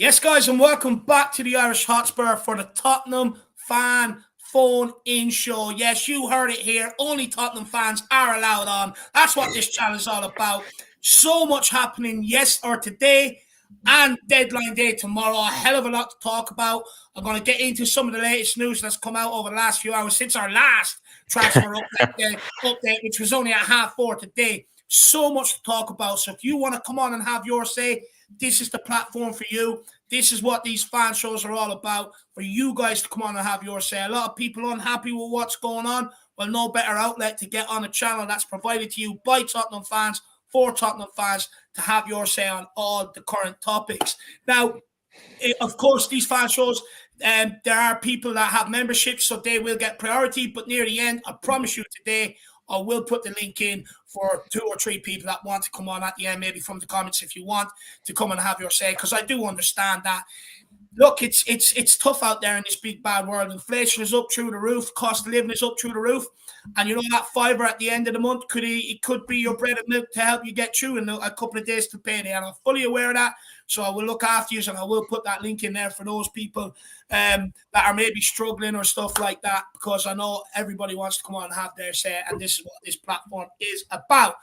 Yes, guys, and welcome back to the Irish Hotspur for the Tottenham Fan Phone-In Show. Yes, you heard it here. Only Tottenham fans are allowed on. That's what this channel is all about. So much happening today and deadline day tomorrow. A hell of a lot to talk about. I'm going to get into some of the latest news that's come out over the last few hours since our last transfer update, which was only at 4:30 today. So much to talk about. So if you want to come on and have your say, this is the platform for you. This is what these fan shows are all about, for you guys to come on and have your say. A lot of people unhappy with what's going on. Well, no better outlet to get on a channel that's provided to you by Tottenham fans, for Tottenham fans, to have your say on all the current topics. Now, of course, these fan shows, there are people that have memberships, so they will get priority. But near the end, I promise you today, I will put the link in for 2 or 3 people that want to come on at the end, maybe from the comments if you want to come and have your say, because I do understand that. Look, it's tough out there in this big bad world. Inflation is up through the roof. Cost of living is up through the roof. And you know that fiver at the end of the month could be your bread and milk to help you get through in a couple of days to payday. And I'm fully aware of that. So I will look after you, and I will put that link in there for those people that are maybe struggling or stuff like that, because I know everybody wants to come on and have their say, and this is what this platform is about.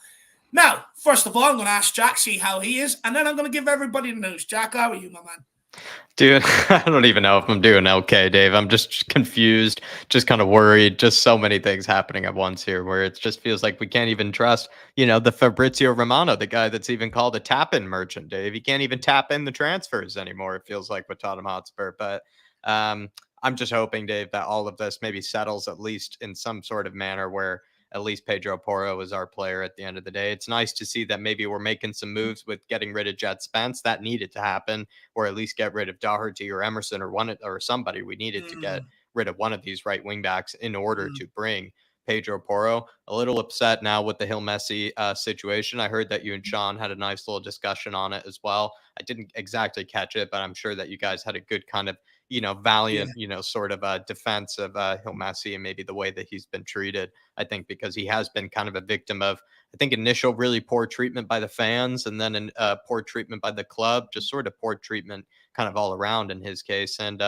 Now, first of all, I'm going to ask Jack, see how he is, and then I'm going to give everybody the news. Jack, how are you, my man? Dude, I don't even know if I'm doing okay, Dave. I'm just confused, just kind of worried. Just so many things happening at once here, where it just feels like we can't even trust, the Fabrizio Romano, the guy that's even called a tap-in merchant, Dave. He can't even tap in the transfers anymore, it feels like, with Tottenham Hotspur. But I'm just hoping, Dave, that all of this maybe settles at least in some sort of manner where at least Pedro Porro is our player at the end of the day. It's nice to see that maybe we're making some moves with getting rid of Jed Spence. That needed to happen, or at least get rid of Doherty or Emerson or somebody. We needed to get rid of one of these right wing backs in order to bring Pedro Porro. A little upset now with the Hill Messi situation. I heard that you and Sean had a nice little discussion on it as well. I didn't exactly catch it, but I'm sure that you guys had a good kind of valiant, sort of a defense of Hill Messi and maybe the way that he's been treated. I think because he has been kind of a victim of, I think, initial really poor treatment by the fans, and then poor treatment by the club, just sort of poor treatment kind of all around in his case. And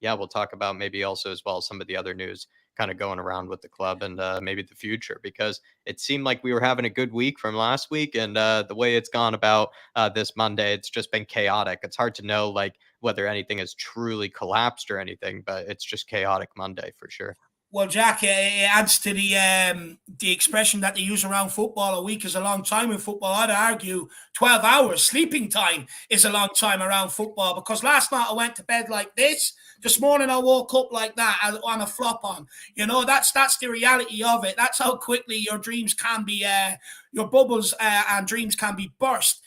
we'll talk about maybe also as well some of the other news kind of going around with the club and maybe the future, because it seemed like we were having a good week from last week, and the way it's gone about this Monday, it's just been chaotic. It's hard to know like whether anything has truly collapsed or anything, but it's just chaotic Monday for sure. Well, Jack, it adds to the expression that they use around football. A week is a long time in football. I'd argue 12 hours sleeping time is a long time around football, because last night I went to bed like this. This morning I woke up like that on a flop on. That's the reality of it. That's how quickly your dreams can be, your bubbles and dreams can be burst.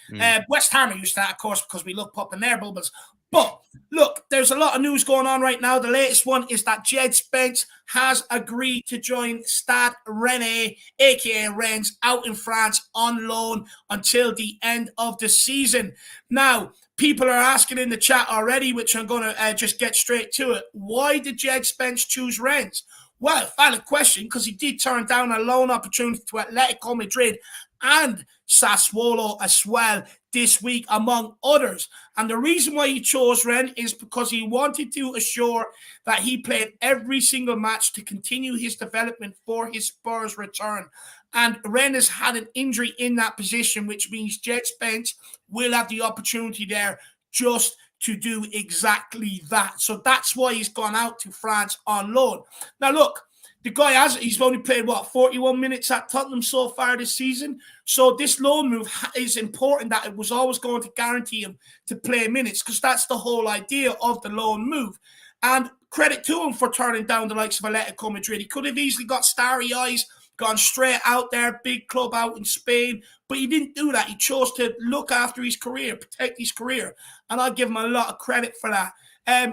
West Ham are used to that, of course, because we love popping their bubbles. But look, there's a lot of news going on right now. The latest one is that Jed Spence has agreed to join Stade Rennais, aka Rennes, out in France on loan until the end of the season. Now, people are asking in the chat already, which I'm going to just get straight to it. Why did Jed Spence choose Rennes? Well, valid question, because he did turn down a loan opportunity to Atletico Madrid and Sassuolo as well this week, among others. And the reason why he chose Rennes is because he wanted to assure that he played every single match to continue his development for his Spurs return. And Rennes has had an injury in that position, which means Jed Spence will have the opportunity there just to do exactly that. So that's why he's gone out to France on loan. Now, look, the guy he's only played, 41 minutes at Tottenham so far this season. So this loan move is important, that it was always going to guarantee him to play minutes, because that's the whole idea of the loan move. And credit to him for turning down the likes of Atletico Madrid. He could have easily got starry eyes, gone straight out there, big club out in Spain, but he didn't do that. He chose to look after his career, protect his career, and I give him a lot of credit for that.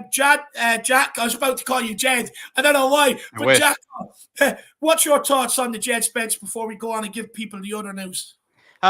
Jack, I was about to call you Jed. I don't know why, but Jack, what's your thoughts on the Jed Spence before we go on and give people the other news?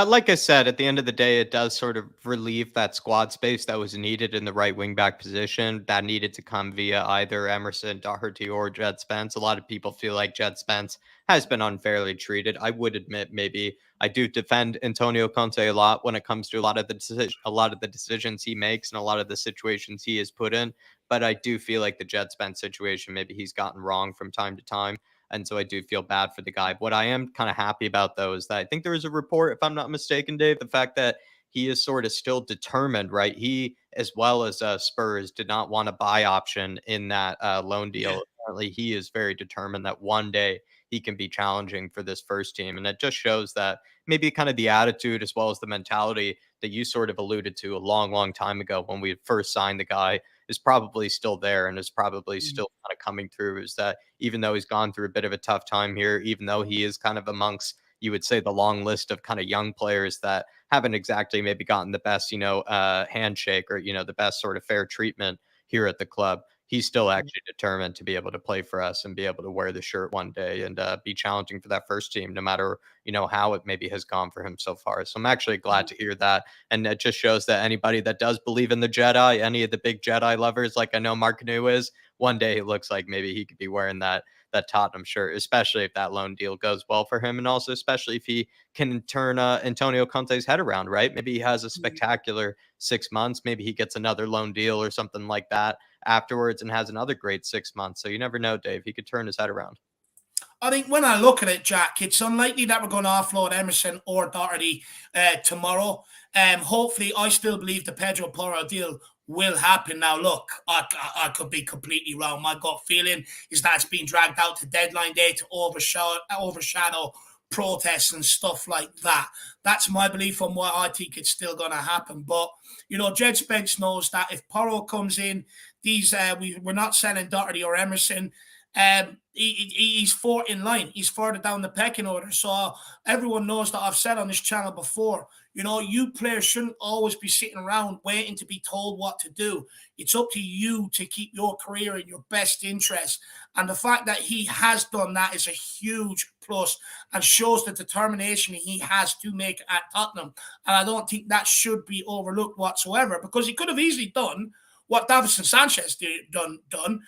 Like I said, at the end of the day, it does sort of relieve that squad space that was needed in the right wing back position. That needed to come via either Emerson, Doherty, or Jed Spence. A lot of people feel like Jed Spence has been unfairly treated. I would admit, maybe I do defend Antonio Conte a lot when it comes to a lot of the decisions he makes and a lot of the situations he is put in. But I do feel like the Jed Spence situation, maybe he's gotten wrong from time to time. And so I do feel bad for the guy. What I am kind of happy about, though, is that I think there was a report, if I'm not mistaken, Dave, the fact that he is sort of still determined, right? He, as well as Spurs, did not want a buy option in that loan Yeah. deal. Apparently, he is very determined that one day he can be challenging for this first team. And it just shows that maybe kind of the attitude as well as the mentality that you sort of alluded to a long, long time ago when we first signed the guy is probably still there and is probably still kind of coming through. Is that even though he's gone through a bit of a tough time here, even though he is kind of amongst, you would say, the long list of kind of young players that haven't exactly maybe gotten the best, handshake or, the best sort of fair treatment here at the club, he's still actually determined to be able to play for us and be able to wear the shirt one day and be challenging for that first team, no matter, how it maybe has gone for him so far. So I'm actually glad to hear that. And it just shows that anybody that does believe in the Jedi, any of the big Jedi lovers, like I know Mark New is, one day it looks like maybe he could be wearing that Tottenham shirt, especially if that loan deal goes well for him, and also especially if he can turn Antonio Conte's head around, right? Maybe he has a spectacular 6 months, maybe he gets another loan deal or something like that afterwards and has another great 6 months. So you never know, Dave. He could turn his head around. I think when I look at it, Jack, it's unlikely that we're going to offload Emerson or Doherty tomorrow. Hopefully, I still believe the Pedro Porro deal will happen. Now, look, I could be completely wrong. My gut feeling is that it's been dragged out to deadline day to overshadow protests and stuff like that. That's my belief on what I think it's still going to happen. But, Jed Spence knows that if Porro comes in, we're not selling Doherty or Emerson. He's fourth in line. He's further down the pecking order. So everyone knows that I've said on this channel before, you players shouldn't always be sitting around waiting to be told what to do. It's up to you to keep your career in your best interest. And the fact that he has done that is a huge plus and shows the determination he has to make at Tottenham. And I don't think that should be overlooked whatsoever, because he could have easily done what Davinson Sanchez done.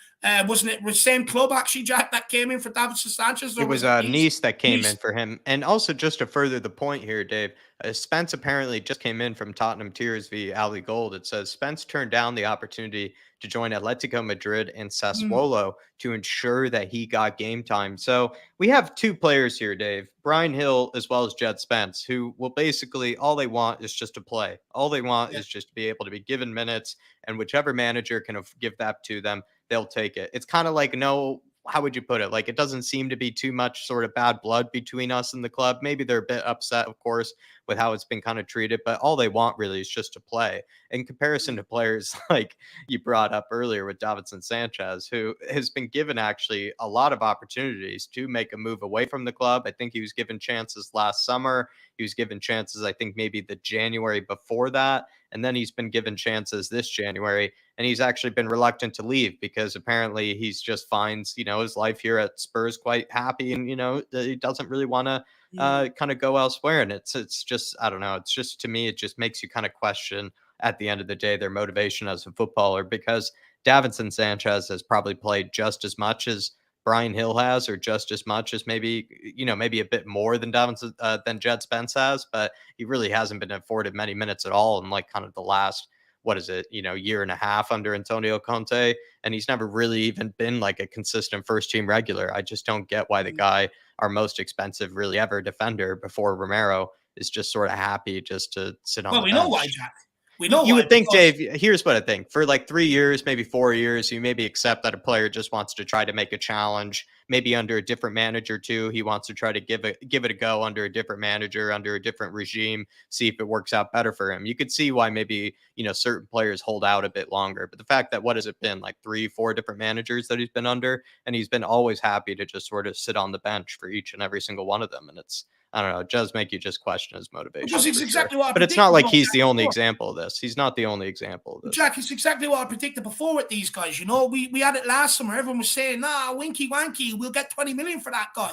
Wasn't it the same club, actually, Jack, that came in for Davinson Sanchez? It was Nice that came in for him. And also, just to further the point here, Dave, Spence apparently just came in from Tottenham Tiers via Ali Gold. It says Spence turned down the opportunity to join Atletico Madrid and Sassuolo to ensure that he got game time. So we have two players here, Dave, Bryan Hill as well as Jed Spence, who will basically, all they want is just to play. All they want is just to be able to be given minutes, and whichever manager can give that to them, they'll take it. It's kind of like, no, how would you put it? Like, it doesn't seem to be too much sort of bad blood between us and the club. Maybe they're a bit upset, of course, with how it's been kind of treated, but all they want really is just to play. In comparison to players like you brought up earlier with Davinson Sanchez, who has been given actually a lot of opportunities to make a move away from the club. I think he was given chances last summer. He was given chances, I think, maybe the January before that. And then he's been given chances this January, and he's actually been reluctant to leave because apparently he's just finds, his life here at Spurs quite happy, and, he doesn't really want to kind of go elsewhere. And it's just, I don't know. It's just, to me, it just makes you kind of question at the end of the day their motivation as a footballer, because Davinson Sanchez has probably played just as much as Bryan Hill has, or just as much as maybe a bit more than than Jed Spence has, but he really hasn't been afforded many minutes at all in like kind of the last, what is it, year and a half under Antonio Conte, and he's never really even been like a consistent first team regular. I just don't get why the guy, our most expensive really ever defender before Romero, is just sort of happy just to sit on Well, the we bench. know why, Jack. We know You why, would think, because Dave, here's what I think. For like 3 years, maybe 4 years, you maybe accept that a player just wants to try to make a challenge, maybe under a different manager too. He wants to try to give it a go under a different manager, under a different regime, see if it works out better for him. You could see why maybe, certain players hold out a bit longer. But the fact that, what has it been, like 3-4 different managers that he's been under, and he's been always happy to just sort of sit on the bench for each and every single one of them. And it's, I don't know, it does make you just question his motivation. because it's for exactly sure. what I But it's not predicted. like Though, he's Jack, the only before. example of this. He's not the only example of this. Jack, it's exactly what I predicted before with these guys. We had it last summer. Everyone was saying, nah, winky wanky, we'll get 20 million for that guy.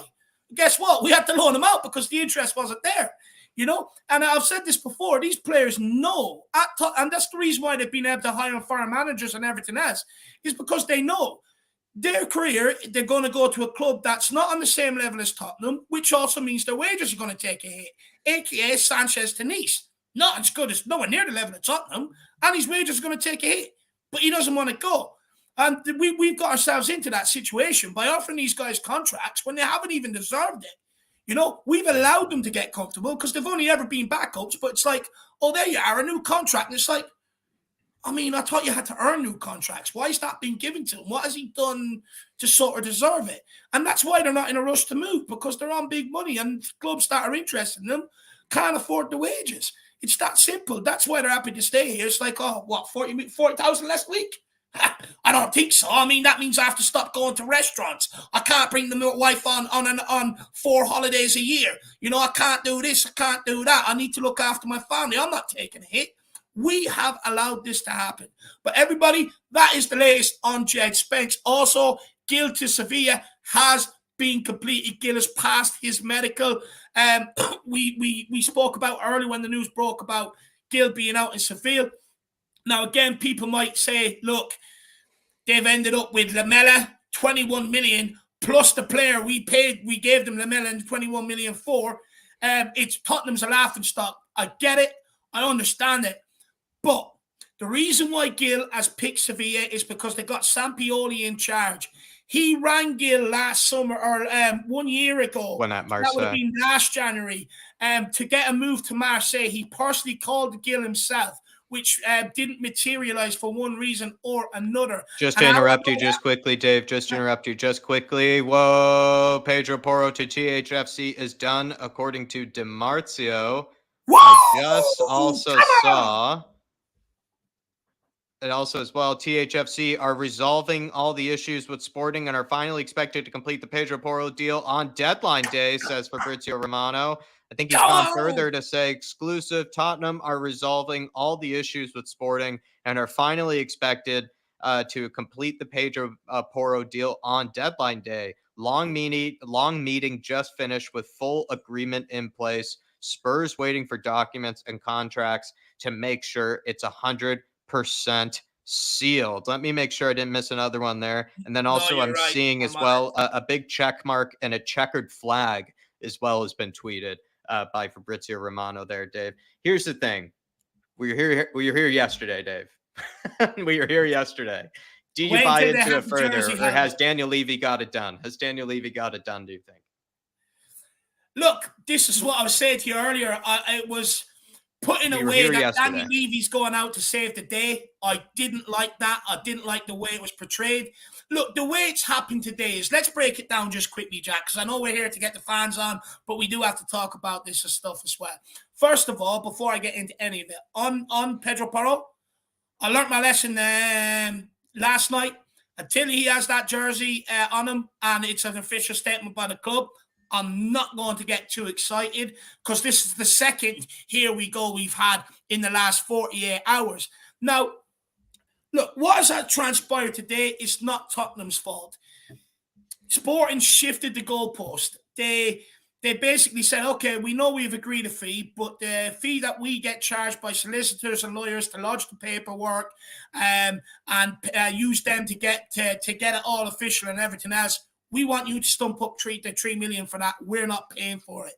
Guess what? We had to loan him out because the interest wasn't there. you know. And I've said this before, these players know, and that's the reason why they've been able to hire and fire managers and everything else, is because they know their career, they're going to go to a club that's not on the same level as Tottenham, which also means their wages are going to take a hit, aka Sanchez to Nice. Not as good as, nowhere near the level of Tottenham, and his wages are going to take a hit, but he doesn't want to go. And we've got ourselves into that situation by offering these guys contracts when they haven't even deserved it. You know, we've allowed them to get comfortable because they've only ever been backups, but it's like, oh, there you are, a new contract. And it's like, I mean, I thought you had to earn new contracts. Why is that being given to him? What has he done to sort of deserve it? And that's why they're not in a rush to move, because they're on big money and clubs that are interested in them can't afford the wages. It's that simple. That's why they're happy to stay here. It's like, oh, what, 40,000 last week? I don't think so. I mean, that means I have to stop going to restaurants. I can't bring the wife on 4 holidays a year. You know, I can't do this. I can't do that. I need to look after my family. I'm not taking a hit. We have allowed this to happen. But everybody, that is the latest on Jed Spence. Also, Gil to Sevilla has been completed. Gil has passed his medical. We spoke about earlier when the news broke about Gil being out in Seville. Now, again, people might say, look, they've ended up with Lamela, 21 million, plus the player we gave them Lamela and 21 million for. It's Tottenham's a laughing stock. I get it. I understand it. But the reason why Gil has picked Sevilla is because they got Sampioli in charge. He rang Gil last summer, or 1 year ago. When at Marseille. That would have been last January. To get a move to Marseille, he personally called Gil himself, which didn't materialize for one reason or another. Just to interrupt you just quickly, Dave, just to interrupt you just quickly. Whoa, Pedro Porro to THFC is done, according to DiMarzio. Whoa! I just also saw... And also as well, THFC are resolving all the issues with Sporting and are finally expected to complete the Pedro Porro deal on deadline day, says Fabrizio Romano. I think he's gone further to say exclusive. Tottenham are resolving all the issues with Sporting and are finally expected to complete the Pedro Porro deal on deadline day. Long meeting just finished with full agreement in place. Spurs waiting for documents and contracts to make sure it's 100% sealed. Let me make sure I didn't miss another one there. And then also I'm seeing as well a big check mark and a checkered flag as well has been tweeted by Fabrizio Romano there, Dave. Here's the thing. We were here yesterday, Dave. We were here yesterday. Do you buy into it further, or has Daniel Levy got it done? Has Daniel Levy got it done, do you think? Look, this is what I was saying to you earlier. It was put in a way that Daniel Levy's going out to save the day. I didn't like that. I didn't like the way it was portrayed. Look, the way it's happened today is, let's break it down just quickly, Jack, because I know we're here to get the fans on, but we do have to talk about this stuff as well. First of all, before I get into any of it, on Pedro Porro, I learned my lesson last night. Until he has that jersey on him and it's an official statement by the club, I'm not going to get too excited, because this is the second here we go we've had in the last 48 hours. Now, look, what has transpired today is not Tottenham's fault. Sporting shifted the goalpost. They basically said, okay, we know we've agreed a fee, but the fee that we get charged by solicitors and lawyers to lodge the paperwork and use them to get it all official and everything else, we want you to stump up the 3 million for that. We're not paying for it.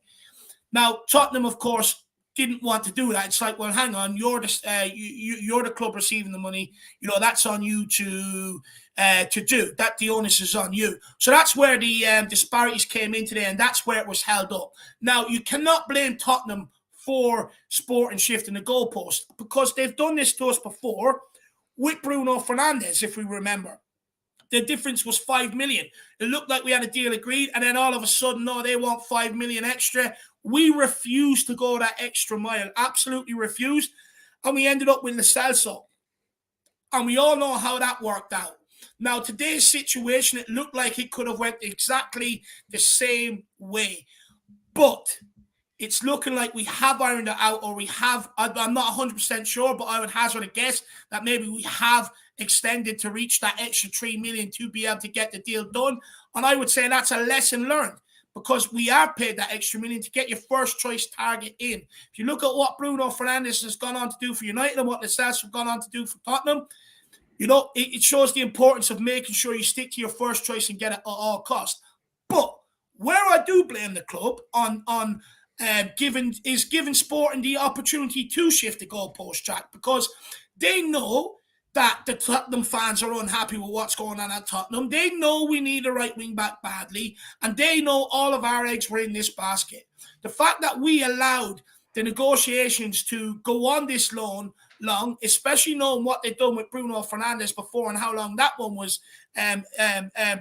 Now, Tottenham, of course, didn't want to do that. It's like, well, hang on, you're the club receiving the money. You know, that's on you to do. That the onus is on you. So that's where the disparities came in today, and that's where it was held up. Now, you cannot blame Tottenham for Sporting shifting the goalpost, because they've done this to us before with Bruno Fernandes, if we remember. The difference was 5 million. It looked like we had a deal agreed, and then all of a sudden, no, they want 5 million extra. We refused to go that extra mile, absolutely refused, and we ended up with Lo Celso. And we all know how that worked out. Now, today's situation, it looked like it could have went exactly the same way. But it's looking like we have ironed it out, or we have, I'm not 100% sure, but I would hazard a guess that maybe we have extended to reach that extra 3 million to be able to get the deal done. And I would say that's a lesson learned, because we are paid that extra million to get your first choice target in. If you look at what Bruno Fernandes has gone on to do for United and what the Saints have gone on to do for Tottenham, it shows the importance of making sure you stick to your first choice and get it at all costs. But where I do blame the club on giving Sporting the opportunity to shift the goalpost, Jack, because they know that the Tottenham fans are unhappy with what's going on at Tottenham. They know we need a right wing back badly, and they know all of our eggs were in this basket. The fact that we allowed the negotiations to go on this long, especially knowing what they've done with Bruno Fernandes before and how long that one was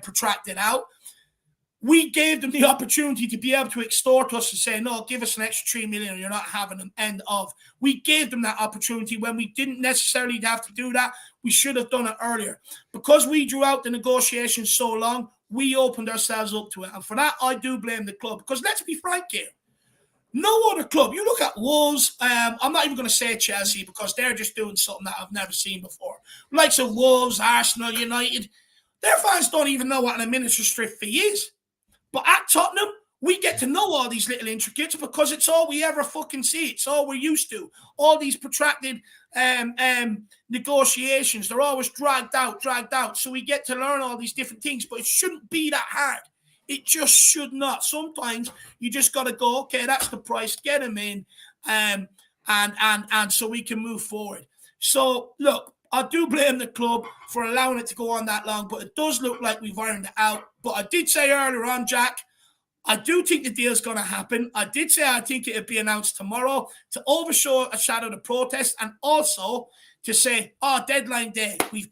protracted out, we gave them the opportunity to be able to extort us and say, no, give us an extra 3 million or you're not having an end of. We gave them that opportunity when we didn't necessarily have to do that. We should have done it earlier. Because we drew out the negotiations so long, we opened ourselves up to it. And for that, I do blame the club. Because let's be frank here, no other club. You look at Wolves. I'm not even going to say Chelsea because they're just doing something that I've never seen before. Likes of Wolves, Arsenal, United, their fans don't even know what an administrative fee is. But at Tottenham, we get to know all these little intricates because it's all we ever fucking see. It's all we're used to. All these protracted negotiations, they're always dragged out. So we get to learn all these different things, but it shouldn't be that hard. It just should not. Sometimes you just got to go, okay, that's the price, get them in, and so we can move forward. So, look, I do blame the club for allowing it to go on that long, but it does look like we've ironed it out. But I did say earlier on, Jack, I do think the deal's going to happen. I did say I think it'll be announced tomorrow to overshadow the protest and also to say, deadline day, we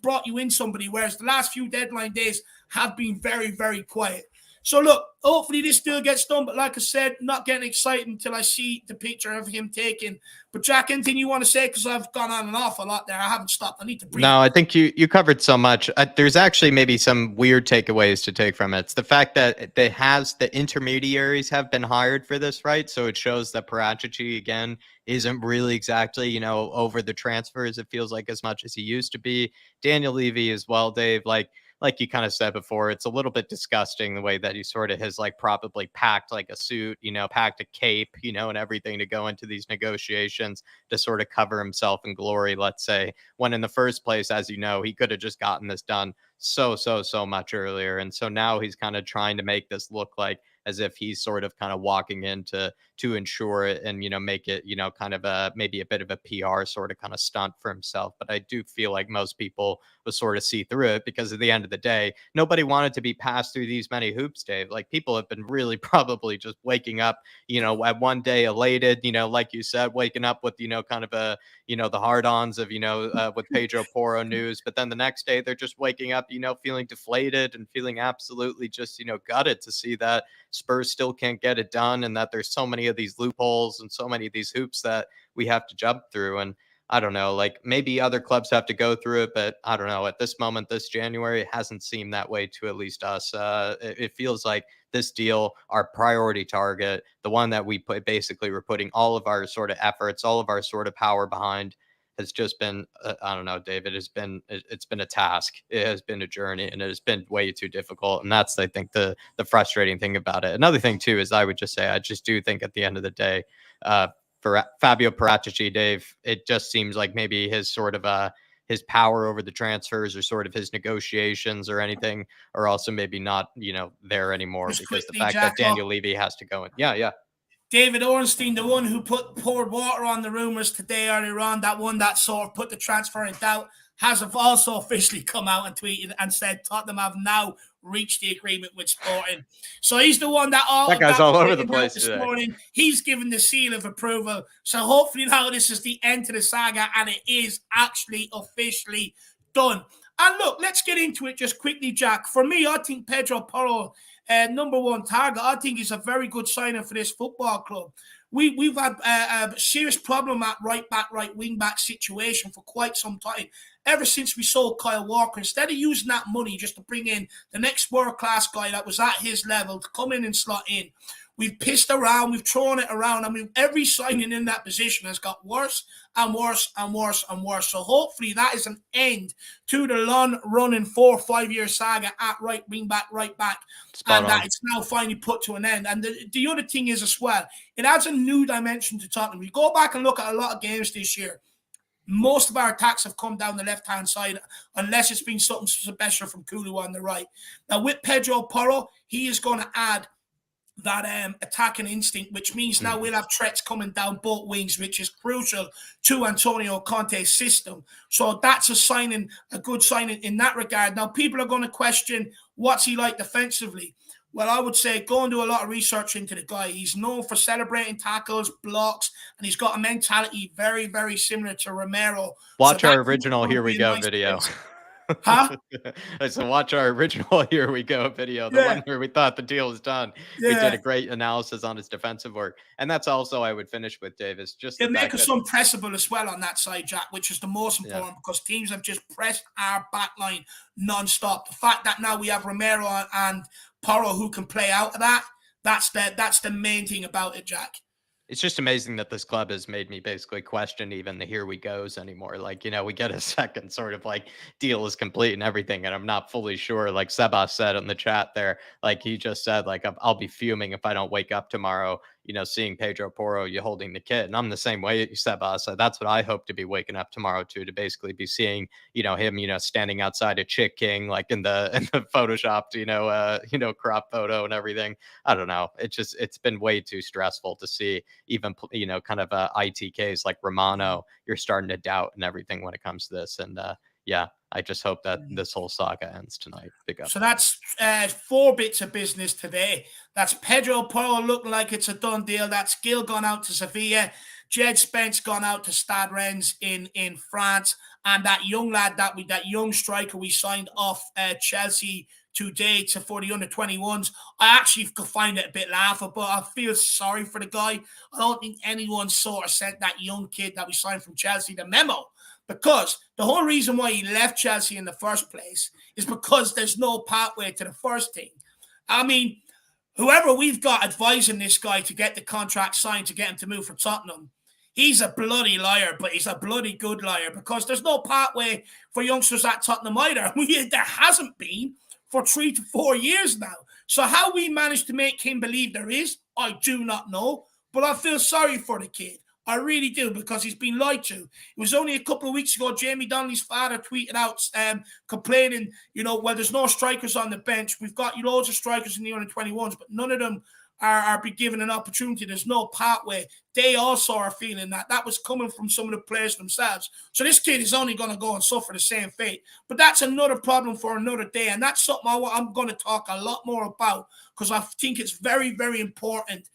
brought you in somebody, whereas the last few deadline days have been very, very quiet. So, look, hopefully this deal gets done. But like I said, not getting excited until I see the picture of him taken. But, Jack, anything you want to say? Because I've gone on an awful lot there. I haven't stopped. I need to breathe. No, I think you covered so much. There's actually maybe some weird takeaways to take from it. It's the fact that the intermediaries have been hired for this, right? So it shows that Paratici, again, isn't really exactly, over the transfers. It feels like as much as he used to be. Daniel Levy as well, Dave, like you kind of said before, it's a little bit disgusting the way that he sort of has probably packed like a suit, packed a cape, and everything to go into these negotiations to sort of cover himself in glory, let's say, when in the first place, as you know, he could have just gotten this done so much earlier. And so now he's kind of trying to make this look like as if he's sort of kind of walking in to ensure it and, make it, kind of maybe a bit of a PR sort of kind of stunt for himself. But I do feel like most people will sort of see through it because at the end of the day, nobody wanted to be passed through these many hoops, Dave. Like people have been really probably just waking up, at one day elated, like you said, waking up with, kind of a, the hard-ons of, with Pedro Porro news. But then the next day they're just waking up, feeling deflated and feeling absolutely just, gutted to see that Spurs still can't get it done and that there's so many of these loopholes and so many of these hoops that we have to jump through. And I don't know, maybe other clubs have to go through it, but I don't know. At this moment, this January, it hasn't seemed that way to at least us. It feels like this deal, our priority target, the one that we basically were putting all of our sort of efforts, all of our sort of power behind, has just been, I don't know, David, it's been a task. It has been a journey and it has been way too difficult. And that's, I think, the frustrating thing about it. Another thing too, is I would just say, I just do think at the end of the day, for Fabio Paratici, Dave, it just seems like maybe his sort of, his power over the transfers or sort of his negotiations or anything are also maybe not, there anymore just because quickly, the fact Jack, that Daniel Levy has to go in. Yeah. David Ornstein, the one who poured water on the rumors today earlier on, that one that sort of put the transfer in doubt, has also officially come out and tweeted and said Tottenham have now reached the agreement with Sporting. So he's the one that guy's all over the place this today. Morning. He's given the seal of approval. So hopefully now this is the end to the saga and it is actually officially done. And look, let's get into it just quickly, Jack. For me, I think Pedro Porro, number one target, I think is a very good signing for this football club. We've had a serious problem at right back, right wing back situation for quite some time. Ever since we sold Kyle Walker, instead of using that money just to bring in the next world-class guy that was at his level to come in and slot in, We've pissed around, we've thrown it around, and every signing in that position has got worse and worse and worse and worse. So hopefully that is an end to the long-running 4 or 5 year saga at right wing back, right back, and that it's now finally put to an end. And the other thing is as well, it adds a new dimension to Tottenham. We go back and look at a lot of games this year. Most of our attacks have come down the left-hand side, unless it's been something special from Kulu on the right. Now, with Pedro Porro, he is going to add that attacking instinct, which means now we'll have threats coming down both wings, which is crucial to Antonio Conte's system. So that's a good signing in that regard. Now, people are going to question, what's he like defensively? Well, I would say go and do a lot of research into the guy. He's known for celebrating tackles, blocks, and he's got a mentality very, very similar to Romero. Watch our original Here We Go video. Huh? I said, watch our original Here We Go video, the one where we thought the deal was done. We did a great analysis on his defensive work. And that's also, I would finish with, Davis. Just it'll make us unpressable as well on that side, Jack, which is the most important because teams have just pressed our back line non-stop. The fact that now we have Romero and Porro who can play out of that, that's the main thing about it, Jack. It's just amazing that this club has made me basically question even the Here We Goes anymore. Like, we get a second sort of like deal is complete and everything. And I'm not fully sure, like Sebas said in the chat there, like he just said, like, I'll be fuming if I don't wake up tomorrow, seeing Pedro Porro, you holding the kit. And I'm the same way, Sebas. So that's what I hope to be waking up tomorrow to basically be seeing, him, standing outside a Chick King, like in the photoshopped, crop photo and everything. I don't know. It's been way too stressful to see even, kind of ITKs like Romano. You're starting to doubt and everything when it comes to this. And I just hope that this whole saga ends tonight. Big up. So that's 4 bits of business today. That's Pedro Porro looking like it's a done deal. That's Gil gone out to Sevilla. Jed Spence gone out to Stade Rennes in France. And that young lad, that young striker we signed off Chelsea today for the under-21s. I actually could find it a bit laughable, but I feel sorry for the guy. I don't think anyone sort of sent that young kid that we signed from Chelsea the memo. Because the whole reason why he left Chelsea in the first place is because there's no pathway to the first team. I mean, whoever we've got advising this guy to get the contract signed to get him to move for Tottenham, he's a bloody liar, but he's a bloody good liar because there's no pathway for youngsters at Tottenham either. There hasn't been for 3 to 4 years now. So how we managed to make him believe there is, I do not know, but I feel sorry for the kid. I really do, because he's been lied to. It was only a couple of weeks ago, Jamie Donnelly's father tweeted out complaining, well, there's no strikers on the bench. We've got loads of strikers in the under-21s, but none of them are being given an opportunity. There's no pathway. They also are feeling that. That was coming from some of the players themselves. So this kid is only going to go and suffer the same fate. But that's another problem for another day, and that's something I'm going to talk a lot more about because I think it's very, very important.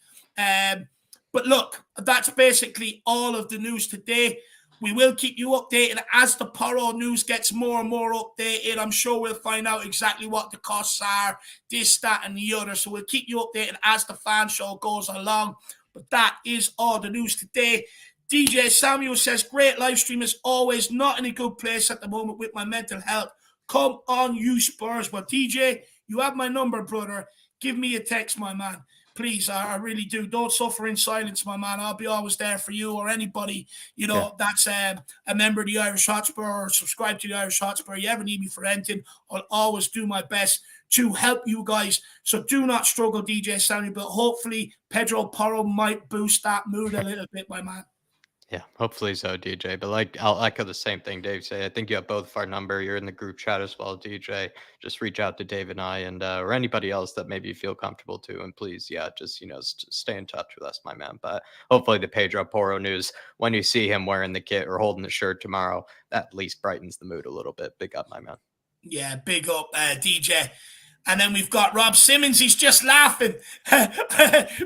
But look, that's basically all of the news today. We will keep you updated as the Porro news gets more and more updated. I'm sure we'll find out exactly what the costs are, this, that, and the other. So we'll keep you updated as the fan show goes along. But that is all the news today. DJ Samuel says, great live stream as always. Not in a good place at the moment with my mental health. Come on, you Spurs. Well, DJ, you have my number, brother. Give me a text, my man. Please, I really do. Don't suffer in silence, my man. I'll be always there for you or anybody, that's a member of the Irish Hotspur or subscribe to the Irish Hotspur. You ever need me for anything, I'll always do my best to help you guys. So do not struggle, DJ Sammy, but hopefully Pedro Porro might boost that mood a little bit, my man. Yeah, hopefully so, DJ. But I'll echo the same thing Dave said. I think you have both of our number. You're in the group chat as well, DJ. Just reach out to Dave and I, and or anybody else that maybe you feel comfortable to. And please, just stay in touch with us, my man. But hopefully the Pedro Porro news, when you see him wearing the kit or holding the shirt tomorrow, that at least brightens the mood a little bit. Big up, my man. Yeah, big up, DJ. And then we've got Rob Simmons. He's just laughing.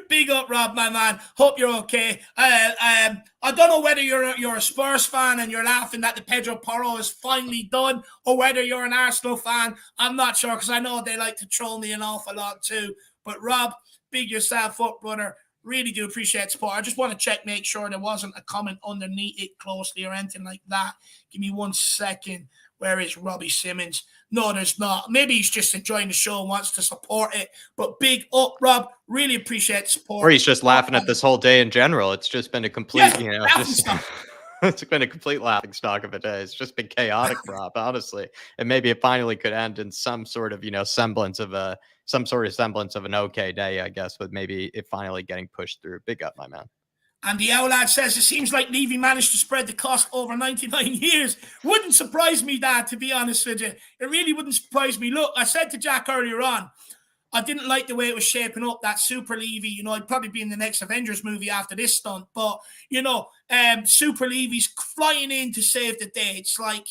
Big up, Rob, my man. Hope you're okay. I don't know whether you're a Spurs fan and you're laughing that the Pedro Porro is finally done, or whether you're an Arsenal fan. I'm not sure, because I know they like to troll me an awful lot too. But Rob, big yourself up, brother. Really do appreciate support. I just want to make sure there wasn't a comment underneath it closely or anything like that. Give me 1 second. Where is Robbie Simmons? No, there's not. Maybe he's just enjoying the show and wants to support it. But big up, Rob. Really appreciate the support. Or he's just laughing at this whole day in general. It's just been a complete, just it's been a complete laughing stock of a day. It's just been chaotic, Rob, honestly. And maybe it finally could end in some sort of, semblance of an okay day, I guess, with maybe it finally getting pushed through. Big up, my man. And the Owlad says, it seems like Levy managed to spread the cost over 99 years. Wouldn't surprise me, Dad, to be honest with you. It really wouldn't surprise me. Look, I said to Jack earlier on, I didn't like the way it was shaping up, that Super Levy. I'd probably be in the next Avengers movie after this stunt. But, Super Levy's flying in to save the day. It's like,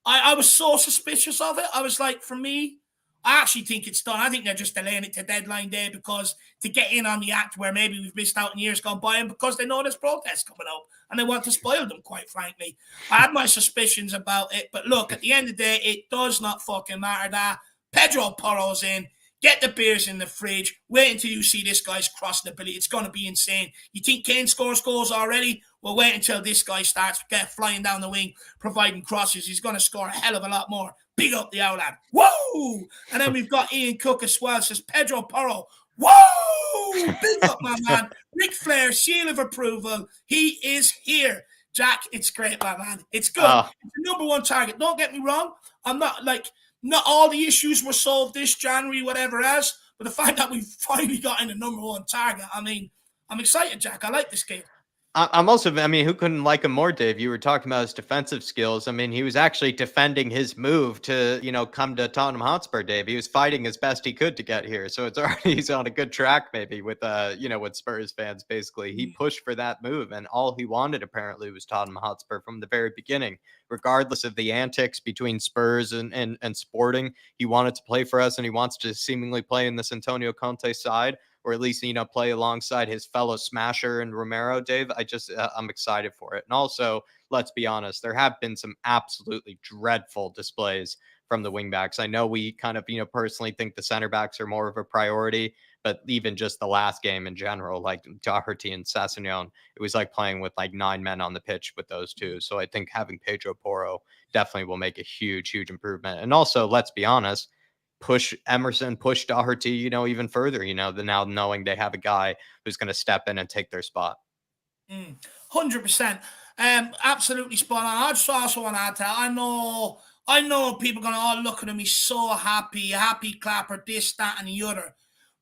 I was so suspicious of it. I was like, for me, I actually think it's done. I think they're just delaying it to deadline day because to get in on the act where maybe we've missed out in years gone by and because they know there's protests coming up and they want to spoil them, quite frankly. I had my suspicions about it, but look, at the end of the day, it does not fucking matter that Pedro Porro's in. Get the beers in the fridge. Wait until you see this guy's crossing the ability. It's going to be insane. You think Kane scores goals already? Well, wait until this guy starts flying down the wing, providing crosses. He's going to score a hell of a lot more. Big up the Owlad. Whoa! And then we've got Ian Cook as well. Says Pedro Porro. Whoa! Big up, my man. Ric Flair, seal of approval. He is here. Jack, it's great, my man. It's good. It's the number one target. Don't get me wrong. I'm not not all the issues were solved this January, whatever else, but the fact that we finally got in the number one target, I mean, I'm excited, Jack. I like this kid. I'm also, who couldn't like him more, Dave? You were talking about his defensive skills. He was actually defending his move to, come to Tottenham Hotspur, Dave. He was fighting as best he could to get here. So it's already, he's on a good track, maybe, with, with Spurs fans, basically. He pushed for that move, and all he wanted, apparently, was Tottenham Hotspur from the very beginning. Regardless of the antics between Spurs and Sporting, he wanted to play for us, and he wants to seemingly play in this Antonio Conte side, or at least, play alongside his fellow smasher and Romero, Dave. I'm excited for it. And also, let's be honest, there have been some absolutely dreadful displays from the wingbacks. I know we kind of, personally think the center backs are more of a priority, but even just the last game in general, like Doherty and Sassignon, it was like playing with like 9 men on the pitch with those two. So I think having Pedro Porro definitely will make a huge, huge improvement. And also, let's be honest, push Emerson, push Doherty, even further, now knowing they have a guy who's going to step in and take their spot. 100%. Absolutely spot on. I just also want to add to that. I know people are going to all look at me so happy clapper, this, that, and the other.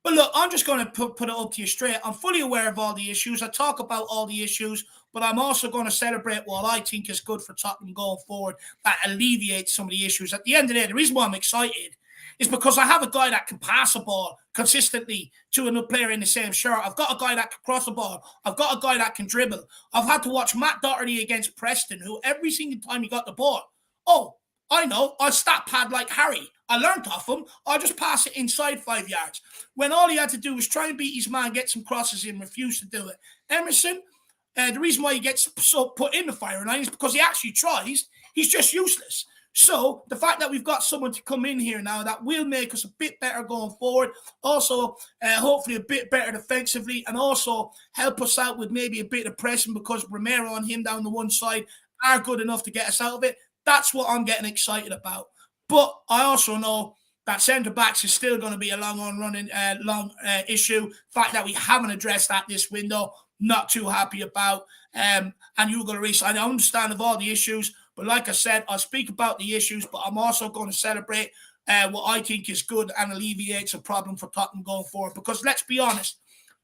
But look, I'm just going to put it up to you straight. I'm fully aware of all the issues. I talk about all the issues, but I'm also going to celebrate what I think is good for Tottenham going forward that alleviates some of the issues. At the end of the day, the reason why I'm excited is because I have a guy that can pass a ball consistently to another player in the same shirt. I've got a guy that can cross a ball. I've got a guy that can dribble. I've had to watch Matt Doherty against Preston, who every single time he got the ball, I know, I'll stat pad like Harry. I learned off him. I'll just pass it inside 5 yards. When all he had to do was try and beat his man, get some crosses in, refuse to do it. Emerson, the reason why he gets so put in the firing line is because he actually tries. He's just useless. So the fact that we've got someone to come in here now that will make us a bit better going forward, also hopefully a bit better defensively, and also help us out with maybe a bit of pressing because Romero and him down the one side are good enough to get us out of it. That's what I'm getting excited about. But I also know that centre-backs is still going to be a long issue. The fact that we haven't addressed that this window, not too happy about. And Hugo Lloris, I understand of all the issues, but like I said, I'll speak about the issues, but I'm also going to celebrate what I think is good and alleviates a problem for Tottenham going forward. Because let's be honest,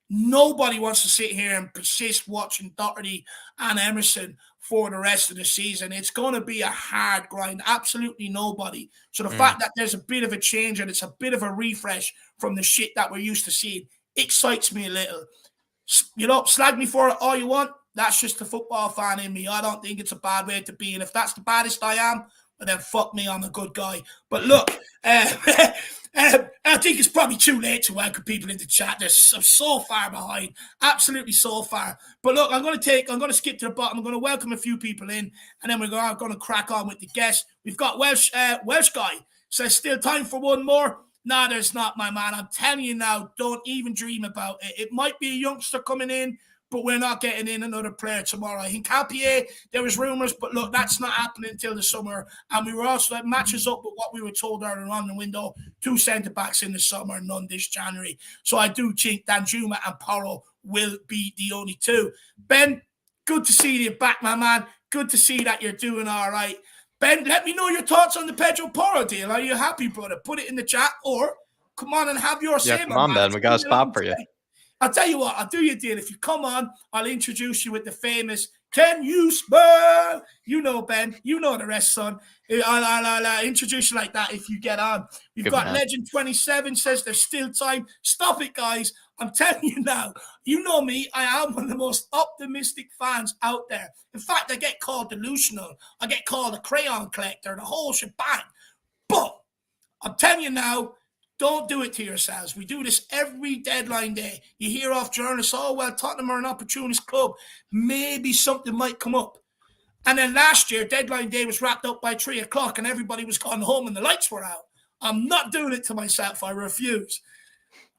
nobody wants to sit here and persist watching Doherty and Emerson for the rest of the season. It's going to be a hard grind. Absolutely nobody. So the fact that there's a bit of a change and it's a bit of a refresh from the shit that we're used to seeing excites me a little. Slag me for it all you want. That's just the football fan in me. I don't think it's a bad way to be. And if that's the baddest I am, well, then fuck me, I'm a good guy. But look, I think it's probably too late to welcome people into chat. I'm so far behind, absolutely so far. But look, I'm going to skip to the bottom. I'm going to welcome a few people in, and then we're going to crack on with the guests. We've got Welsh guy says still time for one more. No, there's not, my man. I'm telling you now, don't even dream about it. It might be a youngster coming in, but we're not getting in another player tomorrow. I think Hincapié, there was rumours, but look, that's not happening until the summer. And we were also, that matches up with what we were told earlier on in the window, 2 centre-backs in the summer, none this January. So I do think Danjuma and Porro will be the only 2. Ben, good to see you back, my man. Good to see that you're doing all right. Ben, let me know your thoughts on the Pedro Porro deal. Are you happy, brother? Put it in the chat, or come on and have your say. Yeah, come on, Ben. We got a spot for you. I'll tell you what, I'll do you a deal. If you come on, I'll introduce you with the famous "Can you spell?" You know, Ben. You know the rest, son. I'll introduce you like that if you get on. We've Good got man. Legend 27 says there's still time. Stop it, guys. I'm telling you now. You know me. I am one of the most optimistic fans out there. In fact, I get called delusional. I get called a crayon collector, the whole shebang. But I'm telling you now, don't do it to yourselves. We do this every deadline day. You hear off journalists, oh, well, Tottenham are an opportunist club. Maybe something might come up. And then last year, deadline day was wrapped up by 3 o'clock and everybody was gone home and the lights were out. I'm not doing it to myself. I refuse.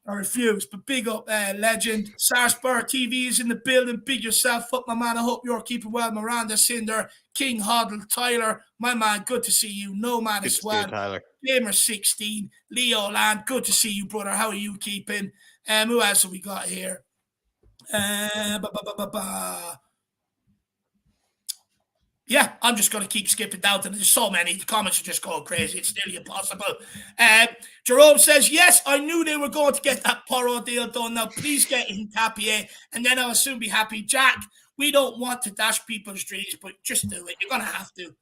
But big up, Legend. Sarsburg TV is in the building. Big yourself up, my man. I hope you're keeping well. Miranda Cinder, King Hoddle, Tyler, my man, good to see you. Nomad as well. Tyler. Gamer 16, Leo Land, good to see you, brother. How are you keeping? Who else have we got here? Yeah, I'm just going to keep skipping down to there's so many. The comments are just going crazy. It's nearly impossible. Jerome says, yes, I knew they were going to get that Porro deal done. Now, please get Hincapié, and then I'll soon be happy. Jack, we don't want to dash people's dreams, but just do it. You're going to have to.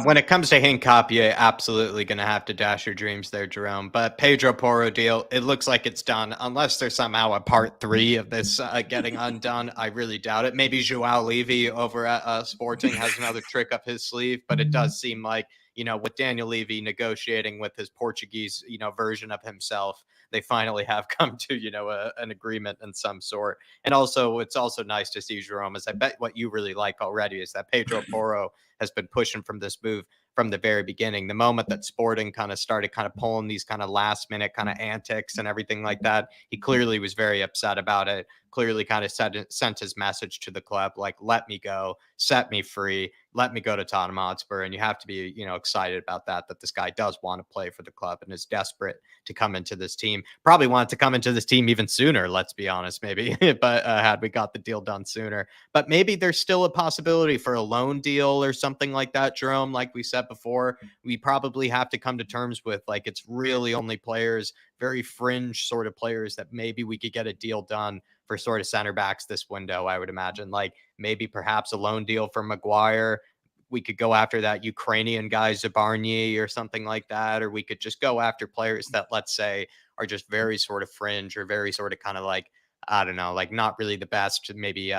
When it comes to Hincapié, absolutely going to have to dash your dreams there, Jerome. But Pedro Porro deal, it looks like it's done. Unless there's somehow a part 3 of this getting undone, I really doubt it. Maybe João Levy over at Sporting has another trick up his sleeve, but it does seem like, you know, with Daniel Levy negotiating with his Portuguese, you know, version of himself, they finally have come to, you know, an agreement in some sort. And also, it's also nice to see, Jerome, as I bet what you really like already is that Pedro Porro has been pushing from this move from the very beginning. The moment that Sporting kind of started kind of pulling these kind of last minute kind of antics and everything like that, he clearly was very upset about it, clearly kind of sent his message to the club, like, let me go, set me free, let me go to Tottenham Hotspur. And you have to be, you know, excited about that this guy does want to play for the club and is desperate to come into this team. Probably wanted to come into this team even sooner, let's be honest, maybe, but had we got the deal done sooner. But maybe there's still a possibility for a loan deal or something like that, Jerome. Like we said before, we probably have to come to terms with, like, it's really only players, very fringe sort of players, that maybe we could get a deal done for sort of center backs this window, I would imagine. Like maybe perhaps a loan deal for Maguire. We could go after that Ukrainian guy Zabarny or something like that, or we could just go after players that, let's say, are just very sort of fringe or very sort of kind of like, I don't know, like not really the best, maybe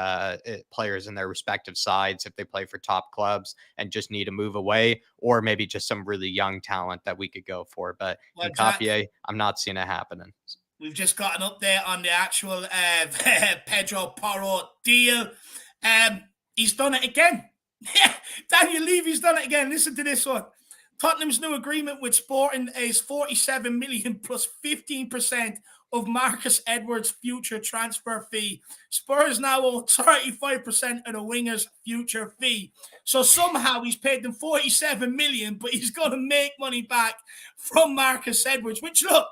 players in their respective sides if they play for top clubs and just need to move away, or maybe just some really young talent that we could go for. But in Hincapié, I'm not seeing it happening. We've just got an update on the actual Pedro Porro deal. He's done it again. Daniel Levy's done it again. Listen to this one. Tottenham's new agreement with Sporting is 47 million plus 15% of Marcus Edwards' future transfer fee. Spurs now own 35% of the winger's future fee. So somehow he's paid them 47 million, but he's going to make money back from Marcus Edwards, which, look,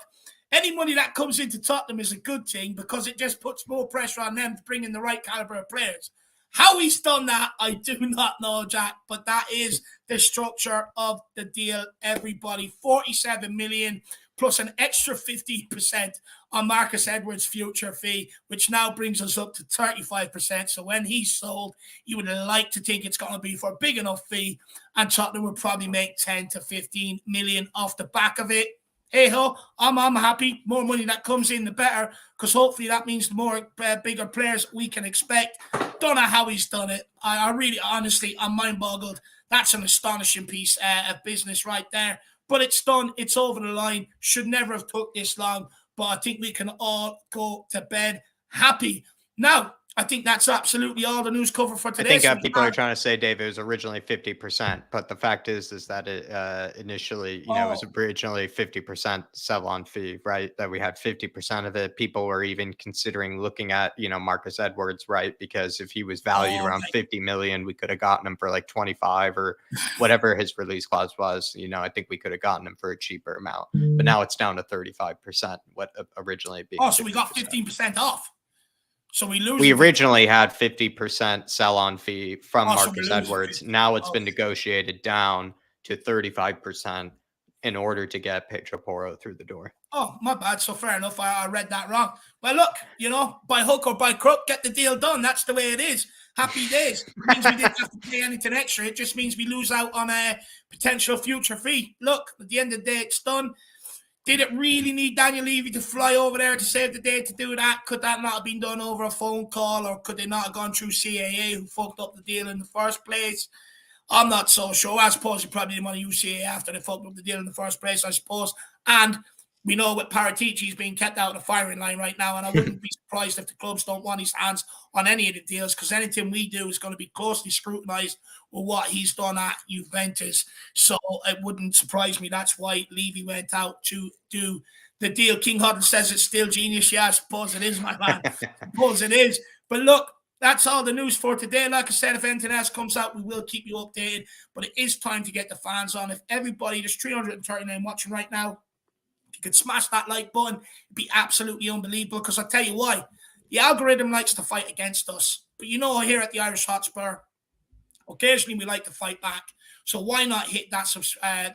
any money that comes into Tottenham is a good thing because it just puts more pressure on them to bring in the right caliber of players. How he's done that, I do not know, Jack, but that is the structure of the deal, everybody. 47 million plus an extra 15% on Marcus Edwards' future fee, which now brings us up to 35%. So when he's sold, you would like to think it's going to be for a big enough fee, and Tottenham would probably make 10 to 15 million off the back of it. Hey ho, I'm happy. More money that comes in, the better, because hopefully that means the more bigger players we can expect. Don't know how he's done it. I really, honestly, I'm mind boggled. That's an astonishing piece of business right there. But it's done. It's over the line. Should never have took this long. But I think we can all go to bed happy. Now, I think that's absolutely all the news cover for I today. think people are trying to say, Dave, it was originally 50%, but the fact is that it initially, it was originally 50% sell-on fee, right? That we had 50% of it. People were even considering looking at, Marcus Edwards, right? Because if he was valued around 50 million, we could have gotten him for like 25 or whatever his release clause was. I think we could have gotten him for a cheaper amount, but now it's down to 35%. What originally being? So we got 15% off. So we originally had 50% sell-on fee from Marcus Edwards. Now it's been negotiated down to 35% in order to get Pedro Porro through the door. Oh, my bad. So fair enough. I read that wrong. Well, look, by hook or by crook, get the deal done. That's the way it is. Happy days. It means we didn't have to pay anything extra. It just means we lose out on a potential future fee. Look, at the end of the day, it's done. Did it really need Daniel Levy to fly over there to save the day to do that? Could that not have been done over a phone call, or could they not have gone through CAA, who fucked up the deal in the first place? I'm not so sure. I suppose you probably didn't want to use CAA after they fucked up the deal in the first place, I suppose. And we know with Paratici's being kept out of the firing line right now, and I wouldn't be surprised if the clubs don't want his hands on any of the deals, because anything we do is going to be closely scrutinised with what he's done at Juventus. So it wouldn't surprise me. That's why Levy went out to do the deal. King Huddle says it's still genius. Yeah, I suppose it is, my man. I suppose it is. But look, that's all the news for today. Like I said, if anything else comes out, we will keep you updated. But it is time to get the fans on. If everybody, there's 339 watching right now, if you could smash that like button, it'd be absolutely unbelievable. Because I'll tell you why. The algorithm likes to fight against us. But here at the Irish Hotspur, occasionally we like to fight back. So why not hit that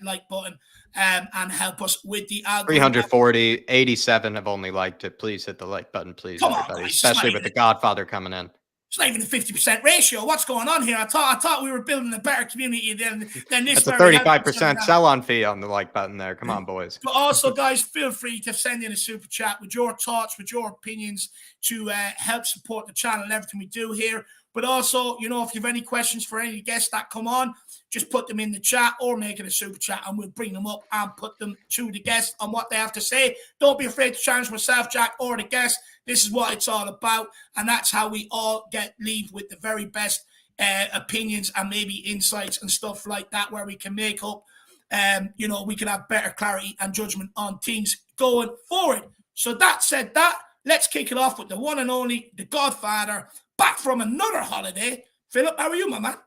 like button and help us with the algorithm? 340, 87 have only liked it. Please hit the like button, please, everybody. Especially with the Godfather coming in. It's not even a 50% ratio. What's going on here? I thought we were building a better community than this. That's a 35% sell-on fee on the like button there. Come on, boys. But also, guys, feel free to send in a super chat with your thoughts, with your opinions to help support the channel and everything we do here. But also, if you have any questions for any guests that come on, just put them in the chat or make it a super chat, and we'll bring them up and put them to the guests on what they have to say. Don't be afraid to challenge myself, Jack, or the guest. This is what it's all about, and that's how we all leave with the very best opinions and maybe insights and stuff like that, where we can make up, we can have better clarity and judgment on things going forward. So that said, let's kick it off with the one and only, the Godfather, back from another holiday. Philip, how are you, my man?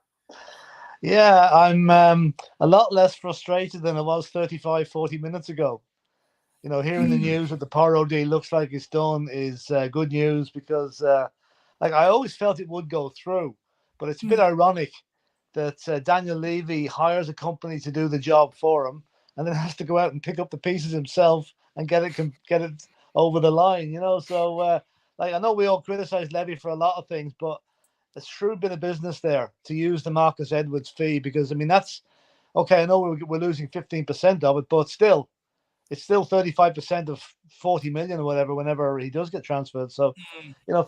Yeah, I'm a lot less frustrated than I was 35, 40 minutes ago. Hearing the news that the Porro deal looks like it's done is good news, because I always felt it would go through. But it's a bit ironic that Daniel Levy hires a company to do the job for him and then has to go out and pick up the pieces himself and get it over the line, So I know we all criticize Levy for a lot of things, but a shrewd bit of business there to use the Marcus Edwards fee, because that's okay. I know we're losing 15% of it, but still, it's still 35% of 40 million or whatever whenever he does get transferred. So,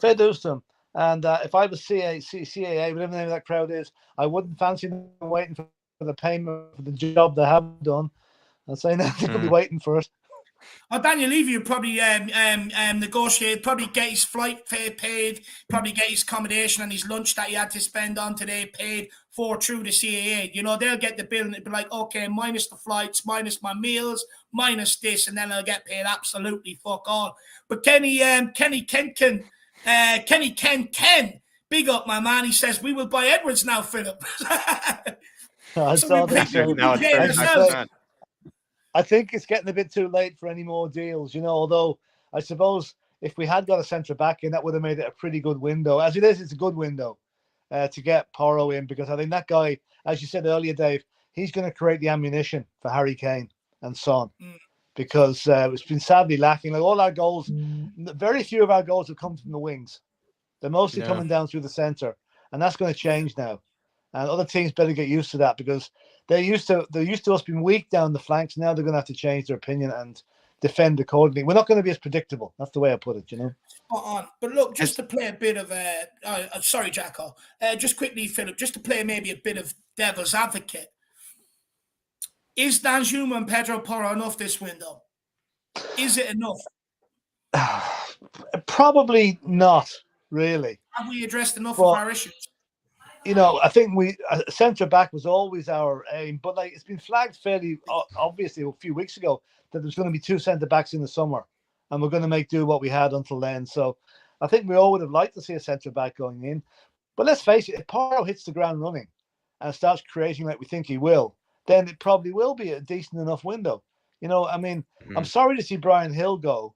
fair dues to him. And if I was CAA, whatever the name of that crowd is, I wouldn't fancy them waiting for the payment for the job they have done. I'm saying that they could be waiting for it. Daniel Levy would probably negotiate, probably get his flight fare paid, probably get his accommodation and his lunch that he had to spend on today paid for through the CAA. They'll get the bill and it'll be like, okay, minus the flights, minus my meals, minus this, and then I'll get paid absolutely fuck all. But Kenny Ken, big up, my man. He says, we will buy Edwards now, Philip. I saw that. I think it's getting a bit too late for any more deals, although I suppose if we had got a centre back in, that would have made it a pretty good window. As it is, it's a good window to get Porro in, because I think that guy, as you said earlier, Dave, he's going to create the ammunition for Harry Kane and Son, because it's been sadly lacking. Like all our goals, very few of our goals have come from the wings. They're mostly coming down through the centre, and that's going to change now. And other teams better get used to that, because they're used to us being weak down the flanks. Now they're going to have to change their opinion and defend accordingly. We're not going to be as predictable. That's the way I put it, Spot on. But look, just to play a bit of sorry, Jacko. Just quickly, Philip, just to play maybe a bit of devil's advocate. Is Danjuma and Pedro Porro enough this window? Is it enough? Probably not, really. Have we addressed enough of But our issues? you know, I think centre back was always our aim, but like it's been flagged fairly obviously a few weeks ago that there's going to be 2 centre backs in the summer, and we're going to make do what we had until then. So I think we all would have liked to see a centre back going in, but let's face it, if Porro hits the ground running and starts creating like we think he will, then it probably will be a decent enough window. You know, I mean, I'm sorry to see Bryan Hill go,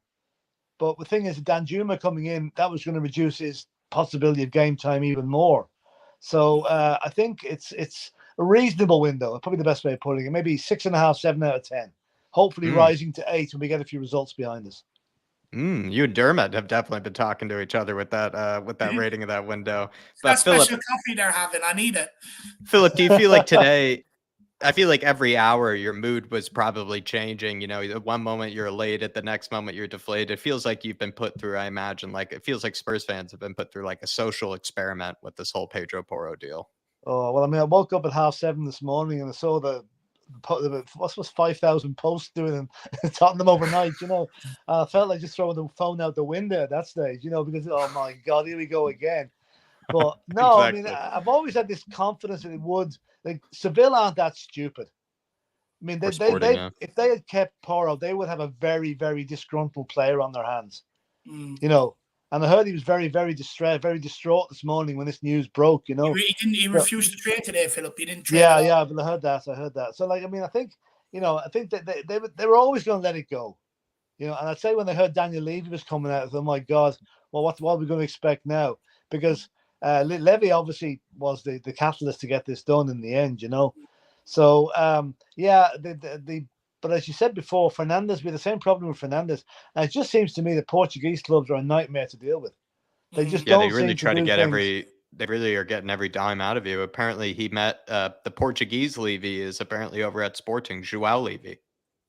but the thing is, Danjuma coming in, that was going to reduce his possibility of game time even more. So I think it's a reasonable window, probably the best way of putting it. Maybe 6.5, 7 out of 10. Hopefully rising to 8 when we get a few results behind us. You and Dermot have definitely been talking to each other with that rating of that window. But That Philip, special coffee they're having, I need it. Philip, do you feel like today? I feel like every hour your mood was probably changing. You know, one moment you're elated, the next moment you're deflated. It feels like you've been put through, I imagine, like it feels like Spurs fans have been put through like a social experiment with this whole Pedro Porro deal. Oh, well, I mean, I woke up at 7:30 this morning and I saw what was 5,000 posts doing in Tottenham overnight, you know. I felt like just throwing the phone out the window at that stage, you know, because, oh my God, here we go again. But no, I mean, I've always had this confidence that it would. Like, Seville aren't that stupid. I mean, if they had kept Porro, they would have a very, very disgruntled player on their hands, you know. And I heard he was very, very distraught this morning when this news broke, you know. He refused to train today, Philip. He didn't train. Yeah, but I heard that. So, like, I mean, I think that they were always going to let it go, you know. And I'd say when they heard Daniel Levy was coming out, I thought, oh my God, well, what are we going to expect now? Because Levy obviously was the catalyst to get this done in the end, you know. So but as you said before, Fernandes, we had the same problem with Fernandes, and it just seems to me that Portuguese clubs are a nightmare to deal with. They just don't they really seem try to get things. they really are getting every dime out of you. Apparently he met the Portuguese Levy is apparently over at Sporting, João Levy.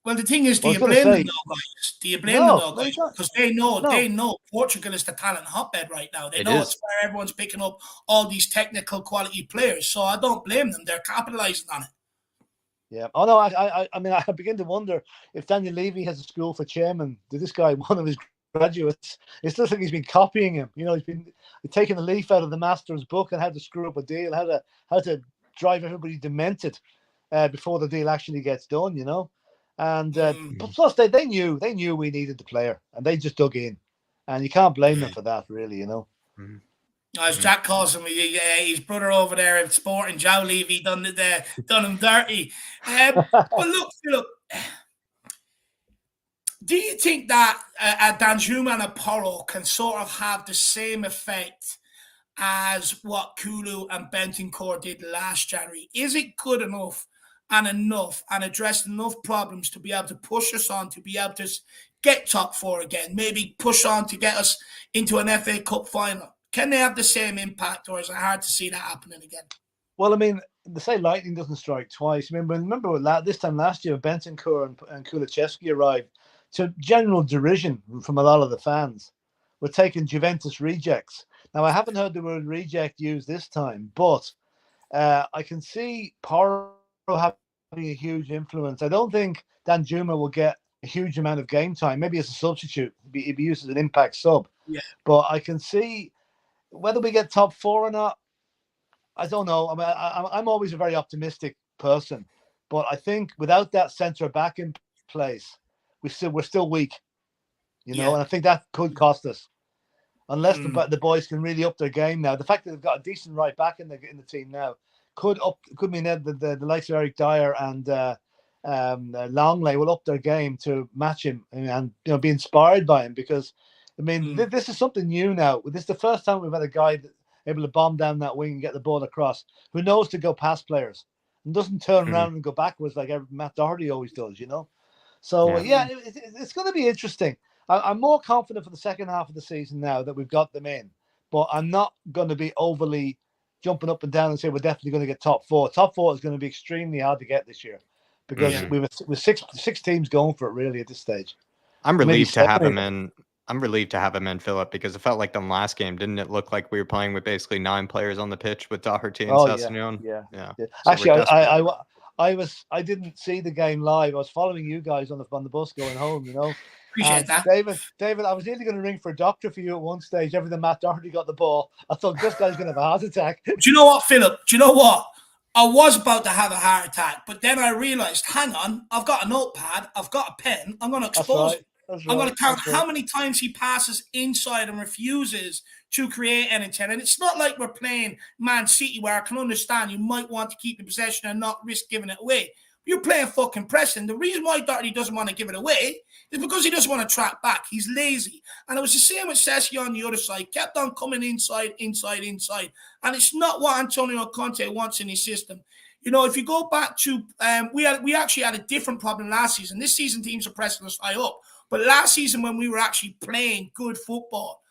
Well, the thing is, do you blame them though, guys? Do you blame them though, guys? Because they know Portugal is the talent hotbed right now. They know it's where everyone's picking up all these technical quality players. So I don't blame them. They're capitalizing on it. Yeah. Oh no, I mean, I begin to wonder if Daniel Levy has a school for chairman. Did this guy, one of his graduates, it looks like he's been copying him. You know, he's been taking a leaf out of the master's book and how to screw up a deal, how to drive everybody demented before the deal actually gets done. You know. And plus, they knew we needed the player, and they just dug in, and you can't blame them for that, really, you know. As Jack calls him, his brother over there at Sporting, João Levy, done him dirty. But look, do you think that a Danjuma and a Porro can sort of have the same effect as what Kulu and Bentancur did last January? Is it good enough and address enough problems to be able to push us on to be able to get top 4 again, maybe push on to get us into an FA Cup final? Can they have the same impact, or is it hard to see that happening again? Well, I mean, they say lightning doesn't strike twice. Remember this time last year, Bentancur and Kulusevski arrived to general derision from a lot of the fans. We're taking Juventus rejects. Now, I haven't heard the word reject used this time, but I can see Porro having a huge influence. I don't think Danjuma will get a huge amount of game time. Maybe as a substitute, he'd be used as an impact sub. Yeah. But I can see whether we get top 4 or not. I don't know. I mean, I'm always a very optimistic person, but I think without that centre back in place, we're still weak. You know, and I think that could cost us unless the boys can really up their game now. The fact that they've got a decent right back in the team now could mean that the likes of Eric Dyer and Longley will up their game to match him and be inspired by him, because I mean this is something new now. This is the first time we've had a guy able to bomb down that wing and get the ball across, who knows to go past players and doesn't turn around and go backwards like Matt Doherty always does, you know. So it's going to be interesting. I'm more confident for the second half of the season now that we've got them in, but I'm not going to be overly jumping up and down and say we're definitely going to get top 4. Top 4 is going to be extremely hard to get this year because we've six teams going for it really at this stage. I'm relieved to have him in. I'm relieved to have him in, Philip, because it felt like the last game, didn't it look like we were playing with basically 9 players on the pitch with Doherty and Sessegnon? Yeah. So actually, I didn't see the game live. I was following you guys on the bus going home, you know. Appreciate that. David, I was nearly going to ring for a doctor for you at one stage. Everything Matt Doherty got the ball. I thought this guy's going to have a heart attack. Do you know what, Philip? Do you know what? I was about to have a heart attack, but then I realized, hang on, I've got a notepad, I've got a pen, I'm going to expose him. I'm going to count how many times he passes inside and refuses to create anything. And it's not like we're playing Man City where I can understand you might want to keep the possession and not risk giving it away. You're playing fucking Preston. The reason why Doherty doesn't want to give it away is because he doesn't want to track back. He's lazy. And it was the same with Sessi on the other side. Kept on coming inside. And it's not what Antonio Conte wants in his system. You know, if you go back to, we actually had a different problem last season. This season, teams are pressing us high up. But last season, when we were actually playing good football,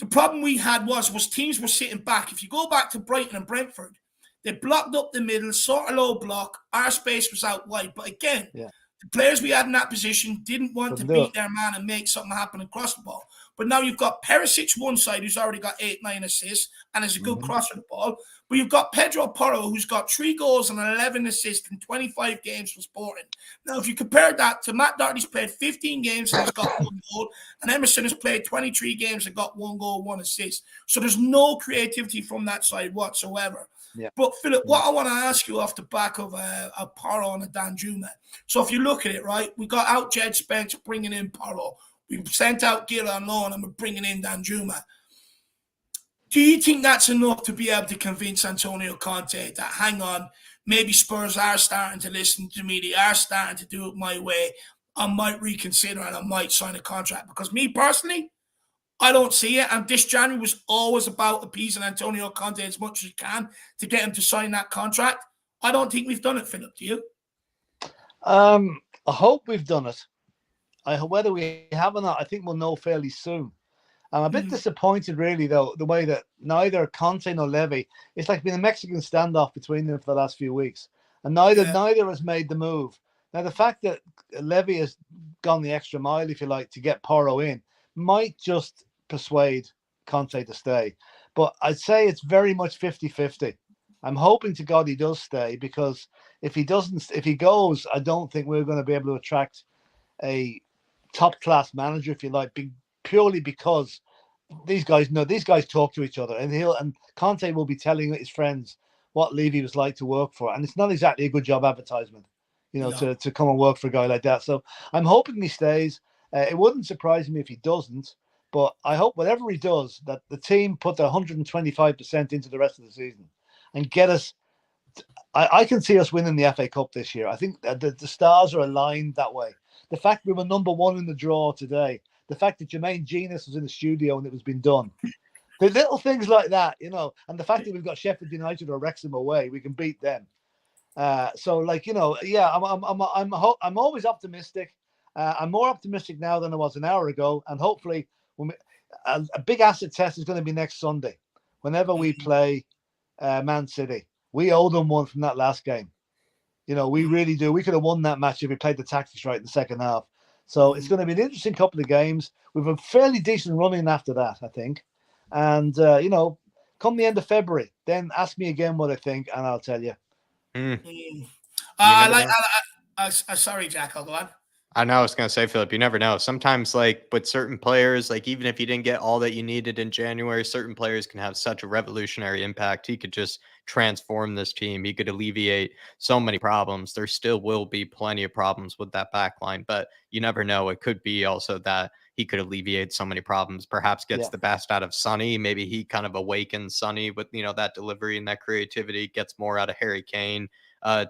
the problem we had was teams were sitting back. If you go back to Brighton and Brentford, they blocked up the middle, sort of low block. Our space was out wide. But again, the players we had in that position didn't want to beat their man and make something happen across the ball. But now you've got Perisic one side, who's already got 8-9 assists and is a good crosser of the ball. But you've got Pedro Porro, who's got 3 goals and 11 assists in 25 games for Sporting. Now, if you compare that to Matt Doherty's played 15 games and has got 1 goal, and Emerson has played 23 games and got 1 goal, 1 assist. So there's no creativity from that side whatsoever. Yeah. But, Philip, what I want to ask you off the back of a Porro and a Danjuma. So if you look at it, right, we got out Jed Spence bringing in Porro. We sent out Gil on loan and we're bringing in Danjuma. Do you think that's enough to be able to convince Antonio Conte that, hang on, maybe Spurs are starting to listen to me, they are starting to do it my way, I might reconsider and I might sign a contract? Because me personally, I don't see it. And this January was always about appeasing Antonio Conte as much as you can to get him to sign that contract. I don't think we've done it, Philip. Do you? I hope we've done it. Whether we have or not, I think we'll know fairly soon. I'm a bit disappointed, really, though, the way that neither Conte nor Levy, it's like been a Mexican standoff between them for the last few weeks. And neither has made the move. Now, the fact that Levy has gone the extra mile, if you like, to get Porro in, might just persuade Conte to stay. But I'd say it's very much 50-50. I'm hoping to God he does stay, because if he goes, I don't think we're going to be able to attract a top-class manager, if you like, purely because these guys talk to each other, and Conte will be telling his friends what Levy was like to work for, and it's not exactly a good job advertisement, to come and work for a guy like that. So I'm hoping he stays. It wouldn't surprise me if he doesn't, but I hope whatever he does, that the team put their 125% into the rest of the season and get us. I can see us winning the FA Cup this year. I think that the stars are aligned that way. The fact we were number 1 in the draw today, the fact that Jermaine Genius was in the studio and it was being done, the little things like that, and the fact that we've got Sheffield United or Wrexham away, we can beat them. I'm always optimistic. I'm more optimistic now than I was an hour ago, and hopefully, a big asset test is going to be next Sunday, whenever we play Man City. We owe them one from that last game. We really do. We could have won that match if we played the tactics right in the second half. So it's going to be an interesting couple of games. We've a fairly decent run in after that, I think. And, come the end of February, then ask me again what I think, and I'll tell you. Sorry, Jack, I'll go on. I know I was going to say, Philip, you never know. Sometimes, like, with certain players, like, even if you didn't get all that you needed in January, certain players can have such a revolutionary impact. He could just transform this team. He could alleviate so many problems. There still will be plenty of problems with that back line, but you never know. It could be also that he could alleviate so many problems, perhaps gets the best out of Sonny. Maybe he kind of awakens Sonny with, that delivery and that creativity, gets more out of Harry Kane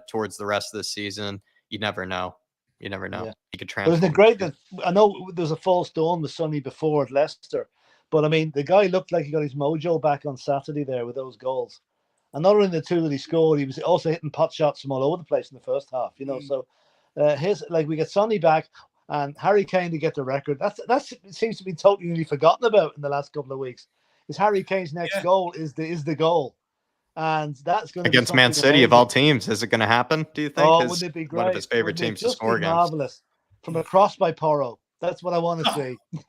towards the rest of the season. You never know. You never know. He could transform. Isn't it great that I know there's a false dawn with Sonny before at Leicester, but I mean, the guy looked like he got his mojo back on Saturday there with those goals. And not only the 2 that he scored, he was also hitting pot shots from all over the place in the first half. So we get Sonny back and Harry Kane to get the record. That seems to be totally forgotten about in the last couple of weeks. Is Harry Kane's next goal is the goal. And that's going to against Man City of all teams. Is it going to happen? Do you think? Oh, wouldn't it be great? One of his favorite teams to score against. Marvelous from a cross by Porro. That's what I want to see.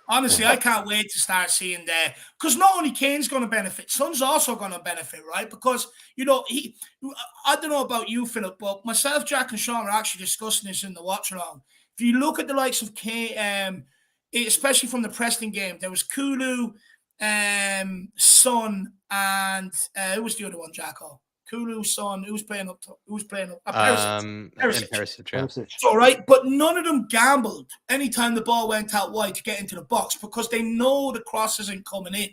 Honestly, I can't wait to start seeing that, because not only Kane's going to benefit, Son's also going to benefit, right? Because I don't know about you, Philip, but myself, Jack, and Sean are actually discussing this in the watch along. if you look at the likes of Kane, especially from the Preston game, there was Kulu, Son, and who was the other one, Jacko? Kulu, Son, who's playing up top? Who's playing up? Perisic. Perisic, yeah. Perisic. So, right, but none of them gambled anytime the ball went out wide to get into the box because they know the cross isn't coming in.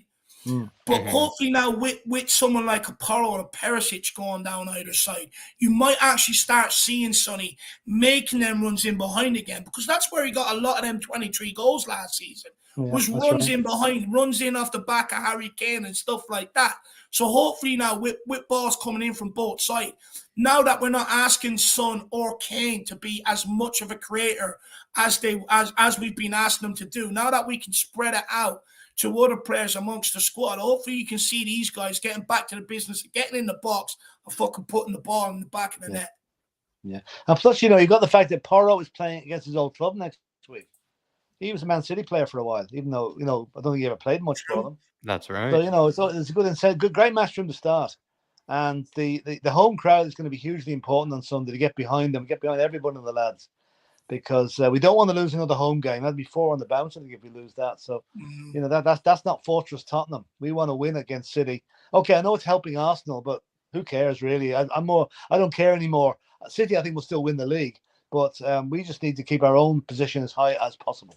But hopefully now with someone like a Porro or a Perisic going down either side, you might actually start seeing Sonny making them runs in behind again, because that's where he got a lot of them 23 goals last season, was runs in behind, runs in off the back of Harry Kane and stuff like that. So hopefully now with balls coming in from both sides, now that we're not asking Son or Kane to be as much of a creator as we've been asking them to do, now that we can spread it out to other players amongst the squad, hopefully you can see these guys getting back to the business of getting in the box and fucking putting the ball in the back of the net. Yeah. And plus, you got the fact that Porro is playing against his old club next week. He was a Man City player for a while, even though, I don't think he ever played much for them. That's right. So, it's a good, great match for him to start. And the home crowd is going to be hugely important on Sunday to get behind them, get behind every one of the lads. Because we don't want to lose another home game. That'd be 4 on the bounce, I think, if we lose that. So, that's not Fortress Tottenham. We want to win against City. Okay, I know it's helping Arsenal, but who cares really? I don't care anymore. City, I think, will still win the league, but we just need to keep our own position as high as possible.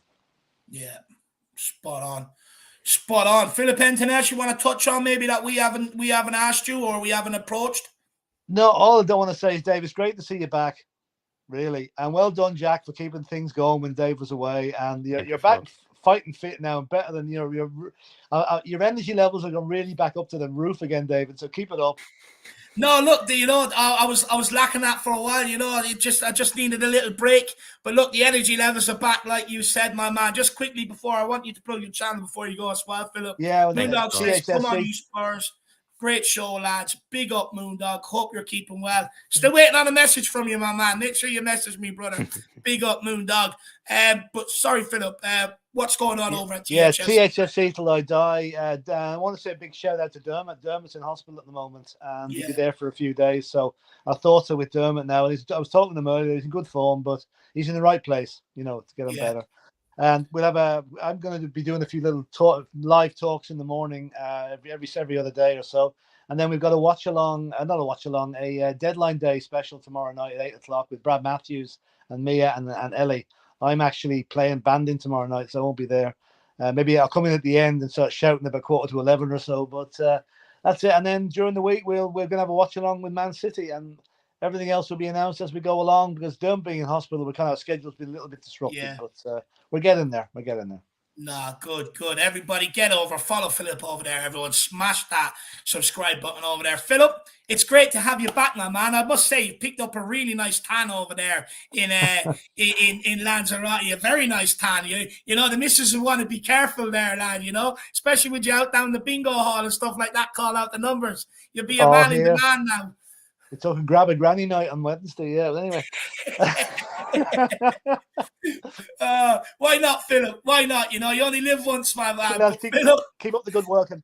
Yeah, spot on. Philip, anything else you want to touch on? Maybe that we haven't asked you or we haven't approached. No, all I don't want to say is, Dave, it's great to see you back. Really, and well done, Jack, for keeping things going when Dave was away. And you're back fighting fit now, and better than your energy levels are going really back up to the roof again, David. So keep it up. No, look, I was lacking that for a while. I just needed a little break. But look, the energy levels are back, like you said, my man. Just quickly before, I want you to plug your channel before you go as well, Philip. Yeah, Moondog says, "Come on, you Spurs." Great show, lads. Big up, Moondog. Hope you're keeping well. Still waiting on a message from you, my man. Make sure you message me, brother. Big up, Moondog. But sorry, Philip. What's going on over at THFC? Yeah, THFC till I die. I want to say a big shout out to Dermot. Dermot's in hospital at the moment, and he'll be there for a few days. So our thoughts are with Dermot now. I was talking to him earlier. He's in good form, but he's in the right place, to get him better. And we'll have I'm going to be doing a few little live talks in the morning, every other day or so. And then we've got a deadline day special tomorrow night at 8:00 with Brad Matthews and Mia and Ellie. I'm actually playing banding tomorrow night, so I won't be there. Maybe I'll come in at the end and start shouting about 11:15 or so. But that's it. And then during the week, we're going to have a watch along with Man City, and everything else will be announced as we go along, because Derm being in hospital, our schedule's been a little bit disrupted, but we're getting there. Nah, good. Everybody get over, follow Philip over there. Everyone smash that subscribe button over there. Philip, it's great to have you back, my man. I must say, you picked up a really nice tan over there in Lanzarote. A very nice tan. The missus will want to be careful there, lad, especially with you out down the bingo hall and stuff like that, call out the numbers. You'll be a man in demand now. We're talking grab a granny night on Wednesday, yeah. But anyway. Why not, Philip? Why not? You only live once, my man. Keep up the good work. And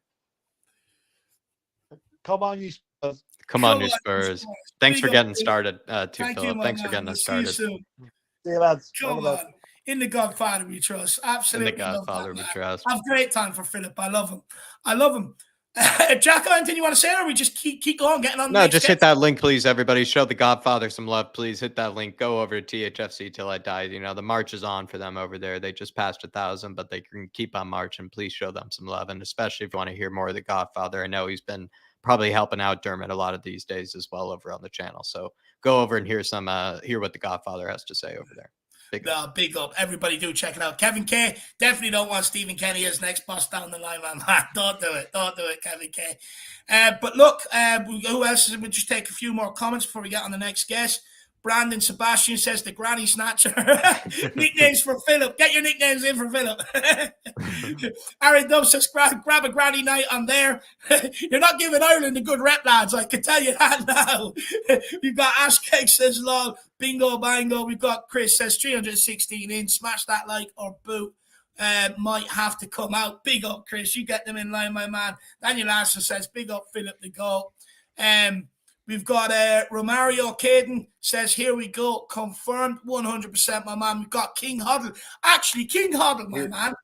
come on, you Spurs. Come on, you Spurs. Thanks for getting started, too, Philip. Thanks for getting us started. See you soon. See you, lads. Come on. In the Godfather we trust. Absolutely. In the Godfather we trust. I have great time for Philip. I love him. Jack, anything you want to say, or we just keep going, getting on? No, just hit that link, please, everybody. Show the Godfather some love, please. Hit that link. Go over to THFC till I die. The march is on for them over there. They just passed 1,000, but they can keep on marching. Please show them some love, and especially if you want to hear more of the Godfather. I know he's been probably helping out Dermot a lot of these days as well over on the channel. So go over and hear what the Godfather has to say over there. Big up. Everybody do check it out. Kevin K. Definitely don't want Stephen Kenny as next boss down the line, man. Don't do it, Kevin K. But look, who else? We'll just take a few more comments before we get on the next guest. Brandon Sebastian says the Granny Snatcher. Nicknames for Philip. Get your nicknames in for Philip. Aaron Dove says grab a granny night on there. You're not giving Ireland a good rep, lads. I can tell you that now. We've got Ash Cake says lol. Bingo bango. We've got Chris says 316 in. Smash that like or boot. Might have to come out. Big up, Chris. You get them in line, my man. Daniel Larson says big up Philip the goal. We've got Romario Caden says, here we go. Confirmed 100%, my man. We've got King Huddle. Actually, King Huddle, my man.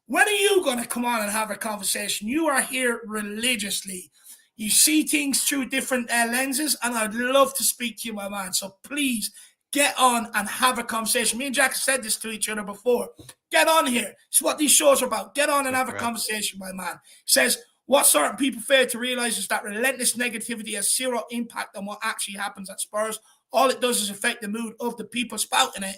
When are you going to come on and have a conversation? You are here religiously. You see things through different lenses, and I'd love to speak to you, my man. So please get on and have a conversation. Me and Jack said this to each other before. Get on here. It's what these shows are about. Get on and have a conversation, my man. He says, what certain people fail to realize is that relentless negativity has zero impact on what actually happens at Spurs. All it does is affect the mood of the people spouting it.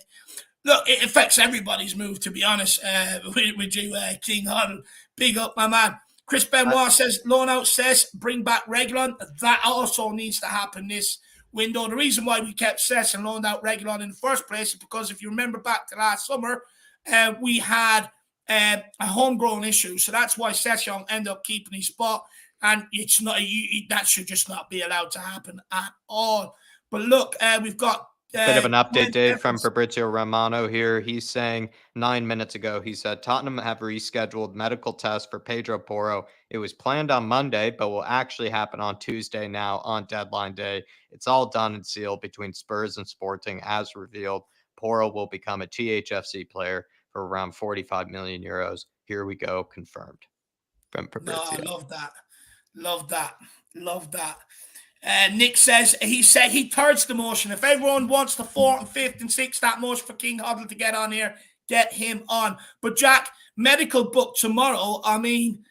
Look, it affects everybody's mood, to be honest, with you, King Huddle. Big up, my man. Chris Benoit says, loan out says, bring back Reguilon. That also needs to happen this window. The reason why we kept Cess and loaned out Reguilon in the first place is because if you remember back to last summer, we had a homegrown issue. So that's why Session ended up keeping his spot. And it's not that should just not be allowed to happen at all. But look, we've got bit of an update, Dave, from Fabrizio Romano here. He's saying 9 minutes ago, he said, Tottenham have rescheduled medical tests for Pedro Porro. It was planned on Monday, but will actually happen on Tuesday now on deadline day. It's all done and sealed between Spurs and Sporting as revealed. Porro will become a THFC player for around 45 million euros. Here we go, confirmed from Fabrizio. No, I love that. Love that. Love that. Nick says, he said he thirds the motion. If everyone wants the 4th and 5th and 6th, that motion for King Huddle to get on here, get him on. But Jack, medical book tomorrow. I mean,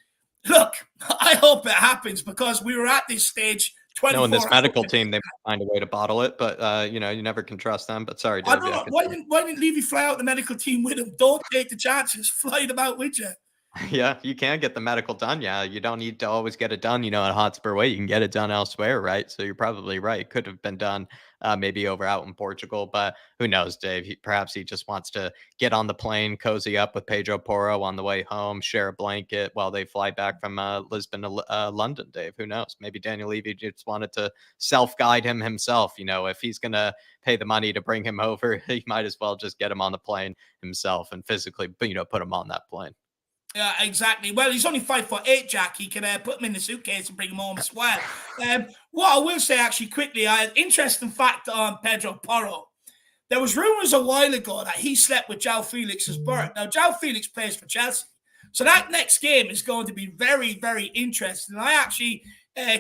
look, I hope it happens because we were at this stage. No, in this medical team, they might find a way to bottle it, but you know, you never can trust them. But sorry, Dave, I don't know. Why didn't Levy fly out the medical team with him? Don't take the chances. Fly them out with you. Yeah, you can get the medical done. Yeah, you don't need to always get it done, you know, at Hotspur Way. You can get it done elsewhere, right? So you're probably right. It could have been done maybe over out in Portugal, but who knows, Dave? Perhaps he just wants to get on the plane, cozy up with Pedro Porro on the way home, share a blanket while they fly back from Lisbon to London, Dave. Who knows? Maybe Daniel Levy just wanted to self-guide him himself. You know, if he's going to pay the money to bring him over, he might as well just get him on the plane himself and physically, you know, put him on that plane. Yeah, exactly. Well, he's only 5'8", Jack. He can put him in the suitcase and bring him home as well. What I will say, actually, quickly, an interesting fact on Pedro Porro. There was rumours a while ago that he slept with João Felix's bird. Now, João Felix plays for Chelsea. So that next game is going to be very, very interesting. And I actually,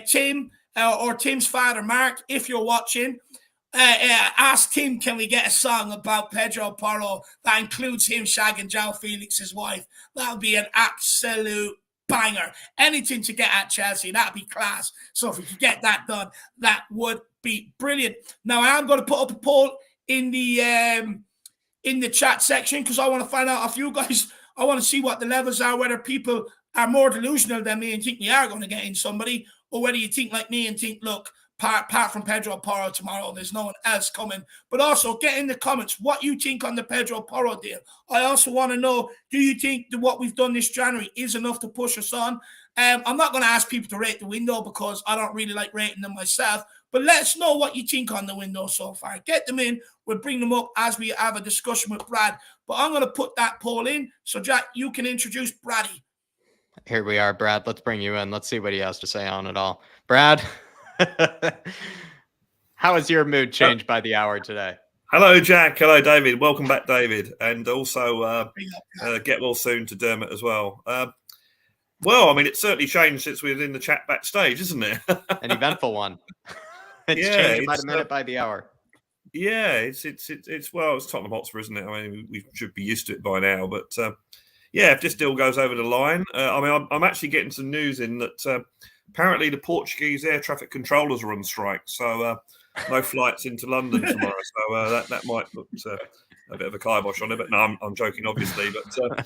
Tim, or Tim's father, Mark, if you're watching, asked him, can we get a song about Pedro Porro that includes him shagging João Felix's wife? That would be an absolute banger. Anything to get at Chelsea, that'd be class. So if we could get that done, that would be brilliant. Now I am going to put up a poll in the chat section because I want to find out if you guys, I want to see what the levels are, whether people are more delusional than me and think we are going to get in somebody, or whether you think like me and think, look, apart from Pedro Porro tomorrow, there's no one else coming. But also get in the comments what you think on the Pedro Porro deal. I also want to know, do you think that what we've done this January is enough to push us on? I'm not going to ask people to rate the window because I don't really like rating them myself. But let us know what you think on the window so far. Get them in. We'll bring them up as we have a discussion with Brad. But I'm going to put that poll in. So, Jack, you can introduce Braddy. Here we are, Brad. Let's bring you in. Let's see what he has to say on it all. Brad, how has your mood changed by the hour today? Hello, Jack. Hello, David. Welcome back, David. And also get well soon to Dermot as well. Well, I mean, it's certainly changed since we were in the chat backstage, isn't it? An eventful one. It's changing by the minute, by the hour. Yeah, it's Tottenham Hotspur, isn't it? I mean, we should be used to it by now, but yeah, if this deal goes over the line, I mean, I'm actually getting some news in that apparently the Portuguese air traffic controllers are on strike, so no flights into London tomorrow. So that might put a bit of a kibosh on it. But no, I'm joking, obviously. But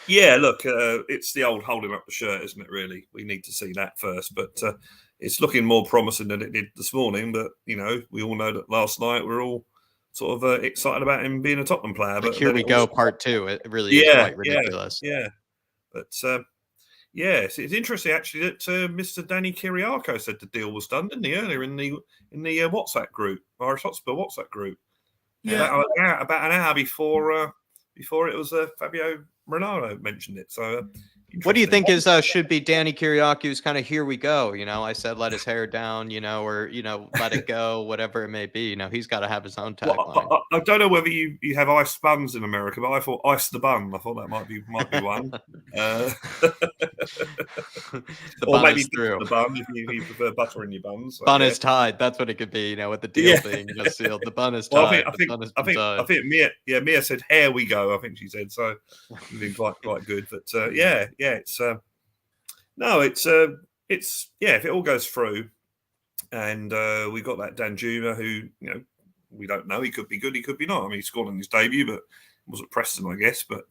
yeah, look, it's the old holding up the shirt, isn't it? Really, we need to see that first, but. It's looking more promising than it did this morning, but, you know, we all know that last night we're all sort of excited about him being a Tottenham player. But here we go, part two. It really is quite ridiculous. Yeah. But, it's interesting, actually, that Mr. Danny Kiriako said the deal was done, didn't he, earlier in the WhatsApp group, Irish Hotspur WhatsApp group. Yeah. About an hour before it was Fabio Ronaldo mentioned it. So What do you Interesting. think is should be Danny Kiriaki's kind of here we go? I said let his hair down, or let it go, whatever it may be. He's got to have his own Well, tagline. I don't know whether you have ice buns in America, but I thought ice the bun. I thought that might be one. The Or bun maybe is through. the bun if you prefer butter in your buns. So, Bun yeah. is tied. That's what it could be. With the deal being just sealed. The bun is Well, tied. I think Mia said "here we go." I think she said so. It's been quite good, but it's if it all goes through, and we've got that Danjuma who we don't know. He could be good. He could be not. I mean, he scored on his debut, but wasn't Preston, I guess. But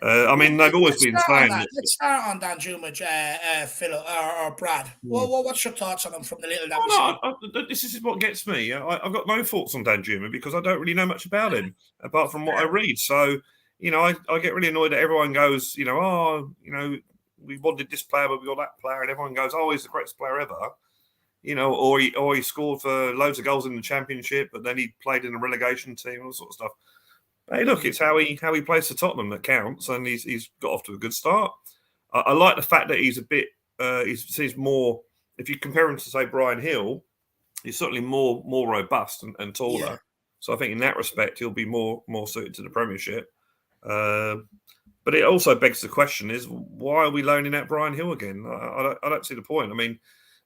I mean, they've always been saying that. Let's start on Danjuma, Phil or Brad. Well, what's your thoughts on him from the little that we've seen? This is what gets me. I've got no thoughts on Danjuma because I don't really know much about him apart from what I read. So, I get really annoyed that everyone goes, we wanted this player, but we got that player, and everyone goes, oh, he's the greatest player ever. Or he scored for loads of goals in the championship, but then he played in a relegation team, all sort of stuff. Hey, look, it's how he plays for Tottenham that counts, and he's got off to a good start. I like the fact that he's a bit. He's more. If you compare him to say Bryan Hill, he's certainly more robust and taller. Yeah. So I think in that respect he'll be more suited to the Premiership. But it also begs the question: is why are we loaning out Bryan Hill again? I don't see the point. I mean,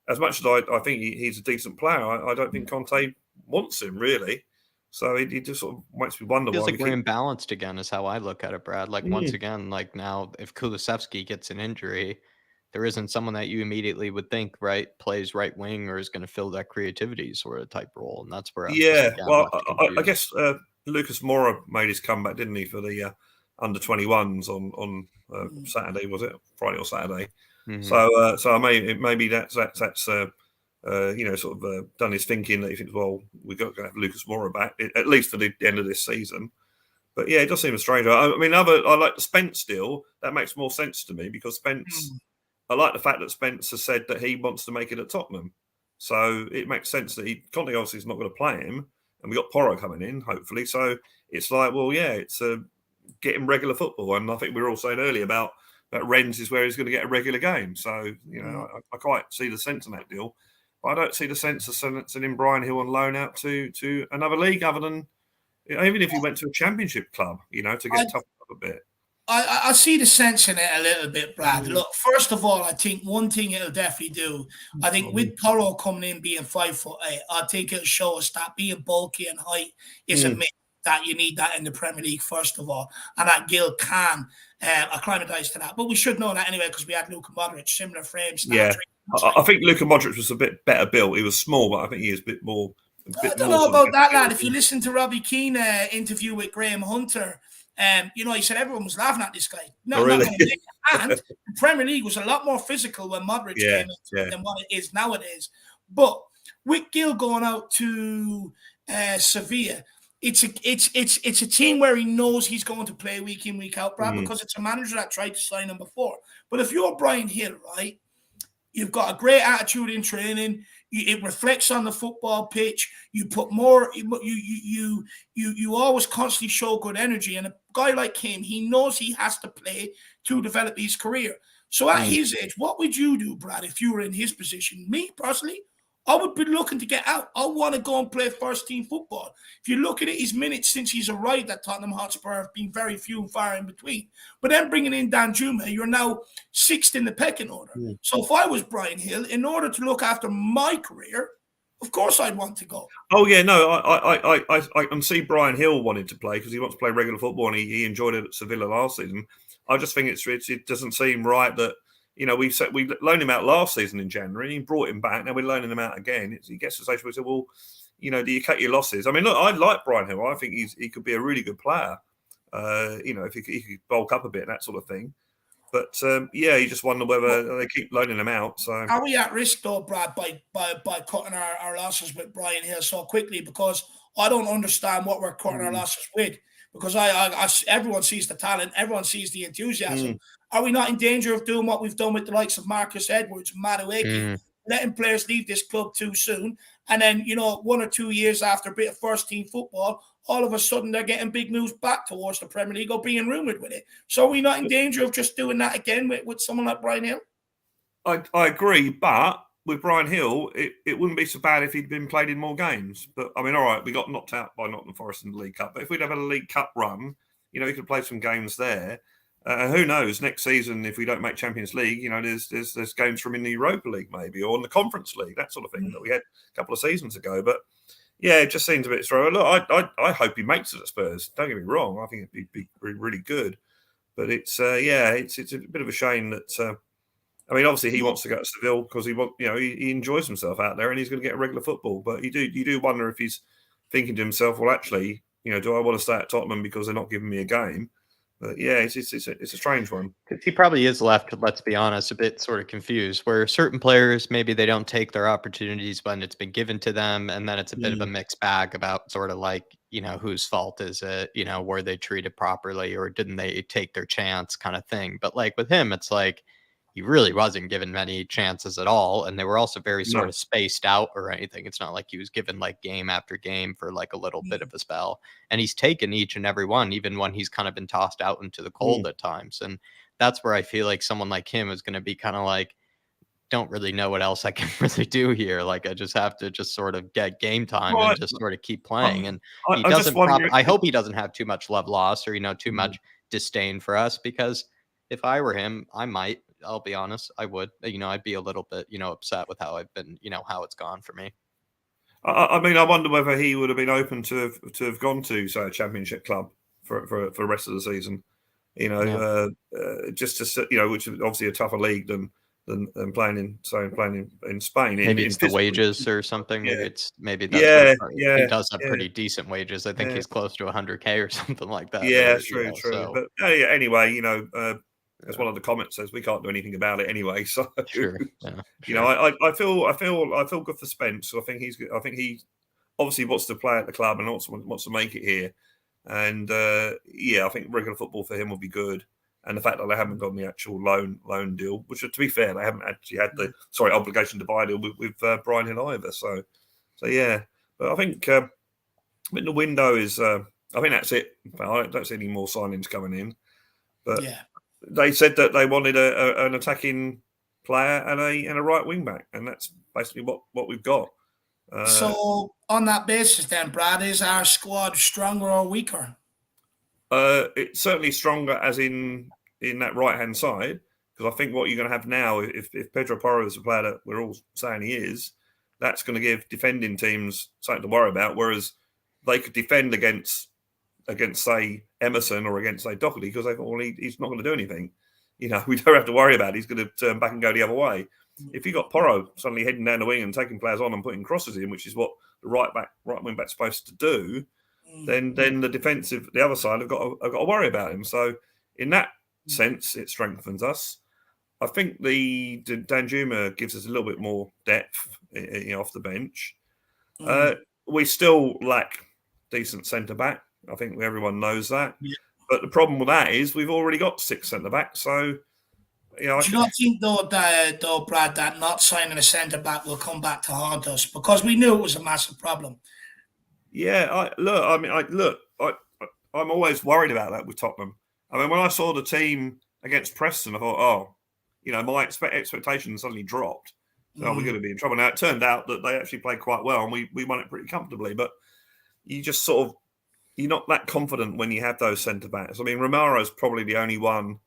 as much as I think he's a decent player, I don't think Conte wants him really. So he just sort of makes me wonder. Feels like we're imbalanced again, is how I look at it, Brad. Like once again, like now, if Kulusevski gets an injury, there isn't someone that you immediately would think plays right wing or is going to fill that creativity sort of type role, and that's where I guess Lucas Moura made his comeback, didn't he, for the under 21s on Saturday? Was it Friday or Saturday? Mm-hmm. So maybe that's sort of done his thinking that he thinks, well, we've got to have Lucas Moura back, at least for the end of this season. But yeah, it does seem a strange. I mean, I like the Spence deal. That makes more sense to me because Spence, I like the fact that Spence has said that he wants to make it at Tottenham. So it makes sense that Conte obviously is not going to play him. And we got Porro coming in, hopefully. So it's like, well, yeah, it's getting regular football. And I think we were all saying earlier about Rennes is where he's going to get a regular game. So, I quite see the sense in that deal. I don't see the sense of sending Bryan Hill on loan out to another league other than even if he went to a championship club, to get toughened up a bit. I see the sense in it a little bit, Brad. Look, first of all, I think one thing it'll definitely do, I think with Porro coming in being 5'8", I think it'll show us that being bulky and height is a myth, that you need that in the Premier League, first of all, and that Gil can acclimatise to that. But we should know that anyway because we had Luka Modric, similar frames. Yeah. I think Luka Modric was a bit better built. He was small, but I think he is a bit more. I don't know about that, lad. If you listen to Robbie Keane interview with Graham Hunter, he said everyone was laughing at this guy. No, really? And the Premier League was a lot more physical when Modric came into than what it is nowadays. But with Gil going out to Sevilla, it's a team where he knows he's going to play week in, week out, Brad, because it's a manager that tried to sign him before. But if you're Bryan Hill, right? You've got a great attitude in training. It reflects on the football pitch. You put more. You always constantly show good energy. And a guy like him, he knows he has to play to develop his career. So at his age, what would you do, Brad, if you were in his position? Me personally, I would be looking to get out. I want to go and play first-team football. If you look at it, his minutes since he's arrived at Tottenham Hotspur have been very few and far in between. But then bringing in Danjuma, you're now sixth in the pecking order. So if I was Bryan Hill, in order to look after my career, of course I'd want to go. Oh, yeah, no, I can see Bryan Hill wanting to play because he wants to play regular football and he enjoyed it at Sevilla last season. I just think it doesn't seem right that we loaned him out last season in January. He brought him back. Now we're loaning him out again. He gets to the stage where we say, well, do you cut your losses? I mean, look, I like Bryan Hill. I think he could be a really good player. If he could bulk up a bit, that sort of thing. But you just wonder whether they keep loaning him out. So are we at risk though, Brad, by cutting our losses with Bryan Hill so quickly? Because I don't understand what we're cutting our losses with. Because everyone sees the talent, everyone sees the enthusiasm. Are we not in danger of doing what we've done with the likes of Marcus Edwards, Madueke, letting players leave this club too soon And then, 1 or 2 years after a bit of first team football, all of a sudden they're getting big moves back towards the Premier League or being rumoured with it. So are we not in danger of just doing that again with someone like Bryan Hill? I agree, but with Bryan Hill, it wouldn't be so bad if he'd been played in more games. But I mean, all right, we got knocked out by Nottingham Forest in the League Cup. But if we'd have had a League Cup run, he could play some games there. Who knows? Next season, if we don't make Champions League, there's games from in the Europa League maybe, or in the Conference League, that sort of thing that we had a couple of seasons ago. But yeah, it just seems a bit slow. Look, I hope he makes it at Spurs. Don't get me wrong. I think it'd be really good. But it's it's a bit of a shame that. I mean, obviously he wants to go to Seville because he enjoys himself out there and he's going to get regular football. But you do wonder if he's thinking to himself, well, actually, do I want to stay at Tottenham because they're not giving me a game? But yeah, it's a strange one. He probably is left, let's be honest, a bit sort of confused, where certain players, maybe they don't take their opportunities when it's been given to them. And then it's a bit of a mixed bag about sort of like, whose fault is it, were they treated properly or didn't they take their chance kind of thing. But like with him, it's like, he really wasn't given many chances at all. And they were also very sort of spaced out or anything. It's not like he was given like game after game for like a little bit of a spell. And he's taken each and every one, even when he's kind of been tossed out into the cold at times. And that's where I feel like someone like him is going to be kind of like, don't really know what else I can really do here. Like I just have to just sort of get game time and just sort of keep playing. And he doesn't. I hope he doesn't have too much love loss or too much disdain for us, because if I were him, I might. I'll be honest, I would. I'd be a little bit upset with how I've been, how it's gone for me. I mean, I wonder whether he would have been open to have gone to, say, a Championship club for the rest of the season. Just to which is obviously a tougher league than playing in Spain. Maybe it's the wages or something. Yeah. Maybe that's he does have yeah. pretty decent wages. I think he's close to 100K or something like that. Yeah, true. So. But anyway, as one of the comments says, we can't do anything about it anyway. So sure. I feel good for Spence. I think he obviously wants to play at the club and also wants to make it here. And I think regular football for him will be good. And the fact that they haven't got the actual loan deal, which to be fair, they haven't actually had the obligation to buy deal with Bryan Hill either. So yeah. But I think the window is. I think that's it. I don't see any more signings coming in. But they said that they wanted an attacking player and a right wing back, and that's basically what we've got. So on that basis, then, Brad, is our squad stronger or weaker? It's certainly stronger, as in that right hand side, because I think what you're going to have now, if Pedro Porro is the player that we're all saying he is, that's going to give defending teams something to worry about. Whereas they could defend against say Emerson or against say Doherty because they thought, well, he's not going to do anything. We don't have to worry about it. He's going to turn back and go the other way. If you got Porro suddenly heading down the wing and taking players on and putting crosses in, which is what the right wing back's supposed to do, then the other side have got to worry about him. So in that sense, it strengthens us. I think the Danjuma gives us a little bit more depth off the bench. We still lack decent centre back. I think everyone knows that. Yeah. But the problem with that is we've already got 6 centre backs. So, do you not think, though, Brad, that not signing a centre back will come back to haunt us? Because we knew it was a massive problem. Yeah, I'm always worried about that with Tottenham. I mean, when I saw the team against Preston, I thought, my expectations suddenly dropped. So we're going to be in trouble. Now, it turned out that they actually played quite well and we won it pretty comfortably. But you just sort of, you're not that confident when you have those centre backs. I mean, Romero's probably the only one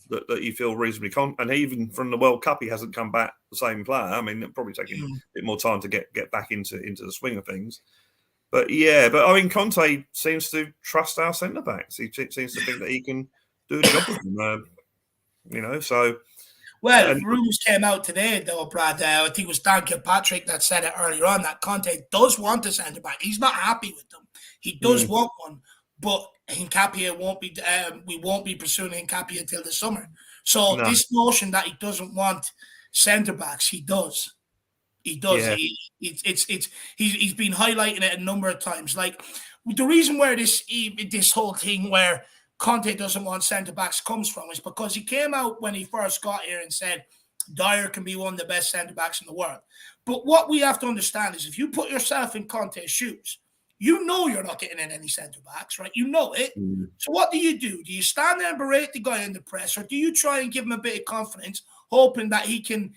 that you feel reasonably confident. And even from the World Cup, he hasn't come back the same player. I mean, it'll probably take him a bit more time to get back into the swing of things. But I mean, Conte seems to trust our centre backs. He seems to think that he can do the job with them. So. Well, rumours came out today, though, Brad. I think it was Dan Kilpatrick that said it earlier on that Conte does want a centre back. He's not happy with them. He does want one, but Hincapié won't be. We won't be pursuing Hincapié until the summer. So this notion that he doesn't want centre backs, he does. He does. Yeah. He's been highlighting it a number of times. Like the reason where this whole thing where Conte doesn't want centre backs comes from is because he came out when he first got here and said, Dyer can be one of the best centre-backs in the world. But what we have to understand is if you put yourself in Conte's shoes, you know you're not getting in any centre-backs, right? You know it. So what do? Do you stand there and berate the guy in the press, or do you try and give him a bit of confidence, hoping that he can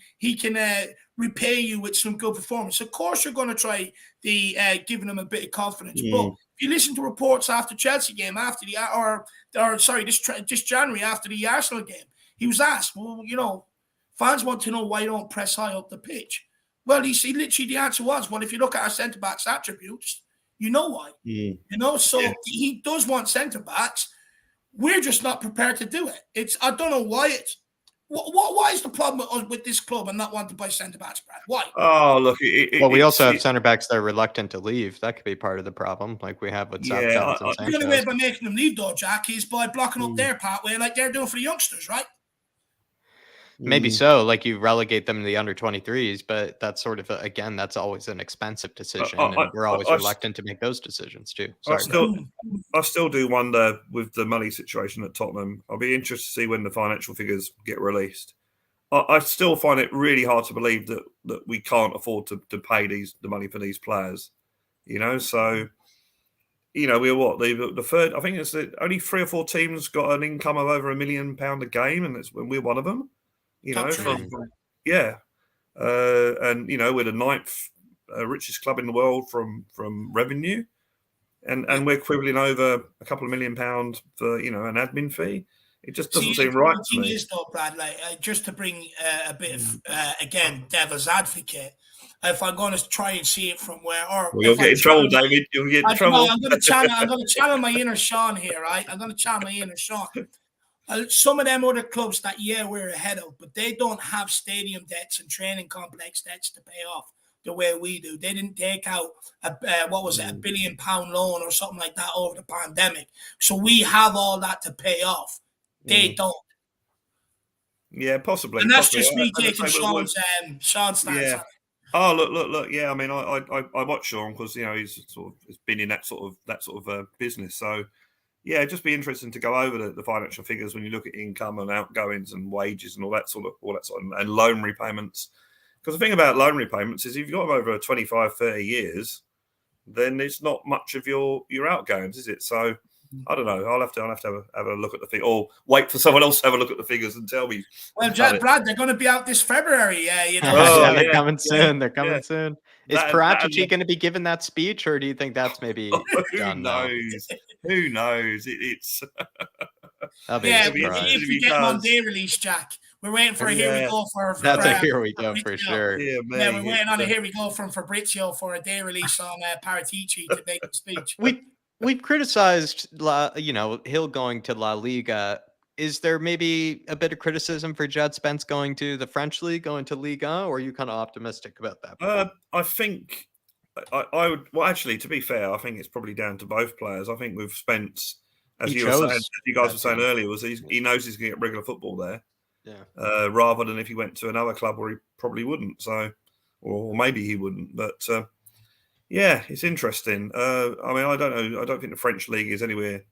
repay you with some good performance? Of course you're going to try giving him a bit of confidence. But if you listen to reports after Chelsea game, this January after the Arsenal game, he was asked, well, you know, fans want to know why you don't press high up the pitch. Well, he literally the answer was, well, if you look at our centre-backs attributes, you know why. You know, so he does want centre-backs. We're just not prepared to do it. I don't know why it's. Why is the problem with this club and not wanting to buy centre-backs, Brad? Why? Oh, look. We also have centre-backs that are reluctant to leave. That could be part of the problem, like we have with South Johnson. The only way by making them leave, though, Jack, is by blocking up their pathway like they're doing for the youngsters, right? Maybe so, like you relegate them to the under 23s, but that's sort of again, that's always an expensive decision, and we're always reluctant to make those decisions too. Sorry. I still do wonder with the money situation at Tottenham. I'll be interested to see when the financial figures get released. I still find it really hard to believe that we can't afford to pay the money for these players. You know, so you know, we're the third. I think it's only 3 or 4 teams got an income of over £1 million a game, and we're one of them. You know, and you know, we're the 9th richest club in the world from revenue, and we're quibbling over a couple of £1 million for, you know, an admin fee. It just doesn't seem right to me. Is though, Brad, like, just to bring a bit of again devil's advocate. If I'm going to try and see it from you'll get in trouble, David. You'll get in trouble. I'm going to channel my inner Sean here, right? I'm going to channel my inner Sean. Some of them other clubs that we're ahead of, but they don't have stadium debts and training complex debts to pay off the way we do. They didn't take out £1 billion loan or something like that over the pandemic, so we have all that to pay off. They don't. Yeah, possibly. And that's just me taking Sean's stance. Yeah. Oh, look. Yeah, I mean, I watch Sean because, you know, he's been in that sort of business. So. Yeah, it'd just be interesting to go over the financial figures when you look at income and outgoings and wages and all that sort of and loan repayments. Because the thing about loan repayments is if you've got them over 25, 30 years, then it's not much of your outgoings, is it? So I don't know. I'll have to have a look at the figure, or wait for someone else to have a look at the figures and tell me. Well, Brad, they're going to be out this February. You know. They're coming soon. They're coming soon. Is Paratici going to be given that speech, or do you think that's maybe done now? Who knows? It's if we get on day release, Jack, we're waiting for a here we go for that's a here we go for sure. Yeah, we're waiting on a here we go from Fabrizio for a day release on Paratici to make the speech. We've criticized, Hill going to La Liga. Is there maybe a bit of criticism for Jed Spence going to the French league, going to Liga, or are you kind of optimistic about that? I think I would. Well, actually, to be fair, I think it's probably down to both players. I think with Spence, as you guys were saying earlier, was he knows he's going to get regular football there, rather than if he went to another club where he probably wouldn't. So, or maybe he wouldn't. But yeah, it's interesting. I mean, I don't know. I don't think the French league is anywhere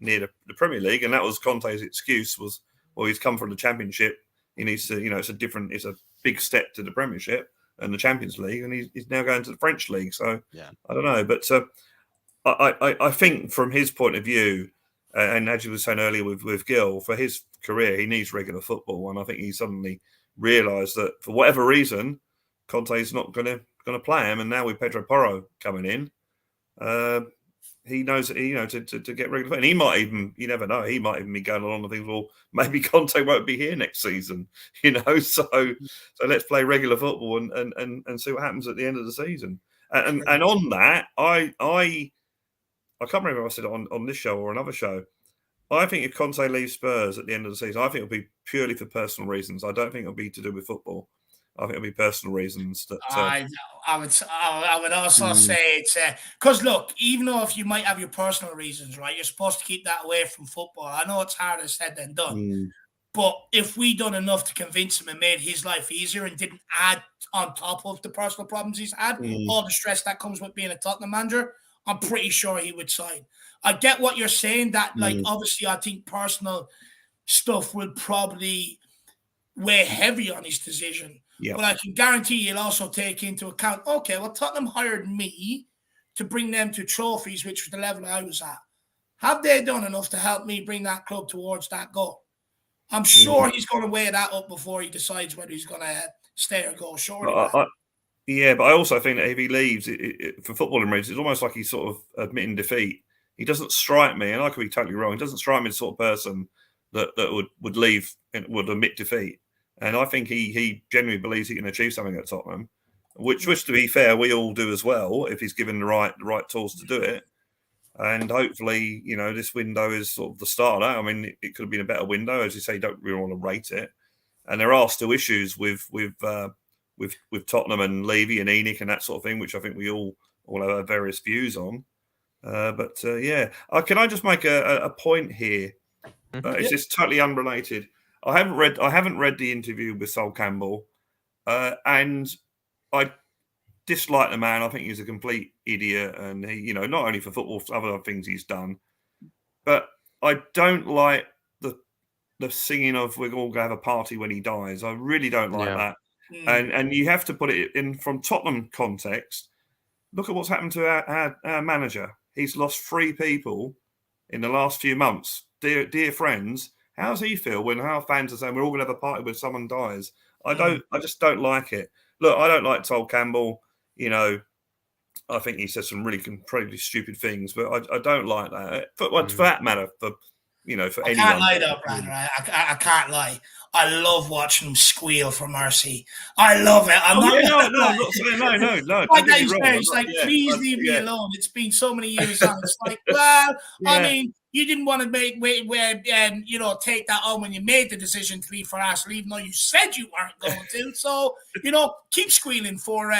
near the Premier League, and that was Conte's excuse. Was, well, he's come from the Championship. He needs to, it's a big step to the Premiership and the Champions League, and he's now going to the French league. So I don't know, but I think from his point of view, and as you were saying earlier with Gil, for his career, he needs regular football, and I think he suddenly realised that for whatever reason, Conte's not going to play him, and now with Pedro Porro coming in, he knows that to get regular, and he might even, you never know, he might even be going along and think, well, maybe Conte won't be here next season, so let's play regular football and see what happens at the end of the season. And on that, I can't remember if I said it on this show or another show. I think if Conte leaves Spurs at the end of the season, I think it'll be purely for personal reasons. I don't think it'll be to do with football. I think it'll be personal reasons that. I would also say it's because look, even though if you might have your personal reasons, right, you're supposed to keep that away from football. I know it's harder said than done, but if we done enough to convince him and made his life easier and didn't add on top of the personal problems he's had, all the stress that comes with being a Tottenham manager, I'm pretty sure he would sign. I get what you're saying. That obviously, I think personal stuff will probably weigh heavy on his decision. Yeah. But I can guarantee he'll also take into account, okay, well, Tottenham hired me to bring them to trophies, which was the level I was at. Have they done enough to help me bring that club towards that goal? I'm sure he's going to weigh that up before he decides whether he's going to stay or go. Surely. But I also think that if he leaves, for footballing reasons, it's almost like he's sort of admitting defeat. He doesn't strike me, and I could be totally wrong, he doesn't strike me as the sort of person that would leave and would admit defeat. And I think he genuinely believes he can achieve something at Tottenham, which to be fair, we all do as well, if he's given the right tools to do it. And hopefully, this window is sort of the start of that. I mean, it could have been a better window. As you say, you don't really want to rate it. And there are still issues with Tottenham and Levy and Enoch and that sort of thing, which I think we all have various views on. Can I just make a point here? It's just totally unrelated. I haven't read the interview with Sol Campbell, and I dislike the man. I think he's a complete idiot, and he, not only for football, for other things he's done. But I don't like the singing of "we're all gonna have a party when he dies." I really don't like that. And you have to put it in from Tottenham context. Look at what's happened to our manager. He's lost 3 people in the last few months. Dear friends, how does he feel when our fans are saying we're all going to have a party when someone dies? I just don't like it. Look, I don't like Sol Campbell. I think he says some really incredibly stupid things, but I don't like that. For that matter, for anyone. I can't lie though, Brad. I can't lie. I love watching him squeal for mercy. I love it. No. Like that, he's like, please leave me alone. It's been so many years on. It's like, well, I mean, you didn't want to take that on when you made the decision to leave for Arsenal, even though you said you weren't going to. So, keep squealing for.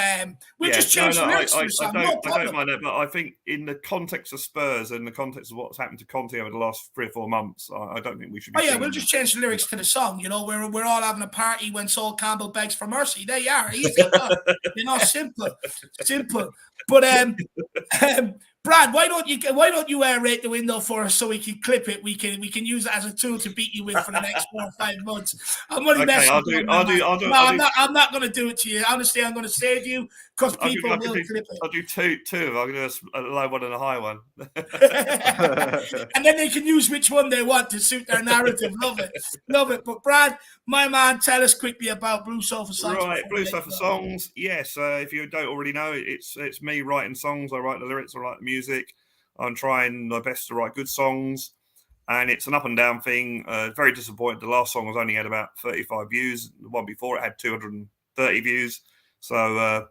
We'll just change the lyrics for some. I don't mind that, but I think in the context of Spurs and the context of what's happened to Conte over the last 3 or 4 months, I don't think we should be. We'll just change the lyrics to the song. We're all having a party when Sol Campbell begs for mercy. There you are. Easy. Simple. But Brad, why don't you rate the window for us so we can clip it? We can use it as a tool to beat you with for the next 4 or 5 months. I'm only messing. I'm not going to do it to you. Honestly, I'm going to save you because people will clip it. I'll do two. I'm going to do a low one and a high one. And then they can use which one they want to suit their narrative. Love it. But Brad, my man, tell us quickly about Blue Sofa Songs. Right, Blue Sofa Songs. Yes, if you don't already know, it's me writing songs. I write the lyrics, I write the music. I'm trying my best to write good songs, and it's an up and down thing. Very disappointed. The last song only had about 35 views. The one before it had 230 views. So,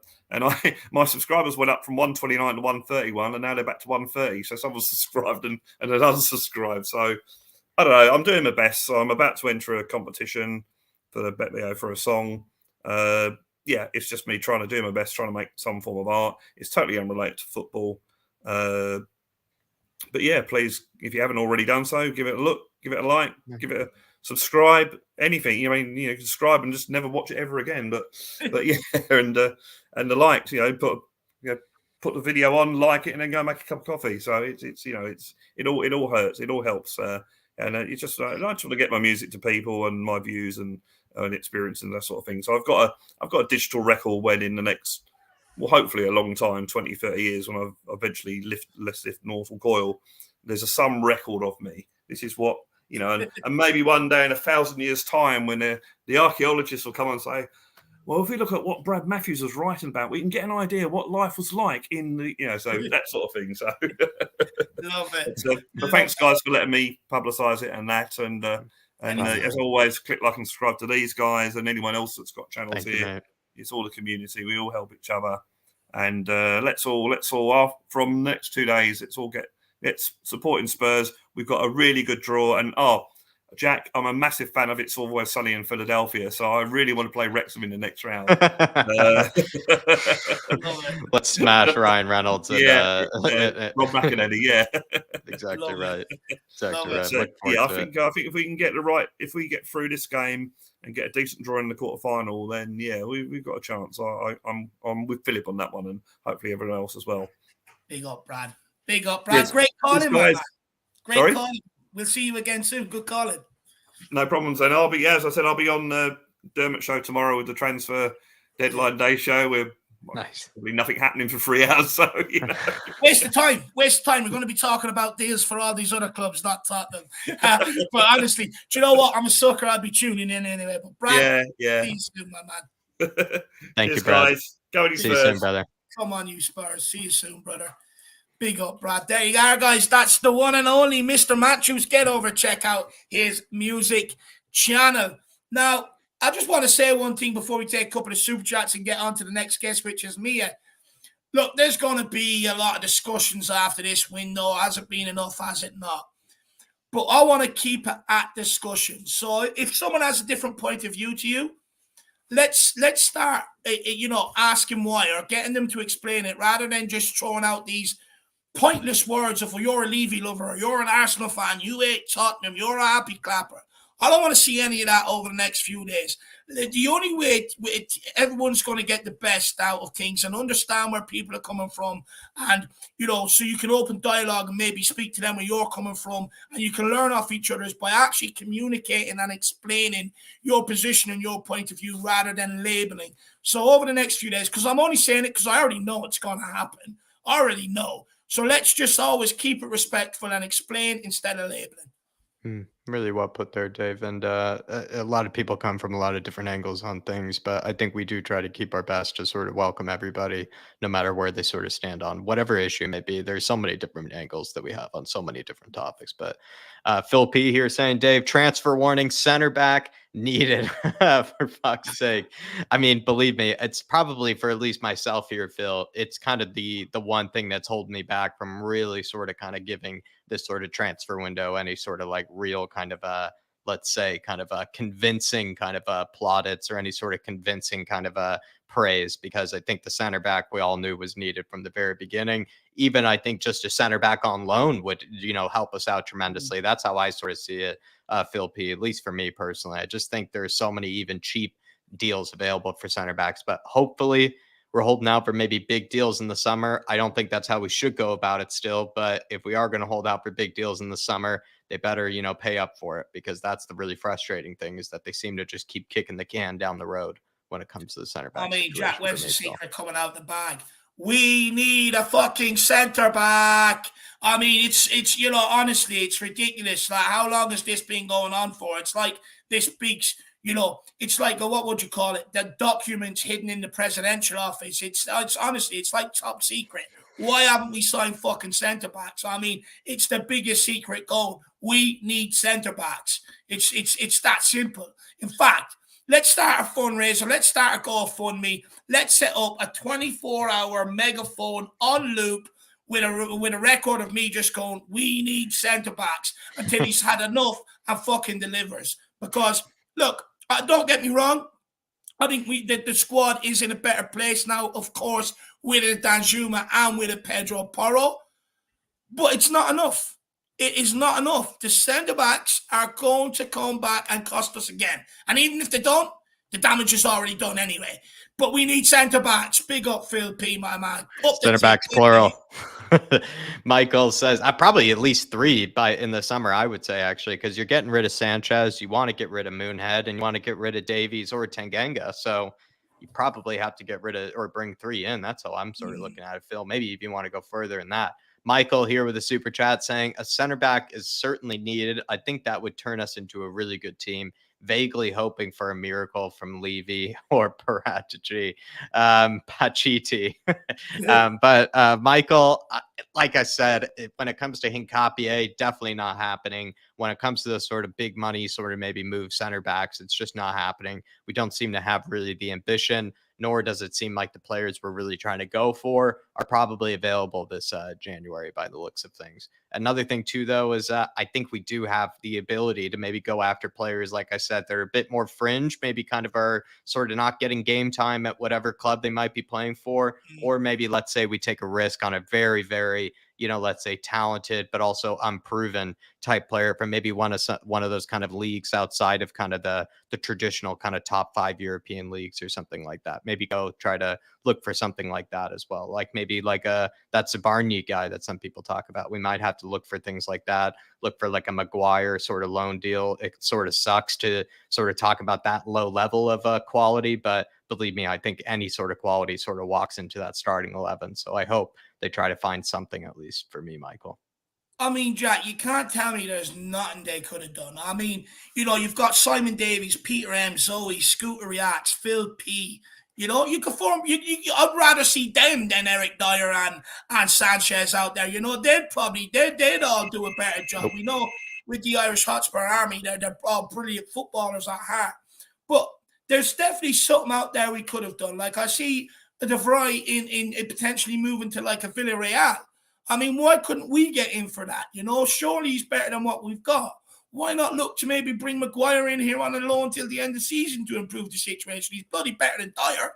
my subscribers went up from 129 to 131, and now they're back to 130. So someone subscribed and then unsubscribed. So I don't know. I'm doing my best. So I'm about to enter a competition for a song. It's just me trying to do my best, trying to make some form of art. It's totally unrelated to football. But yeah, please, if you haven't already done so, give it a look, give it a like, give it a subscribe, anything. Subscribe and just never watch it ever again. But yeah, and the likes, put the video on, like it, and then go make a cup of coffee. So it all hurts, it all helps, and it's just I just want to get my music to people and my views and experience and that sort of thing. So I've got a digital record when in the next. Well, hopefully a long time, 20, 30 years, when I've eventually lift Northall Coil, there's some record of me. This is what, and maybe one day in 1,000 years' time when the archaeologists will come and say, well, if we look at what Brad Matthews was writing about, we can get an idea what life was like in the, so that sort of thing. So love it. But thanks, guys, for letting me publicise it and that. And as always, click like and subscribe to these guys and anyone else that's got channels here. It's all the community. We all help each other, and let's all from the next 2 days. Let's supporting Spurs. We've got a really good draw, and Jack, I'm a massive fan of It's Always Sunny in Philadelphia, so I really want to play Wrexham in the next round. Let's smash Ryan Reynolds and Rob McEnany. Yeah, exactly right. I think if we can if we get through this game and get a decent draw in the quarterfinal, then we've got a chance. I'm with Philip on that one, and hopefully everyone else as well. Big up, Brad. Yes. Great calling, man. Great calling. We'll see you again soon. Good calling. No problems. And I'll be on Dermot show tomorrow with the transfer deadline day show. We're Nice. probably nothing happening for 3 hours, so you know. Waste of time. We're going to be talking about deals for all these other clubs, not Tottenham. But honestly, do you know what? I'm a sucker. I'll be tuning in anyway. But Brad, Yeah. see you soon, my man. Thank Cheers, you, Brad. guys. Go on, you See you soon, Spurs. brother. Come on, you Spurs. See you soon, brother. Big up, Brad. There you are, guys. That's the one and only Mr. Matthews. Get over, check out his music channel. Now, I just want to say one thing before we take a couple of super chats and get on to the next guest, which is Mia. Look, there's going to be a lot of discussions after this window. Has it been enough? Has it not? But I want to keep it at discussion. So if someone has a different point of view to you, let's start, asking why or getting them to explain it rather than just throwing out these pointless words of, well, you're a Levy lover, or you're an Arsenal fan, you hate Tottenham, you're a happy clapper. I don't want to see any of that over the next few days. The only way everyone's going to get the best out of things and understand where people are coming from, and so you can open dialogue and maybe speak to them where you're coming from, and you can learn off each other is by actually communicating and explaining your position and your point of view rather than labeling. So over the next few days, because I'm only saying it because I already know it's going to happen. I already know. So let's just always keep it respectful and explain instead of labeling. Really well put there, Dave. And a lot of people come from a lot of different angles on things, but I think we do try to keep our best to sort of welcome everybody, no matter where they sort of stand on whatever issue it may be. There's so many different angles that we have on so many different topics. But Phil P here saying, Dave, transfer warning, center back needed for fuck's sake. I mean, believe me, it's probably for at least myself here, Phil. It's kind of the one thing that's holding me back from really sort of kind of giving this sort of transfer window any sort of like real kind of let's say kind of a convincing kind of plaudits or any sort of convincing kind of praise, because I think the center back we all knew was needed from the very beginning. Even I think just a center back on loan would help us out tremendously. That's how I sort of see it, Phil P, at least for me personally. I just think there's so many even cheap deals available for center backs, but hopefully we're holding out for maybe big deals in the summer. I don't think that's how we should go about it still, but if we are going to hold out for big deals in the summer, they better, pay up for it, because that's the really frustrating thing, is that they seem to just keep kicking the can down the road when it comes to the center back. I mean, Jack, where's the secret coming out the bag? We need a fucking center back. I mean, it's honestly, it's ridiculous. Like, how long has this been going on for? It's like this big, it's like what would you call it? The documents hidden in the presidential office. It's honestly, it's like top secret. Why haven't we signed fucking centre backs? I mean, it's the biggest secret goal. We need centre backs. It's that simple. In fact, let's start a fundraiser. Let's start a GoFundMe. Let's set up a 24-hour megaphone on loop with a record of me just going, we need centre backs, until he's had enough and fucking delivers. Because look, don't get me wrong. I think the squad is in a better place now, of course, with a Danjuma and with a Pedro Porro. But it's not enough. It is not enough. The centre-backs are going to come back and cost us again. And even if they don't, the damage is already done anyway. But we need centre-backs. Big up Phil P, my man. Centre-backs, plural. Michael says, probably at least 3 in the summer, I would say, actually, because you're getting rid of Sanchez, you want to get rid of Moonhead, and you want to get rid of Davies or Tanganga. So you probably have to get rid of or bring 3 in. That's how I'm sort of looking at it, Phil. Maybe if you want to go further than that. Michael here with a super chat saying a center back is certainly needed. I think that would turn us into a really good team. Vaguely hoping for a miracle from Levy or Paratici, Pachiti. But Michael, like I said, when it comes to Hincapié, definitely not happening. When it comes to the sort of big money, sort of maybe move center backs, it's just not happening. We don't seem to have really the ambition, nor does it seem like the players we're really trying to go for are probably available this January by the looks of things. Another thing too, though, is I think we do have the ability to maybe go after players, like I said, they're a bit more fringe, maybe kind of are sort of not getting game time at whatever club they might be playing for, or maybe let's say we take a risk on a very, very let's say talented, but also unproven type player from maybe one of those kind of leagues outside of kind of the traditional kind of top 5 European leagues or something like that. Maybe go try to look for something like that as well. Like maybe like that's a Barney guy that some people talk about. We might have to look for things like that. Look for like a Maguire sort of loan deal. It sort of sucks to sort of talk about that low level of quality, but believe me, I think any sort of quality sort of walks into that starting 11. So I hope they try to find something, at least for me, Michael. I mean, Jack, you can't tell me there's nothing they could have done. I mean, you've got Simon Davies, Peter M, Zoe, Scooter Reacts, Phil P. You could form. I'd rather see them than Eric Dyer and Sanchez out there. They'd all do a better job. We know with the Irish Hotspur Army, they're all brilliant footballers at heart. But there's definitely something out there we could have done. Like I see De Vrij in potentially moving to like a Villarreal. I mean, why couldn't we get in for that? Surely he's better than what we've got. Why not look to maybe bring Maguire in here on a loan till the end of the season to improve the situation? He's bloody better than Dyer.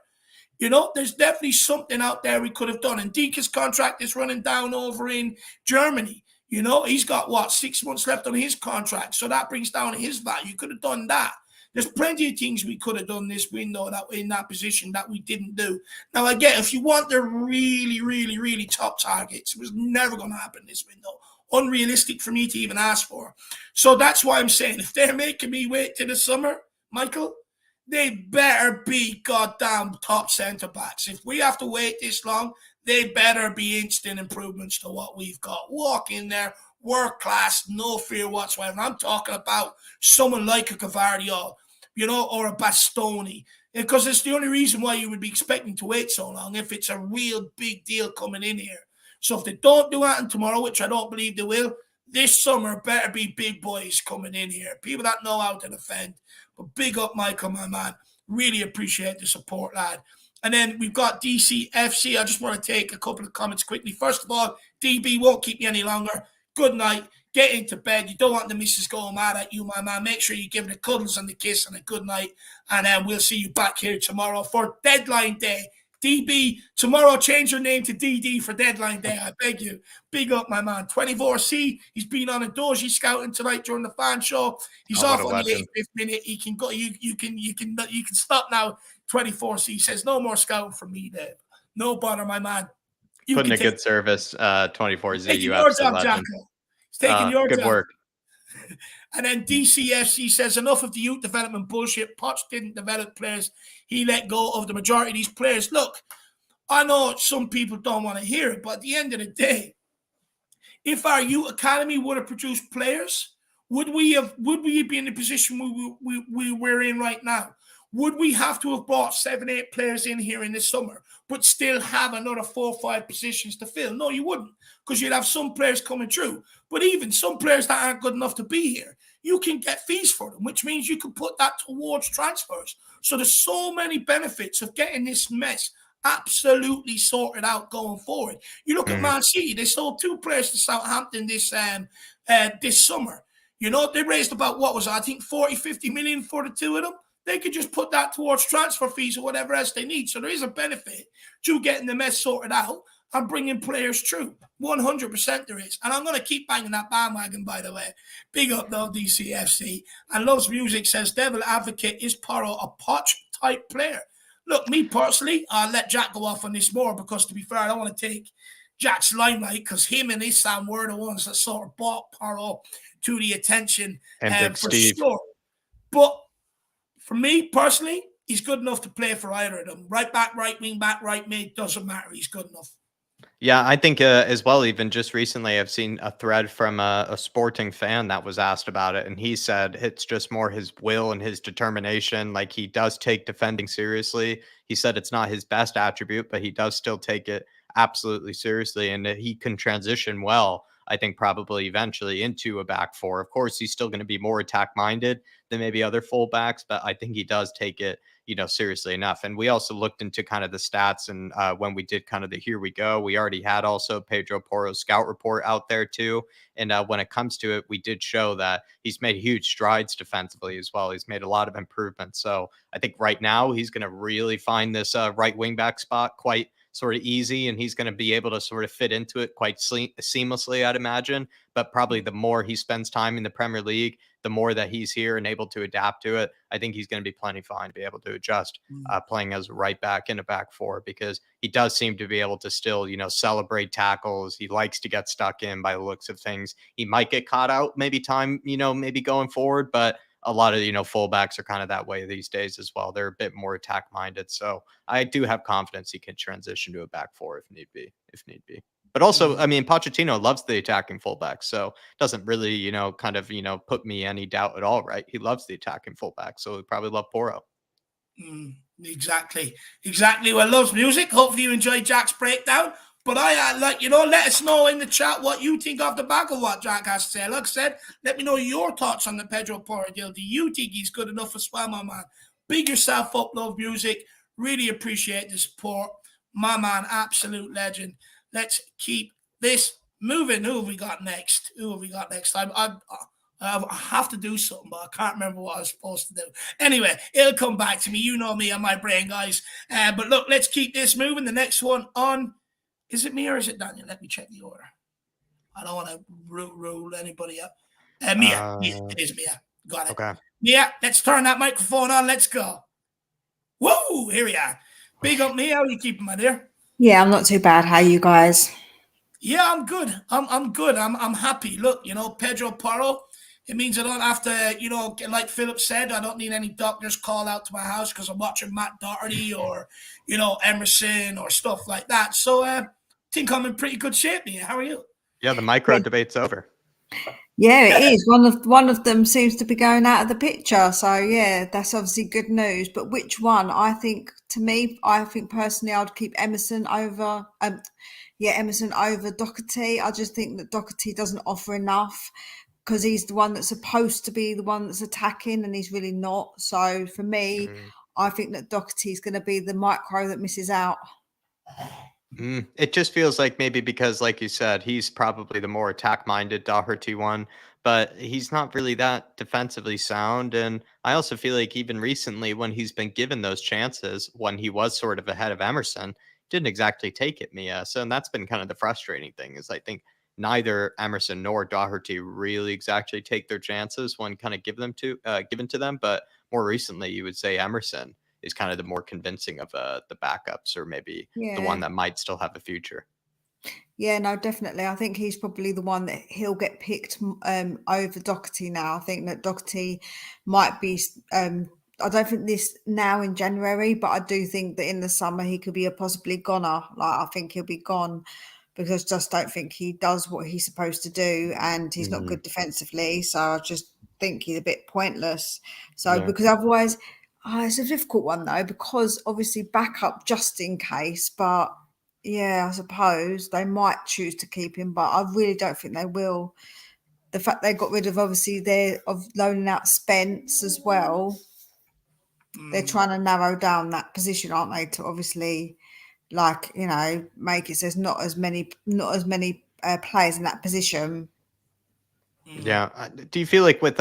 There's definitely something out there we could have done. And Dika's contract is running down over in Germany. He's got, 6 months left on his contract. So that brings down his value. You could have done that. There's plenty of things we could have done this window in that position that we didn't do. Now, again, if you want the really, really, really top targets, it was never going to happen this window. Unrealistic for me to even ask for. So that's why I'm saying if they're making me wait till the summer, Michael, they better be goddamn top centre-backs. If we have to wait this long, they better be instant improvements to what we've got. Walk in there, world class, no fear whatsoever. I'm talking about someone like a Gavardio, or a Bastoni, because it's the only reason why you would be expecting to wait so long if it's a real big deal coming in here. So if they don't do that tomorrow, which I don't believe they will, this summer better be big boys coming in here, people that know how to defend. But big up, Michael, my man. Really appreciate the support, lad. And then we've got DCFC. I just want to take a couple of comments quickly. First of all, DB won't keep you any longer. Good night. Get into bed. You don't want the missus going mad at you, my man. Make sure you give it a cuddles and a kiss and a good night. And then we'll see you back here tomorrow for deadline day. DB, tomorrow change your name to DD for deadline day. I beg you. Big up, my man. 24C. He's been on a Doji scouting tonight during the fan show. He's off on the 85th minute. He can go. You can stop now. 24C says no more scouting from me, Dave. No bother, my man. Putting a good service, 24Z. You your job, Jacko. He's taking your good job. Work. And then DCFC says enough of the youth development bullshit. Poch didn't develop players. He let go of the majority of these players. Look, I know some people don't want to hear it, but at the end of the day, if our youth academy would have produced players, would we be in the position we're in right now? Would we have to have brought 7-8 players in here in the summer, but still have another 4 or 5 positions to fill? No, you wouldn't, because you'd have some players coming through. But even some players that aren't good enough to be here, you can get fees for them, which means you can put that towards transfers. So there's so many benefits of getting this mess absolutely sorted out going forward. You look at Man City, they sold 2 players to Southampton this summer. They raised about, 40, 50 million for the 2 of them. They could just put that towards transfer fees or whatever else they need. So there is a benefit to getting the mess sorted out and bringing players through. 100% there is. And I'm going to keep banging that bandwagon, by the way. Big up, though, DCFC. And Loves Music says, Devil Advocate, is Porro a Poch-type player? Look, me personally, I'll let Jack go off on this more because, to be fair, I don't want to take Jack's limelight because him and his Sam were the ones that sort of brought Porro to the attention for Steve. sure. But for me, personally, he's good enough to play for either of them. Right back, right wing back, right mid, doesn't matter. He's good enough. Yeah, I think as well, even just recently, I've seen a thread from a Sporting fan that was asked about it. And he said it's just more his will and his determination. Like, he does take defending seriously. He said it's not his best attribute, but he does still take it absolutely seriously. And that he can transition well, I think, probably eventually into a back 4. Of course, he's still going to be more attack minded than maybe other fullbacks, but I think he does take it, seriously enough. And we also looked into kind of the stats, and when we did kind of the Here We Go, we already had also Pedro Porro's scout report out there too. And when it comes to it, we did show that he's made huge strides defensively as well. He's made a lot of improvements. So I think right now he's going to really find this right wing back spot quite sort of easy, and he's going to be able to sort of fit into it quite seamlessly, I'd imagine. But probably the more he spends time in the Premier League, the more that he's here and able to adapt to it, I think he's going to be plenty fine to be able to adjust playing as right back in a back four, because he does seem to be able to still, celebrate tackles. He likes to get stuck in by the looks of things. He might get caught out maybe maybe going forward, but a lot of, fullbacks are kind of that way these days as well. They're a bit more attack minded. So I do have confidence he can transition to a back four if need be. But also, I mean, Pochettino loves the attacking fullback, so doesn't really, put me any doubt at all, right? He loves the attacking fullback, so he probably love Porro. Exactly. Well, loves music. Hopefully you enjoyed Jack's breakdown. But let us know in the chat what you think off the back of what Jack has to say. Like I said, let me know your thoughts on the Pedro Porro deal. Do you think he's good enough as well, my man? Big yourself up, love music. Really appreciate the support. My man, absolute legend. Let's keep this moving. Who have we got next? I have to do something, but I can't remember what I was supposed to do. Anyway, it'll come back to me. You know me and my brain, guys. But look, let's keep this moving. The next one on, is it me or is it Daniel? Let me check the order. I don't want to rule anybody up. Mia. It is Mia. Got it. Okay. Mia, let's turn that microphone on. Let's go. Whoa, here we are. Big up, Mia. How are you keeping, my dear? Yeah, I'm not too bad. How are you guys? Yeah, I'm good. I'm good. I'm happy. Look, Pedro Porro, it means I don't have to, like Philip said, I don't need any doctors call out to my house because I'm watching Matt Doherty or, Emerson or stuff like that. So I think I'm in pretty good shape, Mia. How are you? Yeah, the micro debate's over. Yeah, it is. One of them seems to be going out of the picture. So yeah, that's obviously good news. But which one? I think personally, I'd keep Emerson over. Emerson over Doherty. I just think that Doherty doesn't offer enough because he's the one that's supposed to be the one that's attacking, and he's really not. So for me, I think that Doherty is going to be the micro that misses out. It just feels like maybe because, like you said, he's probably the more attack-minded Doherty one, but he's not really that defensively sound. And I also feel like even recently, when he's been given those chances, when he was sort of ahead of Emerson, didn't exactly take it, Mia. So, and that's been kind of the frustrating thing, is I think neither Emerson nor Doherty really exactly take their chances when kind of given to them. But more recently, you would say Emerson is kind of the more convincing of the backups, or maybe the one that might still have a future. Yeah, no, definitely. I think he's probably the one that he'll get picked over Doherty now. I think that Doherty might be, I don't think this now in January, but I do think that in the summer he could be a possibly goner. Like, I think he'll be gone because I just don't think he does what he's supposed to do, and he's not good defensively. So I just think he's a bit pointless. So because otherwise... it's a difficult one though, because obviously backup just in case, but yeah, I suppose they might choose to keep him, but I really don't think they will. The fact they got rid of of loaning out Spence as well, they're trying to narrow down that position, aren't they? To obviously, make it so there's not as many players in that position. Yeah. Do you feel like with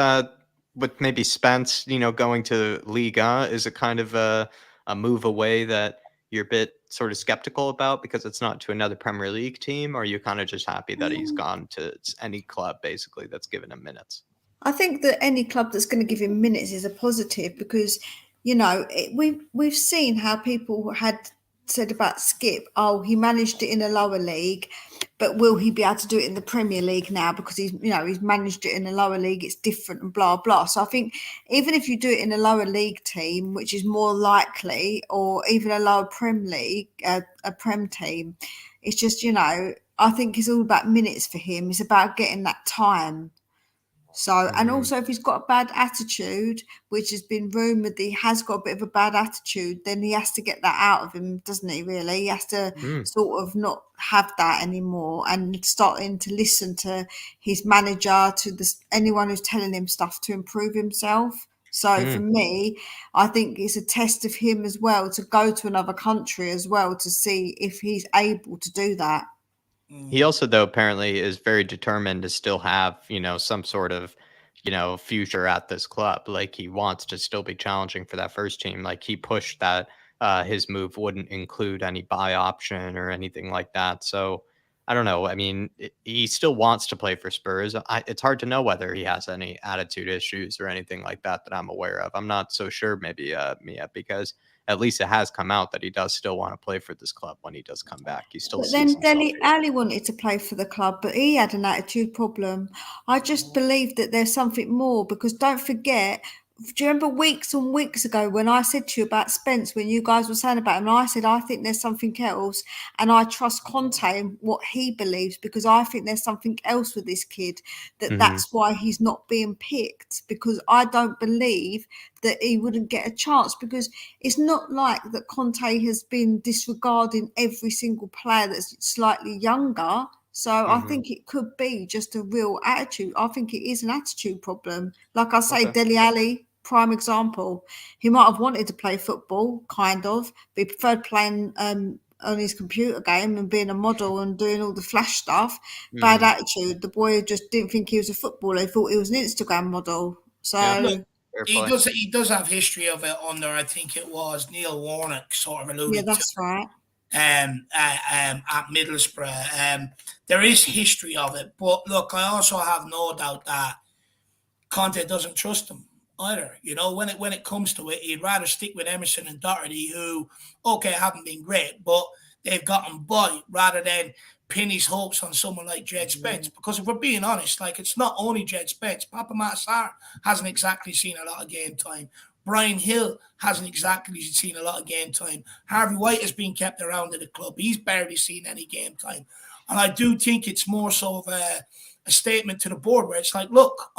maybe Spence, going to Liga, is it kind of a move away that you're a bit sort of skeptical about because it's not to another Premier League team? Or are you kind of just happy that he's gone to any club basically that's given him minutes? I think that any club that's going to give him minutes is a positive because, we've seen how people had said about Skip, he managed it in a lower league, but will he be able to do it in the Premier League now because he's managed it in a lower league, it's different and blah blah. So I think even if you do it in a lower league team, which is more likely, or even a lower Prem League, a Prem team, it's just, I think it's all about minutes for him. It's about getting that time. So, and also if he's got a bad attitude, which has been rumoured that he has got a bit of a bad attitude, then he has to get that out of him, doesn't he, really? He has to sort of not have that anymore and starting to listen to his manager, to anyone who's telling him stuff to improve himself. So for me, I think it's a test of him as well to go to another country as well to see if he's able to do that. He also, though, apparently is very determined to still have, some sort of, future at this club. Like, he wants to still be challenging for that first team. Like, he pushed that his move wouldn't include any buy option or anything like that. So I don't know. I mean, he still wants to play for Spurs. It's hard to know whether he has any attitude issues or anything like that I'm aware of. I'm not so sure, maybe, Mia, because at least it has come out that he does still want to play for this club when he does come back. He still But sees then himself Dele here. Alli wanted to play for the club, but he had an attitude problem. I just believe that there's something more, because don't forget, do you remember weeks and weeks ago when I said to you about Spence, when you guys were saying about him, and I said, I think there's something else, and I trust Conte and what he believes, because I think there's something else with this kid, that's why he's not being picked, because I don't believe that he wouldn't get a chance, because it's not like that Conte has been disregarding every single player that's slightly younger. So I think it could be just a real attitude. I think it is an attitude problem. Like I say, Dele Alli, prime example. He might have wanted to play football, kind of, but he preferred playing on his computer game and being a model and doing all the flash stuff. Bad attitude. The boy just didn't think he was a footballer. He thought he was an Instagram model. So Yeah. Look, he does have history of it under, I think it was Neil Warnock sort of alluded yeah, that's right. At Middlesbrough. There is history of it, but look, I also have no doubt that Conte doesn't trust him either. You know, when it comes to it, he'd rather stick with Emerson and Doherty, who, okay, haven't been great, but they've gotten by, rather than pin his hopes on someone like Jed Spence. Because if we're being honest, like, it's not only Jed Spence. Papa Massar hasn't exactly seen a lot of game time. Bryan Hill hasn't exactly seen a lot of game time. Harvey White has been kept around at the club. He's barely seen any game time. And I do think it's more so of a statement to the board where it's like, look,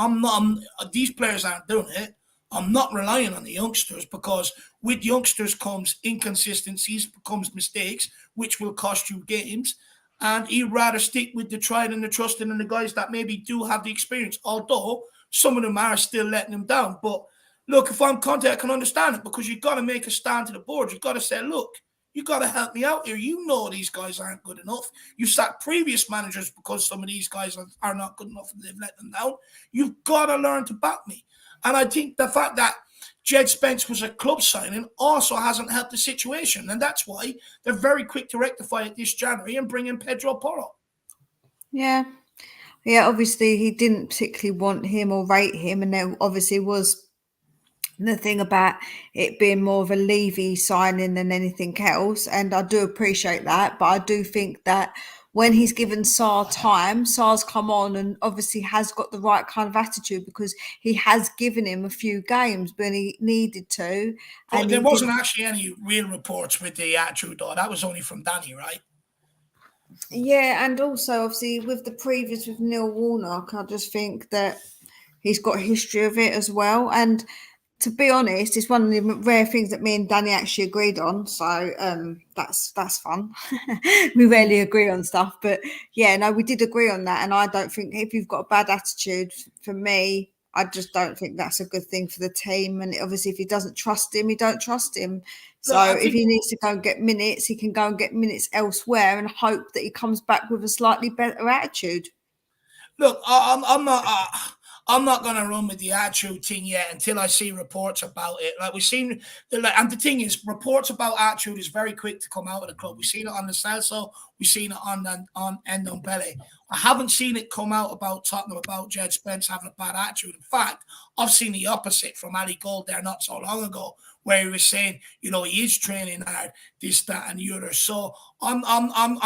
these players aren't doing it. I'm not relying on the youngsters, because with youngsters comes inconsistencies, comes mistakes, which will cost you games. And he'd rather stick with the tried and the trusted and the guys that maybe do have the experience, although some of them are still letting them down. But look, if I'm Conte, I can understand it, because you've got to make a stand to the board. You've got to say, look, you got to help me out here. You know these guys aren't good enough. You sacked previous managers because some of these guys are not good enough and they've let them down. You've got to learn to back me. And I think the fact that Jed Spence was a club signing also hasn't helped the situation. And that's why they're very quick to rectify it this January and bring in Pedro Porro. Yeah. Yeah, obviously he didn't particularly want him or rate him. And there obviously was the thing about it being more of a Levy signing than anything else. And I do appreciate that. But I do think that when he's given Sarr time, Sarr's come on and obviously has got the right kind of attitude, because he has given him a few games when he needed to. But there wasn't actually any real reports with the attitude, though. That was only from Danny, right? Yeah, and also obviously with the previous with Neil Warnock, I just think that he's got a history of it as well. And to be honest, it's one of the rare things that me and Danny actually agreed on. So that's fun. We rarely agree on stuff, but yeah, no, we did agree on that. And I don't think, if you've got a bad attitude, for me, I just don't think that's a good thing for the team. And obviously, if he doesn't trust him, he don't trust him. So if he needs to go and get minutes, he can go and get minutes elsewhere and hope that he comes back with a slightly better attitude. Look, I'm not going to run with the attitude thing yet until I see reports about it. Like, we've seen, and the thing is, reports about attitude is very quick to come out of the club. We've seen it on the Celso, we've seen it on Ndombele. I haven't seen it come out about Tottenham, about Jed Spence having a bad attitude. In fact, I've seen the opposite from Ali Gold there not so long ago, where he was saying, you know, he is training hard, this, that, and the other. So I'm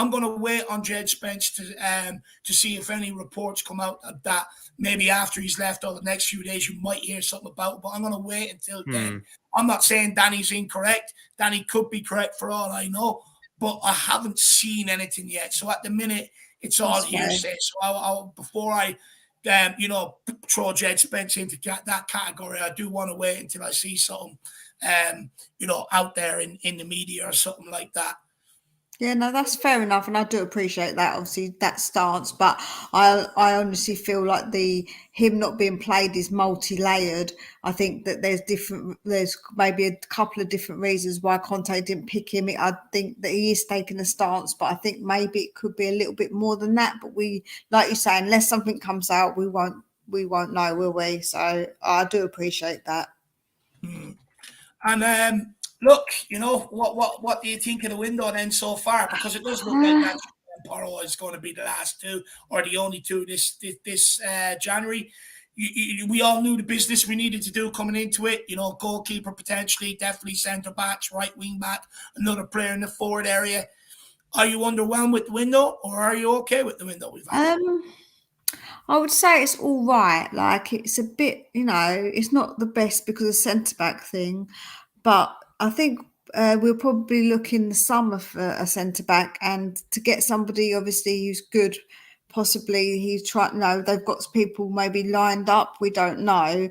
going to wait on Jed Spence to see if any reports come out of that. Maybe after he's left over the next few days, you might hear something about it, but I'm going to wait until then. I'm not saying Danny's incorrect. Danny could be correct for all I know, but I haven't seen anything yet. So at the minute, it's all hearsay. So before I throw Jed Spence into that category, I do want to wait until I see something, out there in the media or something like that. Yeah, no, that's fair enough, and I do appreciate that. Obviously, that stance, but I honestly feel like him not being played is multi-layered. I think that there's maybe a couple of different reasons why Conte didn't pick him. I think that he is taking a stance, but I think maybe it could be a little bit more than that. But we, like you say, unless something comes out, we won't know, will we? So I do appreciate that. And Look, you know, what do you think of the window then so far? Because it does look like Manchester and Porro is going to be the last two or the only two this January. We all knew the business we needed to do coming into it. You know, goalkeeper potentially, definitely centre backs, right wing back, another player in the forward area. Are you underwhelmed with the window, or are you okay with the window we've had? I would say it's all right. Like it's a bit, it's not the best because of the centre back thing, but I think we'll probably look in the summer for a centre back and to get somebody obviously who's good. Possibly he's trying. No, they've got people maybe lined up. We don't know.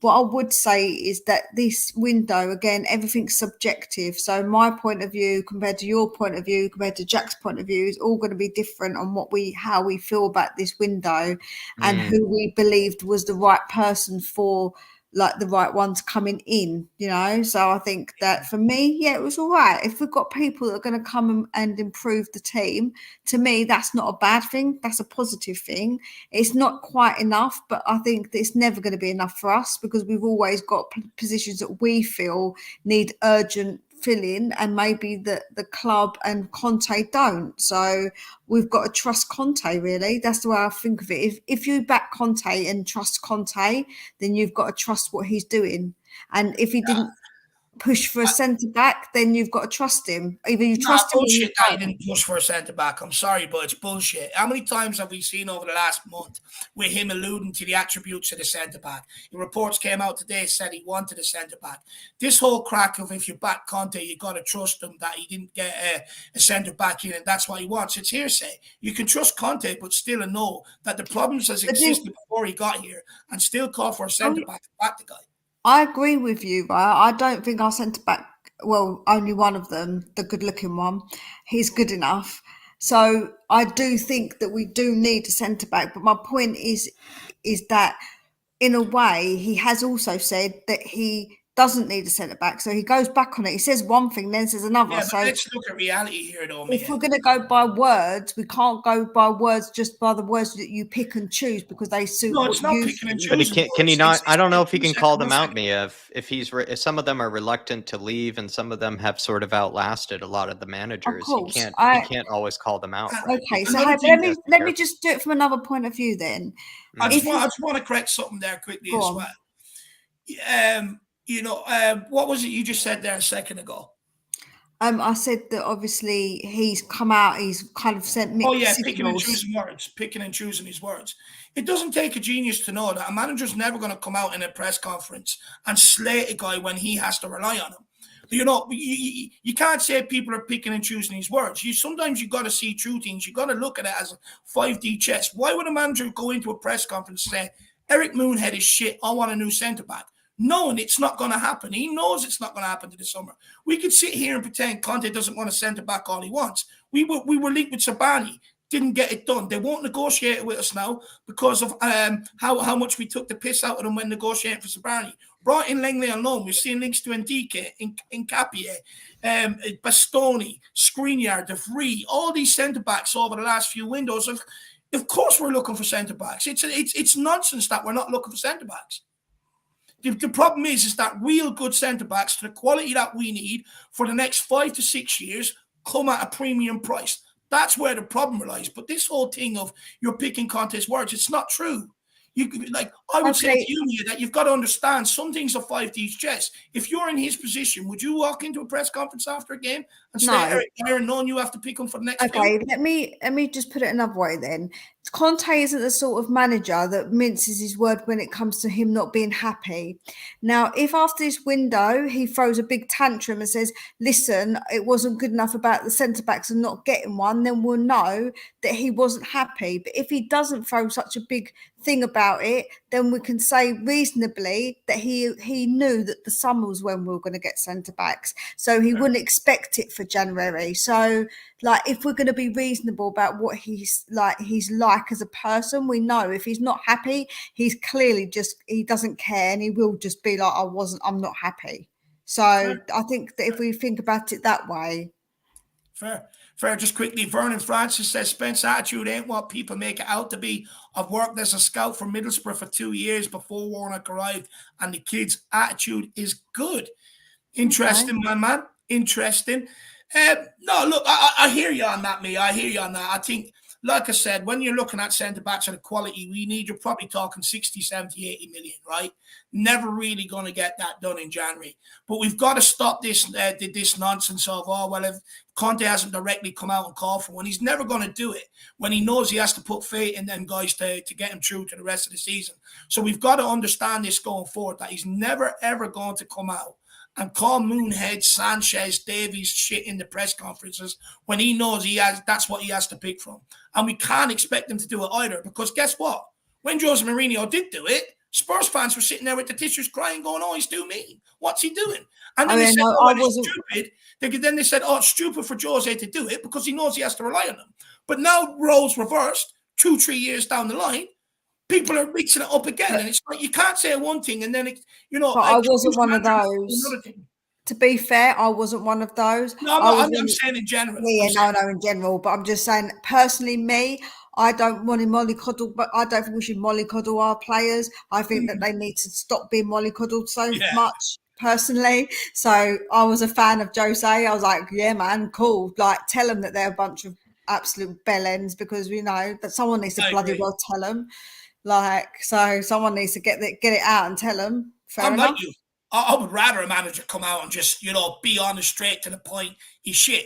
What I would say is that this window, again, everything's subjective. So my point of view compared to your point of view, compared to Jack's point of view, is all going to be different on how we feel about this window and who we believed was the right person for like the right ones coming in, So I think that for me, yeah, it was all right. If we've got people that are going to come and improve the team, to me, that's not a bad thing. That's a positive thing. It's not quite enough, but I think that it's never going to be enough for us because we've always got positions that we feel need urgent fill-in and maybe the club and Conte don't. So we've got to trust Conte, really. That's the way I think of it. If you back Conte and trust Conte, then you've got to trust what he's doing. And if he didn't push for a centre-back, then you've got to trust him. Either you trust him or you bullshit that he don't. didn't push for a centre-back. I'm sorry, but it's bullshit. How many times have we seen over the last month with him alluding to the attributes of the centre-back? The reports came out today said he wanted a centre-back. This whole crack of if you back Conte, you got to trust him that he didn't get a centre-back in and that's what he wants. It's hearsay. You can trust Conte, but still know that the problems has existed before he got here and still call for a centre-back to back the guy. I agree with you, right? I don't think our centre-back, well, only one of them, the good-looking one, he's good enough. So I do think that we do need a centre-back. But my point is that, in a way, he has also said that he doesn't need a centre-back. So he goes back on it. He says one thing, then says another. Yeah, so let's look at reality here, though, if we're going to go by words, we can't go by words just by the words that you pick and choose because they suit No, what it's not you picking and think. But choosing. can he not? I don't know if he can call them out, out. Mia. If if some of them are reluctant to leave, and some of them have sort of outlasted a lot of the managers. course, he can't always call them out. Right? Okay, so Another let thing- me just do it from another point of view then. I just want to correct something there quickly as well. What was it you just said there a second ago? I said that obviously he's come out, he's kind of sent mixed signals. Picking and choosing his words. It doesn't take a genius to know that a manager's never going to come out in a press conference and slate a guy when he has to rely on him. You know, you can't say people are picking and choosing his words. Sometimes you got to see through things. You got to look at it as a 5D chess. Why would a manager go into a press conference and say, Eric Moonhead is shit, I want a new centre-back? Knowing it's not going to happen. He knows it's not going to happen to the summer. We could sit here and pretend Conte doesn't want to centre back all he wants. We were linked with Sabani, didn't get it done. They won't negotiate it with us now because of how much we took the piss out of them when negotiating for Sabani. Brought in Langley on loan. We've seen links to Ndike, Nkapie, Bastoni, Skriniar, De Vrij, all these centre backs over the last few windows. Of course, we're looking for centre backs. It's nonsense that we're not looking for centre backs. The problem is that real good centre-backs to the quality that we need for the next 5 to 6 years come at a premium price. That's where the problem lies. But this whole thing of you're picking Conte's words, it's not true. I would say to you, Mia, that you've got to understand some things are 5D's chess. If you're in his position, would you walk into a press conference after a game and say, Eric, Aaron, knowing you have to pick him for the next few? Let me just put it another way then. Conte isn't the sort of manager that minces his word when it comes to him not being happy. Now, if after this window he throws a big tantrum and says, listen, it wasn't good enough about the centre-backs and not getting one, then we'll know that he wasn't happy. But if he doesn't throw such a big thing about it, then we can say reasonably that he knew that the summer was when we were going to get centre-backs. So he wouldn't expect it for January. So if we're going to be reasonable about what he's like as a person, we know if he's not happy, he's clearly he doesn't care and he will just be like, I'm not happy. So I think that if we think about it that way. Fair. Just quickly, Vernon Francis says Spence attitude ain't what people make it out to be. I've worked as a scout for Middlesbrough for 2 years before Warnock arrived, and the kid's attitude is good. Interesting, my man. Interesting. No, look, I hear you on that, me. I hear you on that. I think, like I said, when you're looking at centre backs of the quality we need, you're probably talking 60, 70, 80 million, right? Never really going to get that done in January. But we've got to stop this nonsense of, oh, well, if Conte hasn't directly come out and called for one, he's never going to do it when he knows he has to put faith in them guys to get him through to the rest of the season. So we've got to understand this going forward, that he's never, ever going to come out and call Moonhead, Sanchez, Davies shit in the press conferences when he knows that's what he has to pick from. And we can't expect him to do it either, because guess what? When Jose Mourinho did do it, Spurs fans were sitting there with the tissues crying, going, oh, he's too mean. What's he doing? And then they said, oh, it's stupid. Then they said, oh, it's stupid for Jose to do it because he knows he has to rely on them. But now roles reversed 2-3 years down the line. People are mixing it up again, and it's like you can't say one thing and then But I wasn't one of those. To be fair, I wasn't one of those. No, I'm saying in general. Yeah, no, in general. But I'm just saying, personally, me, I don't want to mollycoddle, but I don't think we should mollycoddle our players. I think that they need to stop being mollycoddled so much. Personally, so I was a fan of Jose. I was like, yeah, man, cool. Like, tell them that they're a bunch of absolute bellends, because we know that someone needs to bloody well tell them. Like, so someone needs to get it out and tell them. Fair enough. Like you. I would rather a manager come out and just, be honest, straight to the point. He's shit.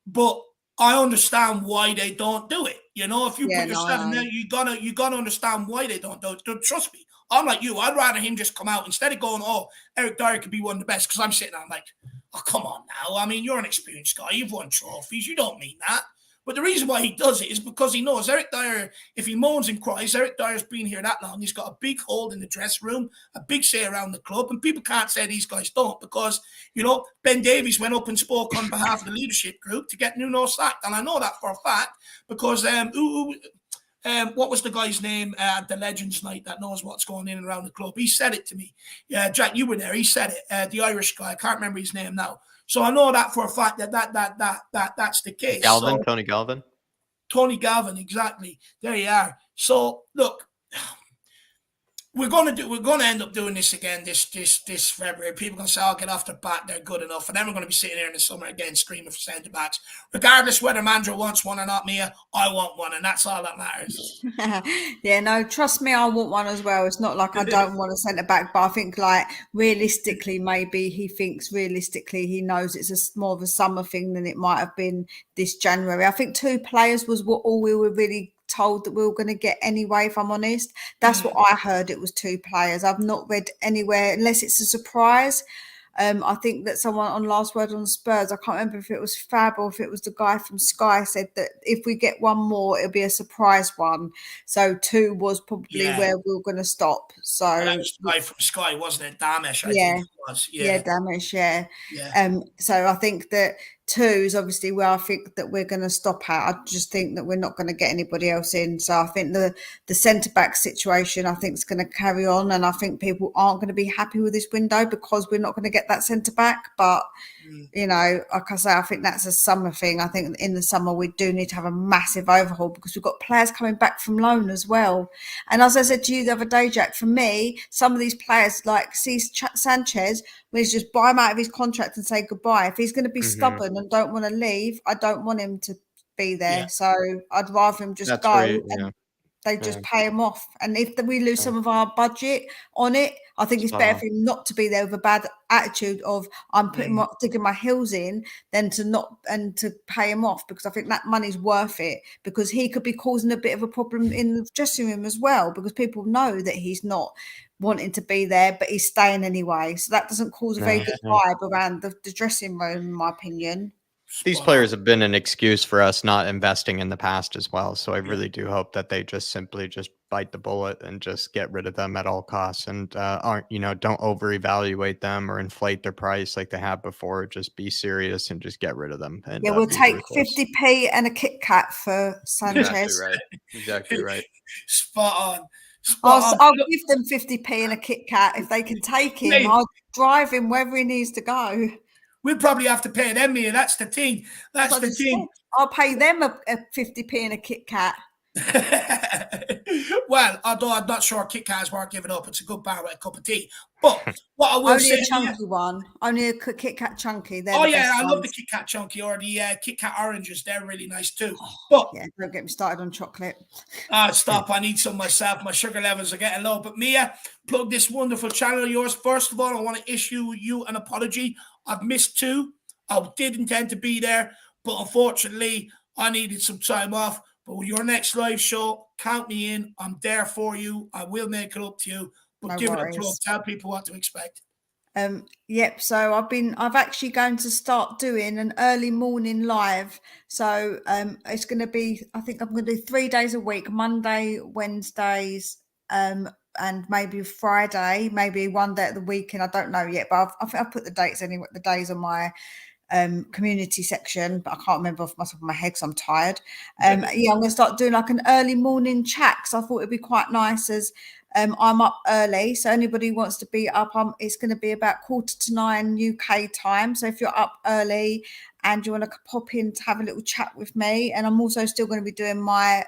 But I understand why they don't do it. If you put yourself in there, you gotta understand why they don't do it. Trust me. I'm like you. I'd rather him just come out instead of going, oh, Eric Dyer could be one of the best, because I'm sitting there, I'm like, oh, come on now. I mean, you're an experienced guy. You've won trophies. You don't mean that. But the reason why he does it is because he knows Eric Dyer, if he moans and cries, Eric Dyer's been here that long. He's got a big hold in the dressing room, a big say around the club, and people can't say these guys don't, because, Ben Davies went up and spoke on behalf of the leadership group to get Nuno sacked. And I know that for a fact because what was the guy's name at the Legends Night that knows what's going in and around the club? He said it to me. Yeah, Jack, you were there. He said it. The Irish guy. I can't remember his name now. So I know that for a fact that's the case. Tony Galvin. Tony Galvin, exactly. There you are. So look, we're gonna end up doing this again this February. People are gonna say, I'll get off the bat, they're good enough. And then we're gonna be sitting here in the summer again screaming for centre backs. Regardless whether Mandro wants one or not, Mia, I want one, and that's all that matters. Yeah, no, trust me, I want one as well. It's not like I don't want a centre back, but I think, like, realistically, maybe he thinks he knows it's more of a summer thing than it might have been this January. I think 2 players was all we were really told that we were going to get anyway, if I'm honest. That's what I heard. It was 2 players. I've not read anywhere, unless it's a surprise. I think that someone on Last Word on Spurs, I can't remember if it was Fab or if it was the guy from Sky, said that if we get one more, it'll be a surprise one. So 2 was probably where we were going to stop. So that was the guy from Sky, wasn't it? Damish, I think it was. Yeah, Damish, yeah. So I think that 2 is obviously where I think that we're going to stop at. I just think that we're not going to get anybody else in. So I think the centre-back situation, I think, is going to carry on. And I think people aren't going to be happy with this window because we're not going to get that centre-back. But, like I say, I think that's a summer thing. I think in the summer we do need to have a massive overhaul because we've got players coming back from loan as well. And as I said to you the other day, Jack, for me, some of these players, like Sanchez, we just buy him out of his contract and say goodbye. If he's going to be stubborn and don't want to leave, I don't want him to be there. Yeah. So I'd rather him just go and they just pay him off. And if we lose some of our budget on it, I think it's better for him not to be there with a bad attitude of I'm digging my heels in than to not and to pay him off, because I think that money's worth it, because he could be causing a bit of a problem in the dressing room as well, because people know that he's not wanting to be there, but he's staying anyway. So that doesn't cause a very good vibe around the dressing room, in my opinion. These players have been an excuse for us not investing in the past as well. So I really do hope that they just simply just bite the bullet and just get rid of them at all costs, and don't over evaluate them or inflate their price like they have before. Just be serious and just get rid of them. And, we'll take 50p and a Kit Kat for Sanchez. Exactly right. Spot on. I'll give them 50p and a Kit Kat if they can take him. I'll drive him wherever he needs to go. We'll probably have to pay them here. That's the thing. That's the thing. I'll pay them a 50p and a Kit Kat. Well, although I'm not sure Kit Kats weren't giving up. It's a good bar with a cup of tea. But what I will Only say, a chunky one. Only a Kit Kat chunky. They're oh the yeah, best I love the ones. Kit Kat chunky or the Kit Kat oranges. They're really nice too. But Yeah, don't get me started on chocolate. stop! I need some myself. My sugar levels are getting low. But Mia, plug this wonderful channel of yours. First of all, I want to issue you an apology. I've missed 2. I did intend to be there, but unfortunately, I needed some time off. But with your next live show, count me in. I'm there for you. I will make it up to you. But No give it a worries. plug. Tell people what to expect. Yep. So I've actually going to start doing an early morning live. So it's going to be, I think I'm going to do 3 days a week, Monday, Wednesdays, and maybe Friday, maybe one day at the weekend. I don't know yet, but I think I've put the dates anyway, the days on my community section, but I can't remember off the top of my head because I'm tired. Yeah, I'm going to start doing like an early morning chat because I thought it'd be quite nice as I'm up early. So anybody who wants to be up, it's going to be about 9:15 UK time. So if you're up early and you want to pop in to have a little chat with me, and I'm also still going to be doing my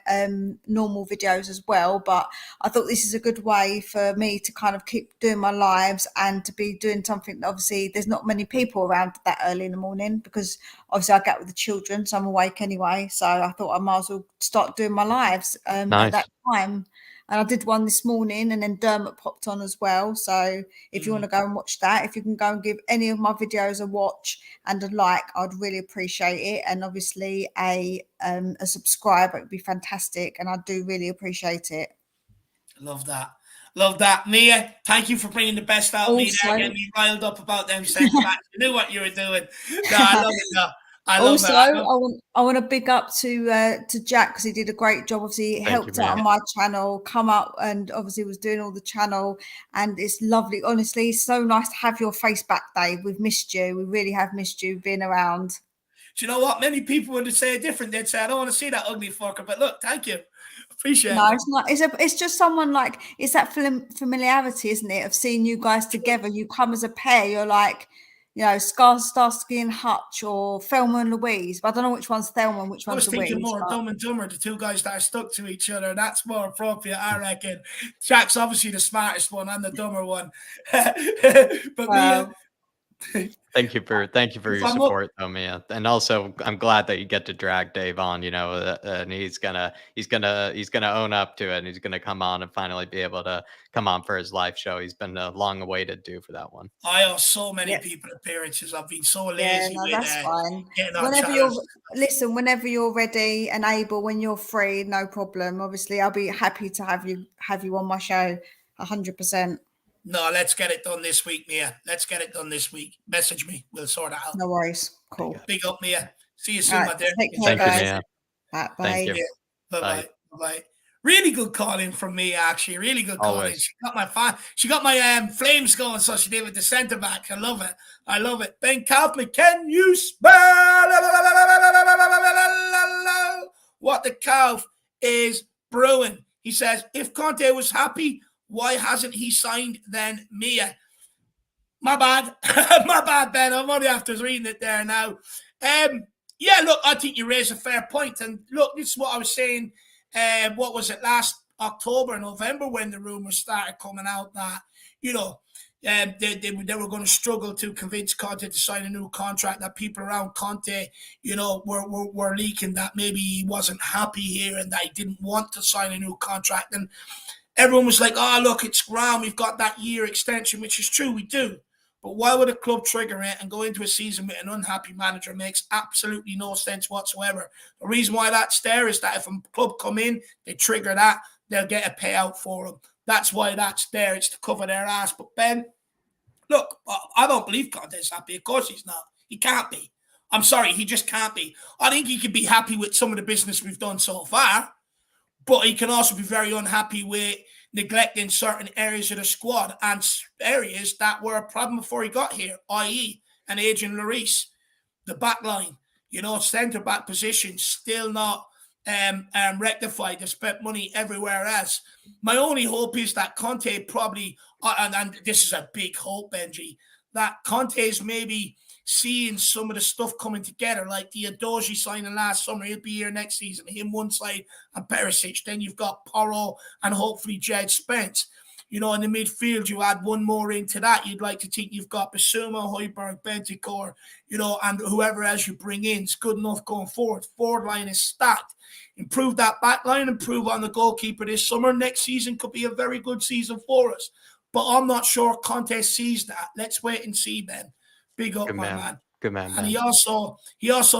normal videos as well, but I thought this is a good way for me to kind of keep doing my lives and to be doing something that obviously there's not many people around that early in the morning because obviously I get with the children, so I'm awake anyway. So I thought I might as well start doing my lives at that time. And I did one this morning, and then Dermot popped on as well. So if you want to go and watch that, if you can go and give any of my videos a watch and a like, I'd really appreciate it. And obviously a subscribe, it would be fantastic. And I do really appreciate it. Love that. Love that. Mia, thank you for bringing the best out of me there, getting me riled up about them centre backs. You knew what you were doing. No, I love it. No. I want to big up to Jack because he did a great job. Obviously, he helped out on my channel, come up and obviously was doing all the channel, and it's lovely. Honestly, it's so nice to have your face back, Dave. We've missed you. We really have missed you being around. Do you know what? Many people would say it different. They'd say, "I don't want to see that ugly fucker," but look, thank you. Appreciate it. No, it's not. It's just someone like it's that familiarity, isn't it? Of seeing you guys together. You come as a pair. You're like, you know, Starsky and Hutch or Thelma and Louise. But I don't know which one's Thelma and which one's Louise. I was thinking more Dumb and Dumber, the 2 guys that are stuck to each other. That's more appropriate, I reckon. Jack's obviously the smartest one and the dumber one. But Thank you for your support, though, Mia. And also, I'm glad that you get to drag Dave on. You know, and he's gonna own up to it, and he's gonna come on and finally be able to come on for his live show. He's been long awaited due for that one. I owe so many people appearances. I've been so lazy. Yeah, no, that's fine. Whenever whenever you're ready and able, when you're free, no problem. Obviously, I'll be happy to have you on my show, 100%. No, let's get it done this week, Mia. Let's get it done this week. Message me. We'll sort it out. No worries. Cool. Big up, Mia. See you soon, my dear. Thank you, Mia. Bye. Thank you. Bye. Bye. Really good calling from me, actually. Really good calling. She got my flames going, so she did with the centre back. I love it. I love it. Ben Kaufman, can you spell what the cow is brewing? He says, if Conte was happy, why hasn't he signed then Mia? My bad. My bad, Ben. I'm only after reading it there now. Yeah, look, I think you raise a fair point. And look, this is what I was saying. What was it, last October, November, when the rumors started coming out that, you know, they were going to struggle to convince Conte to sign a new contract, that people around Conte, you know, were leaking that maybe he wasn't happy here and that he didn't want to sign a new contract. And everyone was like, oh, look, it's grand. We've got that year extension, which is true. We do. But why would a club trigger it and go into a season with an unhappy manager? Makes absolutely no sense whatsoever. The reason why that's there is that if a club come in, they trigger that, they'll get a payout for them. That's why that's there. It's to cover their ass. But Ben, look, I don't believe Conte's happy. Of course he's not. He can't be. I'm sorry, he just can't be. I think he could be happy with some of the business we've done so far, but he can also be very unhappy with neglecting certain areas of the squad and areas that were a problem before he got here, i.e. an Adrian Lloris, the back line, you know, centre-back position, still not rectified. They've spent money everywhere else. My only hope is that Conte probably, and this is a big hope, Benji, that Conte is maybe seeing some of the stuff coming together, like the Adoji signing last summer. He'll be here next season. Him one side and Perisic. Then you've got Porro and hopefully Jed Spence. In the midfield, you add one more into that. You'd like to think you've got Basuma, Højbjerg, Bentancur, and whoever else you bring in is good enough going forward. Forward line is stacked. Improve that back line, improve on the goalkeeper this summer. Next season could be a very good season for us. But I'm not sure Conte sees that. Let's wait and see, Ben. Big up, my man. Good man. And he also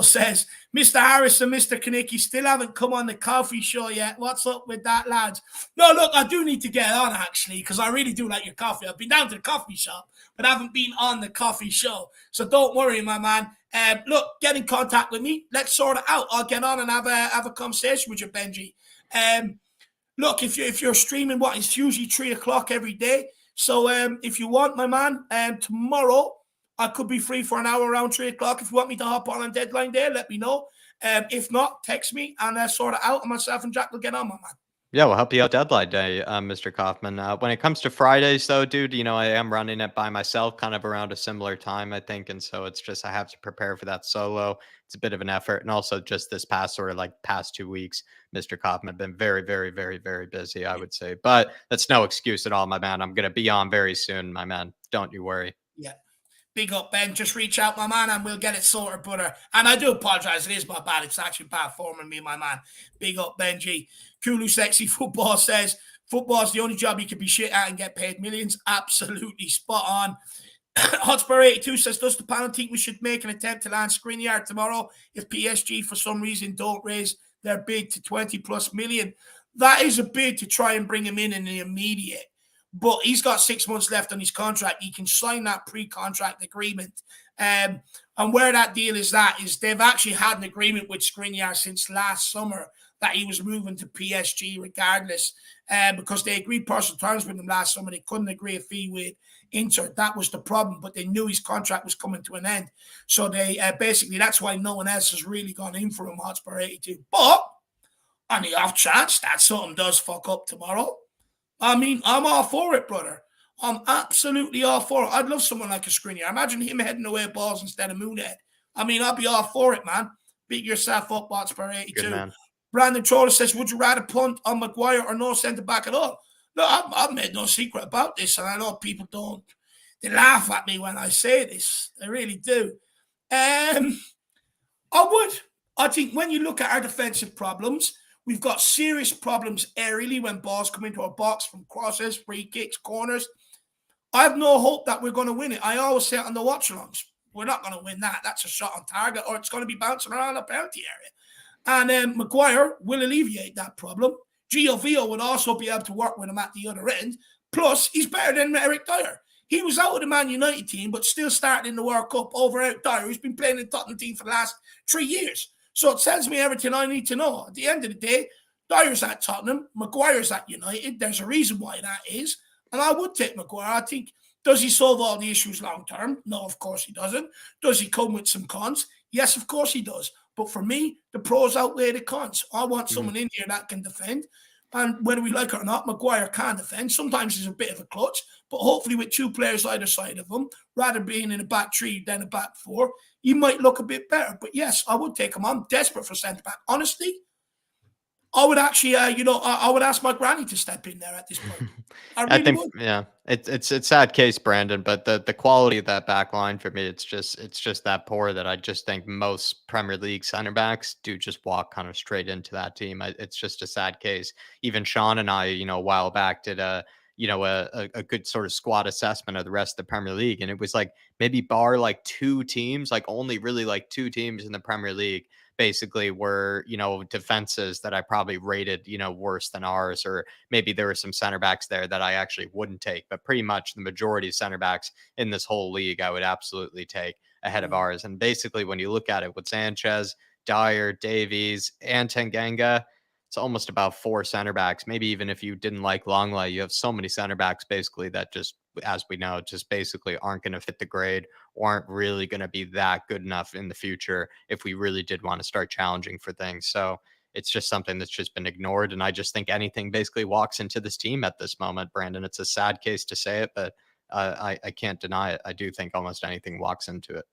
says, Mr. Harris and Mr. Kanicki still haven't come on the coffee show yet. What's up with that, lads? No, look, I do need to get on, actually, because I really do like your coffee. I've been down to the coffee shop, but I haven't been on the coffee show. So don't worry, my man. Look, get in contact with me. Let's sort it out. I'll get on and have a conversation with you, Benji. Look, if you're streaming, it's usually 3 o'clock every day. So if you want, my man, tomorrow, I could be free for an hour around 3 o'clock. If you want me to hop on deadline day, let me know. If not, text me and sort it out. And myself and Jack will get on, my man. Yeah, we'll help you out deadline day, Mr. Kaufman. When it comes to Fridays, though, dude, I am running it by myself kind of around a similar time, I think. And so it's just I have to prepare for that solo. It's a bit of an effort. And also just this past 2 weeks, Mr. Kaufman, been very, very, very, very busy, I would say. But that's no excuse at all, my man. I'm going to be on very soon, my man. Don't you worry. Yeah. Big up, Ben. Just reach out, my man, and we'll get it sorted, brother. And I do apologize. It is my bad. It's actually bad forming me, my man. Big up, Benji. Kulu Sexy Football says, football's the only job you can be shit at and get paid millions. Absolutely spot on. Hotspur 82 says, does the panel think we should make an attempt to land Skriniar tomorrow if PSG for some reason don't raise their bid to 20 plus million? That is a bid to try and bring him in the immediate. But he's got 6 months left on his contract. He can sign that pre-contract agreement. And where that deal is they've actually had an agreement with Skriniar since last summer that he was moving to PSG regardless, because they agreed personal terms with him last summer. They couldn't agree a fee with Inter. That was the problem, but they knew his contract was coming to an end. So they basically, that's why no one else has really gone in for him, Hotspur 82. But on the off chance that something does fuck up tomorrow, I mean, I'm all for it, brother. I'm absolutely all for it. I'd love someone like a Skriniar. Imagine him heading away balls instead of Moonhead. I mean, I'd be all for it, man. Beat yourself up, Hotspur 82. Brandon Troller says, would you rather punt on Maguire or no centre-back at all? No, I've made no secret about this, and I know people they laugh at me when I say this. They really do. I would. I think when you look at our defensive problems, we've got serious problems aerially when balls come into our box from crosses, free kicks, corners. I have no hope that we're going to win it. I always say it on the watch-alongs. We're not going to win that. That's a shot on target, or it's going to be bouncing around the penalty area. And Maguire will alleviate that problem. Gio would also be able to work with him at the other end. Plus, he's better than Eric Dyer. He was out of the Man United team, but still starting in the World Cup over Eric Dyer, who's been playing in the Tottenham team for the last 3 years. So it tells me everything I need to know. At the end of the day, Dyer's at Tottenham, Maguire's at United. There's a reason why that is. And I would take Maguire. I think, does he solve all the issues long term? No, of course he doesn't. Does he come with some cons? Yes, of course he does. But for me, the pros outweigh the cons. I want someone in here that can defend. And whether we like it or not, Maguire can defend. Sometimes he's a bit of a clutch, but hopefully with 2 players either side of him, rather being in a back 3 than a back 4, he might look a bit better. But yes, I would take him. I'm desperate for centre-back. Honestly, I would actually, I would ask my granny to step in there at this point. I think, would. Yeah, it's a sad case, Brandon, but the quality of that back line for me, it's just that poor that I just think most Premier League center backs do just walk kind of straight into that team. It's just a sad case. Even Sean and I, a while back did a good sort of squad assessment of the rest of the Premier League, and it was like maybe bar like 2 teams, like only really like 2 teams in the Premier League basically were, defenses that I probably rated, worse than ours, or maybe there were some center backs there that I actually wouldn't take, but pretty much the majority of center backs in this whole league, I would absolutely take ahead of ours. And basically when you look at it with Sanchez, Dyer, Davies, and Tanganga, it's almost about 4 center backs. Maybe even if you didn't like Longley, you have so many center backs basically that just, as we know, just basically aren't going to fit the grade or aren't really going to be that good enough in the future if we really did want to start challenging for things. So it's just something that's just been ignored. And I just think anything basically walks into this team at this moment, Brandon. It's a sad case to say it, but I can't deny it. I do think almost anything walks into it.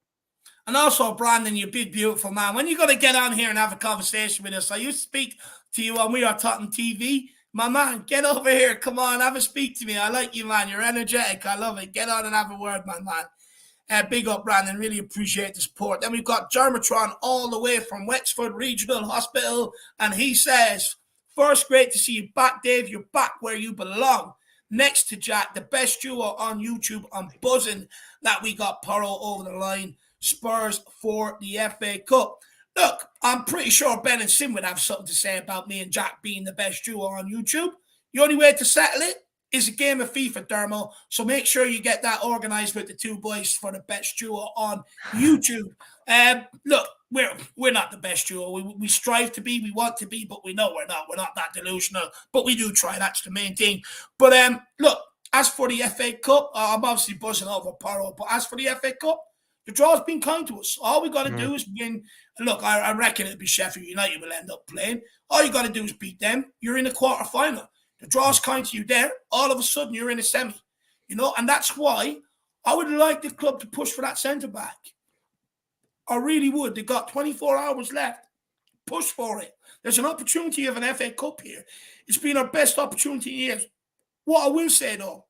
And also, Brandon, you big, beautiful man. When you got to get on here and have a conversation with us, I used to speak to you when we are talking TV. My man, get over here. Come on, have a speak to me. I like you, man. You're energetic. I love it. Get on and have a word, my man. Big up, Brandon. Really appreciate the support. Then we've got Dermatron all the way from Wexford Regional Hospital. And he says, first, great to see you back, Dave. You're back where you belong. Next to Jack, the best duo on YouTube. I'm buzzing that we got Porro over the line. Spurs for the FA Cup. Look, I'm pretty sure Ben and Sim would have something to say about me and Jack being the best duo on YouTube. The only way to settle it is a game of FIFA, Dermo. So make sure you get that organised with the two boys for the best duo on YouTube. Look, we're not the best duo. We strive to be, we want to be, but we know we're not. We're not that delusional, but we do try. That's the main thing. But look, as for the FA Cup, I'm obviously buzzing over Porro, but as for the FA Cup, the draw's been kind to us. All we got to do is win. Look, I reckon it'll be Sheffield United will end up playing. All you got to do is beat them. You're in a quarter-final. The draw's kind to you there. All of a sudden, you're in a semi. And that's why I would like the club to push for that centre-back. I really would. They've got 24 hours left. Push for it. There's an opportunity of an FA Cup here. It's been our best opportunity in years. What I will say, though,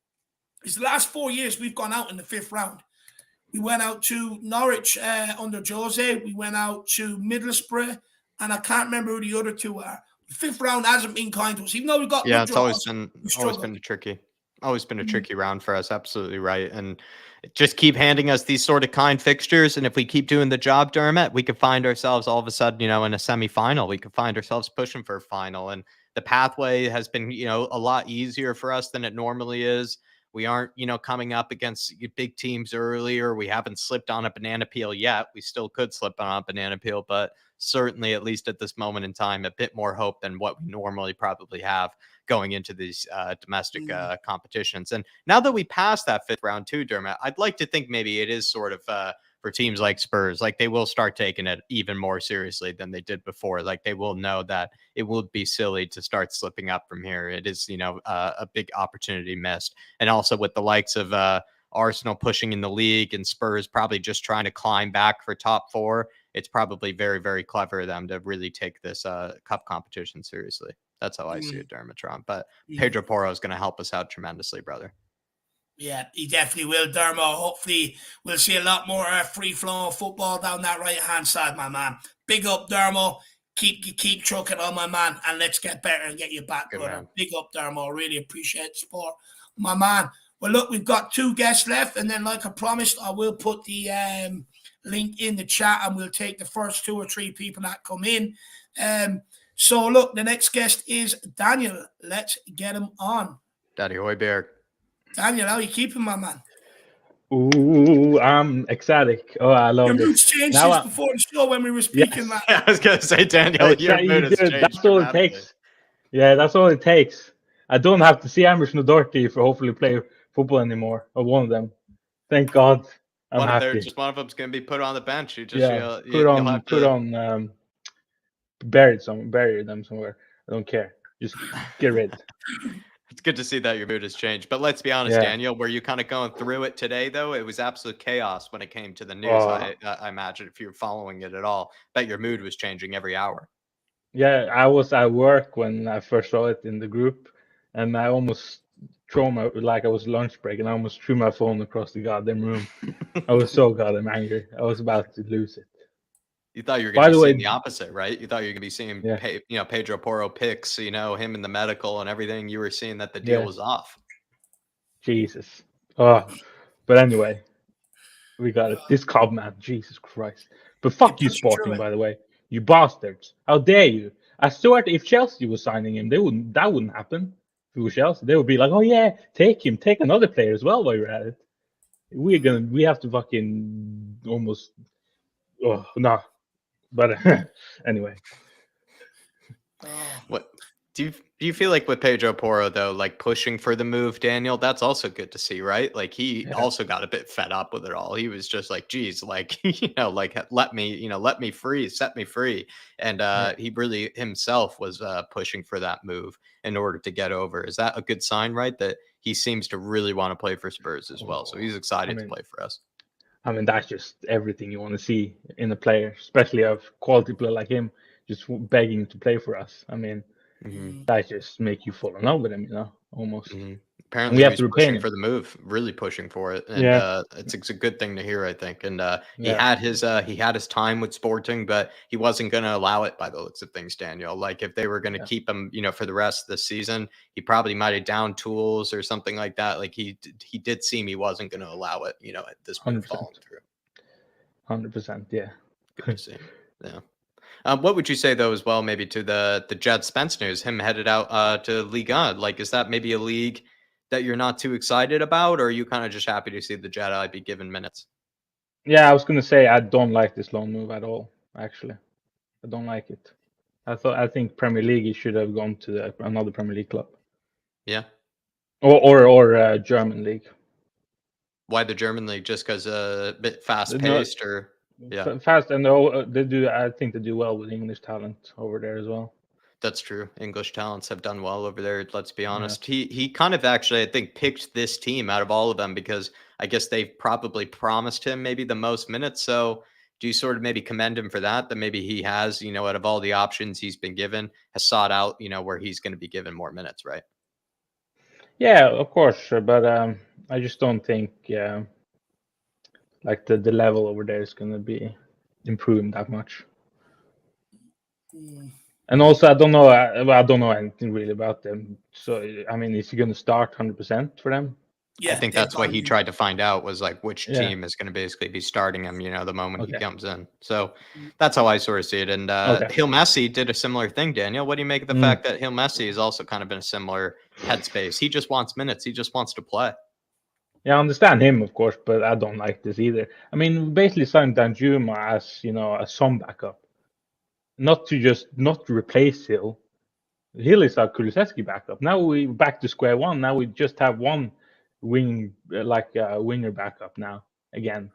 is the last 4 years we've gone out in the 5th round. We went out to Norwich under Jose. We went out to Middlesbrough, and I can't remember who the other two are. The 5th round hasn't been kind to us, even though we've got it's always been a tricky round for us. Absolutely right, and just keep handing us these sort of kind fixtures, and if we keep doing the job, Dermot, we could find ourselves all of a sudden, in a semi-final. We could find ourselves pushing for a final, and the pathway has been, a lot easier for us than it normally is. We aren't, coming up against big teams earlier. We haven't slipped on a banana peel yet. We still could slip on a banana peel, but certainly, at least at this moment in time, a bit more hope than what we normally probably have going into these domestic competitions. And now that we passed that 5th round too, Dermot, I'd like to think maybe it is sort of for teams like Spurs, like they will start taking it even more seriously than they did before. Like they will know that it would be silly to start slipping up from here. It is, a big opportunity missed. And also with the likes of Arsenal pushing in the league and Spurs probably just trying to climb back for top 4, it's probably very, very clever of them to really take this cup competition seriously. That's how I see it, Dermatron. But Pedro Porro is going to help us out tremendously, brother. Yeah, he definitely will, Dermo. Hopefully, we'll see a lot more free-flowing football down that right-hand side, my man. Big up, Dermo. Keep trucking on, my man, and let's get better and get you back, Good brother. Man. Big up, Dermo. Really appreciate the support, my man. Well, look, we've got 2 guests left, and then, like I promised, I will put the link in the chat, and we'll take the first 2 or 3 people that come in. So, look, the next guest is Daniel. Let's get him on. Daddy Hoiberg. Daniel, how are you keeping, my man? Ooh, I'm ecstatic. Oh, I love Your this. mood's changed since before the show when we were speaking, man. I was going to say, Daniel, your mood has changed. That's all it takes. Yeah, that's all it takes. I don't have to see Amherst and Doherty for hopefully play football anymore, or one of them. Thank God. I'm happy. Just one of them's going to be put on the bench. You just bury them somewhere. I don't care. Just get rid. It's good to see that your mood has changed. But let's be honest, Daniel, were you kind of going through it today, though? It was absolute chaos when it came to the news. I imagine if you're following it at all, bet your mood was changing every hour. Yeah, I was at work when I first saw it in the group, and I almost I was lunch break, and I almost threw my phone across the goddamn room. I was so goddamn angry. I was about to lose it. You thought you were going to be seeing the opposite, right? You thought you were going to be seeing, Pedro Porro picks, him in the medical and everything. You were seeing that the deal was off. Jesus. Oh, but anyway, we got it. This Cobb, man, Jesus Christ. But fuck you, Sporting, by the way. You bastards. How dare you? I swear, if Chelsea was signing him, that wouldn't happen. If it was Chelsea, they would be like, oh yeah, take him. Take another player as well while you're at it. We have to fucking almost, oh, no. But anyway. What do you feel like with Pedro Porro, though, like pushing for the move, Daniel? That's also good to see, right? Like he also got a bit fed up with it all. He was just like, geez, like, let me free, set me free. And he really himself was pushing for that move in order to get over. Is that a good sign, right? That he seems to really want to play for Spurs as well. So he's excited to play for us. I mean, that's just everything you want to see in a player, especially a quality player like him, just begging to play for us. I mean, that just make you fall in love with him, you know, almost. Apparently, we have he's to repay pushing him. for the move, really pushing for it, and it's a good thing to hear, I think. And he had his time with Sporting, but he wasn't going to allow it by the looks of things, Daniel. Like if they were going to keep him, you know, for the rest of the season, he probably might have down tools or something like that. Like he did seem he wasn't going to allow it, you know, at this point falling through. 100%, yeah. Good to see. Yeah. What would you say though, as well, maybe to the Jed Spence news, him headed out to Ligue 1? Like, is that maybe a league that you're not too excited about, or are you kind of just happy to see the Jedi be given minutes? Yeah, I was gonna say I don't like this loan move at all. Actually, I don't like it. I think Premier League he should have gone to another Premier League club. Yeah. Or German league. Why the German league? Just because a bit fast paced, or fast, and they do. I think they do well with English talent over there as well. That's true. English talents have done well over there. Let's be honest. Yeah. He kind of actually, I think, picked this team out of all of them because I guess they probably promised him maybe the most minutes. So do you sort of maybe commend him for that? That maybe he has, you know, out of all the options he's been given, has sought out, you know, where he's going to be given more minutes, right? Yeah, of course, but I just don't think like the level over there is going to be improving that much. And also, I don't know anything really about them. So, I mean, is he going to start 100% for them? Yeah, I think that's what he tried to find out was like which team is going to basically be starting him, you know, the moment he comes in. So that's how I sort of see it. And Hill Messi did a similar thing, Daniel. What do you make of the fact that Hill Messi is also kind of in a similar headspace? He just wants minutes. He just wants to play. Yeah, I understand him, of course, but I don't like this either. I mean, basically signed Danjuma as, you know, a some backup. Not to replace Hill. Hill is our Kulusevski backup. Now we back to square one. Now we just have one winger backup now again.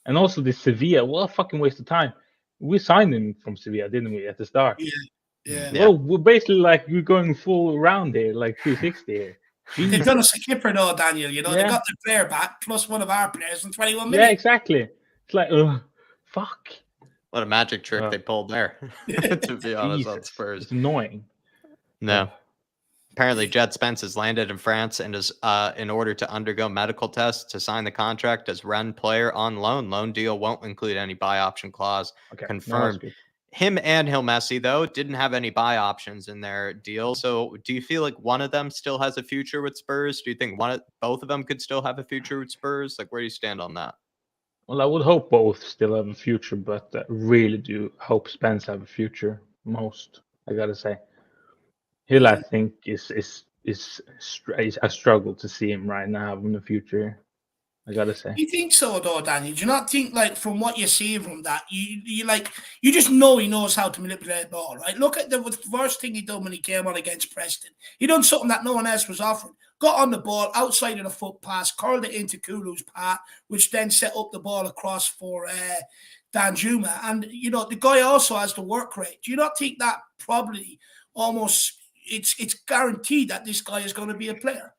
And also the Sevilla, what a fucking waste of time. We signed him from Sevilla, didn't we, at the start? Yeah. Well, we're basically like we're going full round here, like 360 here. Jeez. They've done a skipper though, Daniel. You know, they got the player back plus one of our players in 21 minutes. Yeah, exactly. It's like, fuck. What a magic trick they pulled there, to be honest, on Spurs. It's annoying. No. Apparently, Jed Spence has landed in France and is in order to undergo medical tests to sign the contract as Rennes player on loan. Loan deal won't include any buy option clause. Confirmed. No, him and Hill Messi, though, didn't have any buy options in their deal. So do you feel like one of them still has a future with Spurs? Do you think both of them could still have a future with Spurs? Like, where do you stand on that? Well, I would hope both still have a future, but I really do hope Spence have a future most, I gotta say. Hill, I think, is a struggle to see him right now in the future. I gotta say. You think so, though, Danny? Do you not think, like, from what you're seeing from that, you just know he knows how to manipulate the ball, right? Look at the first thing he done when he came on against Preston. He done something that no one else was offering. Got on the ball outside of the foot pass, curled it into Kulu's path, which then set up the ball across for Danjuma. And, you know, the guy also has the work rate. Do you not think that probably almost it's guaranteed that this guy is going to be a player?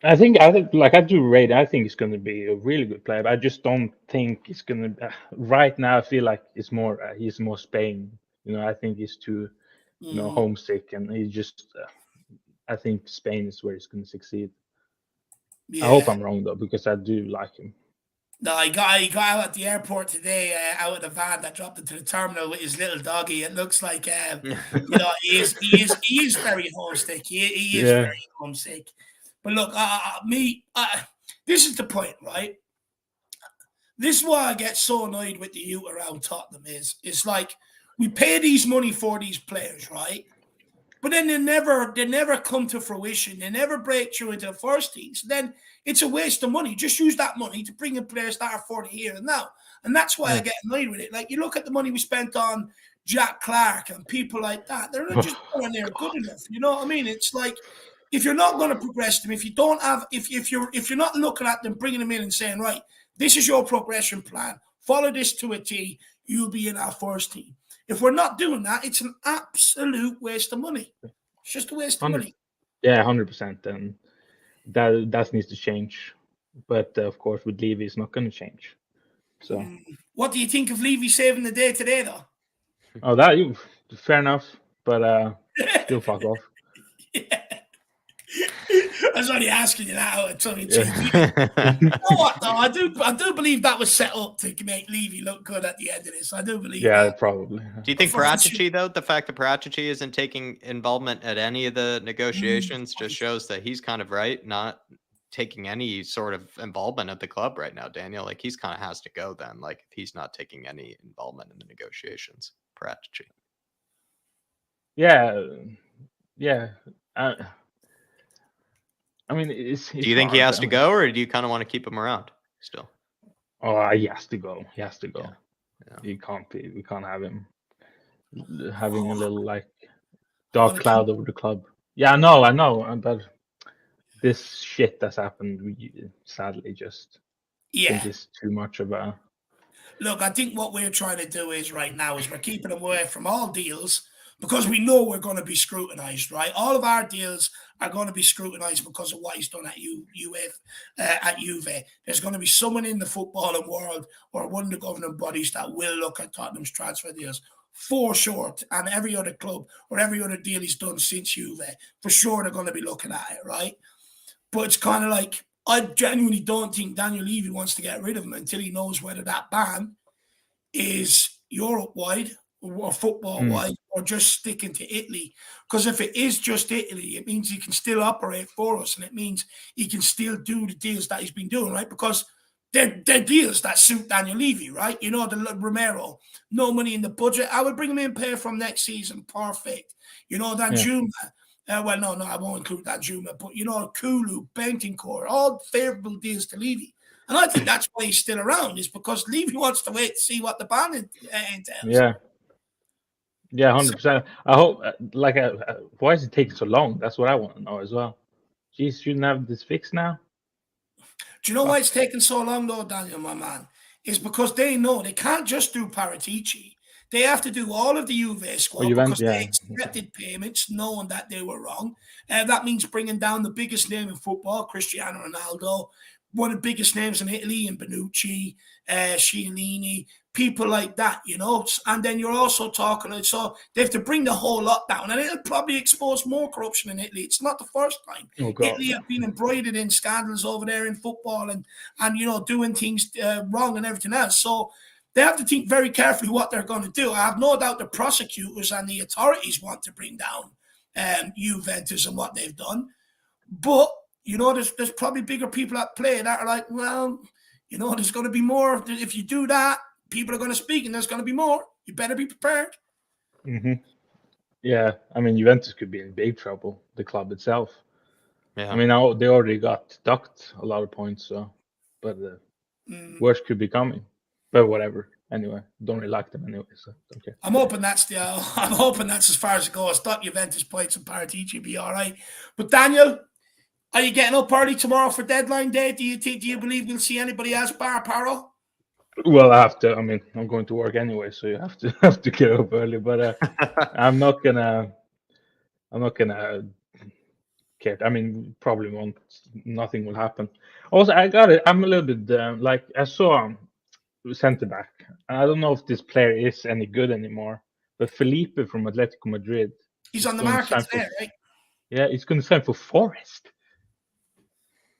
I think like I do rate. I think he's going to be a really good player. But I just don't think he's going to. Right now, I feel like it's more. He's more Spain. You know, I think he's too, you know, homesick, and he's just. I think Spain is where he's going to succeed. Yeah. I hope I'm wrong though, because I do like him. No, he got out at the airport today, out of the van that dropped into the terminal with his little doggy. It looks like, you know, he is very homesick. He is very homesick. But look, this is the point, right? This is why I get so annoyed with the youth around Tottenham it's like we pay these money for these players, right? But then they never come to fruition. They never break through into the first team. So then it's a waste of money. Just use that money to bring in players that are for the here and now. And that's why I get annoyed with it. Like, you look at the money we spent on Jack Clark and people like that. They're not just nowhere near good enough. You know what I mean? It's like, if you're not going to progress them, if you're not looking at them, bringing them in and saying, right, this is your progression plan, follow this to a T, you'll be in our first team. If we're not doing that, it's an absolute waste of money. It's just a waste of money. Yeah, 100%. And that needs to change. But of course, with Levy, it's not going to change. So, What do you think of Levy saving the day today, though? oh, fair enough, but still fuck off. Yeah. I was only asking you that. It's only Yeah. cheeky. You know what, though? I do believe that was set up to make Levy look good at the end of this. I do believe Yeah, that. probably. Do you think For Paratici, though, the fact that Paratici isn't taking involvement at any of the negotiations just shows that he's kind of right, not taking any sort of involvement at the club right now, Daniel? Like, he's kind of has to go then, like, if he's not taking any involvement in the negotiations, Paratici. Yeah. I mean, it's Do you think he has to go, or do you kind of want to keep him around still? Oh, he has to go. He has to go. Yeah. He can't be. We can't have him having a little like dark cloud over the club. Yeah, I know, but this shit that's happened, we sadly just think it's too much of a. Look, I think what we're trying to do is right now is we're keeping him away from all deals because we know we're going to be scrutinised, right? All of our deals are going to be scrutinised because of what he's done at Juve. There's going to be someone in the footballing world or one of the governing bodies that will look at Tottenham's transfer deals for sure, and every other club or every other deal he's done since Juve, for sure they're going to be looking at it, right? But it's kind of like, I genuinely don't think Daniel Levy wants to get rid of him until he knows whether that ban is Europe-wide or football-wide or just sticking to Italy. Because if it is just Italy, it means he can still operate for us, and it means he can still do the deals that he's been doing, right? Because they're deals that suit Daniel Levy, right? You know, the Romero, no money in the budget. I would bring him in, pay from next season, perfect. You know, Danjuma. Well, no, I won't include Danjuma, but, you know, Kulu, Bentancur, all favourable deals to Levy. And I think that's why he's still around, is because Levy wants to wait to see what the ban entails. Yeah, 100%. I hope, why is it taking so long? That's what I want to know as well. Jeez, shouldn't have this fixed now? Do you know why it's taking so long, though, Daniel, my man? Is because they know they can't just do Paratici. They have to do all of the Juve squad because they accepted payments knowing that they were wrong. That means bringing down the biggest name in football, Cristiano Ronaldo, one of the biggest names in Italy, in Bonucci, Chiellini, people like that, you know. And then you're also talking, so they have to bring the whole lot down, and it'll probably expose more corruption in Italy. It's not the first time. Italy have been embroidered in scandals over there in football and you know, doing things wrong and everything else. So they have to think very carefully what they're going to do. I have no doubt the prosecutors and the authorities want to bring down Juventus and what they've done. But, you know, there's probably bigger people at play that are like, well, you know, there's going to be more. If you do that, people are going to speak and there's going to be more. You better be prepared. Yeah, I mean, Juventus could be in big trouble, the club itself. Yeah. I mean, now they already got docked a lot of points, so, but the worst could be coming. But whatever. Anyway, don't really like them anyway, so okay. I'm hoping that's as far as it goes. Stop Juventus points and Paratici be all right. But Daniel, are you getting up early tomorrow for deadline day? Do you believe we'll see anybody else bar Porro? Well, I have to. I mean, I'm going to work anyway, so you have to get up early. But I'm not gonna care. I mean, probably won't. Nothing will happen. Also, I got it. I'm a little bit like I saw centre back. I don't know if this player is any good anymore. But Felipe from Atletico Madrid. He's on the market today, right? Yeah, he's going to sign for Forest.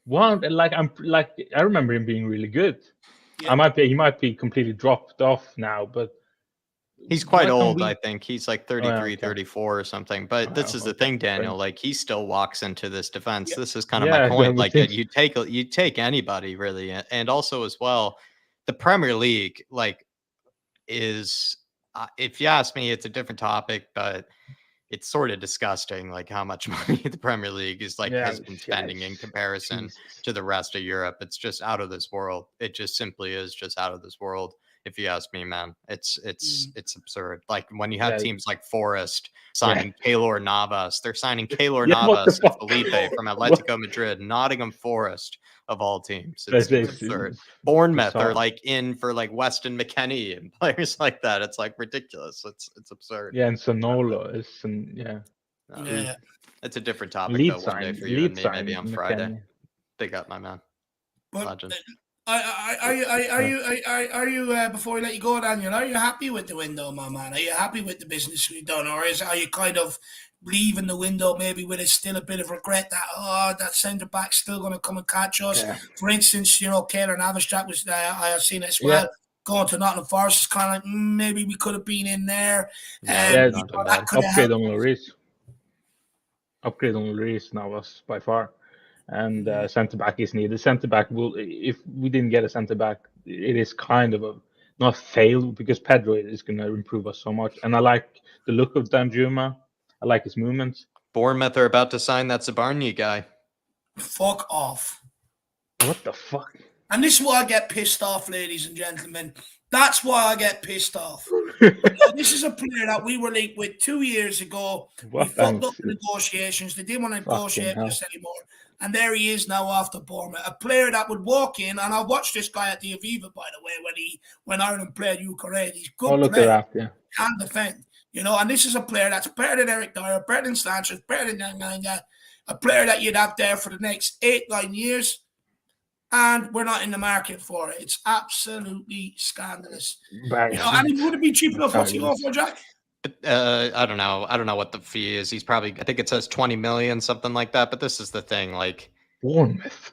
Wow, I remember him being really good. Yeah. He might be completely dropped off now, but he's quite old. I think he's like 33, 34 or something. But this is the thing, Daniel. Like, he still walks into this defense. Yeah. This is kind of my point. Like, you take anybody really, and also as well, the Premier League is, if you ask me, it's a different topic, but it's sort of disgusting, like how much money the Premier League is has been spending in comparison to the rest of Europe. It's just out of this world. It just simply is just out of this world. If you ask me, man, it's absurd. Like when you have teams like Forest signing Keylor Navas, they're signing Keylor Navas and Felipe from Atletico Madrid, Nottingham Forest of all teams. It's absurd. Bournemouth are like in for like Weston McKennie and players like that. It's like ridiculous. It's absurd. Yeah, and Sonolo is it's a different topic though. One day for you and me, maybe on Friday. Big up, my man. But Legend. are you before we let you go, Daniel? Are you happy with the window, my man? Are you happy with the business we've done, or are you kind of leaving the window maybe with still a bit of regret that that centre back's still going to come and catch us? Yeah. For instance, Kaelan Avishak was I have seen it as well. Yeah. Going to Nottingham Forest is kind of like maybe we could have been in there. Yeah, not too bad. that could have Upgrade helped. on Lloris. Upgrade on Lloris now was by far. And centre back is needed. Centre back will, if we didn't get a centre back, it is kind of a not fail because Pedro is going to improve us so much. And I like the look of Danjuma. I like his movements. Bournemouth are about to sign that Zabarny guy. Fuck off. What the fuck? And this is why I get pissed off, ladies and gentlemen. That's why I get pissed off. This is a player that we were linked with 2 years ago. What We fucked up thanks. the negotiations. They didn't want to Fucking negotiate with hell. us anymore. And there he is now after Bournemouth. A player that would walk in, and I watched this guy at the Aviva, by the way, when Ireland played Ukraine. He's good Oh, look player. at that, yeah. Can defend. And this is a player that's better than Eric Dyer, better than Sanchez, better than Nyanga. A player that you'd have there for the next 8-9 years. And we're not in the market for it. It's absolutely scandalous. And would it be cheap enough? What's he going for, Jack? I don't know. I don't know what the fee is. He's probably, I think it says 20 million, something like that. But this is the thing, like Bournemouth.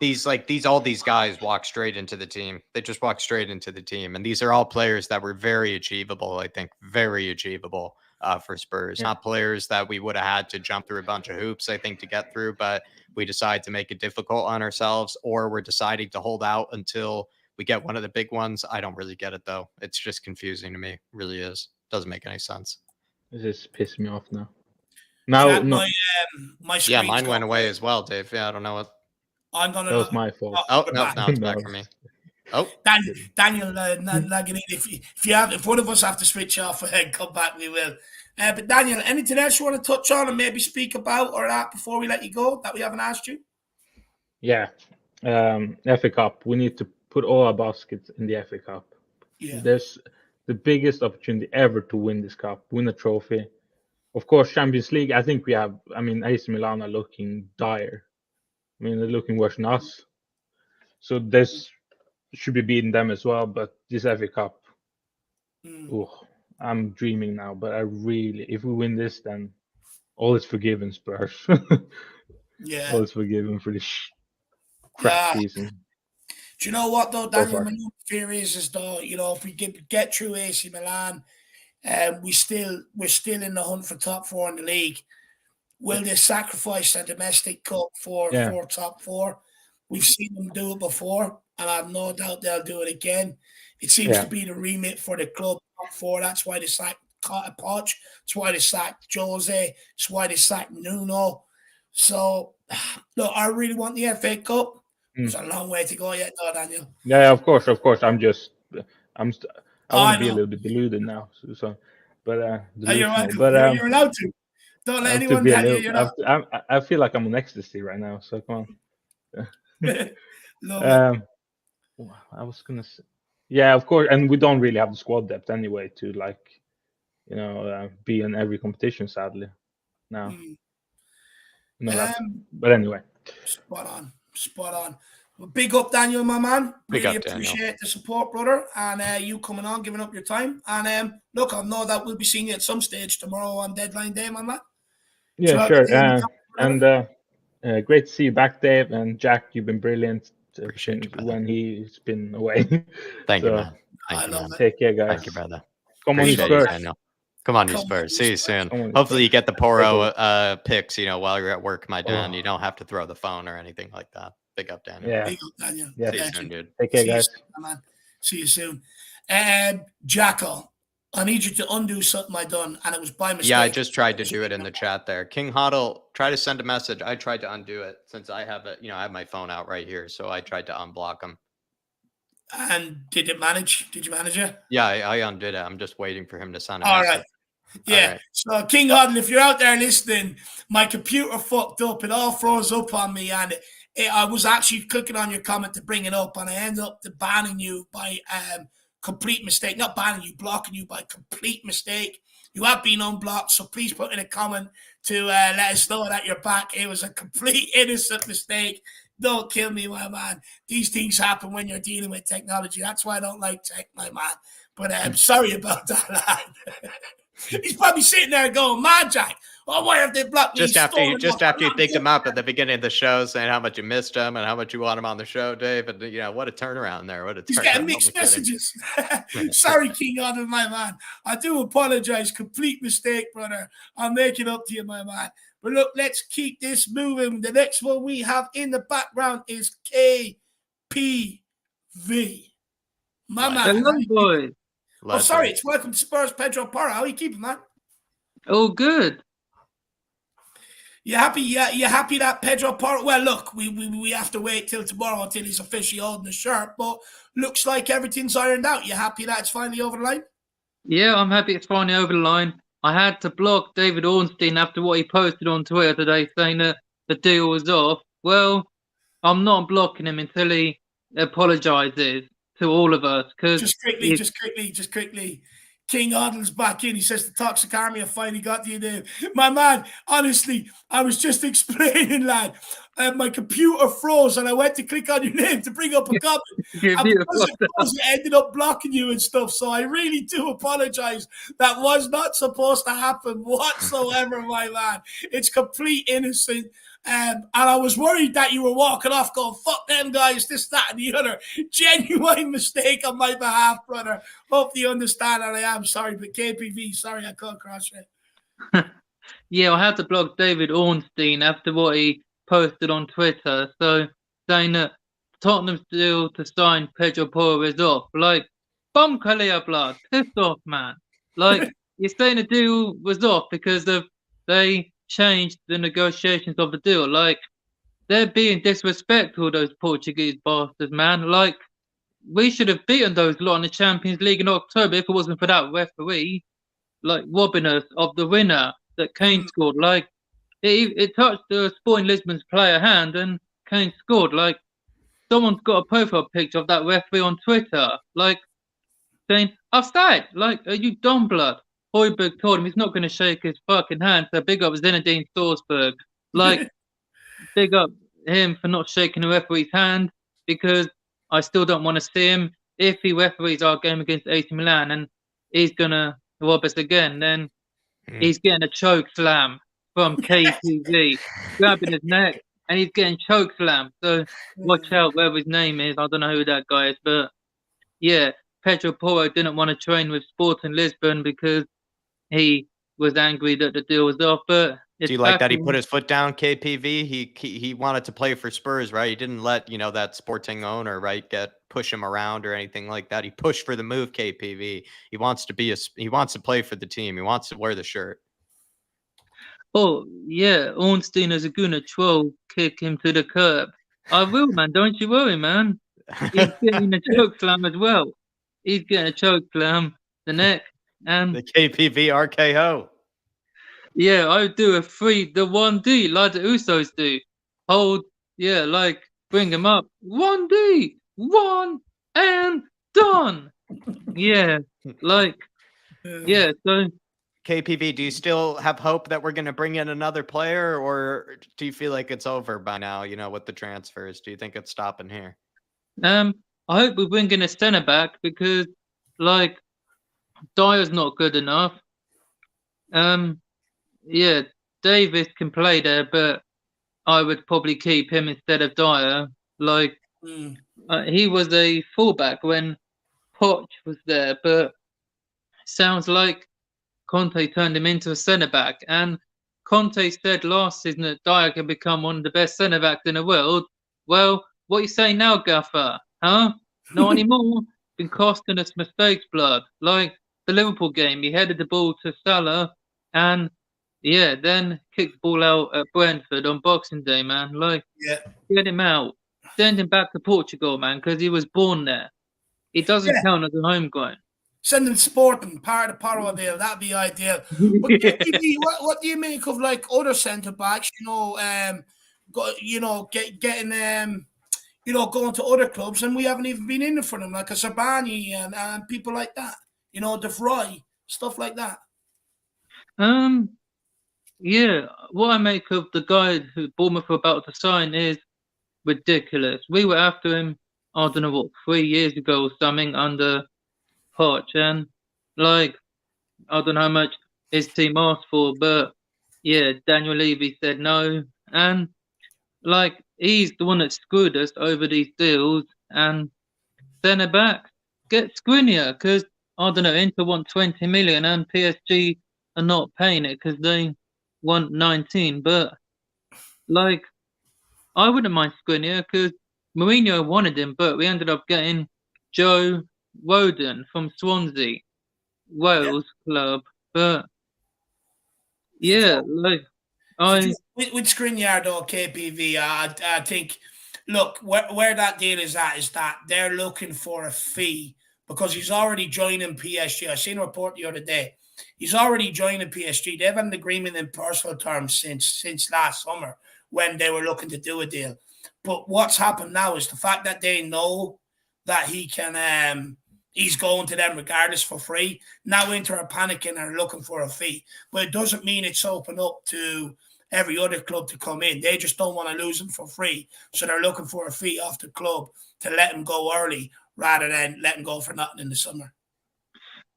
all these guys walk straight into the team. They just walk straight into the team. And these are all players that were very achievable, I think, very achievable for Spurs. Yeah. Not players that we would have had to jump through a bunch of hoops, I think, to get through, but we decide to make it difficult on ourselves, or we're deciding to hold out until we get one of the big ones. I don't really get it, though. It's just confusing to me. It really is. Doesn't make any sense. This is pissing me off now. Now, Chat, no, my Yeah, mine went away as well, Dave. Yeah, I don't know what. I'm gonna. that was my fault. Oh, no, now it's back No. for me. Oh, Daniel, lagging in. If one of us have to switch off and come back, we will. But Daniel, anything else you want to touch on and maybe speak about or that before we let you go that we haven't asked you? Yeah. FA Cup. We need to put all our baskets in the FA Cup. Yeah. There's the biggest opportunity ever to win this cup, win a trophy. Of course, Champions League, I think we have, AC Milan are looking dire. They're looking worse than us. So this should be beating them as well. But this FA Cup, I'm dreaming now. But if we win this, then all is forgiven, Spurs. Yeah. All is forgiven for this crap season. Do you know what, though, Daniel? far. My new fear is though, if we get through AC Milan, we're still in the hunt for top four in the league. Will they sacrifice a domestic cup for top four? We've seen them do it before, and I have no doubt they'll do it again. It seems to be the remit for the club top four. That's why they sacked Poch. That's why they sacked Jose. That's why they sacked Nuno. So, look, I really want the FA Cup. There's a long way to go yet, though, Daniel. Yeah, of course. I want I to be a know. little bit deluded now. But You're delusional. welcome. But You're allowed to. Don't let I have to anyone be a tell you little. you're not. I feel like I'm on ecstasy right now. So come on. Love it. I was gonna say, yeah, of course, and we don't really have the squad depth anyway to be in every competition. Sadly, now. But anyway, Spot on. Well, big up, Daniel, my man. Big Really up, Daniel. appreciate the support, brother, and you coming on, giving up your time. And look, I know that we'll be seeing you at some stage tomorrow on deadline day, my man. yeah, So, sure. Great to see you back, Dave, and Jack. You've been brilliant Appreciate you, brother. when he's been away. Thank you, So, man. I Thank you, love man. it. Take care, guys. Thank you, brother. Come on, you Appreciate you, Spurs. Daniel. Come on, you Come on, Spurs. you See you Spurs. soon. Come on, you Hopefully, you get the Take Porro picks, while you're at work, my Dan. Oh. You don't have to throw the phone or anything like that. Big up, Daniel. Yeah. Big up, Daniel. Yeah. See you Legend. soon, dude. Take care, See you guys. soon, my man. See you soon. Jacko, I need you to undo something I done, and it was by mistake. Yeah, I just tried to do it in the chat there. King Huddle, try to send a message. I tried to undo it since I have it. I have my phone out right here, so I tried to unblock him. And did it manage? Did you manage it? Yeah, I undid it. I'm just waiting for him to send a All message. right. Yeah. right. So King Huddle, if you're out there listening, my computer fucked up. It all froze up on me, and I was actually clicking on your comment to bring it up, and I ended up banning you by complete mistake. Not banning you, blocking you by complete mistake. You have been unblocked, so please put in a comment to let us know that you're back. It was a complete innocent mistake. Don't kill me, my man. These things happen when you're dealing with technology. That's why I don't like tech, my man. But I'm sorry about that, lad. He's probably sitting there going, "Man, Jack, oh, why have they blocked me?" Just after you picked him up at the beginning of the show, saying how much you missed him and how much you want him on the show, Dave. And what a turnaround there! What a He's turnaround. getting mixed messages. Sorry, King Adam, my man. I do apologize. Complete mistake, brother. I'll make it up to you, my man. But look, let's keep this moving. The next one we have in the background is KPV. My man. Hello, boy. Oh, sorry. It's Welcome to Spurs, Pedro Porro. How are you keeping, man? Oh, good. You happy? Yeah, you happy that Pedro Porro? Well, look, we have to wait till tomorrow until he's officially holding the shirt. But looks like everything's ironed out. You happy that it's finally over the line? Yeah, I'm happy it's finally over the line. I had to block David Ornstein after what he posted on Twitter today, saying that the deal was off. Well, I'm not blocking him until he apologizes to all of us. Just quickly. King Audle's back in. He says the Toxic Army have finally got you there. My man, honestly, I was just explaining, lad. My computer froze and I went to click on your name to bring up a comment. And because it froze, it ended up blocking you and stuff. So I really do apologize. That was not supposed to happen whatsoever, my man. It's complete innocent. And I was worried that you were walking off going, "Fuck them guys, this, that, and the other." Genuine mistake on my behalf, brother. Hope you understand, and I am sorry. But KPV, sorry I can't cross it. Yeah, I had to block David Ornstein after what he posted on Twitter. So saying that Tottenham's deal to sign Pedro Porro is off. Like, bum Kalia blood. Pissed off, man. Like, you're saying the deal was off because they changed the negotiations of the deal. Like, they're being disrespectful, those Portuguese bastards, man. Like, we should have beaten those lot in the Champions League in October if it wasn't for that referee, like, robbing us of the winner that Kane scored. Like, it touched the Sporting Lisbon's player hand and Kane scored. Like, someone's got a profile picture of that referee on Twitter, like, saying, "Offside." Like, are you dumb blood? Hoiberg told him he's not going to shake his fucking hand, so big up Zinedine Salzburg. Like, big up him for not shaking the referee's hand, because I still don't want to see him. If he referees our game against AC Milan and he's going to rob us again, then he's getting a choke slam from KTV, grabbing his neck, and he's getting choke slammed. So watch out, whatever his name is. I don't know who that guy is, but yeah, Pedro Porro didn't want to train with Sporting Lisbon because he was angry that the deal was off. But do you like that he put his foot down, KPV? He wanted to play for Spurs, right? He didn't let that Sporting owner, right, push him around or anything like that. He pushed for the move, KPV. He wants to play for the team. He wants to wear the shirt. Oh yeah, Ornstein is a gonna troll, kick him to the curb. I will, man. Don't you worry, man. He's getting a choke slam as well. He's getting a choke slam, the neck, and the KPV RKO. Yeah, I would do the 1D like the Usos do. Hold, yeah, like bring him up. 1D, one and done. Yeah, like, yeah. So, KPV, do you still have hope that we're going to bring in another player, or do you feel like it's over by now? With the transfers, do you think it's stopping here? I hope we bring in a centre back because, like, Dyer's not good enough. Yeah, Davis can play there, but I would probably keep him instead of Dyer. Like, he was a fullback when Poch was there, but sounds like Conte turned him into a centre-back. And Conte said last season that Dyer can become one of the best centre-backs in the world. Well, what are you saying now, Gaffer? Huh? Not anymore. Been costing us mistakes, blood. Like the Liverpool game, he headed the ball to Salah and yeah, then kicked the ball out at Brentford on Boxing Day, man. Like, get him out. Send him back to Portugal, man, because he was born there. He doesn't count as a homegrown. Send him Sporting, part of the Porro deal. That'd be ideal. But what do you make of like other centre backs? Getting going to other clubs, and we haven't even been in for them, like a Sabani and people like that. De Vrij, stuff like that. Yeah, what I make of the guy who Bournemouth are about to sign is ridiculous. We were after him, I don't know what, 3 years ago or something under Poch, and like I don't know how much his team asked for, but yeah, Daniel Levy said no, and like he's the one that screwed us over these deals, and centre back get Skriniar because I don't know, Inter want 20 million and PSG are not paying it because they want 19, but like I wouldn't mind Skriniar because Mourinho wanted him, but we ended up getting Joe Woden from Swansea, Wales club. But yeah, like I with Skriniar though, KPV, I think, look, where that deal is that they're looking for a fee because he's already joining PSG. I seen a report the other day. He's already joining PSG. They've had an agreement in personal terms since last summer when they were looking to do a deal. But what's happened now is the fact that they know that he can he's going to them regardless for free. Now Inter are panicking and are looking for a fee. But it doesn't mean it's open up to every other club to come in. They just don't want to lose him for free. So they're looking for a fee off the club to let him go early rather than let him go for nothing in the summer.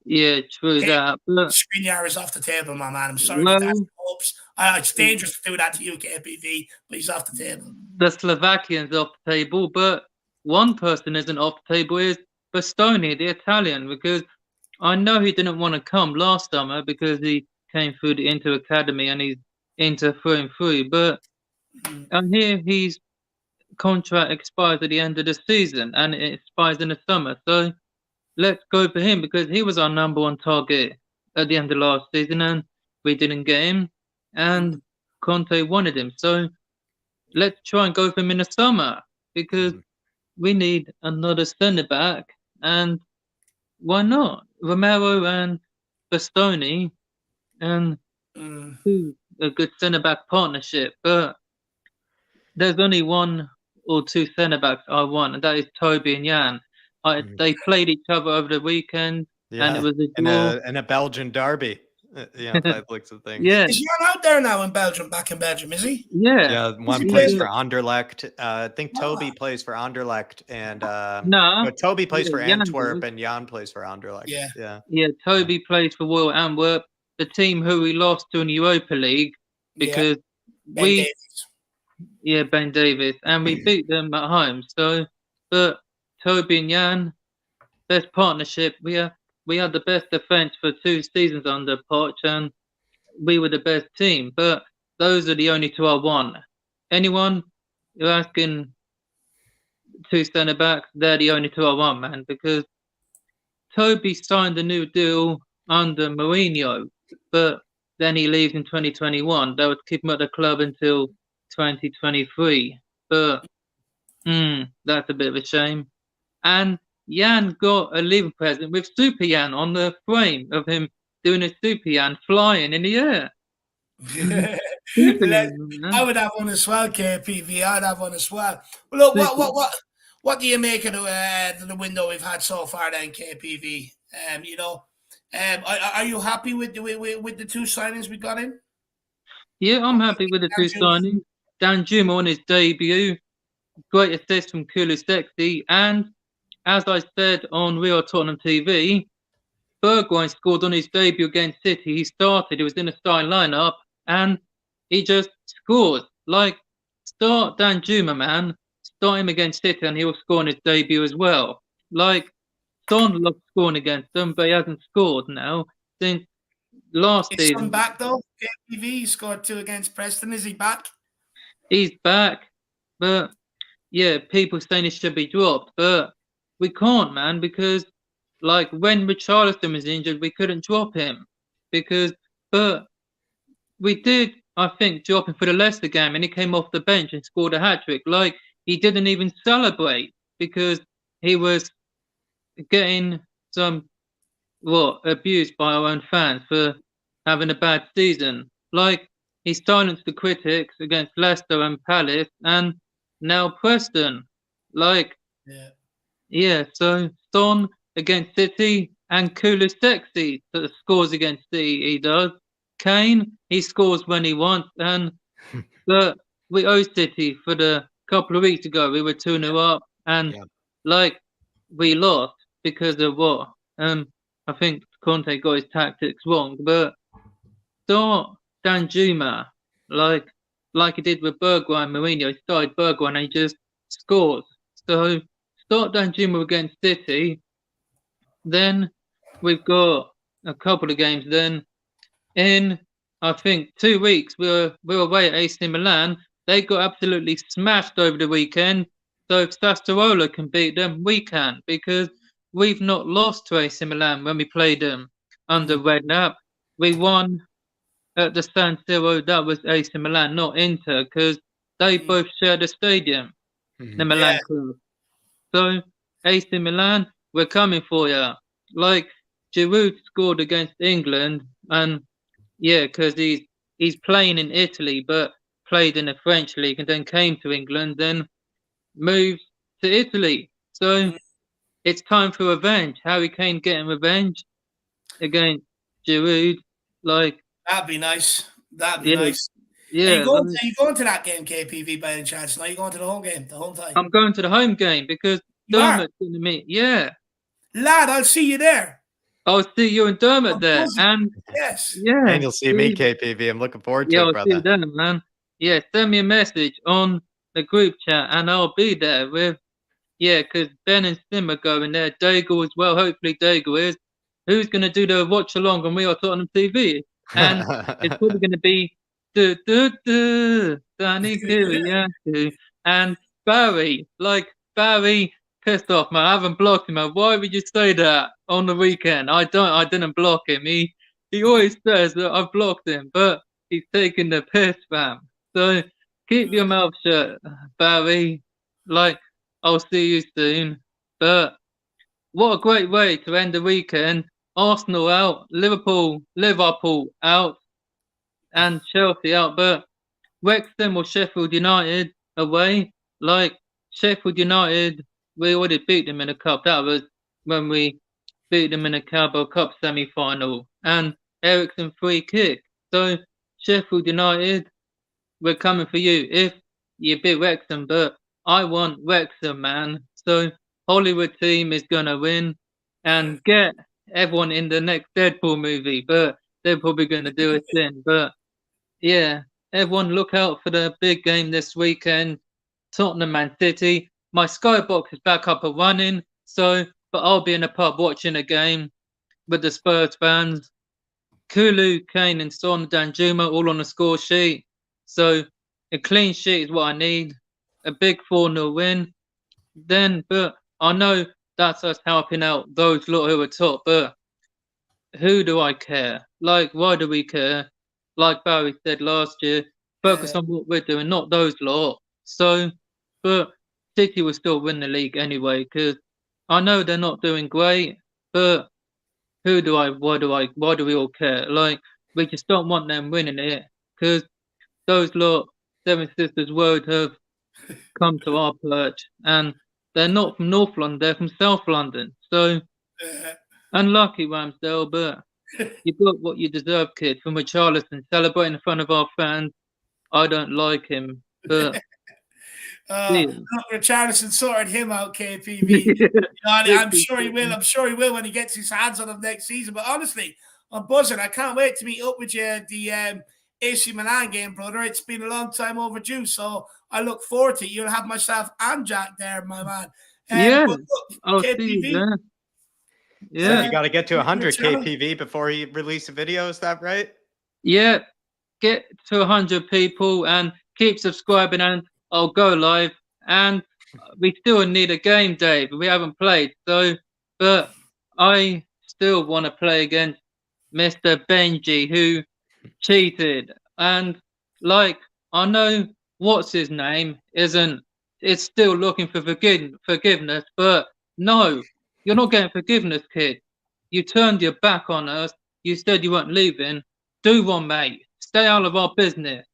Yeah, true that. But Skriniar is off the table, my man. I'm sorry well, to that's hopes. It's dangerous to do that to you, KPV, but he's off the table. The Slovakian's off the table, but one person isn't off the table is Bastoni, the Italian, because I know he didn't want to come last summer because he came through the Inter Academy and he's Inter through and through, but and here his contract expires at the end of the season and it expires in the summer. So let's go for him because he was our number one target at the end of last season and we didn't get him and Conte wanted him. So let's try and go for him in the summer because we need another centre back and why not? Romero and Bastoni and a good centre back partnership, but there's only one or two centre backs I want, and that is Toby and Jan. They played each other over the weekend, and it was a draw. In a Belgian derby. Yeah, by the looks of things. Yeah. Is Jan out there now in Belgium, back in Belgium, is he? Yeah. Yeah, one plays for Anderlecht. I think Toby plays for Anderlecht, and no, Toby plays for Jan Antwerp, does. and Jan plays for Anderlecht. Yeah. Toby plays for Royal Antwerp, the team who we lost to in the Europa League because Ben Davis, and we beat them at home. So, but Toby and Jan, best partnership. We had the best defense for 2 seasons under Poch, and we were the best team. But those are the only two I want. Anyone you're asking 2 centre backs, they're the only two I want, man. Because Toby signed a new deal under Mourinho, but then he leaves in 2021. That would keep him at the club until 2023. But that's a bit of a shame. And Jan got a leaving present with Super Jan on the frame of him doing a Super Jan flying in the air. I would have one as well, KPV. I'd have one as well. Well, look, what do you make of the window we've had so far, then, KPV? Are you happy with the 2 signings we got in? Yeah, I'm happy with the 2 signings. Dan Juma on his debut, great assist from Kulusevski, and as I said on Real Tottenham TV, Bergwijn scored on his debut against City. He was in a starting lineup, and he just scored. Like, start Dan Juma, man. Start him against City, and he'll score on his debut as well. Like, Son loves scoring against them, but he hasn't scored now since last season. Is Son back, though? KPV, he scored 2 against Preston. Is he back? He's back, but yeah, people saying he should be dropped, but we can't, man, because like when Richarlison was injured, we couldn't drop him but we did, I think, drop him for the Leicester game, and he came off the bench and scored a hat-trick. Like, he didn't even celebrate because he was getting abused by our own fans for having a bad season. Like, he silenced the critics against Leicester and Palace, and now Preston. Like, so Son against City and Kulusevski that scores against City. He does. Kane, he scores when he wants, but we owe City for the couple of weeks ago we were 2-0 up, and Yeah. like we lost because of what? I think Conte got his tactics wrong, but start Danjuma like he did with Bergwijn and Mourinho. He started Bergwijn and he just scored. So start Danjuma against City. Then we've got a couple of games. Then in I think 2 weeks we're away at AC Milan. They got absolutely smashed over the weekend. So if Sassuolo can beat them, we can, because we've not lost to AC Milan when we played them under Redknapp. We won at the San Siro. That was AC Milan, not Inter, because they both share the stadium, the Milan club. So AC Milan, we're coming for you. Like Giroud scored against England, and yeah, because he's playing in Italy, but played in the French league, and then came to England, then moved to Italy. So it's time for revenge. Harry Kane getting revenge against Giroud. Like That'd be nice. That'd be yeah, nice. yeah. Are you going to that game, KPV, by any chance? Are you going to the home game, the home time? I'm going to the home game because You are? Dermot's going to meet. Yeah, Lad, I'll see you there. I'll see you and Dermot there, buzzing. and Yes. yeah, And you'll see me, KPV. I'm looking forward to yeah, it, I'll brother. see you then, man. Yeah, send me a message on the group chat, and I'll be there with. Yeah, because Ben and Sim are going there. Daigle as well. Hopefully, Daigle is. Who's going to do the watch along on We Are Tottenham TV? And it's probably going to be Danny Kiriakou and Barry. Like, Barry, pissed off, man. I haven't blocked him, man. Why would you say that on the weekend? I didn't block him. He always says that I've blocked him, but he's taking the piss, fam. So keep your mouth shut, Barry. Like, I'll see you soon. But what a great way to end the weekend. Arsenal out, Liverpool out, and Chelsea out. But Wrexham or Sheffield United away. Like Sheffield United, we already beat them in a cup. That was when we beat them in a Carabao Cup semi-final. And Ericsson free kick. So Sheffield United, we're coming for you if you beat Wrexham. But I want Wrexham, man. So Hollywood team is gonna win and get everyone in the next Deadpool movie, but they're probably gonna do it in. But yeah, everyone look out for the big game this weekend. Tottenham Man City. My Skybox is back up and running, but I'll be in a pub watching a game with the Spurs fans. Kulu, Kane, and Son, Danjuma all on the score sheet. So a clean sheet is what I need. A big 4-0 win. Then, but I know that's us helping out those lot who are top, but who do I care? Like, why do we care? Like Barry said last year, focus on what we're doing, not those lot. So, but City will still win the league anyway, because I know they're not doing great, but why do we all care? Like, we just don't want them winning it, because those lot, Seven Sisters Road, have come to our perch, and they're not from North London, they're from South London. So, unlucky, Ramsdale, but you got what you deserve, kid, from Richarlison celebrating in front of our fans. I don't like him, but look, Richarlison sorted him out, KPV. I'm sure he will. I'm sure he will when he gets his hands on him next season. But honestly, I'm buzzing. I can't wait to meet up with you at the AC Milan game, brother. It's been a long time overdue, so I look forward to it. You'll have myself and Jack there, my man. Yeah, but look, I'll KPV, see you there. So you got to get to 100 KPV before you release a video. Is that right? Yeah, get to 100 people and keep subscribing, and I'll go live. And we still need a game, Dave. We haven't played, but I still want to play against Mr. Benji, who cheated. And like, I know what's his name is still looking for forgiveness, but no, you're not getting forgiveness, kid. You turned your back on us. You said you weren't leaving. Do one, mate. Stay out of our business.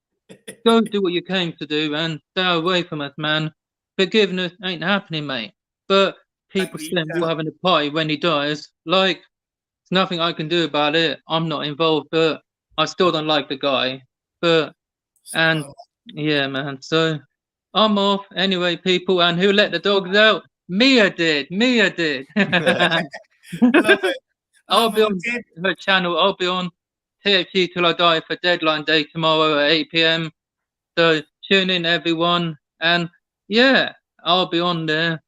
Go do what you came to do and stay away from us, man. Forgiveness ain't happening, mate. But people say we're having a party when he dies. Like, there's nothing I can do about it. I'm not involved, but I still don't like the guy. Yeah, man. So I'm off anyway, people. And who let the dogs out? Mia did. Mia did. Love it. I'll Love be it. on her channel. I'll be on TFG Till I Die for Deadline Day tomorrow at 8 p.m. So tune in, everyone. And yeah, I'll be on there.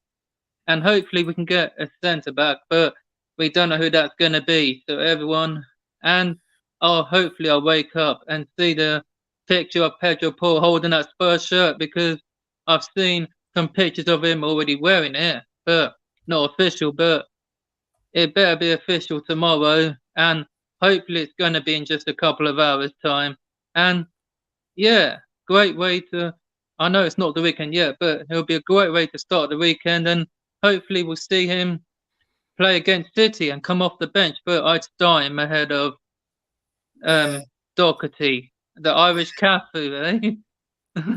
And hopefully we can get a centre back, but we don't know who that's going to be. So everyone, and hopefully I'll wake up and see the picture of Pedro Porro holding that Spurs shirt, because I've seen some pictures of him already wearing it, but not official. But it better be official tomorrow, and hopefully it's going to be in just a couple of hours' time. And yeah, great way to. I know it's not the weekend yet, but it'll be a great way to start the weekend, and hopefully we'll see him play against City and come off the bench. But I'd start him ahead of Doherty, the Irish Cafu, eh?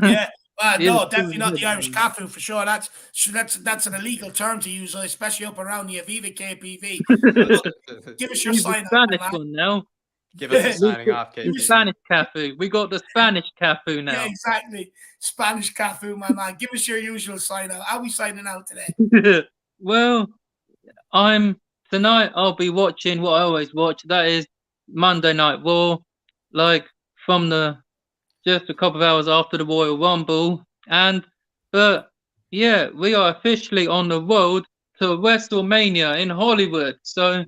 Yeah. Yeah, No, definitely not the Irish Cafu for sure. That's an illegal term to use, especially up around the Aviva KPV. But look, give us your He's the sign up, Spanish man. one now. Give us the signing off, The KP. Spanish Cafu. We got the Spanish Cafu now. Yeah, exactly. Spanish Cafu, my man. Give us your usual sign out. How are we signing out today? Well, tonight I'll be watching what I always watch. That is Monday Night Raw, like from just a couple of hours after the Royal Rumble. But yeah, we are officially on the road to WrestleMania in Hollywood. So,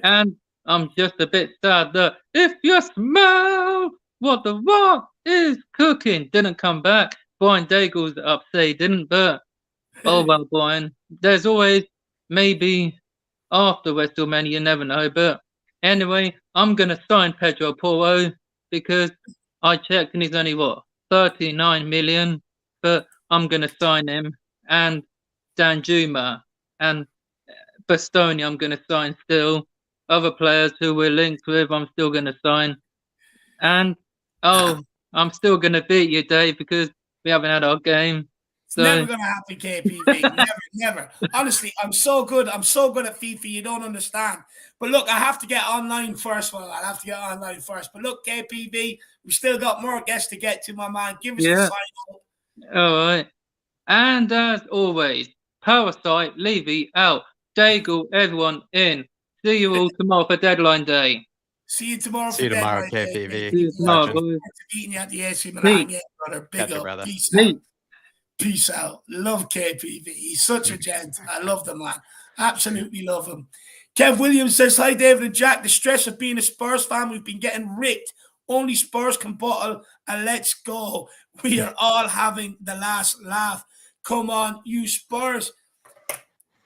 and I'm just a bit sad that if you smell what the Rock is cooking didn't come back. Brian Daigle's upset he didn't, but oh well, Brian. There's always maybe after WrestleMania, you never know. But anyway, I'm gonna sign Pedro Porro because I checked and he's only 39 million. But I'm gonna sign him, and Danjuma and Bastoni I'm gonna sign still. Other players who we're linked with, I'm still gonna sign. And I'm still gonna beat you, Dave, because we haven't had our game. It's never going to happen, KPV. Never, never. Honestly, I'm so good. I'm so good at FIFA. You don't understand. But look, I have to get online first. Well, I'll have to get online first. But look, KPV, we've still got more guests to get to, my man. Give us the sign up. All right. And as always, Parasite, Levy out. Daigle, everyone in. See you all tomorrow for Deadline Day. See you tomorrow. See you tomorrow, Deadline KPV. Day. See you tomorrow, Legend. boys. Meeting you at the AC Milan game, brother. Big Catch you, up. brother. Peace Peace. out. Peace out. Love KPV. He's such a gent. I love the man. Absolutely love him. Kev Williams says, hi, David and Jack. The stress of being a Spurs fan, we've been getting ripped. Only Spurs can bottle, and let's go. We are all having the last laugh. Come on, you Spurs.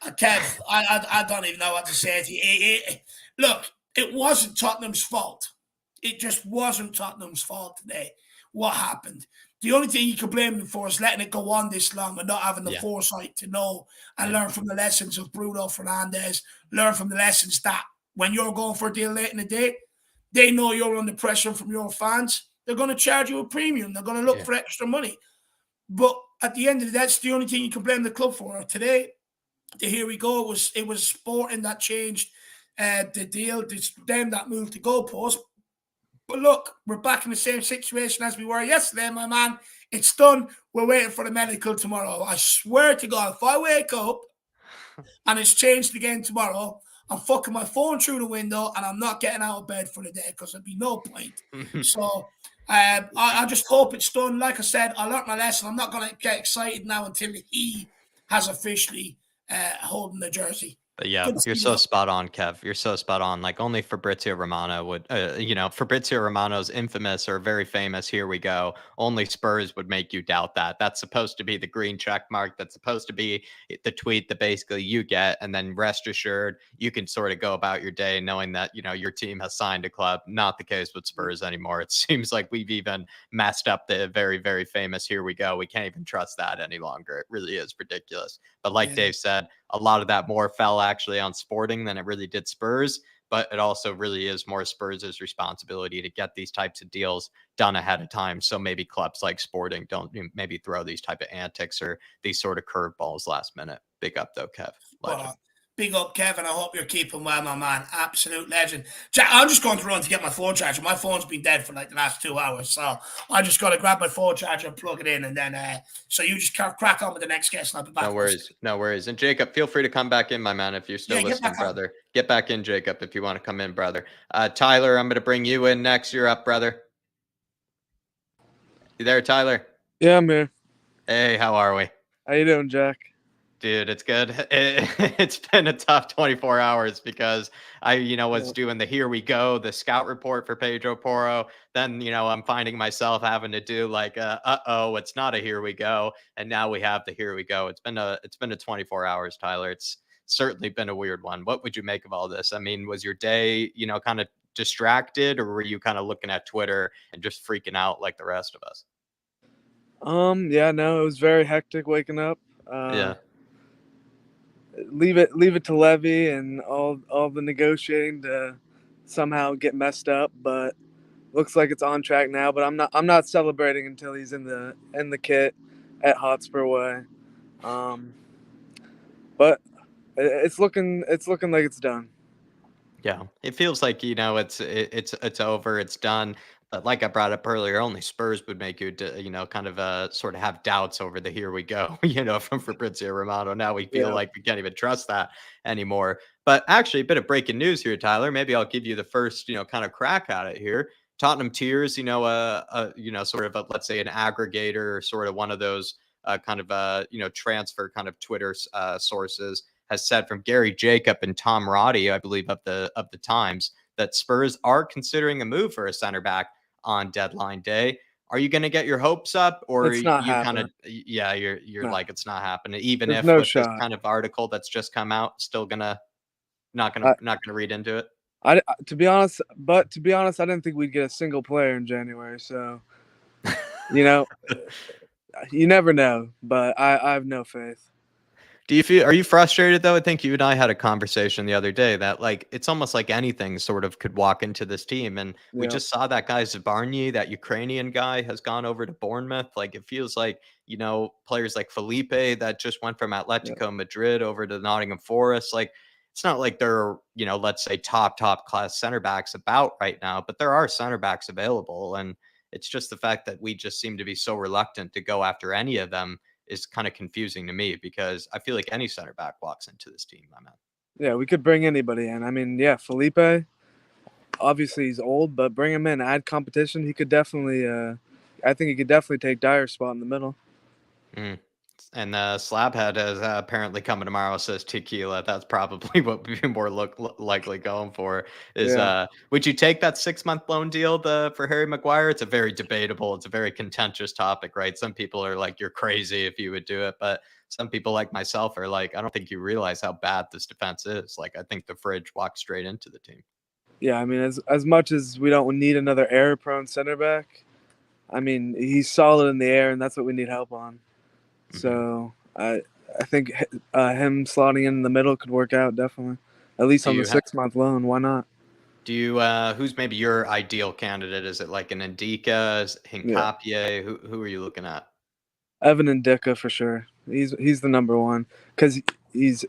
Kev, I don't even know what to say to you. Look, it wasn't Tottenham's fault. It just wasn't Tottenham's fault today. What happened? The only thing you can blame them for is letting it go on this long and not having the foresight to know and learn from the lessons of Bruno Fernandes, learn from the lessons that when you're going for a deal late in the day, they know you're under pressure from your fans. They're going to charge you a premium. They're going to look for extra money. But at the end of the day, that's the only thing you can blame the club for. Today, here we go. It was Sporting that changed the deal. It's them that moved the goalpost. But look, we're back in the same situation as we were yesterday, my man. It's done. We're waiting for the medical tomorrow. I swear to God, if I wake up and it's changed again tomorrow, I'm fucking my phone through the window and I'm not getting out of bed for the day because there'd be no point. So I just hope it's done. Like I said, I learned my lesson. I'm not going to get excited now until he has officially holding the jersey. But yeah, you're so spot on, Kev. You're so spot on. Like only Fabrizio Romano would, Fabrizio Romano's infamous or very famous, here we go. Only Spurs would make you doubt that. That's supposed to be the green check mark. That's supposed to be the tweet that basically you get. And then rest assured, you can sort of go about your day knowing that, your team has signed a club. Not the case with Spurs anymore. It seems like we've even messed up the very, very famous, here we go. We can't even trust that any longer. It really is ridiculous. But like Dave said, a lot of that more fell actually on Sporting than it really did Spurs, but it also really is more Spurs' responsibility to get these types of deals done ahead of time. So maybe clubs like Sporting don't maybe throw these type of antics or these sort of curveballs last minute. Big up though, Kev. Legend. Big up, Kevin. I hope you're keeping well, my man. Absolute legend. Jack, I'm just going to run to get my phone charger. My phone's been dead for like the last 2 hours, so I just got to grab my phone charger and plug it in, and then so you just crack on with the next guest, and I'll be back. No worries, no worries. And Jacob, feel free to come back in, my man, if you're still listening, brother. Get back in, Jacob, if you want to come in, brother. Tyler, I'm going to bring you in next. You're up, brother. You there, Tyler? Yeah, I'm here. Hey, how are we? How you doing, Jack? Dude, it's good. It's been a tough 24 hours because I, was doing the here we go, the scout report for Pedro Porro. Then, I'm finding myself having to do like, it's not a here we go. And now we have the here we go. It's been a 24 hours, Tyler. It's certainly been a weird one. What would you make of all this? I mean, was your day, kind of distracted, or were you kind of looking at Twitter and just freaking out like the rest of us? Yeah, no, it was very hectic waking up. Yeah. Leave it to Levy and all the negotiating to somehow get messed up, but looks like it's on track now. But I'm not celebrating until he's in the kit at Hotspur Way. But it's looking like it's done. Yeah, it feels like it's over, it's done. But like I brought up earlier, only Spurs would make you kind of sort of have doubts over the here we go, from Fabrizio Romano. Now we feel like we can't even trust that anymore. But actually, a bit of breaking news here, Tyler. Maybe I'll give you the first kind of crack at it here. Tottenham Tiers, sort of let's say an aggregator, or sort of one of those kind of transfer kind of Twitter sources, has said from Gary Jacob and Tom Roddy, I believe, of the Times, that Spurs are considering a move for a center back on deadline day. Are you going to get your hopes up, or it's not you happening. kind of you're No. like it's not happening, even There's if no with shot. this kind of article that's just come out, still not gonna read into it? To be honest, I didn't think we'd get a single player in January. So, you never know. But I have no faith. Are you frustrated though? I think you and I had a conversation the other day that like it's almost like anything sort of could walk into this team, and we just saw that guy Zabarny, that Ukrainian guy, has gone over to Bournemouth. Like it feels like players like Felipe that just went from Atletico Madrid over to Nottingham Forest. Like it's not like they're let's say top class center backs about right now, but there are center backs available, and it's just the fact that we just seem to be so reluctant to go after any of them is kind of confusing to me, because I feel like any center back walks into this team, my man. Yeah, we could bring anybody in. I mean, Felipe, obviously he's old, but bring him in, add competition. He could definitely, I think he could definitely take Dyer's spot in the middle. And Slabhead is apparently coming tomorrow, says Tequila. That's probably what we'd be more likely going for. Is would you take that 6-month loan deal for Harry Maguire? It's a very contentious topic, right? Some people are like, you're crazy if you would do it, but some people like myself are like, I don't think you realize how bad this defense is. Like, I think the fridge walks straight into the team. Yeah, I mean, as much as we don't need another error-prone center back, I mean, he's solid in the air, and that's what we need help on. So I think him slotting in the middle could work out, definitely. At least on the 6-month loan. Why not? Do you who's maybe your ideal candidate? Is it like an Ndika, Hincapie? Yeah. Who are you looking at? Evan Ndika for sure. He's the number one, because he has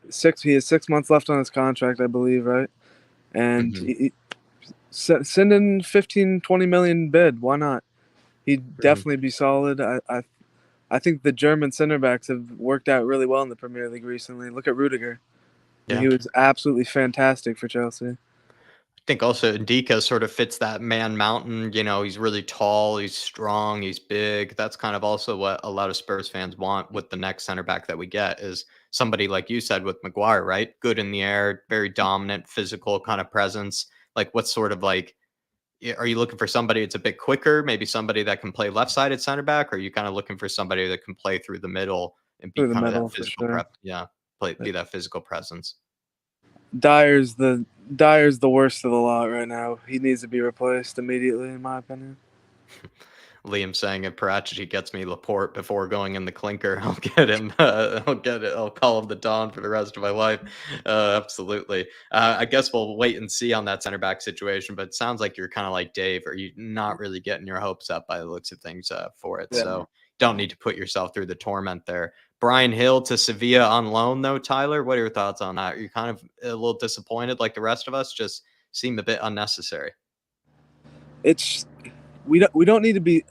6 months left on his contract, I believe, right? And send in 15-20 million bid. Why not? He'd definitely be solid. I think the German center backs have worked out really well in the Premier League recently. Look at Rudiger. Yeah. He was absolutely fantastic for Chelsea. I think also Ndika sort of fits that man mountain. He's really tall, he's strong, he's big. That's kind of also what a lot of Spurs fans want with the next center back that we get, is somebody like you said with Maguire, right? Good in the air, very dominant, physical kind of presence. Like what sort of like, are you looking for somebody that's a bit quicker, maybe somebody that can play left-sided center back, or are you kind of looking for somebody that can play through the middle and be kind of that physical be that physical presence? Dyer's the worst of the lot right now. He needs to be replaced immediately, in my opinion. Liam saying if Paratici gets me Laporte before going in the clinker, I'll get him. I'll call him the Don for the rest of my life. Absolutely. I guess we'll wait and see on that center back situation, but it sounds like you're kind of like Dave. Are you not really getting your hopes up by the looks of things for it? Yeah. So don't need to put yourself through the torment there. Bryan Hill to Sevilla on loan, though, Tyler? What are your thoughts on that? Are you kind of a little disappointed like the rest of us? Just seemed a bit unnecessary. It's we don't need to be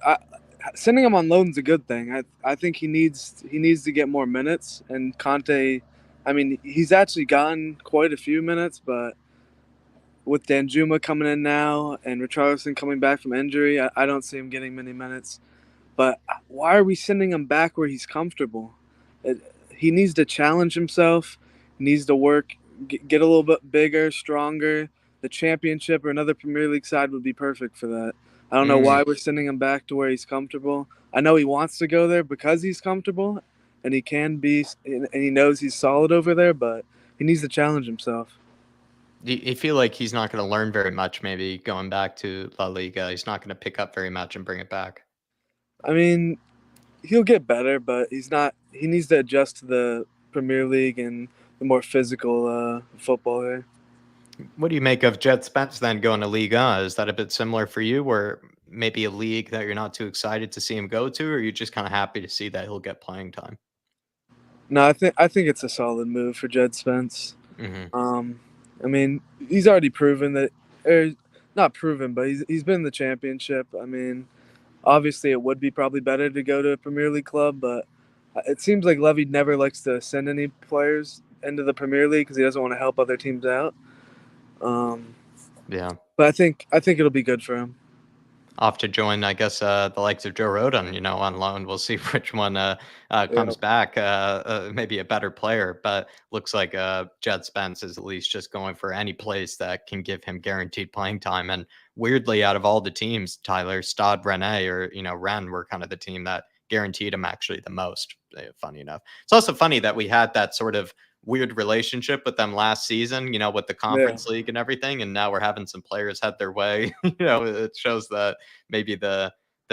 sending him on loan's a good thing. I think he needs to get more minutes. And Conte, I mean, he's actually gotten quite a few minutes, but with Danjuma coming in now and Richarlison coming back from injury, I don't see him getting many minutes. But why are we sending him back where he's comfortable? He needs to challenge himself. He needs to work, get a little bit bigger, stronger. The Championship or another Premier League side would be perfect for that. I don't know why we're sending him back to where he's comfortable. I know he wants to go there because he's comfortable, and he can be, and he knows he's solid over there. But he needs to challenge himself. Do you feel like he's not going to learn very much? Maybe going back to La Liga, he's not going to pick up very much and bring it back. I mean, he'll get better, but he's not. He needs to adjust to the Premier League and the more physical football here. What do you make of Jed Spence then going to Liga? Is that a bit similar for you, or maybe a league that you're not too excited to see him go to, or are you just kind of happy to see that he'll get playing time? No, I think it's a solid move for Jed Spence. Mm-hmm. I mean, he's already proven that, or not proven, but he's been in the Championship. I mean, obviously it would be probably better to go to a Premier League club, but it seems like Levy never likes to send any players into the Premier League because he doesn't want to help other teams out. Yeah, but I think it'll be good for him. Off to join, I guess, the likes of Joe Rodon, on loan. We'll see which one comes back, maybe a better player. But looks like Jed Spence is at least just going for any place that can give him guaranteed playing time. And weirdly, out of all the teams, Tyler, Stade Rennais or, Rennes were kind of the team that guaranteed him actually the most, funny enough. It's also funny that we had that sort of weird relationship with them last season, with the Conference League and everything, and now we're having some players head their way. It shows that maybe the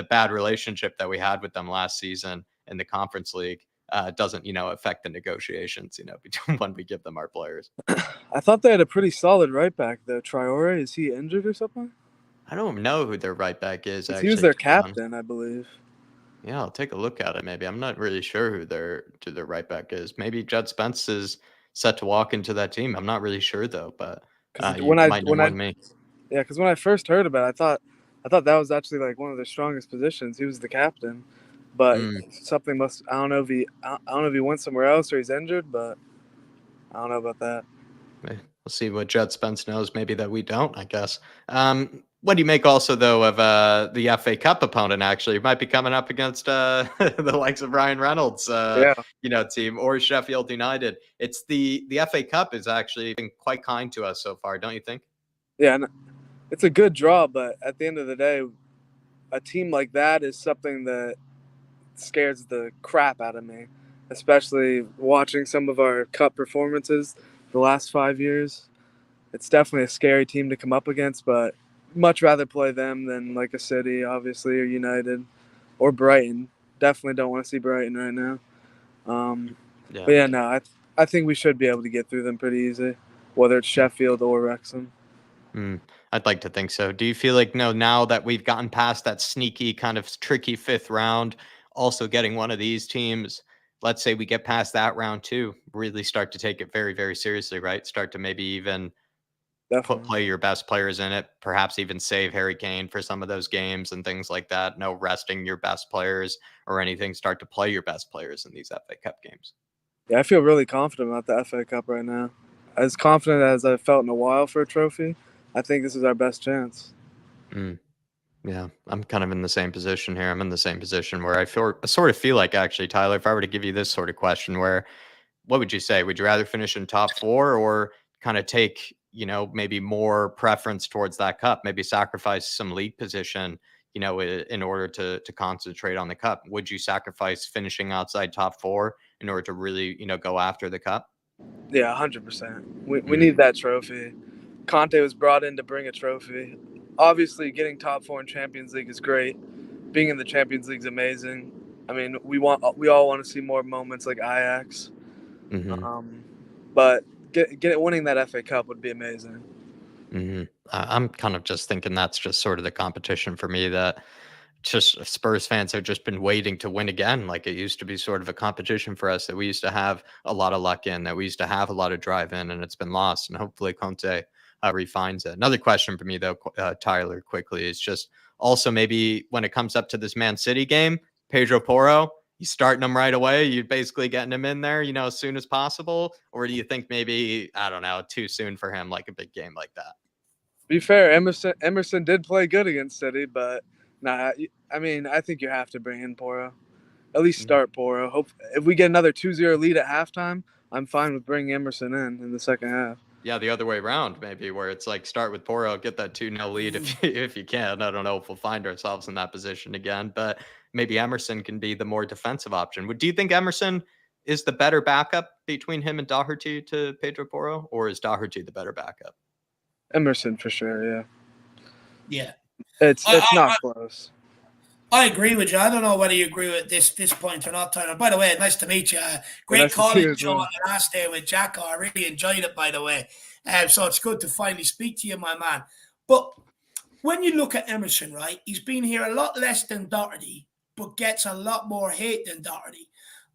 bad relationship that we had with them last season in the Conference League doesn't affect the negotiations between when we give them our players. I thought they had a pretty solid right back though. Traore, is he injured or something? I don't know who their right back is. Actually, he was their captain, I believe. Yeah, I'll take a look at it. Maybe I'm not really sure who their right back is. Maybe Jed Spence is set to walk into that team. I'm not really sure though, but you might know more than me. Yeah, because when I first heard about it, I thought that was actually like one of their strongest positions. He was the captain, but something must. I don't know if he went somewhere else or he's injured, but I don't know about that. We'll see what Jed Spence knows. Maybe that we don't. I guess. What do you make also, though, of the FA Cup opponent, actually? It might be coming up against the likes of Ryan Reynolds' team or Sheffield United. It's the FA Cup has actually been quite kind to us so far, don't you think? Yeah, it's a good draw, but at the end of the day, a team like that is something that scares the crap out of me, especially watching some of our cup performances the last 5 years. It's definitely a scary team to come up against, but much rather play them than like a City, obviously, or United, or Brighton. Definitely don't want to see Brighton right now. But yeah, no, I think we should be able to get through them pretty easy, whether it's Sheffield or Wrexham. I'd like to think so. Do you feel like now that we've gotten past that sneaky kind of tricky fifth round, also getting one of these teams, let's say we get past that round too, really start to take it very, very seriously, right? Start to maybe even play your best players in it, perhaps even save Harry Kane for some of those games and things like that. No resting your best players or anything. Start to play your best players in these FA Cup games. Yeah, I feel really confident about the FA Cup right now. As confident as I've felt in a while for a trophy. I think this is our best chance. Yeah, I'm kind of in the same position here. I'm in the same position where I sort of feel like, actually, Tyler, if I were to give you this sort of question, what would you say? Would you rather finish in top four or kind of take, maybe more preference towards that cup, maybe sacrifice some league position, in order to concentrate on the cup? Would you sacrifice finishing outside top four in order to really, go after the cup? Yeah, 100%. We need that trophy. Conte was brought in to bring a trophy. Obviously, getting top four in Champions League is great. Being in the Champions League is amazing. I mean, we all want to see more moments like Ajax. But winning that FA Cup would be amazing. I'm kind of just thinking that's just sort of the competition for me that just Spurs fans have just been waiting to win again. Like it used to be sort of a competition for us that we used to have a lot of luck in, that we used to have a lot of drive in, and it's been lost. And hopefully Conte refines it. Another question for me though, Tyler, quickly, is just also maybe when it comes up to this Man City game, Pedro Porro, you starting him right away? You basically getting him in there, as soon as possible? Or do you think maybe, I don't know, too soon for him, like a big game like that? Be fair, Emerson did play good against City, but nah, I mean, I think you have to bring in Porro. At least start Porro. Hope if we get another 2-0 lead at halftime, I'm fine with bringing Emerson in the second half. Yeah, the other way around, maybe, where it's like start with Porro, get that 2-0 lead if you can. I don't know if we'll find ourselves in that position again, but maybe Emerson can be the more defensive option. Do you think Emerson is the better backup between him and Doherty to Pedro Porro, or is Doherty the better backup? Emerson for sure, yeah. Yeah. It's not close. I agree with you. I don't know whether you agree with this point or not, Tyler. By the way, nice to meet you. Great nice calling show on the last day with Jacko. I really enjoyed it, by the way. So it's good to finally speak to you, my man. But when you look at Emerson, right, he's been here a lot less than Doherty, but gets a lot more hate than Doherty.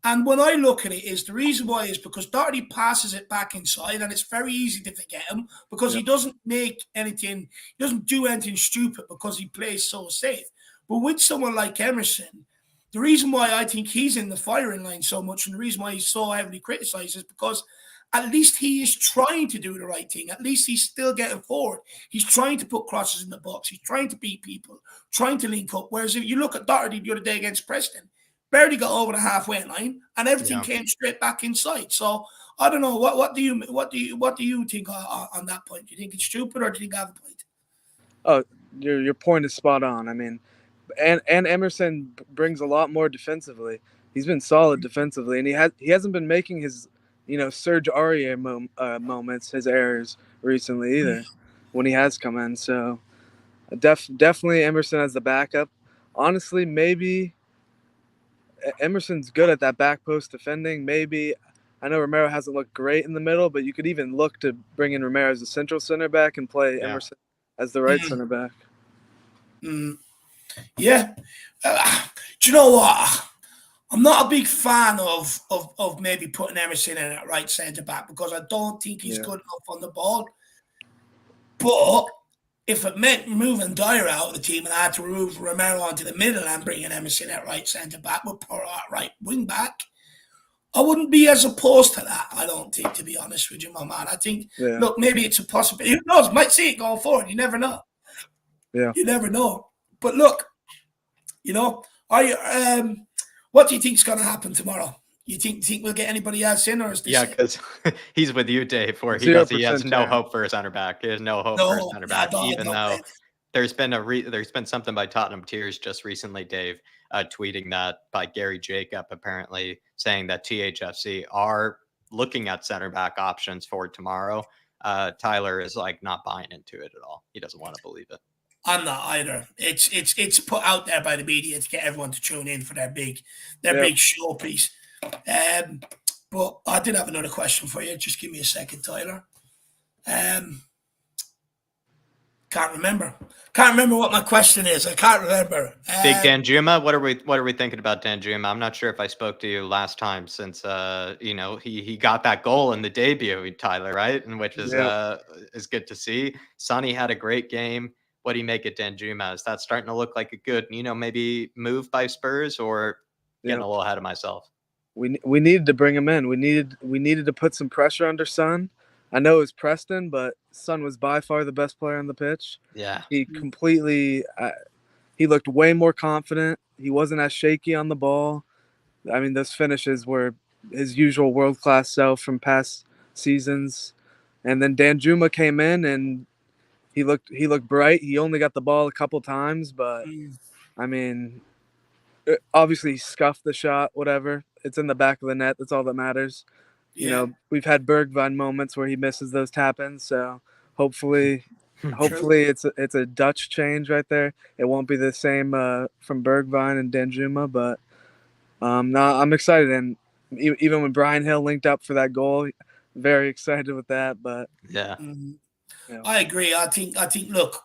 And when I look at it, the reason why is because Doherty passes it back inside, and it's very easy to forget him because he doesn't make anything, he doesn't do anything stupid because he plays so safe. But with someone like Emerson, the reason why I think he's in the firing line so much, and the reason why he's so heavily criticized, is because at least he is trying to do the right thing. At least he's still getting forward. He's trying to put crosses in the box. He's trying to beat people, trying to link up. Whereas if you look at Doherty the other day against Preston, barely got over the halfway line, and everything came straight back inside. So I don't know. What do you think on that point? Do you think it's stupid, or do you think I have a point? Oh, your point is spot on. I mean, and Emerson brings a lot more defensively. He's been solid defensively, and he hasn't been making his Serge Aurier moments, his errors recently either when he has come in. So definitely Emerson as the backup. Honestly, maybe Emerson's good at that back post defending. Maybe, I know Romero hasn't looked great in the middle, but you could even look to bring in Romero as a central center back and play Emerson as the right center back. Yeah. Do you know what? I'm not a big fan of maybe putting Emerson in at right centre back because I don't think he's good enough on the ball. But if it meant moving Dyer out of the team and I had to move Romero onto the middle and bringing Emerson at right centre back with Porro at right wing back, I wouldn't be as opposed to that, I don't think, to be honest with you, my man. I think, look, maybe it's a possibility. Who knows? Might see it going forward. You never know. Yeah. You never know. But look, what do you think is going to happen tomorrow? You think we'll get anybody else in, or is this? Yeah, because he's with you, Dave. Where he has no hope for a center back. He has no hope for a center back, even though there's been something by Tottenham Tears just recently, Dave, tweeting that by Gary Jacob, apparently saying that THFC are looking at center back options for tomorrow. Tyler is like not buying into it at all. He doesn't want to believe it. I'm not either. It's put out there by the media to get everyone to tune in for their big showpiece. But I did have another question for you. Just give me a second, Tyler. Can't remember what my question is. I can't remember. Big Danjuma. What are we thinking about Danjuma? I'm not sure if I spoke to you last time since he got that goal in the debut, Tyler, right? And which is good to see. Sonny had a great game. What do you make it, Danjuma? Is that starting to look like a good, maybe move by Spurs, or getting a little ahead of myself? We needed to bring him in. We needed to put some pressure under Son. I know it was Preston, but Son was by far the best player on the pitch. Yeah. He completely he looked way more confident. He wasn't as shaky on the ball. I mean, those finishes were his usual world-class self from past seasons. And then Danjuma came in and he looked bright. He only got the ball a couple times, but I mean, obviously he scuffed the shot, whatever. It's in the back of the net. That's all that matters. Yeah. We've had Bergwijn moments where he misses those tap-ins, so hopefully it's a Dutch change right there. It won't be the same from Bergwijn and Danjuma, but no, I'm excited. And even when Bryan Hill linked up for that goal, very excited with that. But yeah. I agree. I think. Look,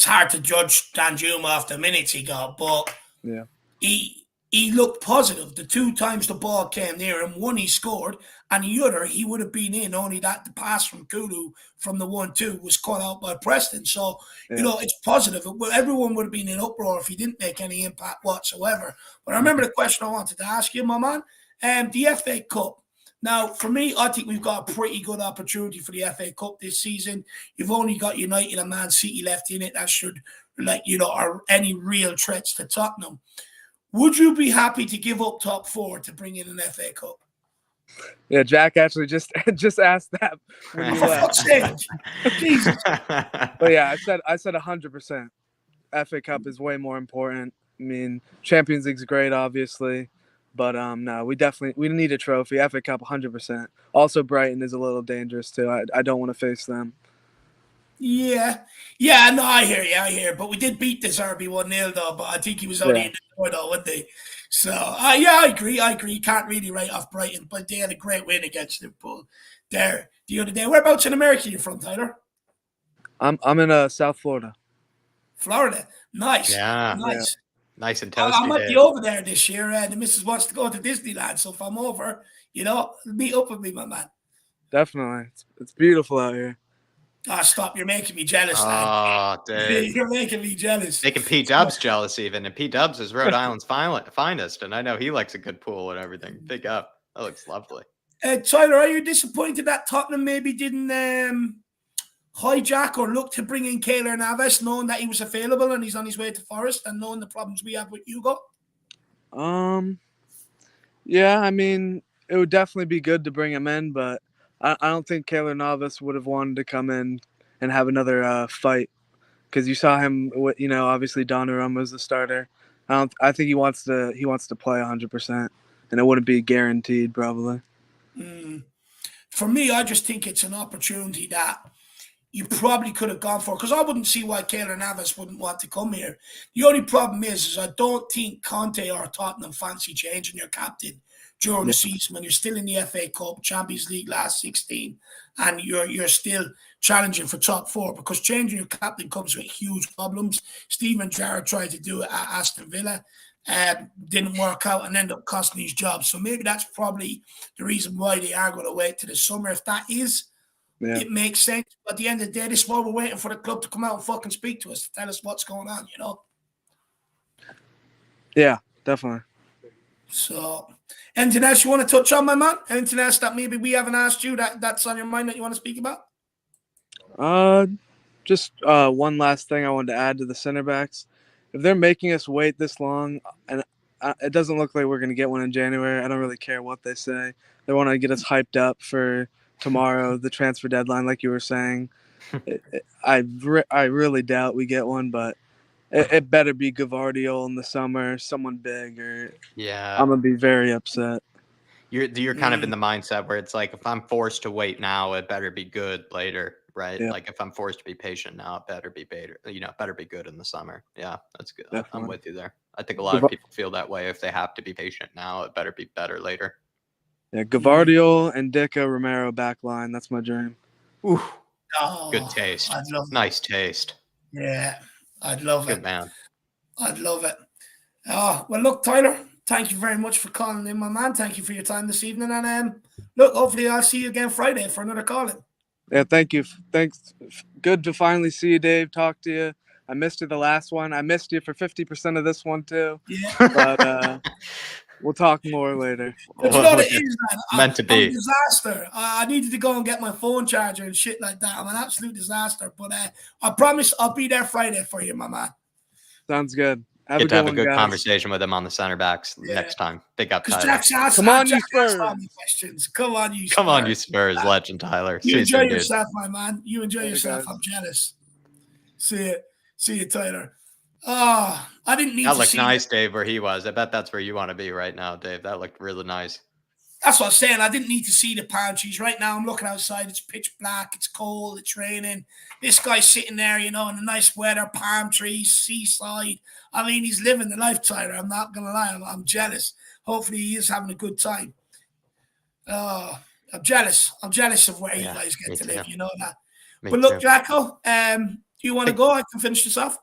it's hard to judge Danjuma off the minutes he got, but Yeah. he looked positive. The 2 times the ball came near him, one he scored, and the other he would have been in. Only that the pass from Kulu from the 1-2 was caught out by Preston. So Yeah. you know it's positive. Everyone would have been in uproar if he didn't make any impact whatsoever. But I remember the question I wanted to ask you, my man. The FA Cup. Now, for me, I think we've got a pretty good opportunity for the FA Cup this season. You've only got United and Man City left in it. That should, are any real threats to Tottenham. Would you be happy to give up top 4 to bring in an FA Cup? Yeah, Jack actually just asked that when you For left. fuck's sake. Jesus. But yeah, I said 100%. FA Cup is way more important. I mean, Champions League's great, obviously, but no, we need a trophy. FA Cup, 100%. Also, Brighton is a little dangerous too. I don't want to face them. Yeah, no, I hear you. But we did beat the Zerbi 1-0 though. But I think he was only in the door though, wasn't he? So yeah, I agree. Can't really write off Brighton, but they had a great win against Liverpool there the other day. Whereabouts in America are you from, Tyler? I'm in South Florida. Florida, nice. Yeah, nice. Nice and toasty. I might be over there this year. The missus wants to go to Disneyland, so if I'm over, meet up with me, my man. Definitely, it's beautiful out here. Ah, stop! You're making me jealous, man. Oh, dude. You're making me jealous. Making P Dubs jealous even. And P Dubs is Rhode Island's finest. And I know he likes a good pool and everything. Big up. That looks lovely. Tyler, are you disappointed that Tottenham maybe didn't hijack or look to bring in Keylor Navas, knowing that he was available and he's on his way to Forest and knowing the problems we have with Hugo? Yeah, I mean, it would definitely be good to bring him in, but I don't think Keylor Navas would have wanted to come in and have another fight, because you saw him. Obviously Donnarumma was the starter. I think he wants to play 100%, and it wouldn't be guaranteed probably. For me, I just think it's an opportunity that you probably could have gone for, because I wouldn't see why Keylor Navas wouldn't want to come here. The only problem is I don't think Conte or Tottenham fancy changing your captain during the season when you're still in the FA Cup, Champions League last 16, and you're still challenging for top 4, because changing your captain comes with huge problems. Steven Gerrard tried to do it at Aston Villa, didn't work out and ended up costing his job. So maybe that's probably the reason why they are going to wait to the summer. If that is, it makes sense. But at the end of the day, this is why we're waiting for the club to come out and fucking speak to us, to tell us what's going on, Yeah, definitely. So, anything else you want to touch on, my man? Anything else that maybe we haven't asked you that's on your mind that you want to speak about? Just one last thing I wanted to add to the center backs. If they're making us wait this long, and it doesn't look like we're going to get one in January, I don't really care what they say. They want to get us hyped up for tomorrow, the transfer deadline, like you were saying. I really doubt we get one, but it better be Gavardiol in the summer, someone big, or I'm gonna be very upset. You're kind of in the mindset where it's like, if I'm forced to wait now, it better be good later, right? Yeah. Like if I'm forced to be patient now, it better be better. Better be good in the summer. Yeah, that's good. Definitely. I'm with you there. I think a lot of people feel that way. If they have to be patient now, it better be better later. Yeah, Gavardiol and Dica Romero back line. That's my dream. Ooh, Oh, good taste. I'd love Nice taste. Yeah, I'd love Good it. man. I'd love it. Oh, well, look, Tyler, thank you very much for calling in, my man. Thank you for your time this evening. And look, hopefully I'll see you again Friday for another call-in. Yeah, thank you. Thanks. Good to finally see you, Dave. Talk to you. I missed you the last one. I missed you for 50% of this one too. Yeah. But we'll talk more later. But you know what it is, man? Meant to be. I'm a disaster. I needed to go and get my phone charger and shit like that. I'm an absolute disaster. But I promise I'll be there Friday for you, my man. Sounds good. Get to have a good guys. conversation with him on the center backs next time. Big up, Because Tyler. Jack's asked, Come on, you Jack asked Spurs. all the questions. Come on, you Spurs. Come on, you Spurs legend, Tyler. You See enjoy soon, dude. yourself, my man. You enjoy Later, yourself. guys. I'm jealous. See you, Tyler. Oh, I didn't need That to looked see nice, Dave, where he was. I bet that's where you want to be right now, Dave. That looked really nice. That's what I'm saying. I didn't need to see the palm trees. Right now, I'm looking outside. It's pitch black. It's cold. It's raining. This guy's sitting there, in the nice weather, palm trees, seaside. I mean, he's living the life, Tyler. I'm not going to lie. I'm jealous. Hopefully, he is having a good time. I'm jealous. I'm jealous of where you guys get to live. You know that. But look, Jacko, Do you want to go? I can finish this off.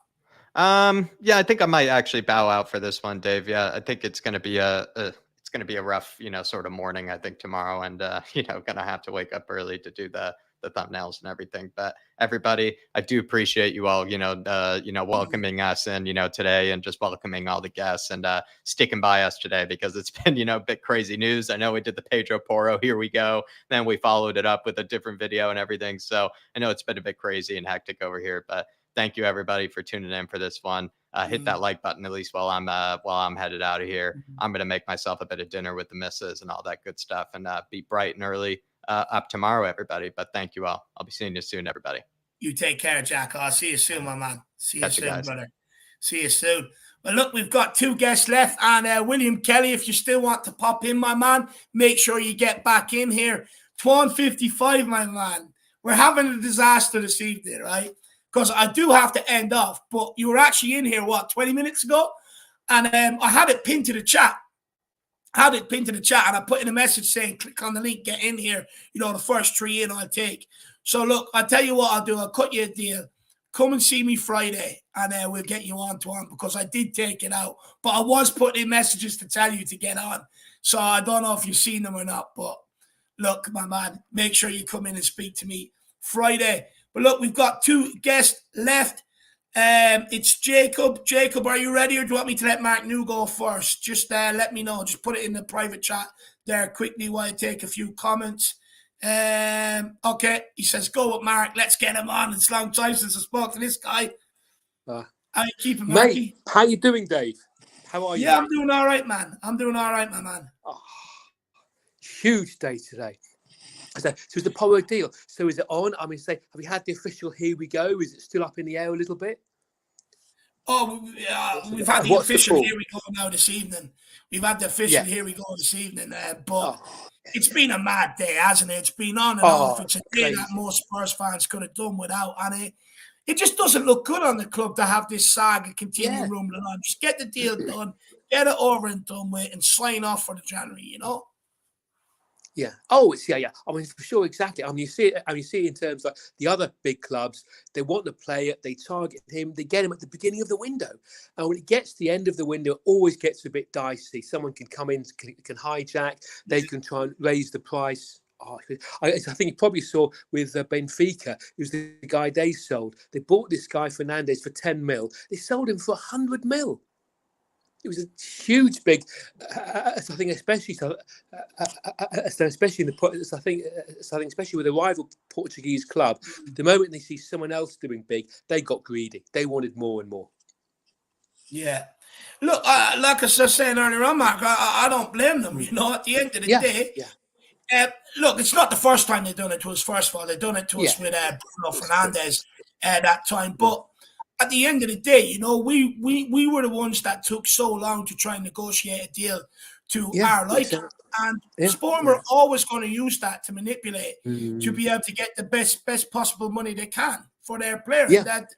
Yeah, I think I might actually bow out for this one, Dave. Yeah, I think it's going to be it's going to be a rough, sort of morning, I think, tomorrow, and going to have to wake up early to do the thumbnails and everything. But everybody, I do appreciate you all, welcoming us in, today, and just welcoming all the guests and sticking by us today, because it's been, a bit crazy news. I know we did the Pedro Porro, here we go. Then we followed it up with a different video and everything. So I know it's been a bit crazy and hectic over here, but thank you everybody for tuning in for this one. Hit that like button, at least while I'm headed out of here. I'm going to make myself a bit of dinner with the missus and all that good stuff, and be bright and early up tomorrow, everybody. But thank you all. I'll be seeing you soon, everybody. You take care, Jack. I'll see you soon, my man. See you soon, guys. brother. See you soon. Well, look, we've got 2 guests left, and William Kelly, if you still want to pop in, my man, make sure you get back in here. 12:55, my man. We're having a disaster this evening, right? Because I do have to end off, but you were actually in here, 20 minutes ago? And I had it pinned to the chat. And I put in a message saying, click on the link, get in here. The first 3 in I'll take. So, look, I'll tell you what I'll do. I'll cut you a deal. Come and see me Friday, and we'll get you on, because I did take it out. But I was putting in messages to tell you to get on. So I don't know if you've seen them or not. But, look, my man, make sure you come in and speak to me Friday. But look, we've got 2 guests left. It's Jacob. Jacob, are you ready, or do you want me to let Mark New go first? Just let me know. Just put it in the private chat there quickly while I take a few comments. Okay, he says, go with Mark. Let's get him on. It's a long time since I spoke to this guy. How you keeping, Marky? Mate, how you doing, Dave? How are you? Yeah, I'm doing all right, man. I'm doing all right, my man. Oh, huge day today. So it's the Porro deal. So is it on? I mean, have we had the official here we go? Is it still up in the air a little bit? Oh, we've had the official here we go now this evening. We've had the official here we go this evening. But it's been a mad day, hasn't it? It's been on and off. It's a day that most Spurs fans could have done without. And it just doesn't look good on the club to have this saga continue rumbling on. Just get the deal done, get it over and done with, and sign off for the January, Yeah. Oh, it's yeah. I mean, for sure, exactly. I mean, you see it in terms of the other big clubs. They want the player, they target him, they get him at the beginning of the window, and when it gets to the end of the window, it always gets a bit dicey. Someone can come in, can hijack. They can try and raise the price. I think you probably saw with Benfica, who's the guy they sold. They bought this guy Fernandes for 10 mil. They sold him for 100 mil. It was a huge, big. I think, especially in the. I think, especially with a rival Portuguese club, the moment they see someone else doing big, they got greedy. They wanted more and more. Yeah, look, like I was saying earlier on, Mark, I don't blame them. At the end of the day, look, it's not the first time they've done it to us. First of all, they've done it to us with Bruno Fernandes that time, but. At the end of the day, we were the ones that took so long to try and negotiate a deal to our liking. And Sport were always going to use that to manipulate, to be able to get the best possible money they can for their players. That,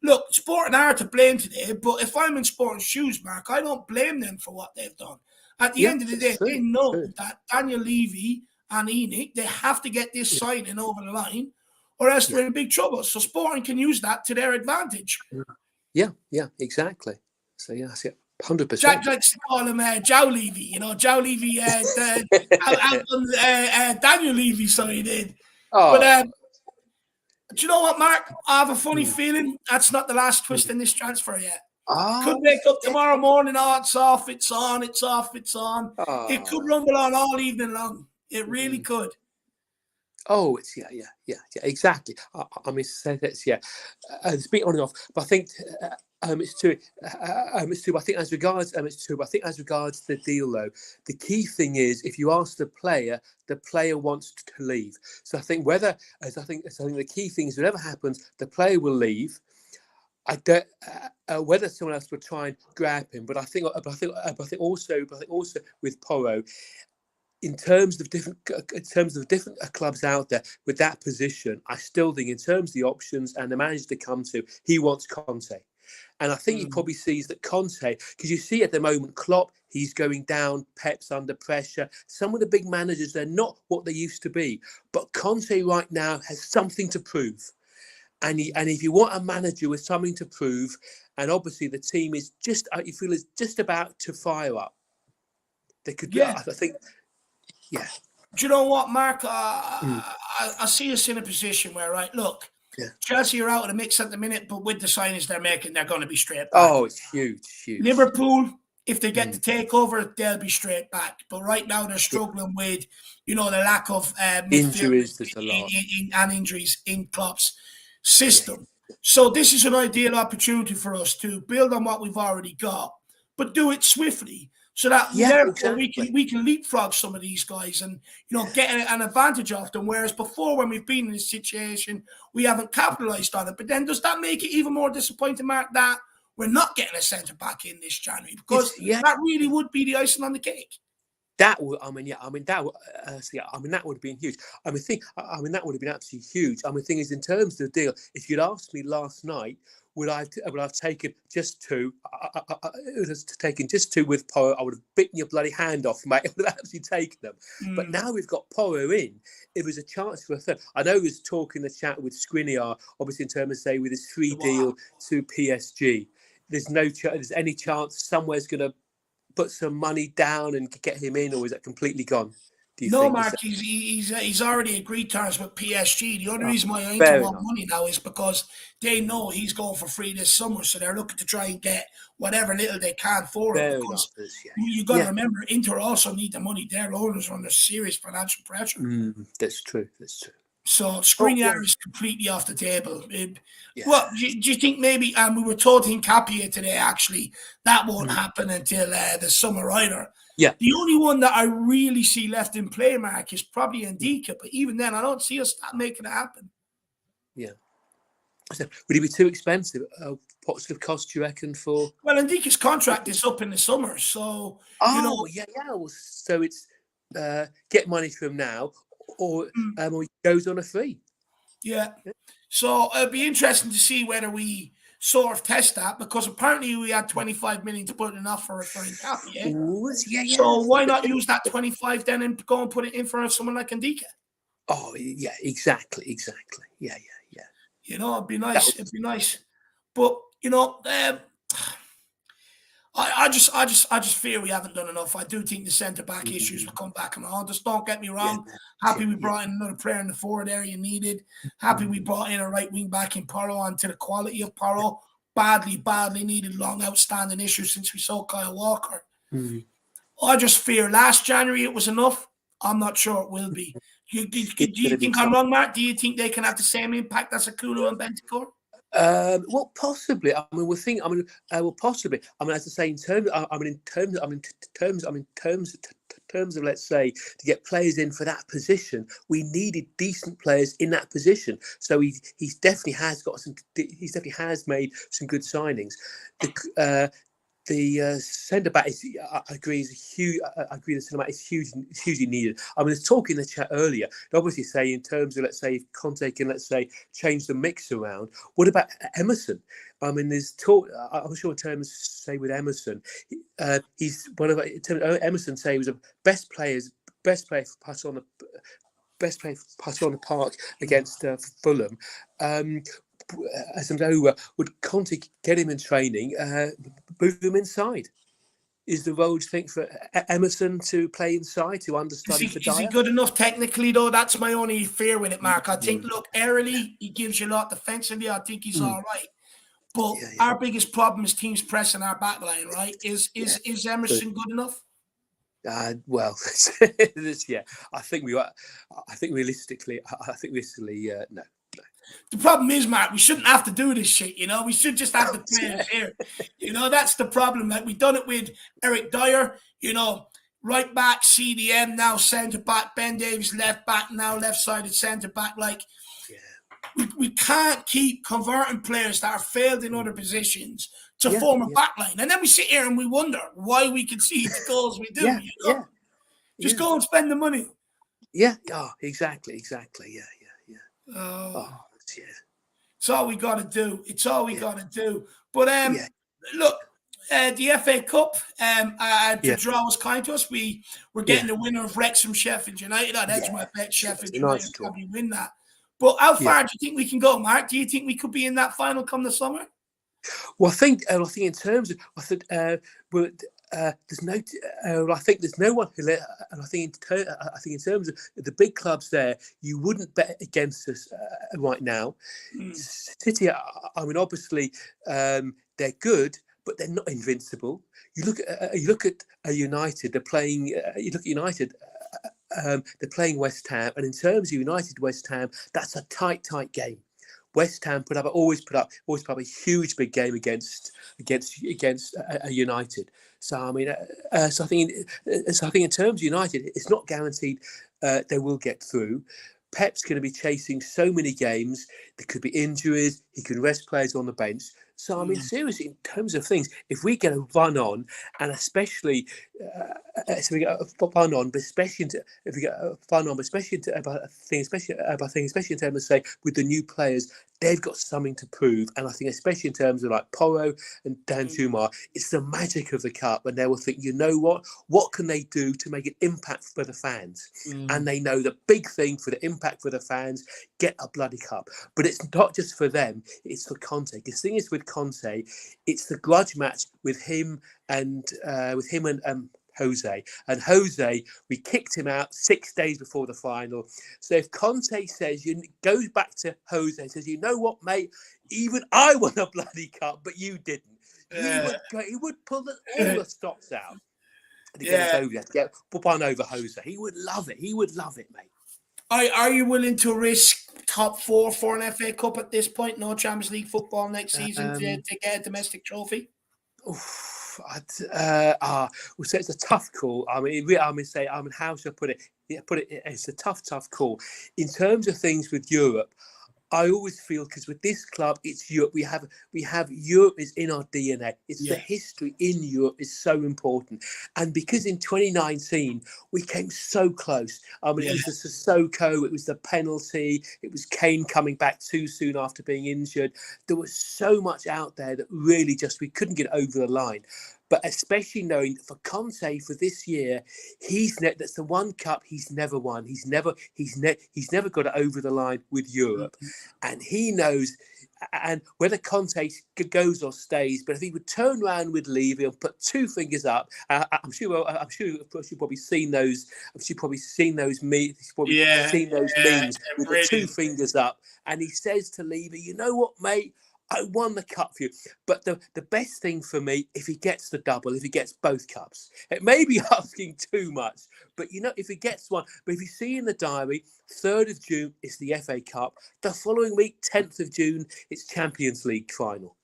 look, Sport are to blame today, but if I'm in Sport's shoes, Mark, I don't blame them for what they've done. At the end of the day, they know that Daniel Levy and Enoch, they have to get this signing over the line, or else they're in big trouble. So Sporting can use that to their advantage. Yeah, exactly. So yeah, that's it. 100%. Jack likes to call him Joe Levy. Joe Levy, Daniel Levy, so he did. But do you know what, Mark? I have a funny feeling that's not the last twist in this transfer yet. Could wake up tomorrow morning, it's off, it's on, it's off, it's on. It could rumble on all evening long. It really could. Oh, it's yeah, exactly. I mean, say that's it's been on and off, but I think it's true. I think as regards the deal, though, the key thing is if you ask the player wants to leave. So I think the key thing is whatever happens, the player will leave. I don't whether someone else will try and grab him, but I think also with Porro. In terms of different clubs out there with that position, I still think in terms of the options and the manager to come to, he wants Conte. And I think he probably sees that Conte, because you see at the moment, Klopp, he's going down, Pep's under pressure. Some of the big managers, they're not what they used to be. But Conte right now has something to prove. And if you want a manager with something to prove, and obviously the team is just, you feel is just about to fire up, they could. Yeah. I think. Yeah. Do you know what, Mark? I see us in a position where, right, look, Chelsea are out of the mix at the minute, but with the signings they're making, they're going to be straight back. Oh, it's huge. Liverpool, if they get the takeover, they'll be straight back. But right now they're struggling with, the lack of injuries. There's a lot. and injuries in Klopp's system. So this is an ideal opportunity for us to build on what we've already got, but do it swiftly. So that we can leapfrog some of these guys and get an advantage of them. Whereas before, when we've been in this situation, we haven't capitalised on it. But then, does that make it even more disappointing, Mark, that we're not getting a centre back in this January? Because that really would be the icing on the cake. That would, that would have been huge. That would have been absolutely huge. Thing is, in terms of the deal, if you'd asked me last night, would I've taken just two? Taken just two with Porro, I would have bitten your bloody hand off, mate. I would have actually taken them. But now we've got Porro in. It was a chance for a third. I know he was talking the chat with Skriniar, obviously in terms of say with his free deal to PSG. There's no chance. There's any chance somewhere's going to put some money down and get him in, or is that completely gone? No, Mark, he's already agreed terms with PSG. The only reason why I ain't want money now is because they know he's going for free this summer, so they're looking to try and get whatever little they can for him. Because you got to remember, Inter also need the money. Their owners are under serious financial pressure. That's true. So Skriniar is completely off the table. What do you think? Maybe, and we were told in Capia today, actually, that won't happen until the summer either. Yeah. The only one that I really see left in play, Mark, is probably Ndika. But even then, I don't see us making it happen. Yeah. So, would it be too expensive? What sort of cost do you reckon for? Well, Ndika's contract is up in the summer, so So it's get money from now, or he goes on a free. Yeah. So it'd be interesting to see whether we sort of test that, because apparently we had 25 million to put in an offer for Ndika. So why not use that 25 then and go and put it in for someone like Ndika? Oh yeah, exactly. Yeah. It'd be nice. It'd be nice, but I just fear we haven't done enough. I do think the centre back issues will come back and on. Just don't get me wrong. Happy we brought in another player in the forward area needed. Happy we brought in a right wing back in Porro onto the quality of Porro. Badly needed, long outstanding issues since we saw Kyle Walker. I just fear last January it was enough. I'm not sure it will be. Do you think I'm wrong, Mark? Do you think they can have the same impact as Akulu and Bentancur? Well, possibly. Possibly. As I say, in terms of, let's say, to get players in for that position, we needed decent players in that position. So he definitely has got some. He definitely has made some good signings. The centre back is, I agree, is huge. I agree, the centre back is hugely needed. I was talking in the chat earlier. Obviously, say in terms of, let's say, if Conte can, let's say, change the mix around. What about Emerson? There's talk. I'm sure in terms, say, with Emerson, he's one of Emerson. Say he was the best player for pass on the park against Fulham. As would Conte get him in training, move him inside? Is the role, do you think, for Emerson to play inside, to understudy for Dyer? Is he good enough technically, though? That's my only fear with it, Mark. I think, look, early, he gives you a lot defensively. I think he's all right. But our biggest problem is teams pressing our back line, right? Is Emerson good enough? Well, I think realistically, no. The problem is, Mark, we shouldn't have to do this shit, We should just have the players here. That's the problem. Like, we've done it with Eric Dyer, right back, CDM, now centre back, Ben Davies, left back, now left-sided centre back. Like, we can't keep converting players that are failed in other positions to form a back line. And then we sit here and we wonder why we concede the goals we do. Just go and spend the money. Yeah, exactly. It's all we got to do. Got to do. But look, the FA Cup, the draw was kind to us. We're getting the winner of Wrexham Sheffield United. I'd edge my bet Sheffield United probably win that. But how far do you think we can go, Mark? Do you think we could be in that final come the summer? Well, I think in terms of, there's no. I think there's no one who. And I think in terms of the big clubs, there you wouldn't bet against us right now. City, I mean, obviously they're good, but they're not invincible. You look at United. They're playing. You look at United. They're playing West Ham, and in terms of United West Ham, that's a tight game. West Ham always put up a huge big game against United. So I mean, so I think in terms of United, it's not guaranteed they will get through. Pep's going to be chasing so many games. There could be injuries. He could rest players on the bench. So I mean, seriously, in terms of things, if we get a run on, and especially if we get a run on, but especially if we get a run on, especially in terms of say with the new players, they've got something to prove. And I think especially in terms of like Porro and Dan Jumar, it's the magic of the cup, and they will think, you know what can they do to make an impact for the fans? And they know the big thing for the impact for the fans, get a bloody cup. But it's not just for them, it's for Conte. The thing is with Conte, it's the grudge match with him and Jose. And Jose, we kicked him out 6 days before the final. So if Conte goes back to Jose and says, you know what, mate, even I won a bloody cup, but you didn't. He would pull all the stops out. And get one over Jose. He would love it. He would love it, mate. Are you willing to risk top 4 for an FA Cup at this point? No Champions League football next season to get a domestic trophy? So it's a tough call. I mean, how should I put it? It's a tough call. In terms of things with Europe, I always feel, because with this club, it's Europe. We have Europe is in our DNA. It's the history in Europe is so important. And because in 2019 we came so close. I mean, it was the Sissoko, it was the penalty, it was Kane coming back too soon after being injured. There was so much out there that really just we couldn't get over the line. But especially knowing that for Conte for this year, that's the one cup he's never won. He's never got it over the line with Europe, and he knows. And whether Conte goes or stays, but if he would turn around with Levy and put 2 fingers up, I'm sure you've probably seen those. You've probably seen those memes. Seen those memes with the 2 fingers up, and he says to Levy, "You know what, mate? I won the cup for you." But the best thing for me, if he gets the double, if he gets both cups, it may be asking too much, but if he gets one, but if you see in the diary, 3rd of June is the FA Cup. The following week, 10th of June, it's Champions League final.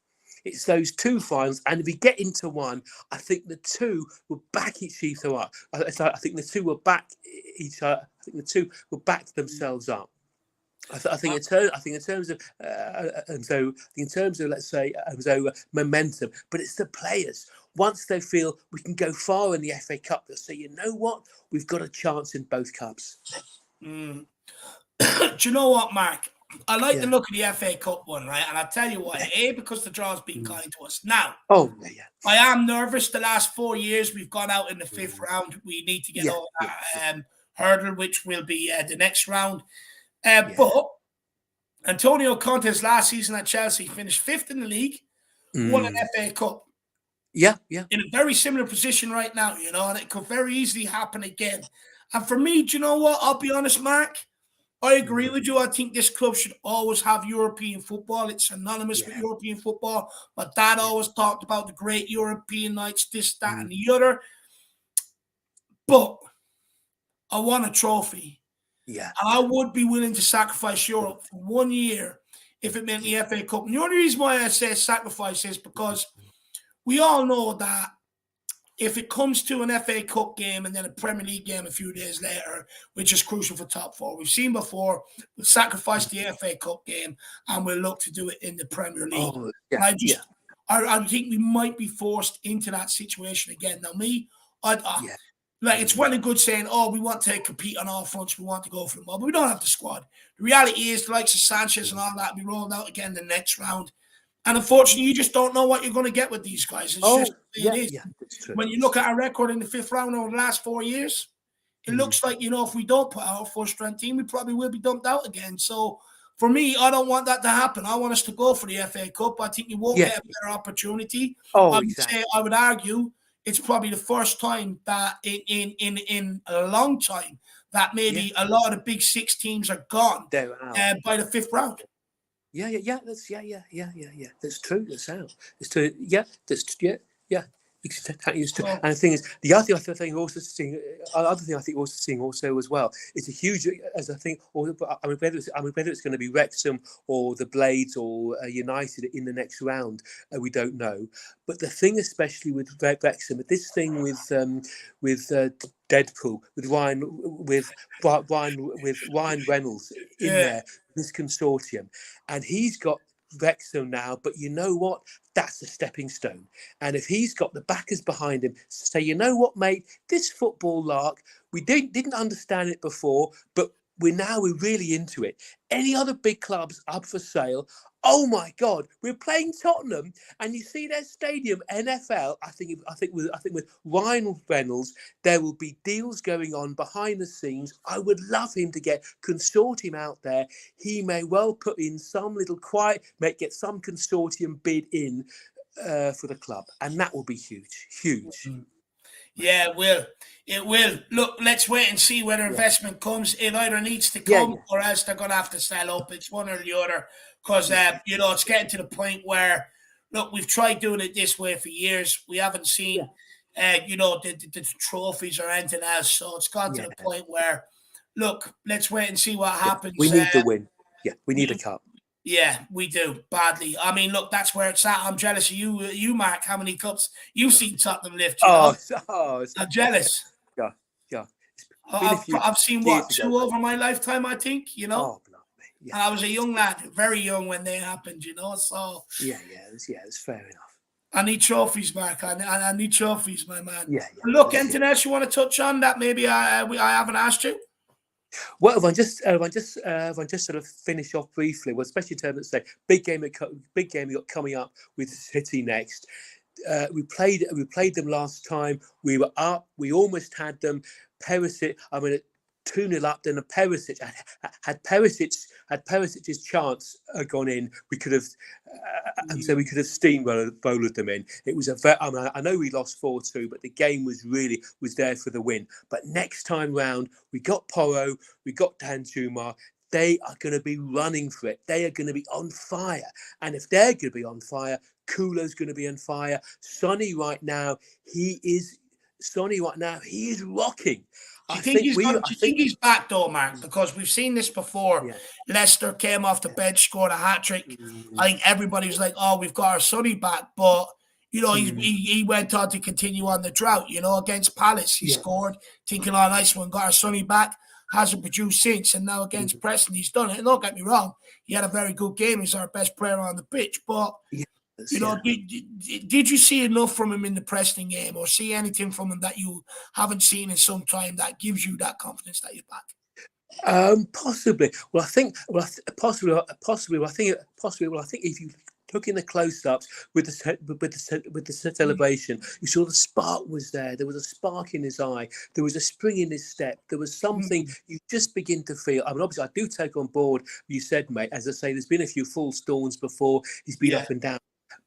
It's those 2 finals, and if we get into one, I think the 2 will back each other up. I think the 2 will back each other. I think the 2 will back themselves up. I think in terms of let's say momentum, but it's the players. Once they feel we can go far in the FA Cup, they'll say, you know what, we've got a chance in both cups. Do you know what, Mark? I like the look of the FA Cup one, right? And I'll tell you why. Because the draw's been kind to us. Now, I am nervous. The last 4 years, we've gone out in the 5th round. We need to get over that hurdle, which will be the next round. But Antonio Conte's last season at Chelsea finished 5th in the league, won an FA Cup. In a very similar position right now, and it could very easily happen again. And for me, do you know what? I'll be honest, Mark. I agree with you. I think this club should always have European football. It's synonymous with European football. My dad always talked about the great European nights, this, that, and the other. But I want a trophy. Yeah. And I would be willing to sacrifice Europe for 1 year if it meant the FA Cup. And the only reason why I say sacrifice is because we all know that if it comes to an FA Cup game and then a Premier League game a few days later, which is crucial for top 4, we've seen before, we'll sacrifice the FA Cup game and we'll look to do it in the Premier League. I think we might be forced into that situation again. Now, it's well and good saying, we want to compete on all fronts, we want to go for them all, but we don't have the squad. The reality is, the likes of Sanchez and all that, we rolled out again the next round. And unfortunately, you just don't know what you're going to get with these guys. It is. When you look at our record in the 5th round over the last 4 years, it looks like, if we don't put out a full-strength team, we probably will be dumped out again. So For me, I don't want that to happen. I want us to go for the FA Cup. I think you won't Yeah. get a better opportunity. Oh, I would exactly. say, I would argue, it's probably the first time that in a long time that maybe a lot of the big 6 teams are gone They're out. by the 5th round. Yeah. That's That's true. That's out. It's true. Yeah. Exactly. It's true. So- And the thing is, the other thing we're also seeing, other thing I think we're also seeing also as well, it's a huge, as I think, or I mean, whether it's going to be Wrexham or the Blades or United in the next round, we don't know. But the thing, especially with Wrexham, this thing with Deadpool, with Ryan Reynolds in there, this consortium, and he's got Wrexham now, but you know what? That's a stepping stone. And if he's got the backers behind him, say, you know what, mate, this football lark, we didn't understand it before, but we're really into it. Any other big clubs up for sale? Oh my God, we're playing Tottenham, and you see their stadium, NFL. I think with Ryan Reynolds, there will be deals going on behind the scenes. I would love him to consort him out there. He may well put in some little get some consortium bid in for the club, and that will be huge. Yeah, it will. Look, let's wait and see whether investment comes. It either needs to come or else they're going to have to sell up. It's one or the other, because it's getting to the point where, look, we've tried doing it this way for years. We haven't seen, the trophies or anything else. So it's got to the point where, look, let's wait and see what happens. We need the win. Yeah, we need a cup. Yeah, we do badly. I mean, look, that's where it's at. I'm jealous of you, Mark. How many cups you've seen Tottenham lift? I'm jealous. Yeah. I've seen what, 2 over my lifetime, I think. Oh, blimey. Yeah. And I was a young lad, very young when they happened. So it's fair enough. I need trophies, Mark. I need trophies, my man. Yeah. Look, anything else you want to touch on that maybe I haven't asked you? Well, if I just sort of finish off briefly, well, especially in terms of say big game we got coming up with City next. We played them last time. We were up. We almost had them. Perisic, 2-0 up. Then Perisic had Perisic's chance gone in. We could have, we could have steamrolled them in. It was I know we lost 4-2, but the game was there for the win. But next time round, we got Porro, we got Danjuma. They are going to be running for it. They are going to be on fire. And if they're going to be on fire, Kulo's going to be on fire. Sonny right now, he is rocking. Do you think he's back though, Mark? Because we've seen this before. Yeah. Leicester came off the bench, scored a hat-trick. I think everybody was like, "Oh, we've got our Sonny back," but he went on to continue on the drought. Against Palace, he scored, thinking, "Oh, nice one, got our Sonny back." Hasn't produced since, and now against Preston, he's done it. And don't get me wrong, he had a very good game. He's our best player on the pitch, but. Did you see enough from him in the Preston game, or see anything from him that you haven't seen in some time that gives you that confidence that he's back? Possibly. Well, I think. Possibly. I think if you look in the close-ups with the celebration, you saw the spark was there. There was a spark in his eye. There was a spring in his step. There was something you just begin to feel. Obviously, I do take on board what you said, mate. As I say, there's been a few false dawns before. He's been up and down.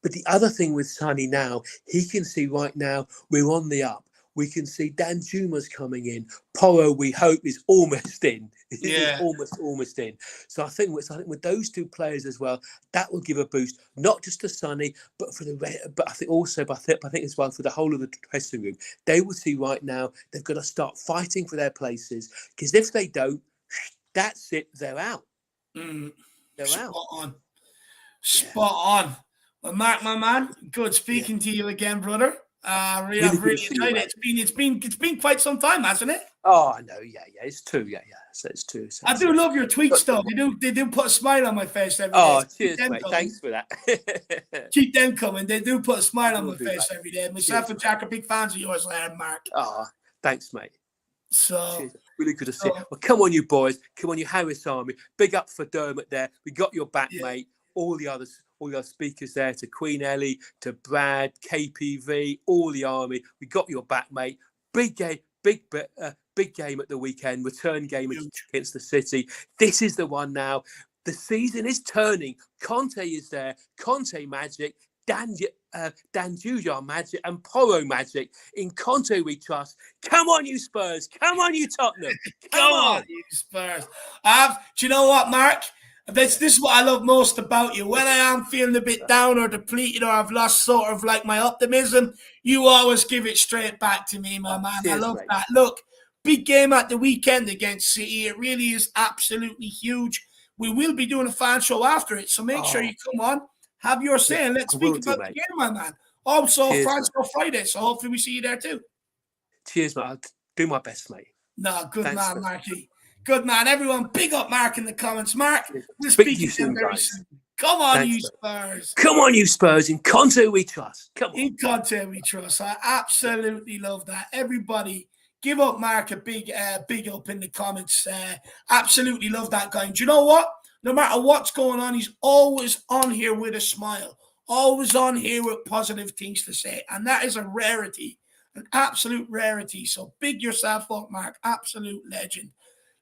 But the other thing with Sonny now, he can see right now we're on the up. We can see Danjuma's coming in. Porro, we hope, is almost in. Yeah, almost in. So I think with those two players as well, that will give a boost, not just to Sonny, but I think as well for the whole of the dressing room. They will see right now they've got to start fighting for their places, because if they don't, that's it. They're out. They're out. Spot on. Well, Mark, my man, good speaking to you again, brother. I've really enjoyed it. It's been quite some time, hasn't it? Oh, I know. Yeah. It's true. Yeah. So it's true. So I do love your tweets, though. They do put a smile on my face every day. Oh, cheers, mate. Thanks for that. Keep them coming. They do put a smile on my face every day. Myself and Jack are big fans of yours, Mark. Oh, thanks, mate. So cheers. Really good to see you. Well, come on, you boys. Come on, you Harris Army. Big up for Dermot there. We got your back, mate. All the others. All your speakers there, to Queen Ellie, to Brad, KPV, all the army. We got your back, mate. Big game, big game at the weekend. Return game against the City. This is the one now. The season is turning. Conte is there. Conte magic. Danjujar magic and Porro magic. In Conte we trust. Come on, you Spurs. Come on, you Tottenham. Come on, you Spurs. Do you know what, Mark? This is what I love most about you. When I am feeling a bit down or depleted or I've lost sort of like my optimism, you always give it straight back to me, my man. Cheers, I love mate. that. Look, big game at the weekend against City. It really is absolutely huge. We will be doing a fan show after it, so make sure you come on, have your say, and let's I will speak do, about the mate. game, my man. Also, Cheers, France go Friday, so hopefully we see you there too. Cheers, mate. I'll do my best, mate. No, good Thanks, man, man. Marky. Good man. Everyone, big up Mark in the comments. Mark, we'll Speak speak to you again soon, very guys. soon. Come on, Thanks, you mate. Spurs. Come on, you Spurs. In Conte we trust. Come on. In Conte we trust. I absolutely love that. Everybody, give up Mark a big up in the comments. Absolutely love that guy. And do you know what? No matter what's going on, he's always on here with a smile. Always on here with positive things to say. And that is a rarity. An absolute rarity. So big yourself up, Mark. Absolute legend.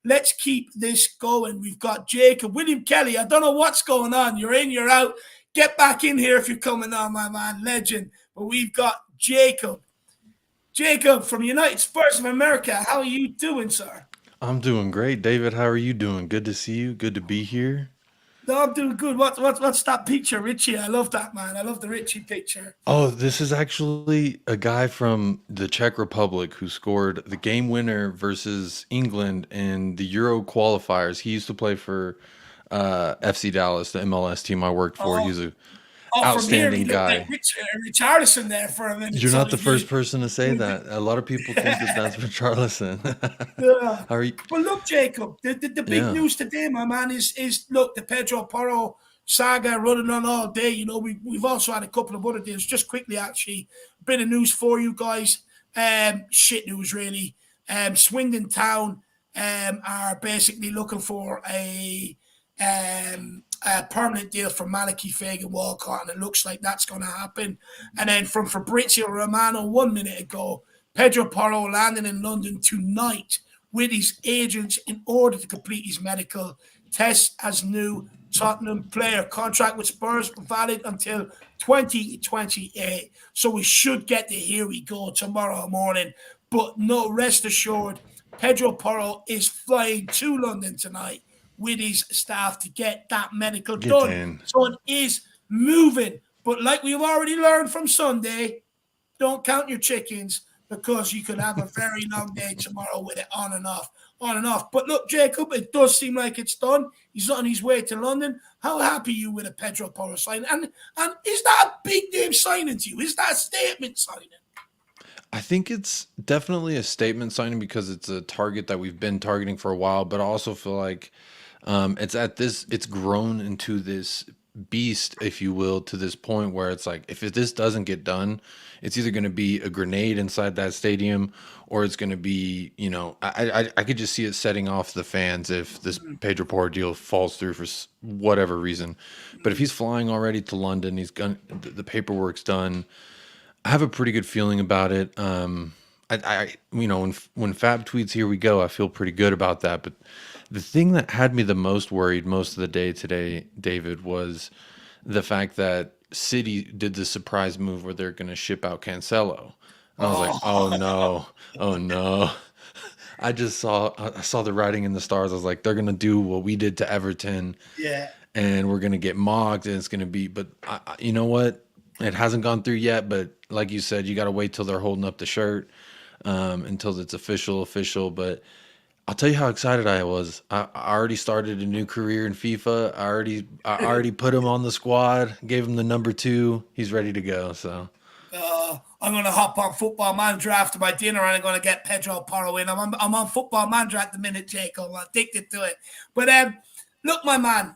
Let's keep this going. We've got Jacob, William Kelly. I don't know what's going on. You're in, you're out. Get back in here if you're coming on, my man. Legend. But we've got Jacob. Jacob from United Spurs of America. How are you doing, sir? I'm doing great, David. How are you doing? Good to see you. Good to be here. No, I'm doing good. What's that picture, Richie? I love that, man. I love the Richie picture. Oh, this is actually a guy from the Czech Republic who scored the game winner versus England in the Euro qualifiers. He used to play for FC Dallas, the MLS team I worked for. He's a outstanding guy. Like Richarlison there for a minute. You're not the first person to say that. A lot of people think that that's Richarlison. Yeah. How are you? Well, look, Jacob, the big news today, my man, is look, the PEDRO PORRO saga running on all day. You know, we've also had a couple of other deals. Just quickly, actually, a bit of news for you guys. Shit news, really. Swindon Town are basically looking for a permanent deal for Malachy Fagan Walcott, and it looks like that's going to happen. And then from Fabrizio Romano 1 minute ago, PEDRO PORRO landing in London tonight with his agents in order to complete his medical tests as new Tottenham player. Contract with Spurs valid until 2028. So we should get the here we go tomorrow morning. But no, rest assured, PEDRO PORRO is flying to London tonight with his staff to get that medical done. So it is moving. But like we've already learned from Sunday, don't count your chickens, because you could have a very long day tomorrow with it on and off. But look, Jacob, it does seem like it's done. He's on his way to London. How happy are you with a PEDRO PORRO signing? And is that a big name signing to you? Is that a statement signing? I think it's definitely a statement signing because it's a target that we've been targeting for a while, but I also feel like it's grown into this beast, if you will, to this point where it's like, if this doesn't get done, it's either going to be a grenade inside that stadium, or it's going to be, you know, I could just see it setting off the fans if this PEDRO PORRO deal falls through for whatever reason. But if he's flying already to London, the paperwork's done. I have a pretty good feeling about it. I you know, when Fab tweets "here we go," I feel pretty good about that. But the thing that had me the most worried most of the day today, David, was the fact that City did the surprise move where they're going to ship out Cancelo. And I was like, oh no. I saw the writing in the stars. I was like, they're going to do what we did to Everton. Yeah. And we're going to get mocked, and it's going to be, but you know what? It hasn't gone through yet, but like you said, you got to wait till they're holding up the shirt, until it's official. But I'll tell you how excited I was. I already started a new career in FIFA. I already put him on the squad, gave him the number 2. He's ready to go. So I'm going to hop on Football Manager after my dinner, and I'm going to get PEDRO PORRO in. I'm on Football Manager at the minute, Jacob. I'm addicted to it. But look, my man,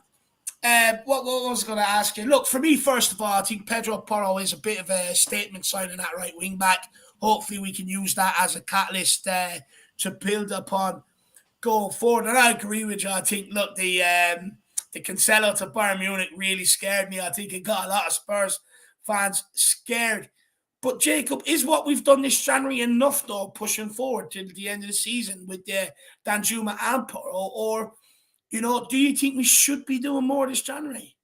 what was I going to ask you? Look, for me, first of all, I think PEDRO PORRO is a bit of a statement signing at right wing back. Hopefully we can use that as a catalyst to build upon going forward. And I agree with you. I think, look, the Cancelo to Bayern Munich really scared me. I think it got a lot of Spurs fans scared. But Jacob, is what we've done this January enough, though, pushing forward till the end of the season with Danjuma and Porro? Or Do you think we should be doing more this January?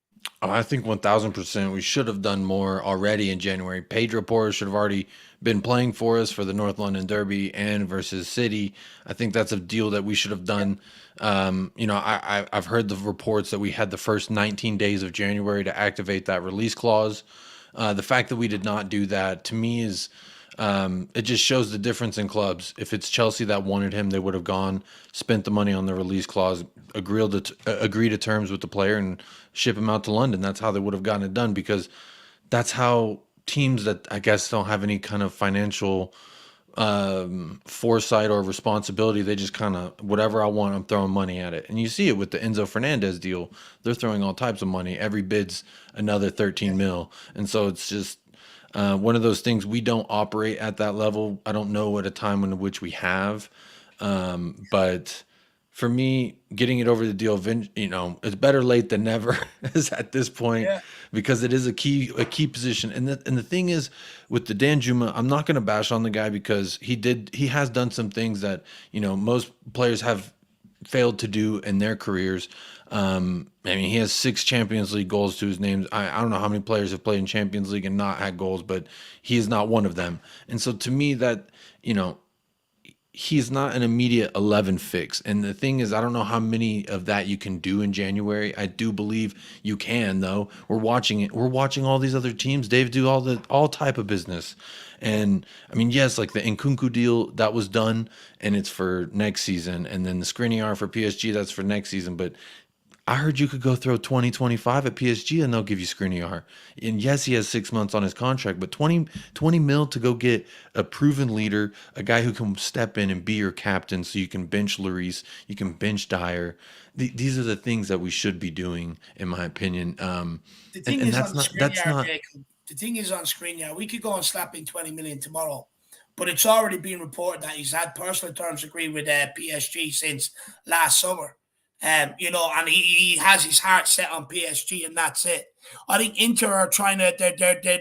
Oh, I think 1000% we should have done more already in January. Pedro Porro should have already been playing for us for the North London Derby and versus City. I think that's a deal that we should have done. I've heard the reports that we had the first 19 days of January to activate that release clause. The fact that we did not do that, to me, is it just shows the difference in clubs. If it's Chelsea that wanted him, they would have gone, spent the money on the release clause, agree to terms with the player, and ship him out to London. That's how they would have gotten it done, because that's how teams that I guess don't have any kind of financial foresight or responsibility, they just kind of, whatever I want, I'm throwing money at it. And you see it with the Enzo Fernandez deal. They're throwing all types of money. Every bid's another 13 mil. And so it's just one of those things. We don't operate at that level. I don't know at a time in which we have. But for me, getting it over the deal, it's better late than never is at this point, because it is a key position. And the thing is, with the Danjuma, I'm not going to bash on the guy, because he has done some things that, most players have failed to do in their careers. He has 6 Champions League goals to his name. I don't know how many players have played in Champions League and not had goals, but he is not one of them. And so to me, that, he's not an immediate 11 fix. And the thing is, I don't know how many of that you can do in January. I do believe you can, though. We're watching it. We're watching all these other teams, Dave, do all type of business. And yes, like the Nkunku deal, that was done and it's for next season. And then the Skriniar for PSG, that's for next season. But I heard you could go throw 2025 at PSG and they'll give you Skriniar. And yes, he has 6 months on his contract, but 20 mil to go get a proven leader, a guy who can step in and be your captain, so you can bench Lloris, you can bench Dyer. These are the things that we should be doing, in my opinion. The thing is on Skriniar, we could go and slap in 20 million tomorrow, but it's already been reported that he's had personal terms agreed with PSG since last summer. And he has his heart set on PSG, and that's it. I think Inter are trying to.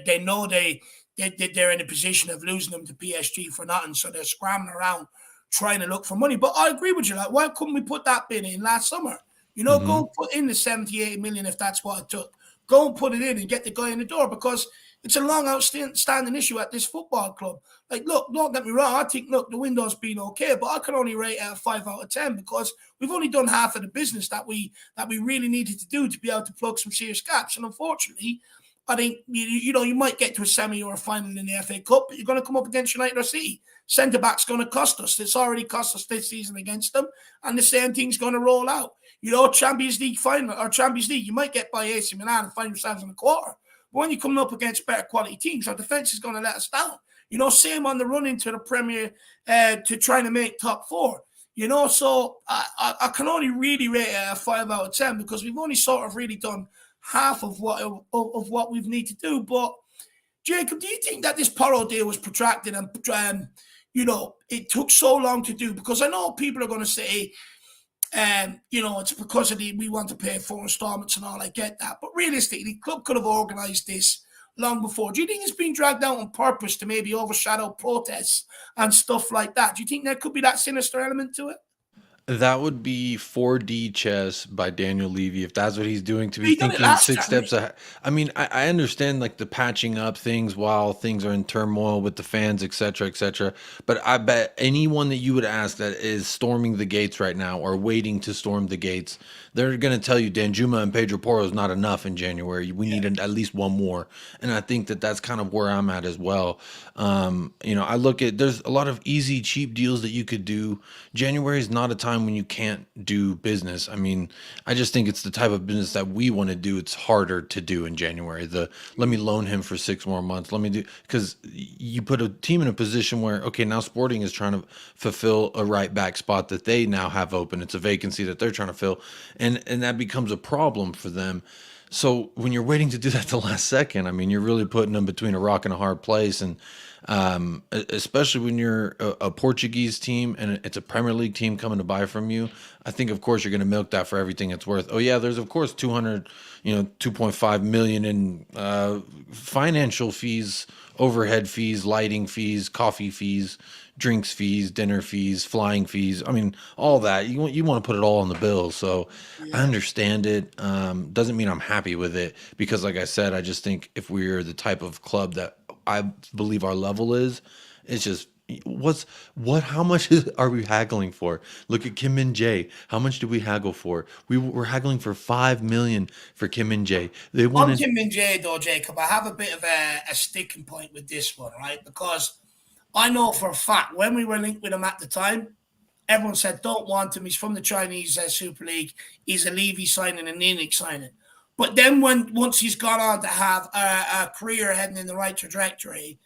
They know they're in a position of losing them to PSG for nothing, so they're scrambling around trying to look for money. But I agree with you. Like, why couldn't we put that bid in last summer? Go and put in the 78 million if that's what it took. Go and put it in and get the guy in the door, because it's a long outstanding issue at this football club. Like, look, don't get me wrong. I think, the window's been okay, but I can only rate it a 5 out of 10 because we've only done half of the business that we really needed to do to be able to plug some serious gaps. And unfortunately, I think, you might get to a semi or a final in the FA Cup, but you're going to come up against United or City. Centre-back's going to cost us. It's already cost us this season against them, and the same thing's going to roll out. Champions League final or Champions League, you might get by AC Milan and find yourselves in a quarter. But when you're coming up against better quality teams, our defence is going to let us down. Same on the run into the Premier to trying to make top 4. So I can only really rate it a 5 out of 10 because we've only sort of really done half of what we need to do. But Jacob, do you think that this Porro deal was protracted and it took so long to do? Because I know people are going to say, it's because we want to pay 4 installments and all. I get that, but realistically, the club could have organised this long before. Do you think it's been dragged out on purpose to maybe overshadow protests and stuff like that? Do you think there could be that sinister element to it? That would be 4D chess by Daniel Levy, if that's what he's doing, to be thinking 6 steps ahead. I understand like the patching up things while things are in turmoil with the fans, etc. But I bet anyone that you would ask that is storming the gates right now or waiting to storm the gates, they're going to tell you Danjuma and Pedro Porro is not enough in January. We need at least one more. And I think that that's kind of where I'm at as well. I look at, there's a lot of easy, cheap deals that you could do. January is not a time when you can't do business. I just think it's the type of business that we want to do. It's harder to do in January. Let me loan him for 6 more months. Because you put a team in a position where, okay, now Sporting is trying to fulfill a right back spot that they now have open. It's a vacancy that they're trying to fill. And that becomes a problem for them. So when you're waiting to do that the last second, you're really putting them between a rock and a hard place. And Especially when you're a Portuguese team and it's a Premier League team coming to buy from you. I think, of course, you're going to milk that for everything it's worth. Oh yeah, there's of course 2.5 million in financial fees, overhead fees, lighting fees, coffee fees, drinks fees, dinner fees, flying fees. I mean, all that you want to put it all on the bill. So I understand it. Doesn't mean I'm happy with it because, like I said, I just think if we're the type of club that I believe our level is, it's just how much are we haggling for? Look at Kim Min Jae. How much did we haggle for? We were haggling for 5 million for Kim Min Jae. They On wanted Kim Min Jae, though, Jacob, I have a bit of a sticking point with this one, right? Because I know for a fact when we were linked with him at the time, everyone said, don't want him. He's from the Chinese Super League. He's a Levy signing, an Munich signing. But then once he's gone on to have a career heading in the right trajectory,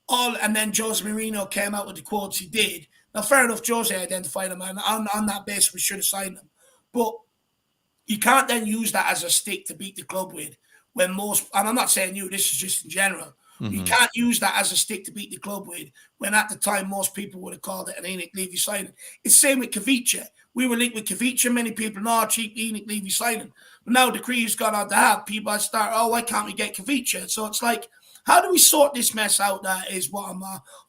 and then Jose Mourinho came out with the quotes he did. Now, fair enough, Jose identified him, and on that basis, we should have signed him. But you can't then use that as a stick to beat the club with when most, and I'm not saying you, this is just in general, you can't use that as a stick to beat the club with when at the time most people would have called it an Enoch Levy signing. It's the same with Kavicha. We were linked with Kavicha. Many people know cheap Enoch Levy signing. But now the Cree's gone on to have people start, why can't we get Kavicha? So it's like, how do we sort this mess out? That is what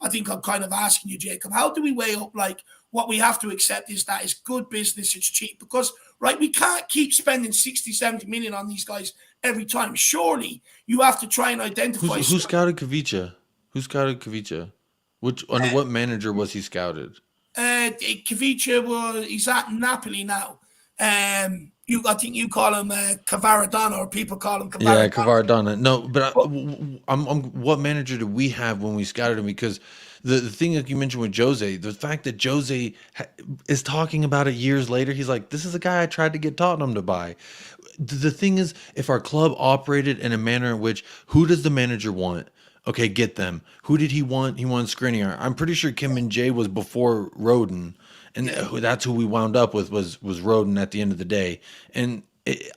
I think I'm kind of asking you, Jacob. How do we weigh up like what we have to accept is that it's good business, it's cheap? Because, right, we can't keep spending 60, 70 million on these guys every time. Surely you have to try and identify. who scouted Kavicha? Who scouted Kavicha? Under what manager was he scouted? Kavicha he's at Napoli now. I think you call him Cavaradonna, or people call him Cavaradonna. Yeah, Cavaradonna. No, but what manager did we have when we scouted him? Because the thing that you mentioned with Jose, the fact that Jose is talking about it years later, he's like, this is a guy I tried to get Tottenham to buy. The thing is, if our club operated in a manner in which, who does the manager want? Okay, get them. Who did he want? He wanted Skriniar. I'm pretty sure Kim Min Jae was before Roden. And that's who we wound up with was Roden at the end of the day. And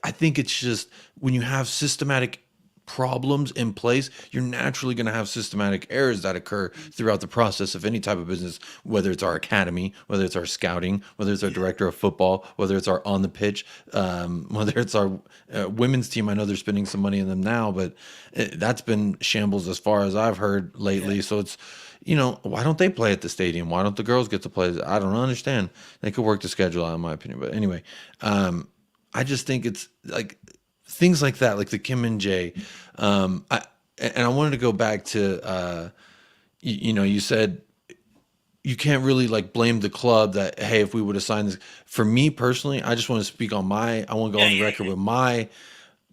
I think it's just when you have systematic problems in place, you're naturally going to have systematic errors that occur throughout the process of any type of business, whether it's our academy, whether it's our scouting, whether it's our director of football, whether it's our on the pitch, whether it's our women's team. I know they're spending some money on them now, but that's been shambles as far as I've heard lately. Yeah. So it's, why don't they play at the stadium? Why don't the girls get to play? I don't understand. They could work the schedule out, in my opinion. But anyway, I just think it's like things like that, like the Kim Min Jae. I wanted to go back to, you said you can't really like blame the club that, hey, if we would have signed this. For me personally, I just want to speak on I want to go on the record with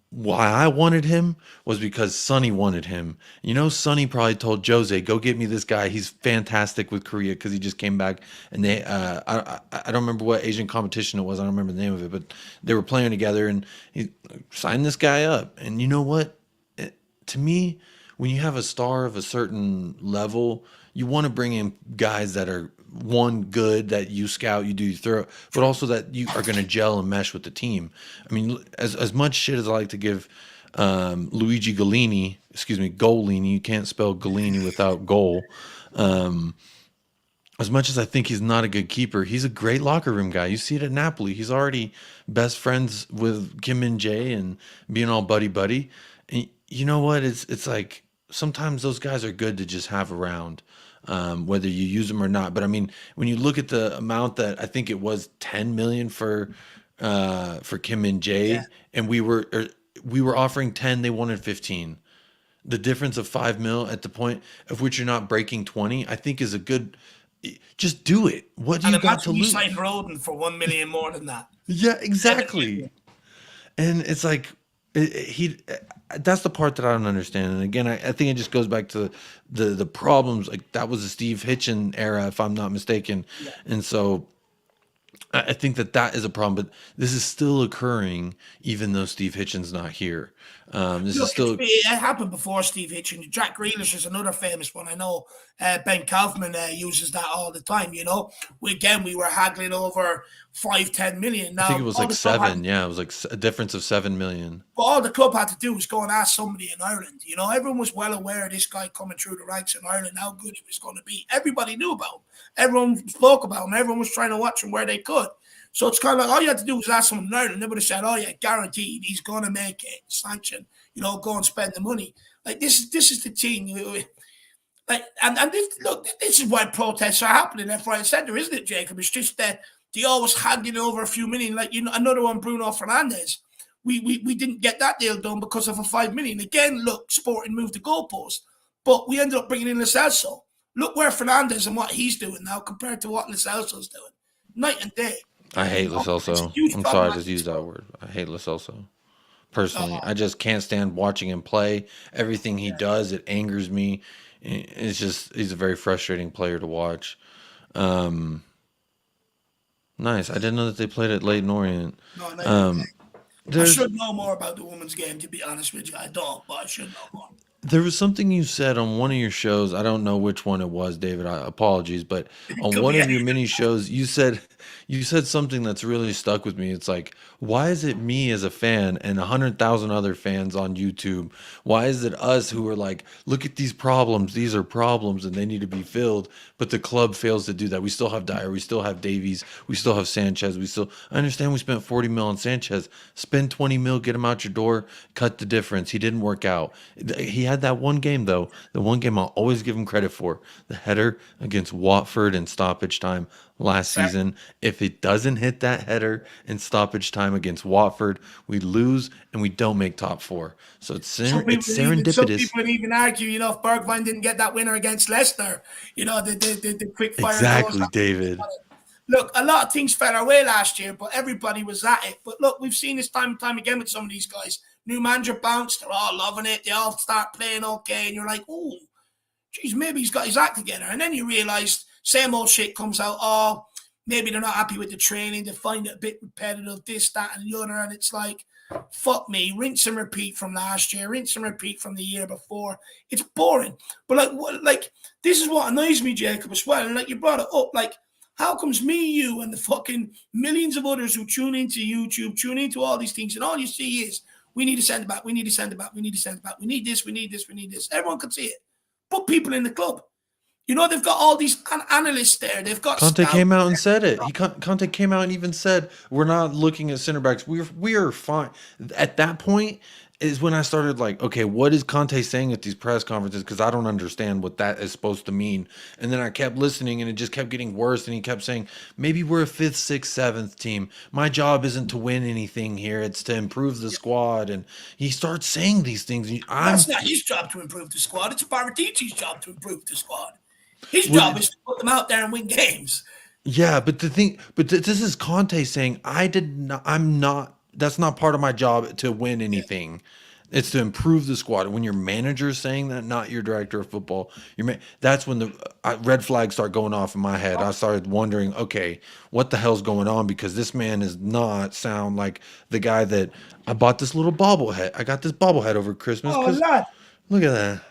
why I wanted him was because Sonny wanted him. Sonny probably told Jose, go get me this guy. He's fantastic with Korea because he just came back. And they, I don't remember what Asian competition it was. I don't remember the name of it, but they were playing together and he signed this guy up. And you know what? To me, when you have a star of a certain level, you want to bring in guys that are good, that you scout, you do thorough, but also that you are going to gel and mesh with the team. I mean, as much shit as I like to give Golini, you can't spell Golini without goal. As much as I think he's not a good keeper, he's a great locker room guy. You see it at Napoli. He's already best friends with Kim Min Jae and being all buddy. And you know what? It's like sometimes those guys are good to just have around. Whether you use them or not. But I mean, when you look at the amount that I think it was 10 million for Kim Min Jae, and we were offering 10, they wanted 15. The difference of 5 mil at the point of which you're not breaking 20, I think is a good. Just do it. What do you got to lose? You signed Roden for 1 million more than that. Yeah, exactly. And it's like that's the part that I don't understand. And again, I think it just goes back to the problems. Like that was the Steve Hitchen era, if I'm not mistaken. Yeah. And so I think that is a problem, but this is still occurring even though Steve Hitchen's not here. This is Look, still it happened before Steve Hitchen. Jack Grealish is another famous one. I know Ben Kaufman uses that all the time. You know, we were haggling over 5-10 million. Now, I think it was all like the club had- 7. Yeah, it was like a difference of 7 million. But all the club had to do was go and ask somebody in Ireland. You know, everyone was well aware of this guy coming through the ranks in Ireland, how good he was going to be. Everybody knew about him. Everyone spoke about him. Everyone was trying to watch him where they could. So it's kind of like all you had to do was ask someone in Ireland. They would have said, "Oh yeah, guaranteed, he's going to make it. Sanction. You know, go and spend the money." Like this is the thing. Like and this is why protests are happening left, right, and centre, isn't it, Jacob? It's just that they always haggling over a few million. Like another one, Bruno Fernandes. We didn't get that deal done because of a 5 million. Again, look, Sporting moved the goalpost, but we ended up bringing in Lo Celso. Look where Fernandes and what he's doing now compared to what Lo Celso's doing. Night and day. I hate Lo Celso. I'm sorry to just use that word. I hate Lo Celso. Personally, I just can't stand watching him play. Everything he does, it angers me. It's just he's a very frustrating player to watch. Nice. I didn't know that they played at Leyton Orient. No, I should know more about the women's game, to be honest with you. I don't, but I should know more. There was something you said on one of your shows. I don't know which one it was, David. Apologies, but on one of your mini shows, you said something that's really stuck with me. It's like, why is it me as a fan and 100,000 other fans on YouTube? Why is it us who are like, look at these problems. These are problems and they need to be filled. But the club fails to do that. We still have Dyer. We still have Davies. We still have Sanchez. I understand we spent 40 mil on Sanchez. Spend 20 mil, get him out your door, cut the difference. He didn't work out. He had that one game, though. The one game I'll always give him credit for. The header against Watford in stoppage time last season. If it doesn't hit that header in stoppage time against Watford, we lose and we don't make top 4. So it's serendipitous. Some people even argue, you know, if Bergwijn didn't get that winner against Leicester, you know, the quick fire. Exactly, David. Look, a lot of things fell our way last year, but everybody was at it. But look, we've seen this time and time again with some of these guys. New manager bounce, they're all loving it. They all start playing okay, and you're like, oh, geez, maybe he's got his act together. And then you realize same old shit comes out. Oh, maybe they're not happy with the training. They find it a bit repetitive, this, that, and the other. And it's like, fuck me, rinse and repeat from last year, rinse and repeat from the year before. It's boring. But like this is what annoys me, Jacob, as well. And like you brought it up, like, how comes me, you, and the fucking millions of others who tune into YouTube, tune into all these things, and all you see is, we need to send it back, we need to send it back, we need to send it back, we need this, we need this, we need this. Everyone can see it. But people in the club, you know, they've got all these analysts there. They've got Conte came out and said it. Conte came out and even said, we're not looking at center backs. We are fine. At that point is when I started like, okay, what is Conte saying at these press conferences? Because I don't understand what that is supposed to mean. And then I kept listening and it just kept getting worse. And he kept saying, maybe we're a 5th, 6th, 7th team. My job isn't to win anything here. It's to improve the squad. And he starts saying these things. That's not his job to improve the squad. It's Paratici's job to improve the squad. His job is to put them out there and win games. Yeah, but this is Conte saying, that's not part of my job to win anything. It's to improve the squad. When your manager's saying that, not your director of football, that's when the red flags start going off in my head. I started wondering, okay, what the hell's going on? Because this man is not sound like the guy that I bought this little bobblehead. I got this bobblehead over Christmas. Oh, lad. Look at that.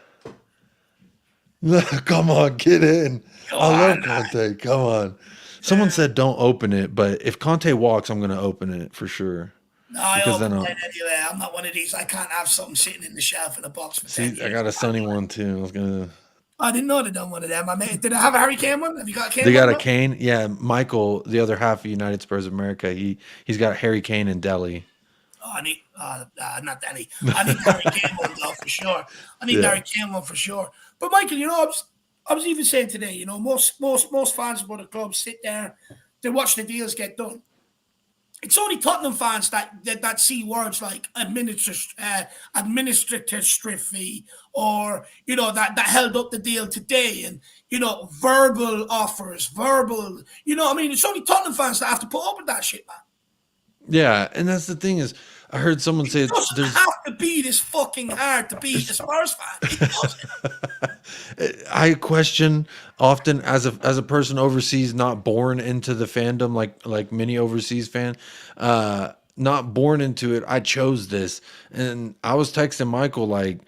Come on, get in. I love Conte. Come on. Someone said don't open it, but if Conte walks, I'm going to open it for sure. No, I open it anyway. I'm not one of these. I can't have something sitting in the shelf in a box for 10 years. I got a Sunny one too. I didn't know they done one of them. Did I have a Harry Kane one? Have you got a Kane? They got a Kane. Yeah, Michael, the other half of United Spurs of America. He's got Harry Kane and Delhi. Oh, I need not Delhi. I need Harry Kane one though for sure. Harry Kane one for sure. But Michael, you know, I was even saying today, you know, most fans of other clubs sit there, they watch the deals get done. It's only Tottenham fans that see words like administrative fee, or, you know, that held up the deal today, and, you know, verbal offers, you know what I mean? It's only Tottenham fans that have to put up with that shit, man. Yeah, and that's the thing is, I heard someone say it doesn't have to be this fucking hard to be a Spurs fan. It doesn't. I question often as a person overseas, not born into the fandom, like many overseas fan, not born into it. I chose this, and I was texting Michael like.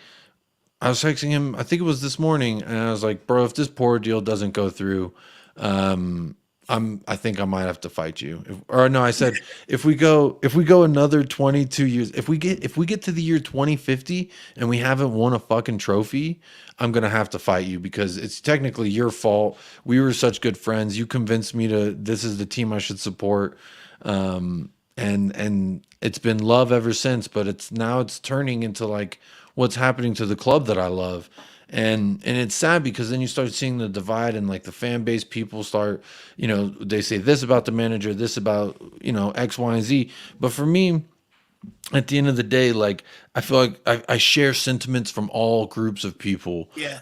I was texting him, I think it was this morning, and I was like, bro, if this poor deal doesn't go through, I think I might have to fight you. Or no, I said if we go another 22 years, if we get to the year 2050 and we haven't won a fucking trophy, I'm gonna have to fight you because it's technically your fault. We were such good friends. You convinced me to this is the team I should support. And it's been love ever since, but it's turning into like what's happening to the club that I love. And it's sad because then you start seeing the divide and like the fan base people start, they say this about the manager, this about, X, Y, and Z. But for me, at the end of the day, like I feel like I share sentiments from all groups of people. Yeah.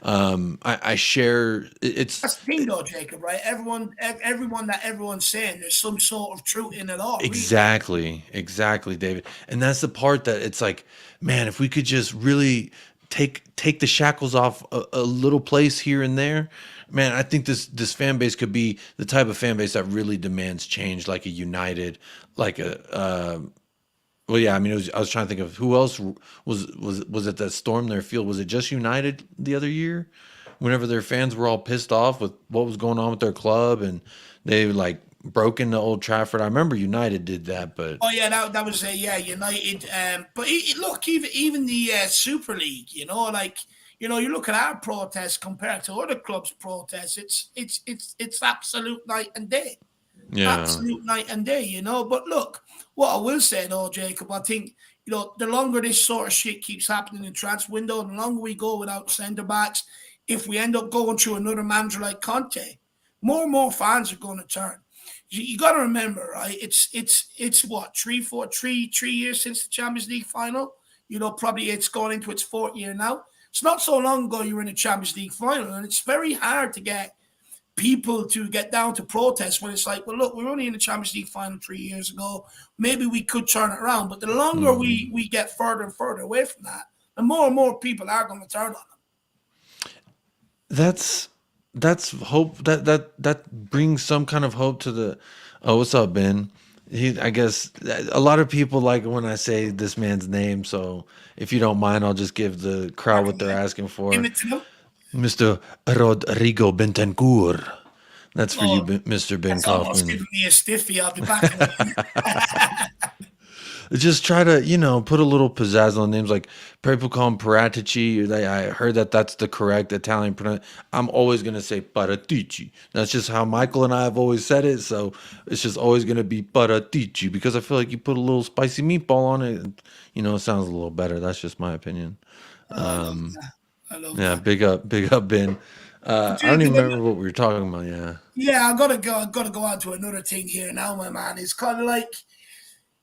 I share it's That's the thing though, Jacob, right? Everyone that everyone's saying, there's some sort of truth in it all. exactly, David. And that's the part that it's like, man, if we could just really take the shackles off a little place here and there, man, I think this fan base could be the type of fan base that really demands change, like a United, like a well, yeah, I mean, I was trying to think of who else was it that stormed their field? Was it just United the other year? Whenever their fans were all pissed off with what was going on with their club and they like broke into Old Trafford. I remember United did that, but Oh yeah, that was United. But look, even the Super League, like you look at our protests compared to other clubs' protests. It's absolute night and day. yeah, Absolute night and day. But look, what I will say though, Jacob, I think the longer this sort of shit keeps happening in the transfer window, the longer we go without centre backs, if we end up going through another manager like Conte, more and more fans are going to turn. You got to remember, right? It's what 3 years since the Champions League final. Probably it's gone into its fourth year now. It's not so long ago you were in the Champions League final, and it's very hard to get people to get down to protest when it's like, well, look, we were only in the Champions League final 3 years ago. Maybe we could turn it around. But the longer we get further and further away from that, the more and more people are going to turn on them. that's hope that brings some kind of hope to the. Oh, what's up, Ben? I guess a lot of people like when I say this man's name. So if you don't mind, I'll just give the crowd what they're asking for. Give it to them. Mr. Rodrigo Bentancur. That's for you, Oh, Mr. Ben That's almost Kaufman. giving me a stiffy. I'll be back. Just try to, put a little pizzazz on names. Like people call him Paratici. I heard that's the correct Italian pronunciation. I'm always going to say Paratici. That's just how Michael and I have always said it. So it's just always going to be Paratici because I feel like you put a little spicy meatball on it. And, it sounds a little better. That's just my opinion. I love Yeah, that. big up, Ben. I don't even remember what we were talking about. Yeah. Yeah, I gotta go on to another thing here now, my man. It's kind of like,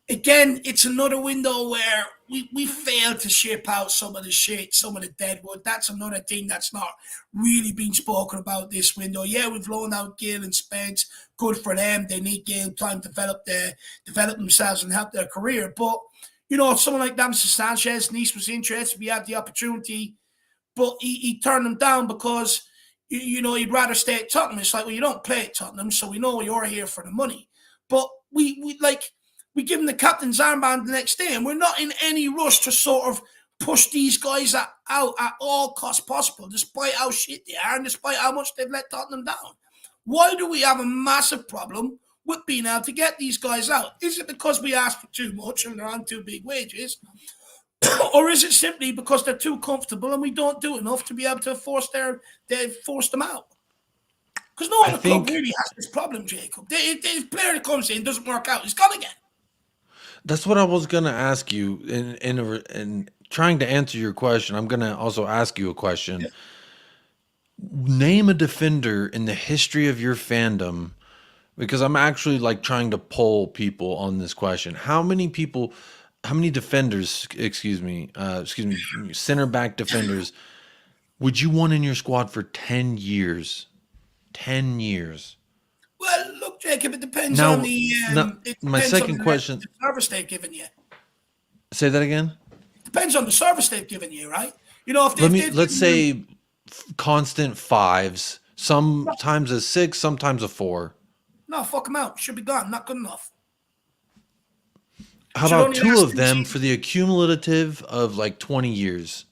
again, it's another window where we fail to ship out some of the shit, some of the deadwood. That's another thing that's not really being spoken about this window. Yeah, we've loaned out Gill and Spence. Good for them. They need game time to develop themselves and help their career. But someone like Damson Sanchez, Nice was interested. We had the opportunity, but he turned them down because he'd rather stay at Tottenham. It's like, well, you don't play at Tottenham, so we know you're here for the money. But we give him the captain's armband the next day, and we're not in any rush to sort of push these guys out at all costs possible, despite how shit they are and despite how much they've let Tottenham down. Why do we have a massive problem with being able to get these guys out? Is it because we ask for too much and they're on too big wages? Or is it simply because they're too comfortable and we don't do enough to be able to force them out? Because no other club really has this problem, Jacob. The player that comes in doesn't work out, he's gone again. That's what I was gonna ask you in trying to answer your question. I'm gonna also ask you a question. Yeah. Name a defender in the history of your fandom, because I'm actually like trying to poll people on this question. How many defenders, excuse me, center back defenders would you want in your squad for 10 years? 10 years. Well, look, Jacob, it depends Now, on the. my second question. The service they've given you. Say that again. Depends on the service they've given you, right? If Let's say constant 5s, sometimes a 6, sometimes a 4. No, fuck him out. Should be gone. Not good enough. How Should about only 2 last of 2 them seasons. for the accumulative of like 20 years?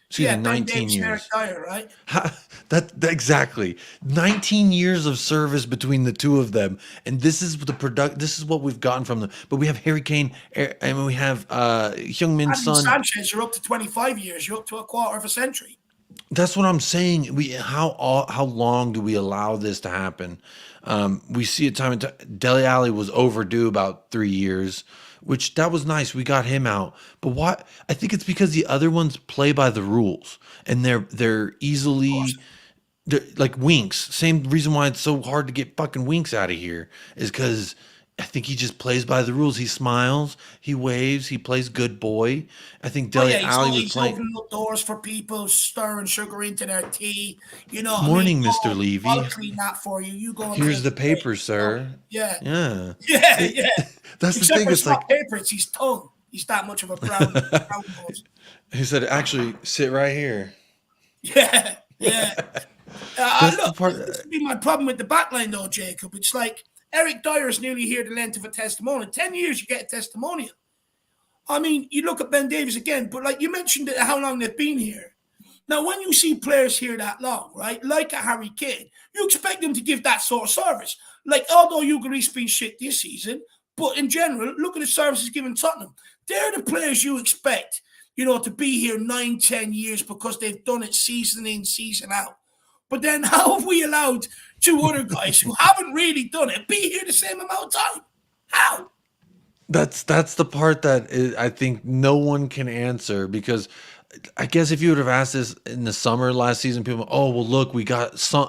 Excuse Yeah, me, Ben 19 Davis and Eric years. Dyer, right? That exactly 19 years of service between the two of them, and this is This is what we've gotten from them. But we have Harry Kane, and we have Heung-min Adam Son. Sanchez, you're up to 25 years. You're up to a quarter of a century. That's what I'm saying. How long do we allow this to happen? We see it time and time. Dele Alli was overdue about 3 years, which that was nice. We got him out, but why? I think it's because the other ones play by the rules, and they're easily like Winks. Same reason why it's so hard to get fucking Winks out of here is because I think he just plays by the rules. He smiles, he waves, he plays good boy. I think Oh, Dele yeah, Alli was he's playing. opening up doors for people, stirring sugar into their tea. You know what Morning, I mean? Mr. Levy. I'll clean that for you. You go and Here's take the a break. paper, sir. Yeah. Yeah. Yeah, It- yeah. That's the Except thing. for It's like not paper, it's his tongue. He's that much of a proud boss. he said, actually, sit right here. Yeah, yeah. That's the Look, part. this would be my problem with the backline, though, Jacob. It's like Eric Dyer's nearly here the length of a testimonial. 10 years, you get a testimonial. I mean, you look at Ben Davies again, but like you mentioned how long they've been here. Now, when you see players here that long, right, like a Harry Kane, you expect them to give that sort of service. Like, although Ugarit's been shit this season, but in general, look at the services given Tottenham. They're the players you expect, to be here 9, 10 years because they've done it season in, season out. But then how have we allowed 2 other guys who haven't really done it be here the same amount of time? How? That's the part that I think no one can answer, because I guess if you would have asked this in the summer last season, people, oh, well, look, we got some,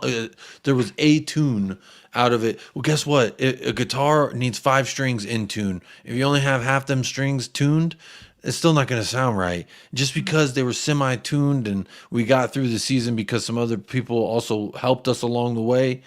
there was a tune out of it. Well, guess what? A guitar needs 5 strings in tune. If you only have half them strings tuned, it's still not going to sound right. Just because they were semi-tuned and we got through the season because some other people also helped us along the way,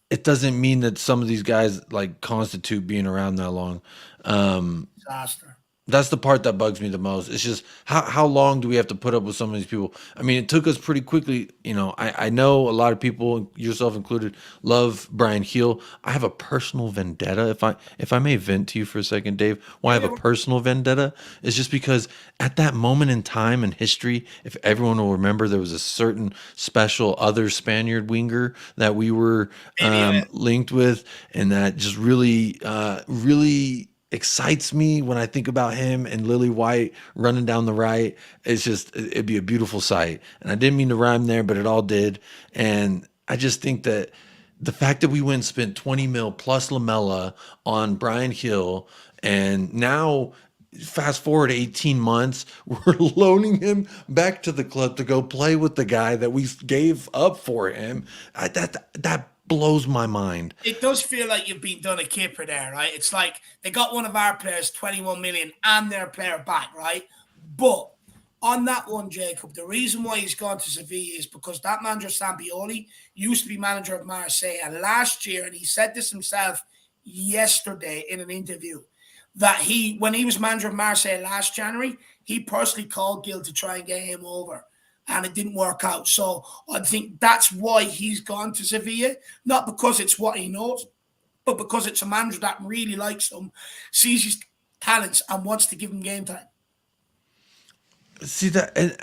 it doesn't mean that some of these guys like constitute being around that long. Disaster. That's the part that bugs me the most. It's just how long do we have to put up with some of these people? I mean, it took us pretty quickly. I know a lot of people, yourself included, love Bryan Heel. I have a personal vendetta. If I may vent to you for a second, Dave, why I have a personal vendetta is just because at that moment in time in history, if everyone will remember, there was a certain special other Spaniard winger that we were linked with, and that just really, really excites me when I think about him and Lily White running down the right. It'd be a beautiful sight. And I didn't mean to rhyme there, but it all did. And I just think that the fact that we went and spent 20 mil plus Lamella on Bryan Hill, and now fast forward 18 months, we're loaning him back to the club to go play with the guy that we gave up for him. That blows my mind. It does feel like you've been done a keeper there, right? It's like they got one of our players, 21 million, and their player back, right? But on that one, Jacob, the reason why he's gone to Sevilla is because that manager, Sampioli, used to be manager of Marseille. And last year, and he said this himself yesterday in an interview, that when he was manager of Marseille last January, he personally called Gil to try and get him over. And it didn't work out. So I think that's why he's gone to Sevilla. Not because it's what he knows, but because it's a manager that really likes him, sees his talents, and wants to give him game time. See that, and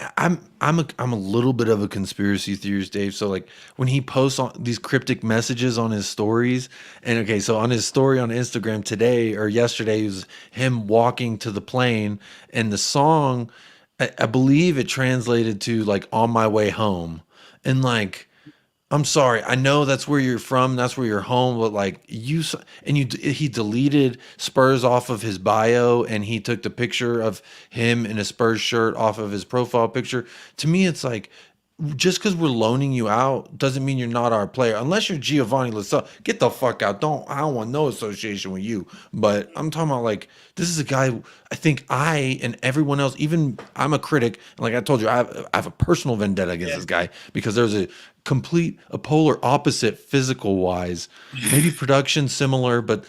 I'm a little bit of a conspiracy theorist, Dave. So like when he posts on these cryptic messages on his stories, and okay, so on his story on Instagram today or yesterday was him walking to the plane, and the song, I believe it translated to like "On My Way Home," and like, I'm sorry, I know that's where you're from, that's where you're home, but like he deleted Spurs off of his bio, and he took the picture of him in a Spurs shirt off of his profile picture. To me, it's like, just because we're loaning you out doesn't mean you're not our player. Unless you're Giovanni Lo Celso, get the fuck out. I don't want no association with you. But I'm talking about like, this is a guy. I think I and everyone else, even I'm a critic. Like I told you, I have a personal vendetta against this guy because there's a polar opposite physical wise. Maybe production similar, but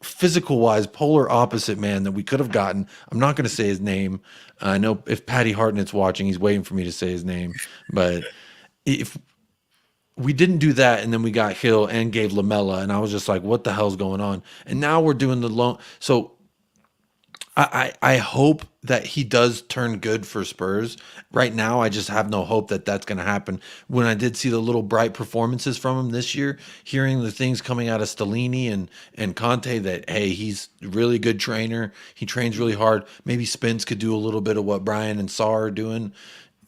physical wise polar opposite man that we could have gotten. I'm not going to say his name. I know if Patty Hartnett's watching, he's waiting for me to say his name. But if we didn't do that, and then we got Hill and gave Lamella, and I was just like, what the hell's going on? And now we're doing the loan. So I hope that he does turn good for Spurs. Right now, I just have no hope that that's going to happen. When I did see the little bright performances from him this year, hearing the things coming out of Stellini and Conte that, hey, he's a really good trainer. He trains really hard. Maybe Spence could do a little bit of what Bryan and Saar are doing.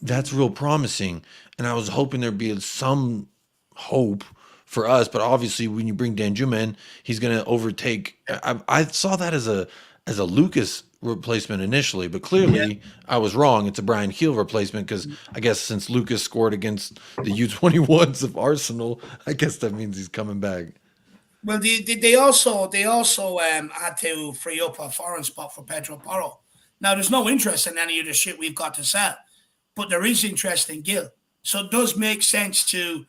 That's real promising. And I was hoping there'd be some hope for us. But obviously, when you bring Danjuma in, he's going to overtake. I saw that as a Lucas replacement initially, but clearly I was wrong. It's a Bryan Heel replacement because I guess since Lucas scored against the U21s of Arsenal, I guess that means he's coming back. Well, they also had to free up a foreign spot for Pedro Porro. Now, there's no interest in any of the shit we've got to sell, but there is interest in Gil. So it does make sense to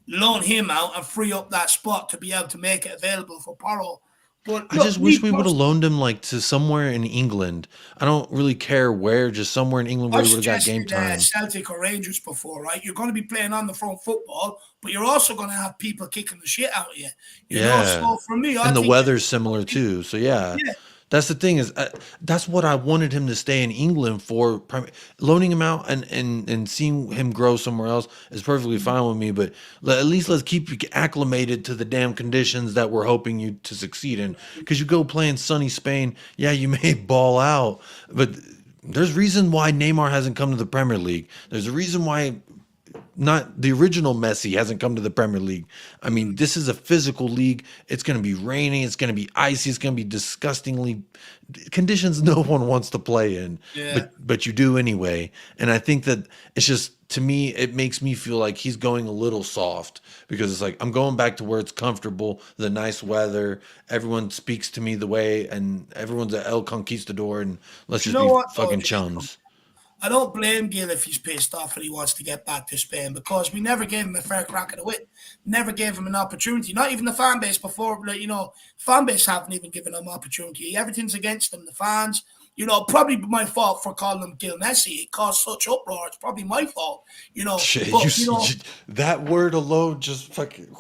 loan him out and free up that spot to be able to make it available for Porro. But I just wish we would have loaned him like to somewhere in England. I don't really care where, just somewhere in England where he would have got game time. Celtic or Rangers before, right? You're going to be playing on the front football, but you're also going to have people kicking the shit out of you. You know? So for me, and the weather's similar too. So yeah. That's the thing is that's what I wanted him to stay in England for. Loaning him out and seeing him grow somewhere else is perfectly fine with me. But at least let's keep you acclimated to the damn conditions that we're hoping you to succeed in. Because you go play in sunny Spain, yeah, you may ball out, but there's reason why Neymar hasn't come to the Premier League. There's a reason why not the original Messi hasn't come to the Premier League. I mean, this is a physical league. It's going to be raining. It's going to be icy. It's going to be disgustingly conditions no one wants to play in, but you do anyway. And I think that it's just, to me, it makes me feel like he's going a little soft because it's like, I'm going back to where it's comfortable, the nice weather. Everyone speaks to me the way, and everyone's at El Conquistador, and let's just be fucking chums. I don't blame Gil if he's pissed off and he wants to get back to Spain because we never gave him a fair crack at the whip. Never gave him an opportunity. Not even the fan base before, fan base haven't even given him opportunity. Everything's against him. The fans, probably my fault for calling him Gil Messi. It caused such uproar. It's probably my fault, Shit, that word alone just fucking.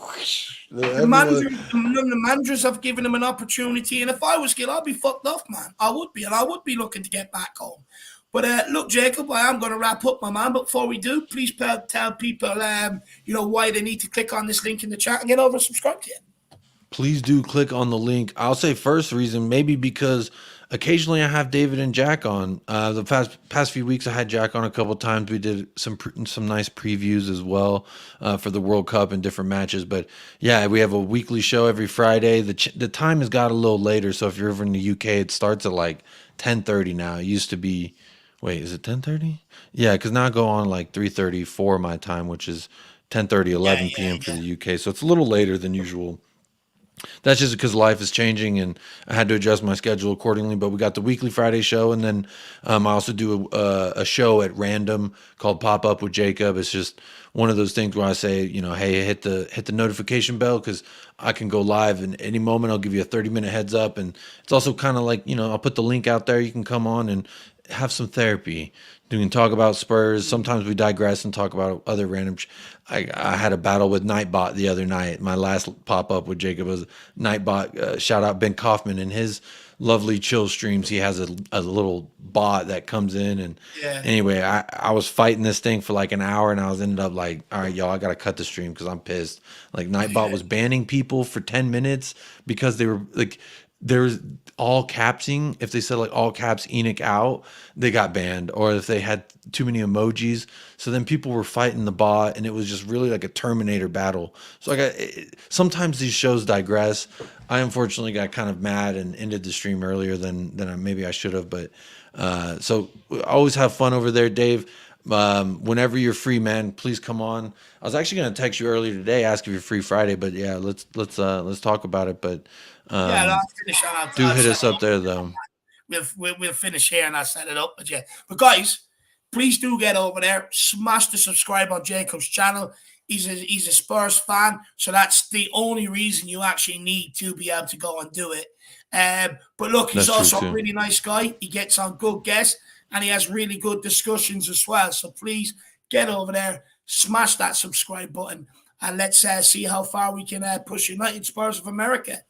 The managers have given him an opportunity, and if I was Gil, I'd be fucked off, man. I would be, and I would be looking to get back home. But look, Jacob, I am going to wrap up, my man. But before we do, please tell people, why they need to click on this link in the chat and get over and subscribe to you. Please do click on the link. I'll say first reason, maybe because occasionally I have David and Jack on. The past few weeks I had Jack on a couple of times. We did some nice previews as well for the World Cup and different matches. But yeah, we have a weekly show every Friday. The time has got a little later, so if you're over in the UK, it starts at like 10:30 now. It used to be. Wait, is it 10:30? Yeah, because now I go on like 3:30 for my time, which is 10:30, 11 p.m. for the UK. So it's a little later than usual. That's just because life is changing and I had to adjust my schedule accordingly. But we got the weekly Friday show, and then I also do a show at random called Pop Up with Jacob. It's just one of those things where I say, hey, hit the notification bell because I can go live in any moment. I'll give you a 30-minute heads up, and it's also kind of like I'll put the link out there. You can come on and have some therapy. You can talk about Spurs. Sometimes we digress and talk about other random. I had a battle with Nightbot the other night. My last pop up with Jacob was Nightbot. Shout out Ben Kaufman and his lovely chill streams. He has a little bot that comes in, and anyway, I was fighting this thing for like an hour, and I ended up like, all right, y'all, I gotta cut the stream because I'm pissed. Like Nightbot was banning people for 10 minutes because they were like. There's all capsing. If they said like all caps Enoch out, they got banned. Or if they had too many emojis, so then people were fighting the bot, and it was just really like a Terminator battle. So sometimes these shows digress. I unfortunately got kind of mad and ended the stream earlier than maybe I should have. But so always have fun over there, Dave. Whenever you're free, man, please come on. I was actually going to text you earlier today, ask if you're free Friday, but yeah, let's talk about it. But I'll finish on. Do hit us up there though. We'll finish here and I'll set it up. But guys, please do get over there. Smash the subscribe on Jacob's channel. He's a Spurs fan, so that's the only reason you actually need to be able to go and do it. But look, he's That's true, also a too. really nice guy. He gets on good guests, and he has really good discussions as well. So please get over there, smash that subscribe button, and let's see how far we can push United Spurs of America.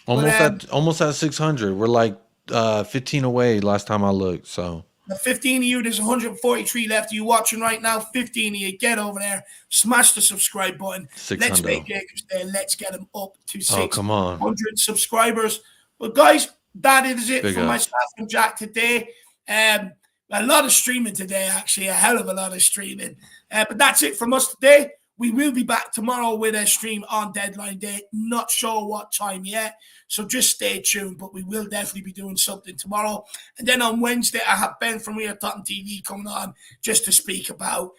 Almost at 600. We're like 15 away last time I looked. So the 15 of you, there's 143 left of you watching right now. 15 of you, get over there, smash the subscribe button. 600. Let's make Jacobs there. Let's get him up to 600 come on. subscribers. Well, guys, that is it Big for up. myself and Jack today. A lot of streaming today, actually, a hell of a lot of streaming. But that's it from us today. We will be back tomorrow with a stream on deadline day. Not sure what time yet, so just stay tuned. But we will definitely be doing something tomorrow. And then on Wednesday, I have Ben from Real Tottenham TV coming on just to speak about,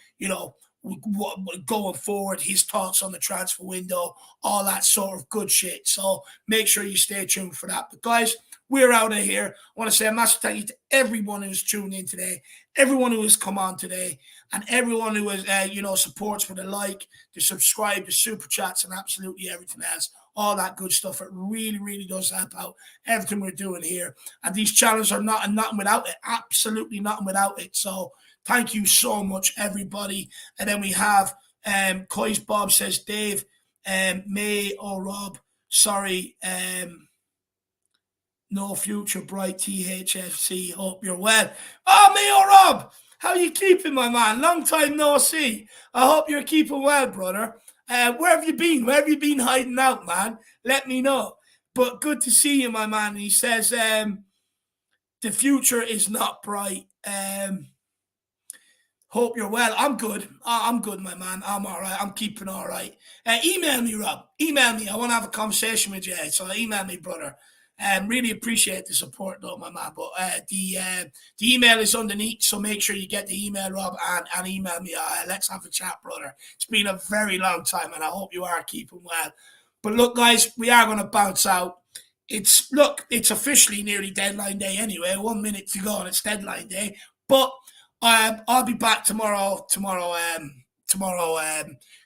what going forward, his thoughts on the transfer window, all that sort of good shit. So make sure you stay tuned for that. But guys, we're out of here. I want to say a massive thank you to everyone who's tuned in today, everyone who has come on today, and everyone who has, supports with a like, the subscribe, the super chats, and absolutely everything else. All that good stuff. It really, really does help out everything we're doing here. And these channels are nothing without it. Absolutely nothing without it. So thank you so much, everybody. And then we have Coy's Bob says, Dave, May or Rob, sorry, no future, bright THFC. Hope you're well. Oh, May or Rob, how you keeping, my man? Long time no see. I hope you're keeping well, brother. Where have you been? Where have you been hiding out, man? Let me know. But good to see you, my man. He says, the future is not bright. Hope you're well. I'm good. I'm good, my man. I'm all right. I'm keeping all right. Email me, Rob. Email me. I want to have a conversation with you. So email me, brother. Really appreciate the support, though, my man. But the email is underneath, so make sure you get the email, Rob, and email me. Let's have a chat, brother. It's been a very long time, and I hope you are keeping well. But look, guys, we are going to bounce out. It's officially nearly deadline day anyway. 1 minute to go, and it's deadline day. But I'll be back tomorrow,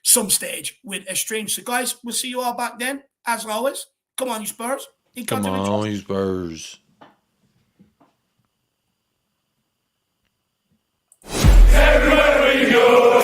some stage with a stream. So, guys, we'll see you all back then, as always. Come on, you Spurs. Come on, you Spurs. Everywhere we go.